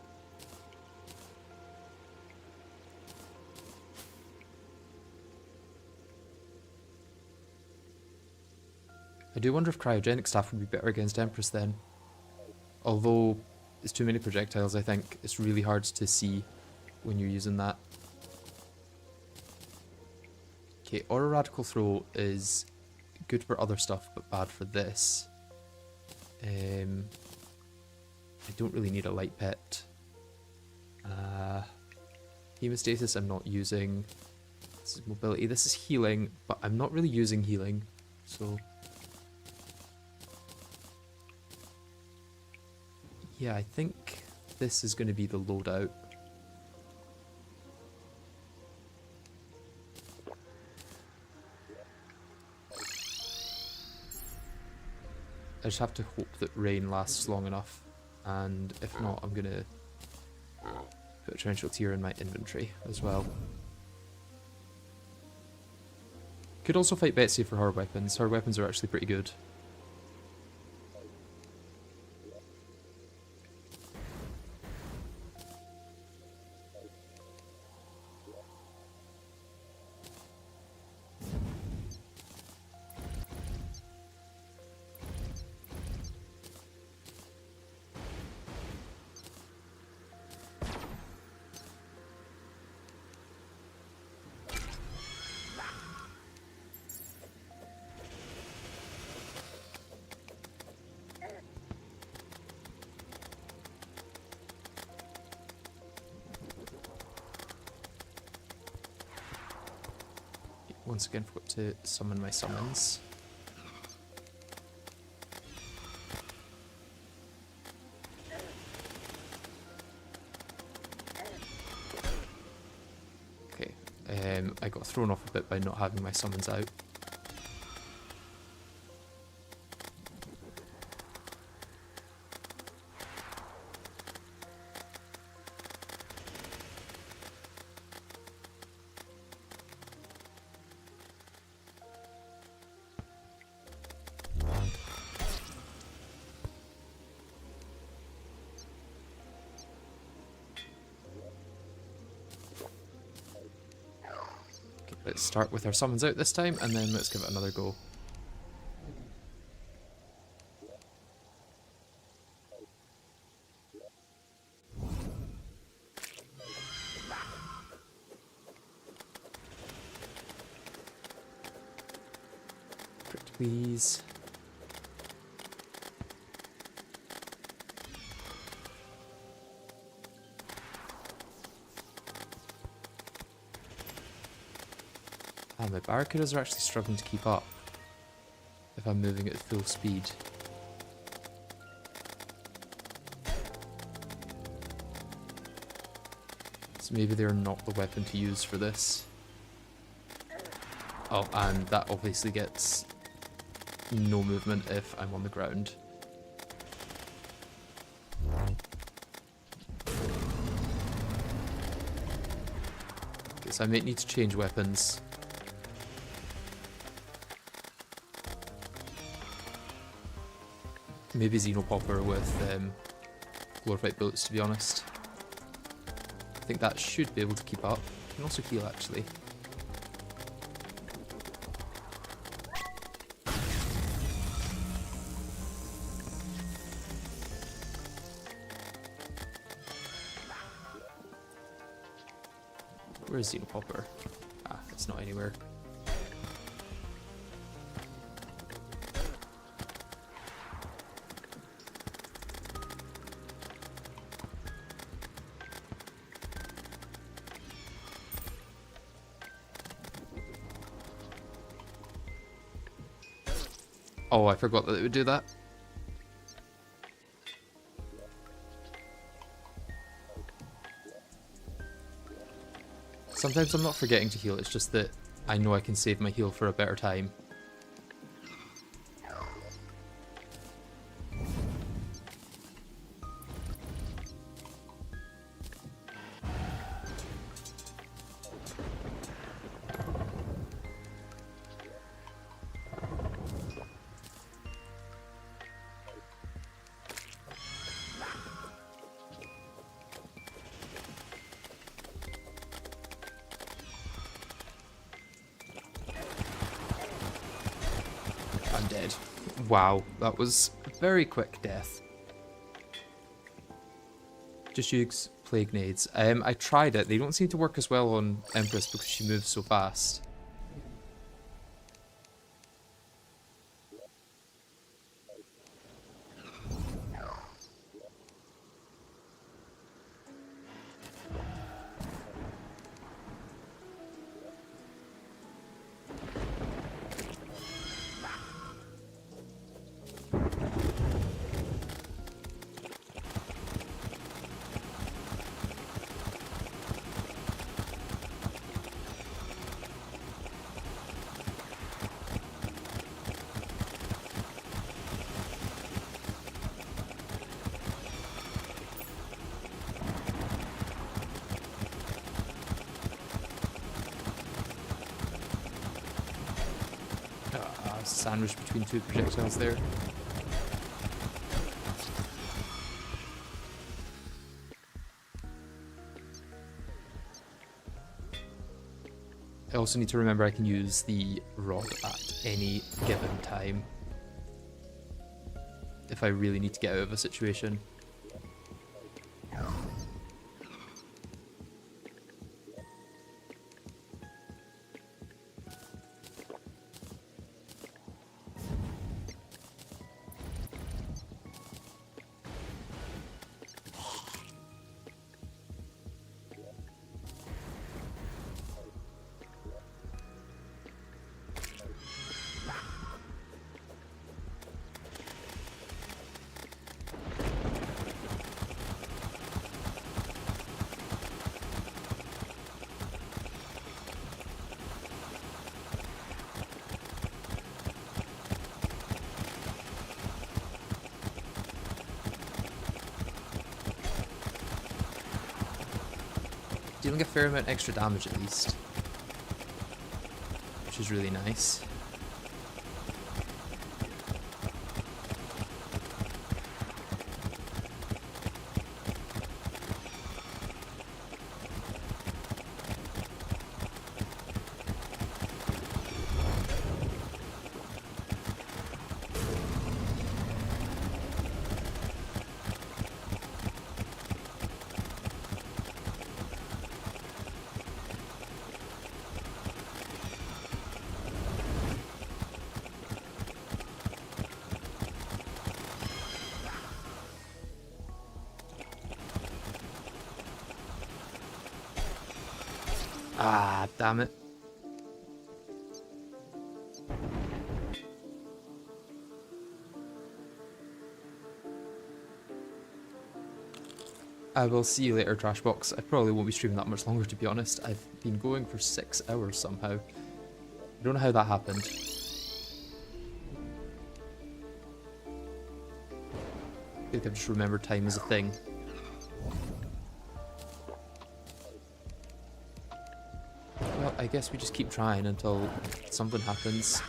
I do wonder if Cryogenic Staff would be better against Empress then. Although, it's too many projectiles, I think. It's really hard to see when you're using that. Okay, Aura Radical Throw is good for other stuff, but bad for this. I don't really need a Light Pet. Hemostasis I'm not using. This is mobility. This is healing, but I'm not really using healing, so... Yeah, I think this is going to be the loadout. I just have to hope that rain lasts long enough, and if not, I'm going to put a torrential tear in my inventory as well. Could also fight Betsy for her weapons. Her weapons are actually pretty good. Once again, forgot to summon my summons. Okay, I got thrown off a bit by not having my summons out. Let's start with our summons out this time, and then let's give it another go. Crit, please. Ah, my barricades are actually struggling to keep up if I'm moving at full speed. So maybe they're not the weapon to use for this. Oh, and that obviously gets no movement if I'm on the ground. Okay, so I might need to change weapons. Maybe Xenopopper with glorified bullets, to be honest. I think that should be able to keep up. You can also heal, actually. Where is Xenopopper? Ah, it's not anywhere. Oh, I forgot that it would do that. Sometimes I'm not forgetting to heal, it's just that I know I can save my heal for a better time. I'm dead. Wow, that was a very quick death. Just use plague nades. I tried it. They don't seem to work as well on Empress because she moves so fast. sandwiched between two projectiles there. I also need to remember I can use the rod at any given time if I really need to get out of a situation. Dealing a fair amount extra damage at least, which is really nice. Ah, damn it. I will see you later, Trashbox. I probably won't be streaming that much longer, to be honest. I've been going for 6 hours somehow. I don't know how that happened. I think I've just remembered time as a thing. Well, I guess we just keep trying until something happens.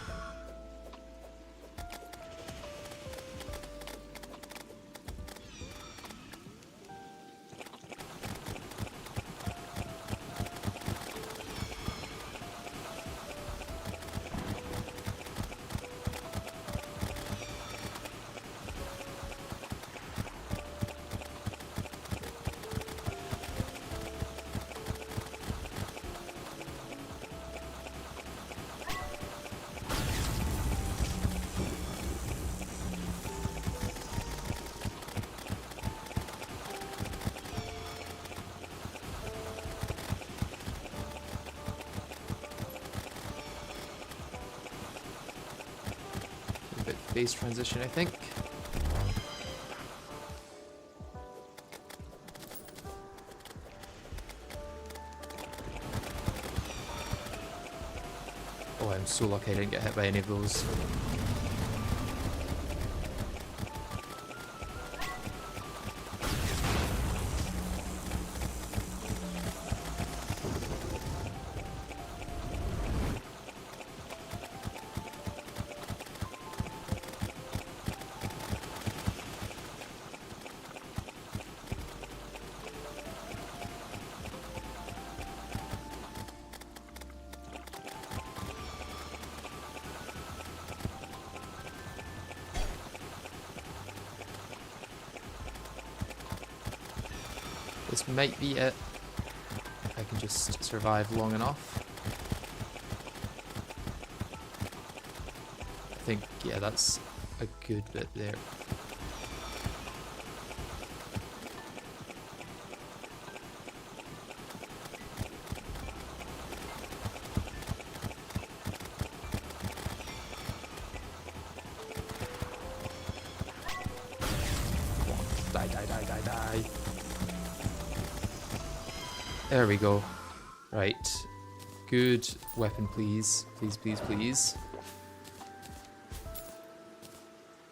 Base transition, I think. Oh, I'm so lucky I didn't get hit by any of those. This might be it, if I can just survive long enough. I think, yeah, that's a good bit there. Die, die, die, die, die. There we go. Right. Good weapon, please. Please, please, please.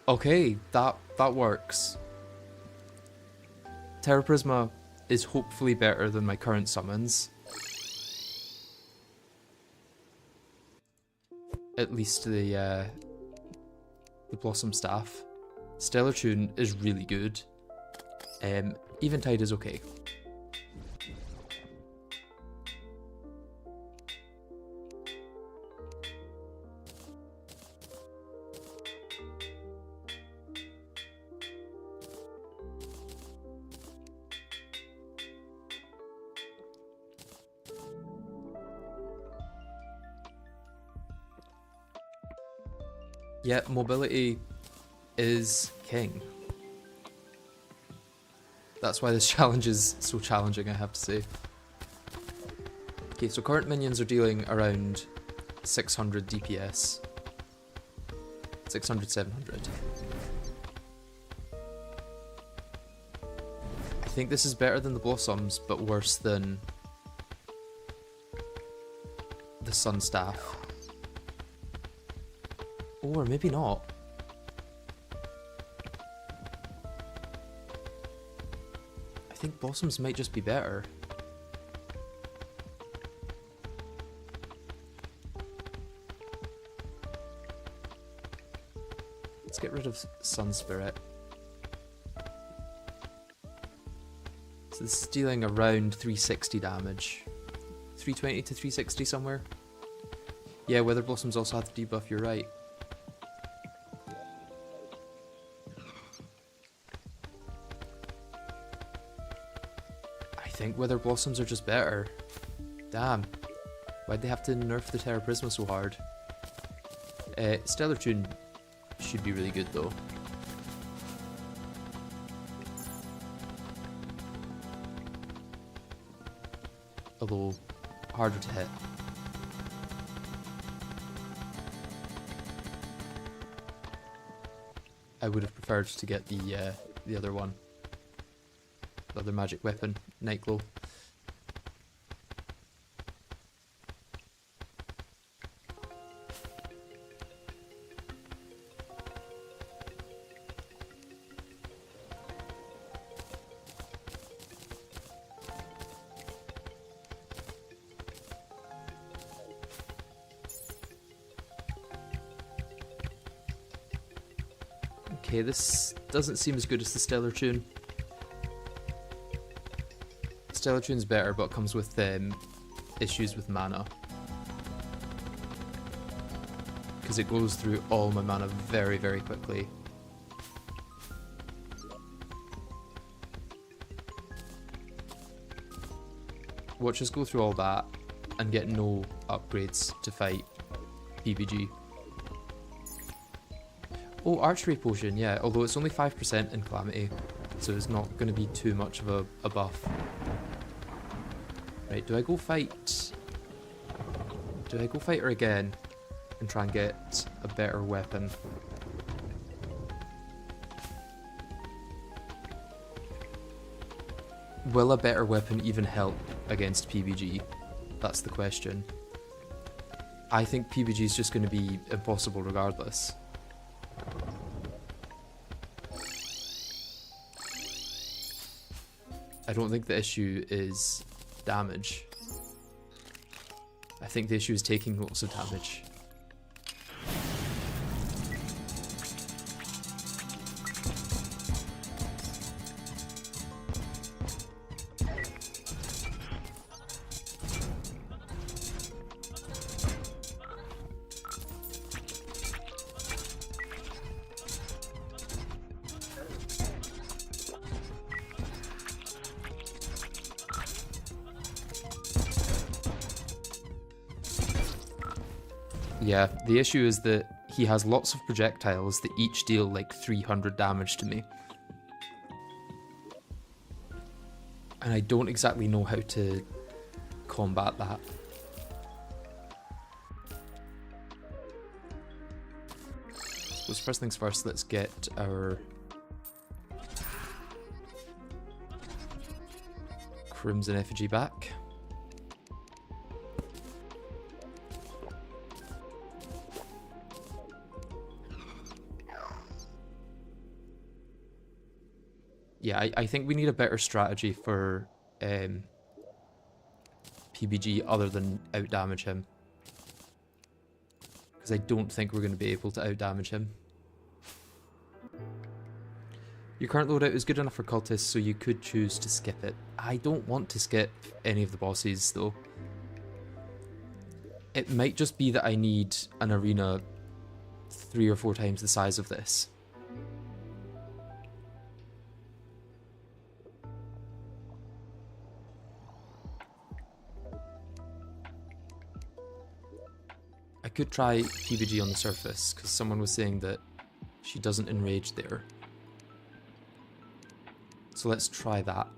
Okay, that works. Terra Prisma is hopefully better than my current summons. At least the the Blossom Staff. Stellar Tune is really good. Eventide is okay. Yeah, mobility is king. That's why this challenge is so challenging, I have to say. Okay, so current minions are dealing around 600 DPS. 600, 700. I think this is better than the Blossoms, but worse than the Sun Staff. Or maybe not. I think Blossoms might just be better. Let's get rid of Sun Spirit. So this is dealing around 360 damage. 320 to 360 somewhere. Yeah, Wither Blossoms also have the debuff, you're right. I think Wither Blossoms are just better. Damn. Why'd they have to nerf the Terra Prisma so hard? Stellar Tune should be really good though. Although, harder to hit. I would have preferred to get the other one. The other magic weapon, Nightglow. Okay, this doesn't seem as good as the Stellar Tune. Stellar Tune's better, but comes with issues with mana. Because it goes through all my mana very, very quickly. Watch us go through all that and get no upgrades to fight PBG. Oh, Archery Potion, yeah, although it's only 5% in Calamity, so it's not going to be too much of a buff. Right, do I go fight her again and try and get a better weapon? Will a better weapon even help against PBG? That's the question. I think PBG is just going to be impossible regardless. I don't think the issue is damage. I think the issue is taking lots of damage. Yeah, the issue is that he has lots of projectiles that each deal like 300 damage to me. And I don't exactly know how to combat that. So first things first, let's get our Crimson Effigy back. Yeah, I think we need a better strategy for PBG other than outdamage him. Because I don't think we're going to be able to outdamage him. Your current loadout is good enough for cultists, so you could choose to skip it. I don't want to skip any of the bosses, though. It might just be that I need an arena 3 or 4 times the size of this. I could try PBG on the surface, because someone was saying that she doesn't enrage there. So let's try that.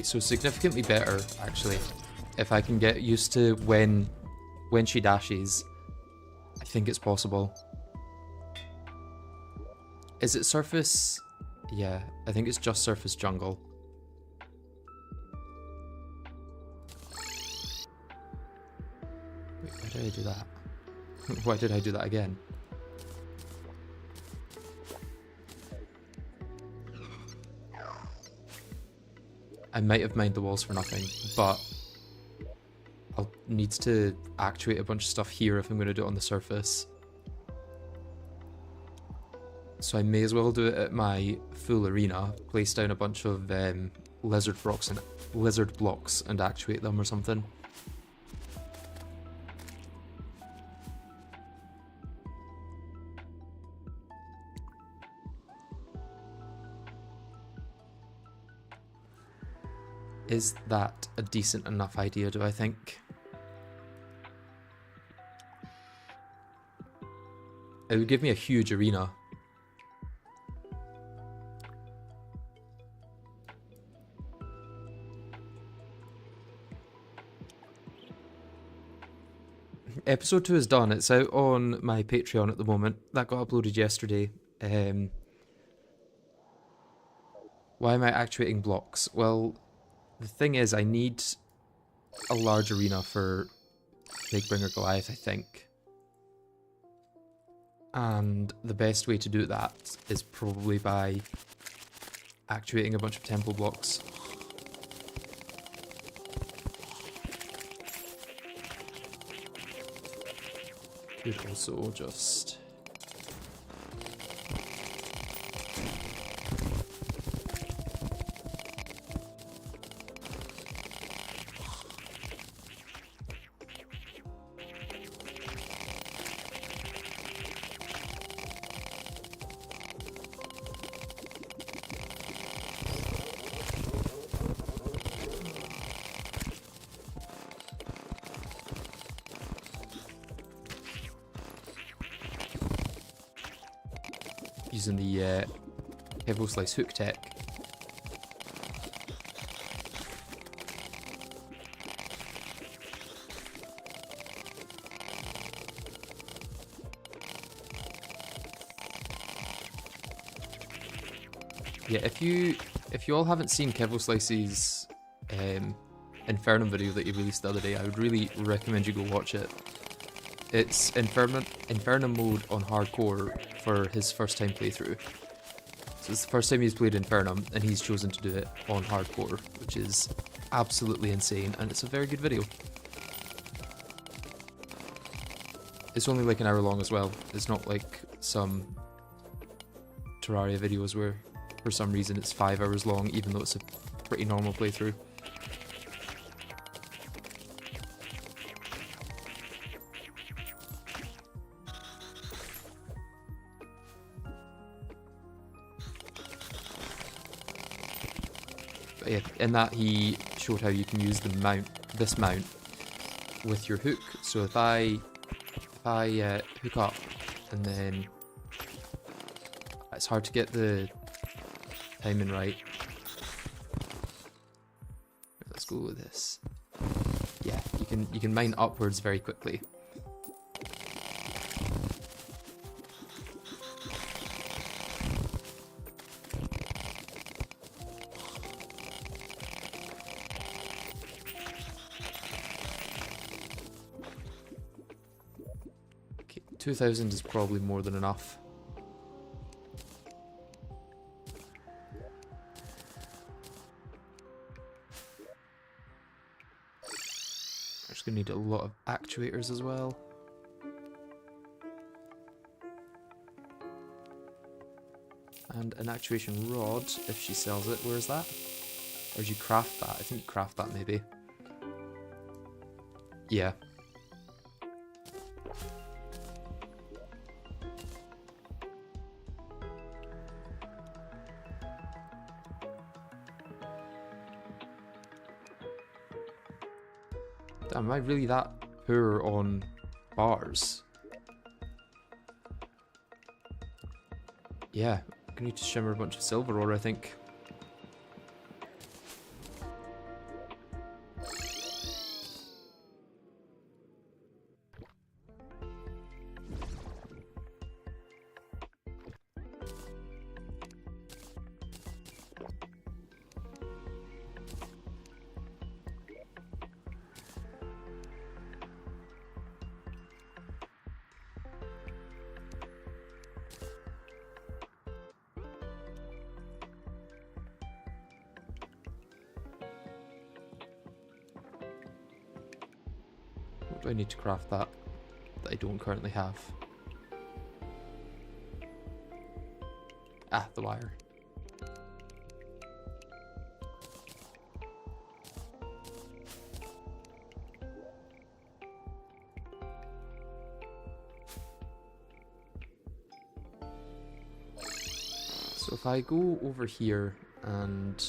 So significantly better, actually, if I can get used to when she dashes. I think it's possible. Is it surface? Yeah, I think it's just surface jungle. Wait, why did I do that? Why did I do that again? I might have mined the walls for nothing, but I'll need to actuate a bunch of stuff here if I'm going to do it on the surface. So I may as well do it at my full arena, place down a bunch of lizard blocks and actuate them or something. Is that a decent enough idea, do I think? It would give me a huge arena. Episode 2 is done. It's out on my Patreon at the moment. That got uploaded yesterday. Why am I actuating blocks? Well, the thing is, I need a large arena for Bigbringer Goliath, I think. And the best way to do that is probably by actuating a bunch of temple blocks. Could also just... using the Pebble Slice hook tech. Yeah, if you all haven't seen Kevil Slice's Infernum video that he released the other day, I would really recommend you go watch it. It's Infernum mode on hardcore for his first time playthrough. So it's the first time he's played Infernum, and he's chosen to do it on hardcore, which is absolutely insane, and it's a very good video. It's only like an hour long as well. It's not like some Terraria videos where for some reason it's 5 hours long, even though it's a pretty normal playthrough. But yeah, in that he showed how you can use this mount with your hook. So if I hook up and then it's hard to get the timing right. Let's go with this. Yeah, you can mine upwards very quickly. 2,000 is probably more than enough. I'm just gonna need a lot of actuators as well. And an actuation rod, if she sells it. Where is that? Or did you craft that? I think you craft that maybe. Yeah. Damn, am I really that poor on bars? Yeah, I'm gonna need to shimmer a bunch of silver ore, I think. What do I need to craft that I don't currently have? Ah, the wire. So if I go over here and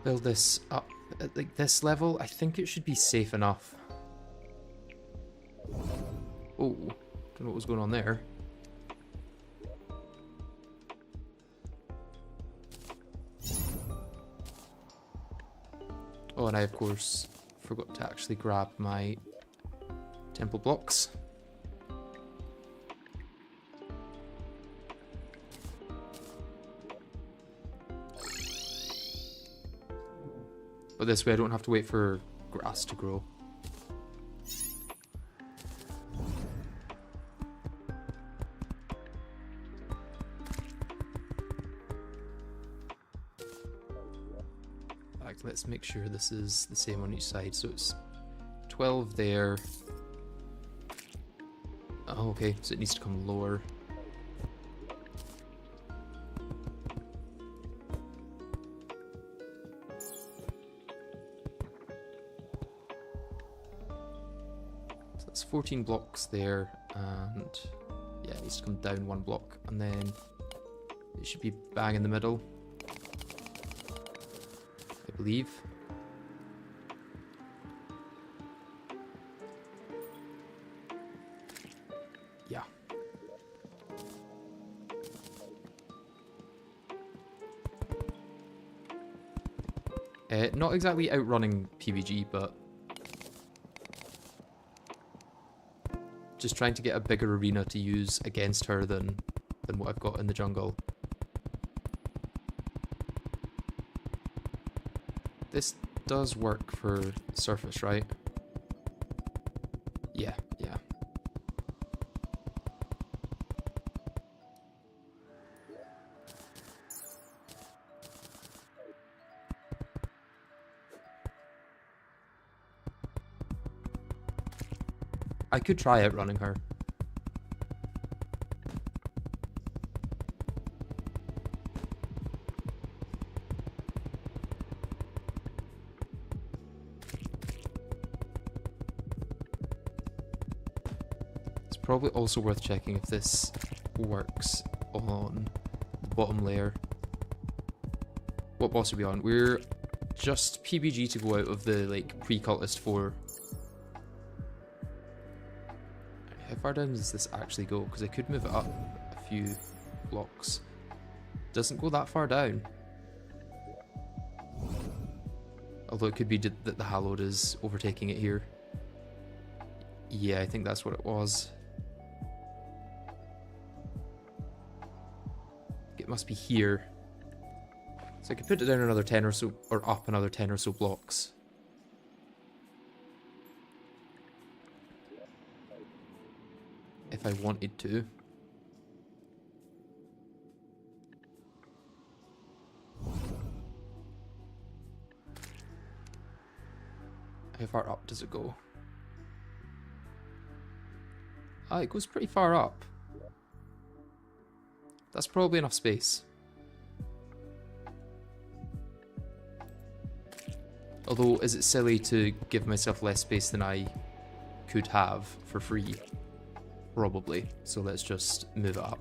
build this up at like this level, I think it should be safe enough. Oh, don't know what was going on there. Oh, and I of course forgot to actually grab my temple blocks. But this way I don't have to wait for grass to grow. Right, let's make sure this is the same on each side. So it's 12 there. Oh, okay, so it needs to come lower. That's 14 blocks there, and yeah, it needs to come down one block, and then it should be bang in the middle, I believe. Yeah. Not exactly outrunning PvG, but just trying to get a bigger arena to use against her than what I've got in the jungle. This does work for surface, right? Yeah, yeah. I could try outrunning her. It's probably also worth checking if this works on the bottom layer. What boss are we on? We're just PBG to go out of the like pre-cultist 4. How far down does this actually go? Because I could move it up a few blocks. Doesn't go that far down. Although it could be that the Hallowed is overtaking it here. Yeah, I think that's what it was. It must be here. So I could put it down another 10 or so, or up another 10 or so blocks. if I wanted to. How far up does it go? Ah, it goes pretty far up. That's probably enough space. Although, is it silly to give myself less space than I could have for free? Probably. So let's just move it up.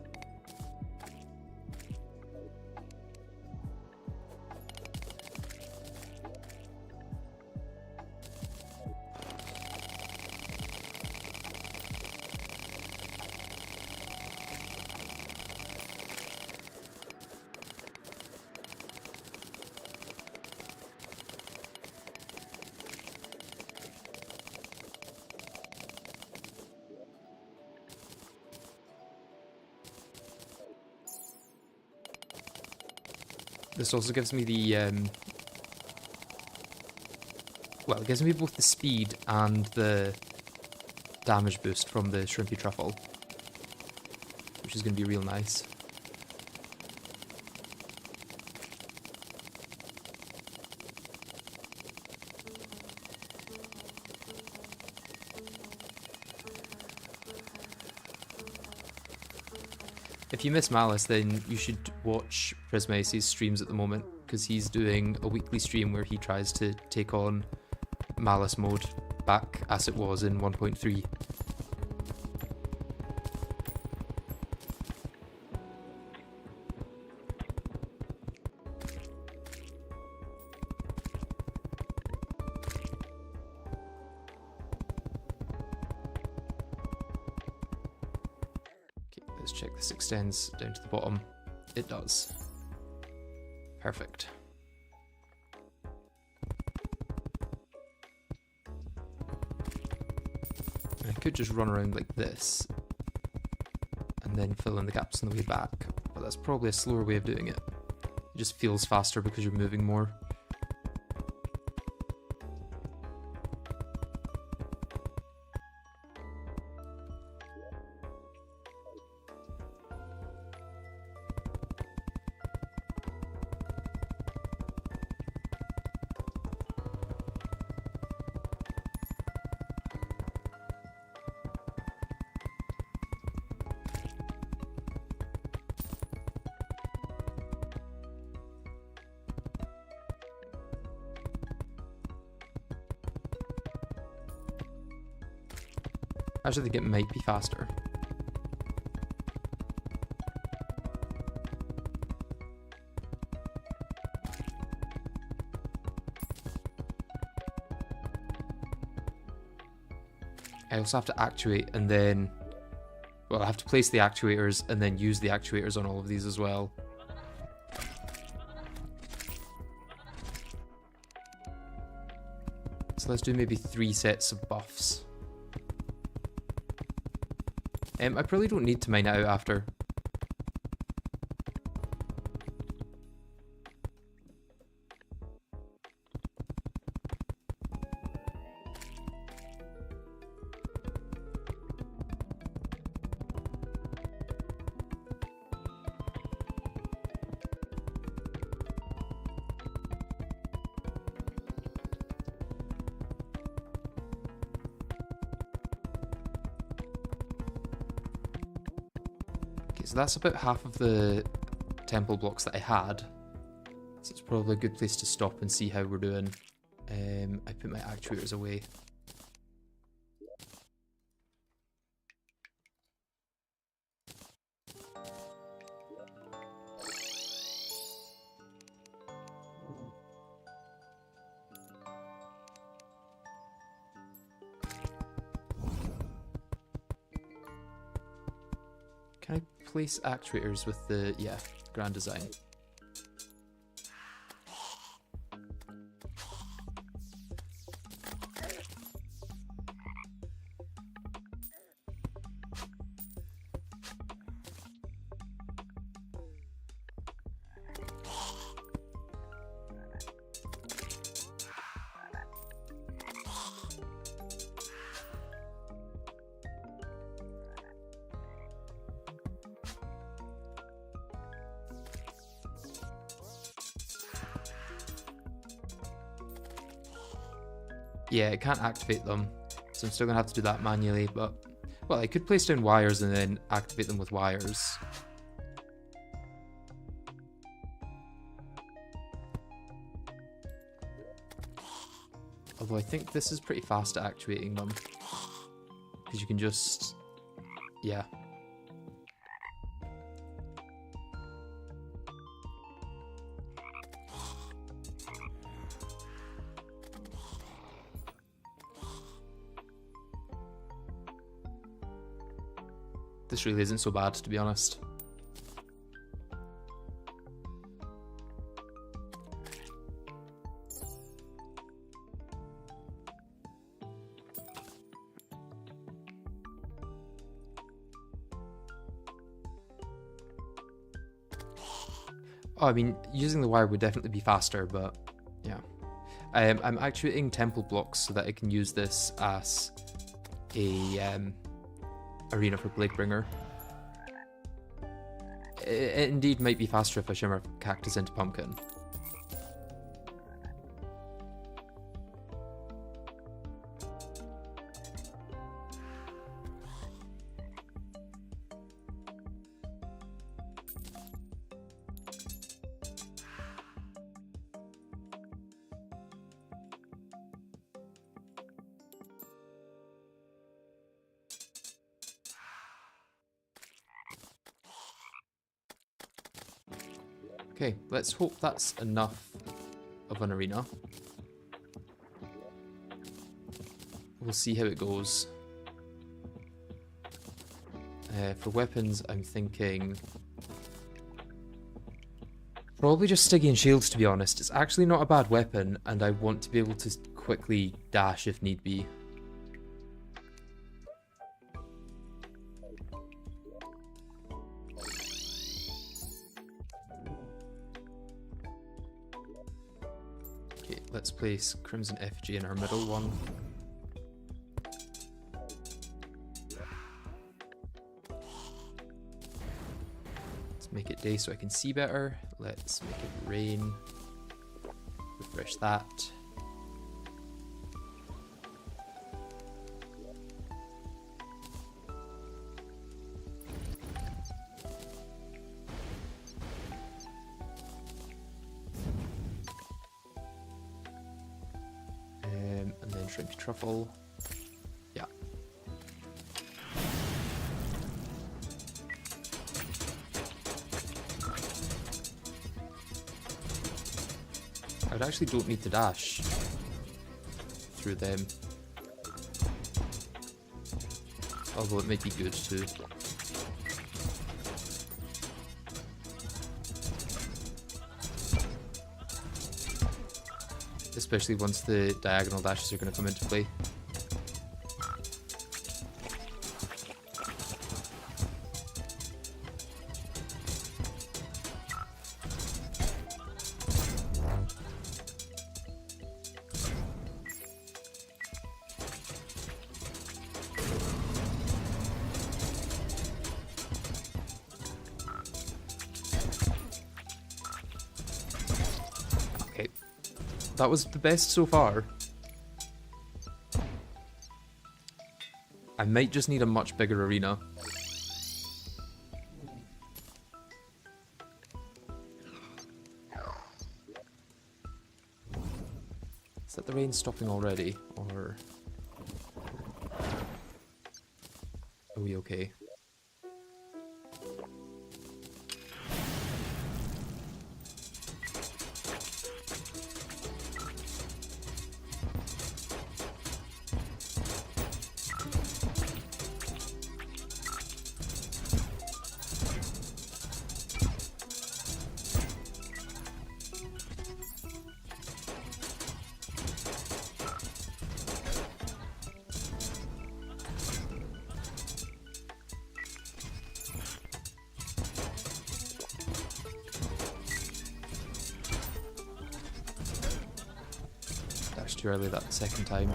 This also gives me the, well, it gives me both the speed and the damage boost from the Shrimpy Truffle, which is going to be real nice. If you miss Malice, then you should watch Prismace's streams at the moment, because he's doing a weekly stream where he tries to take on Malice mode back as it was in 1.3. Let's check this extends down to the bottom. It does. Perfect. I could just run around like this and then fill in the gaps on the way back, but that's probably a slower way of doing it. It just feels faster because you're moving more. I actually think it might be faster. I also have to actuate and then, well, I have to place the actuators and then use the actuators on all of these as well. So let's do maybe 3 sets of buffs. I probably don't need to mine it out after. So that's about half of the temple blocks that I had. So it's probably a good place to stop and see how we're doing. I put my actuators away. Can I place actuators with the, yeah, grand design? Yeah, it can't activate them, so I'm still gonna have to do that manually, but... Well, I could place down wires and then activate them with wires. Although I think this is pretty fast at actuating them. Because you can just... Yeah. This really isn't so bad, to be honest. Oh, I mean, using the wire would definitely be faster, but yeah. I'm actuating temple blocks so that I can use this as a arena for Bladebringer. It indeed might be faster if I shimmer cactus into pumpkin. Okay, let's hope that's enough of an arena. We'll see how it goes. For weapons, I'm thinking... Probably just Stygian Shields, to be honest. It's actually not a bad weapon, and I want to be able to quickly dash if need be. Let's place Crimson Effigy in our middle one. Let's make it day so I can see better. Let's make it rain. Refresh that. And then Shrimpy Truffle. Yeah. I actually don't need to dash through them. Although it might be good too. Especially once the diagonal dashes are going to come into play. That was the best so far. I might just need a much bigger arena. Is that the rain stopping already, or are we okay? Too early that second time.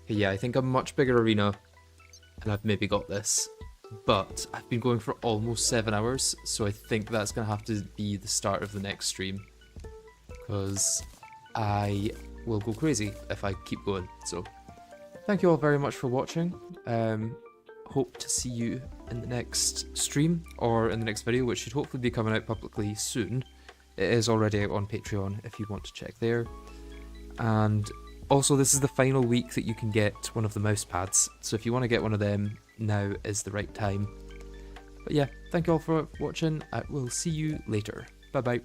Yeah, I think a much bigger arena, and I've maybe got this, but I've been going for almost 7 hours, so I think that's going to have to be the start of the next stream, because I will go crazy if I keep going. So thank you all very much for watching. Hope to see you in the next stream, or in the next video, which should hopefully be coming out publicly soon. It is already out on Patreon if you want to check there. And also, this is the final week that you can get one of the mouse pads, so if you want to get one of them, now is the right time. But yeah, thank you all for watching. I will see you later. Bye bye.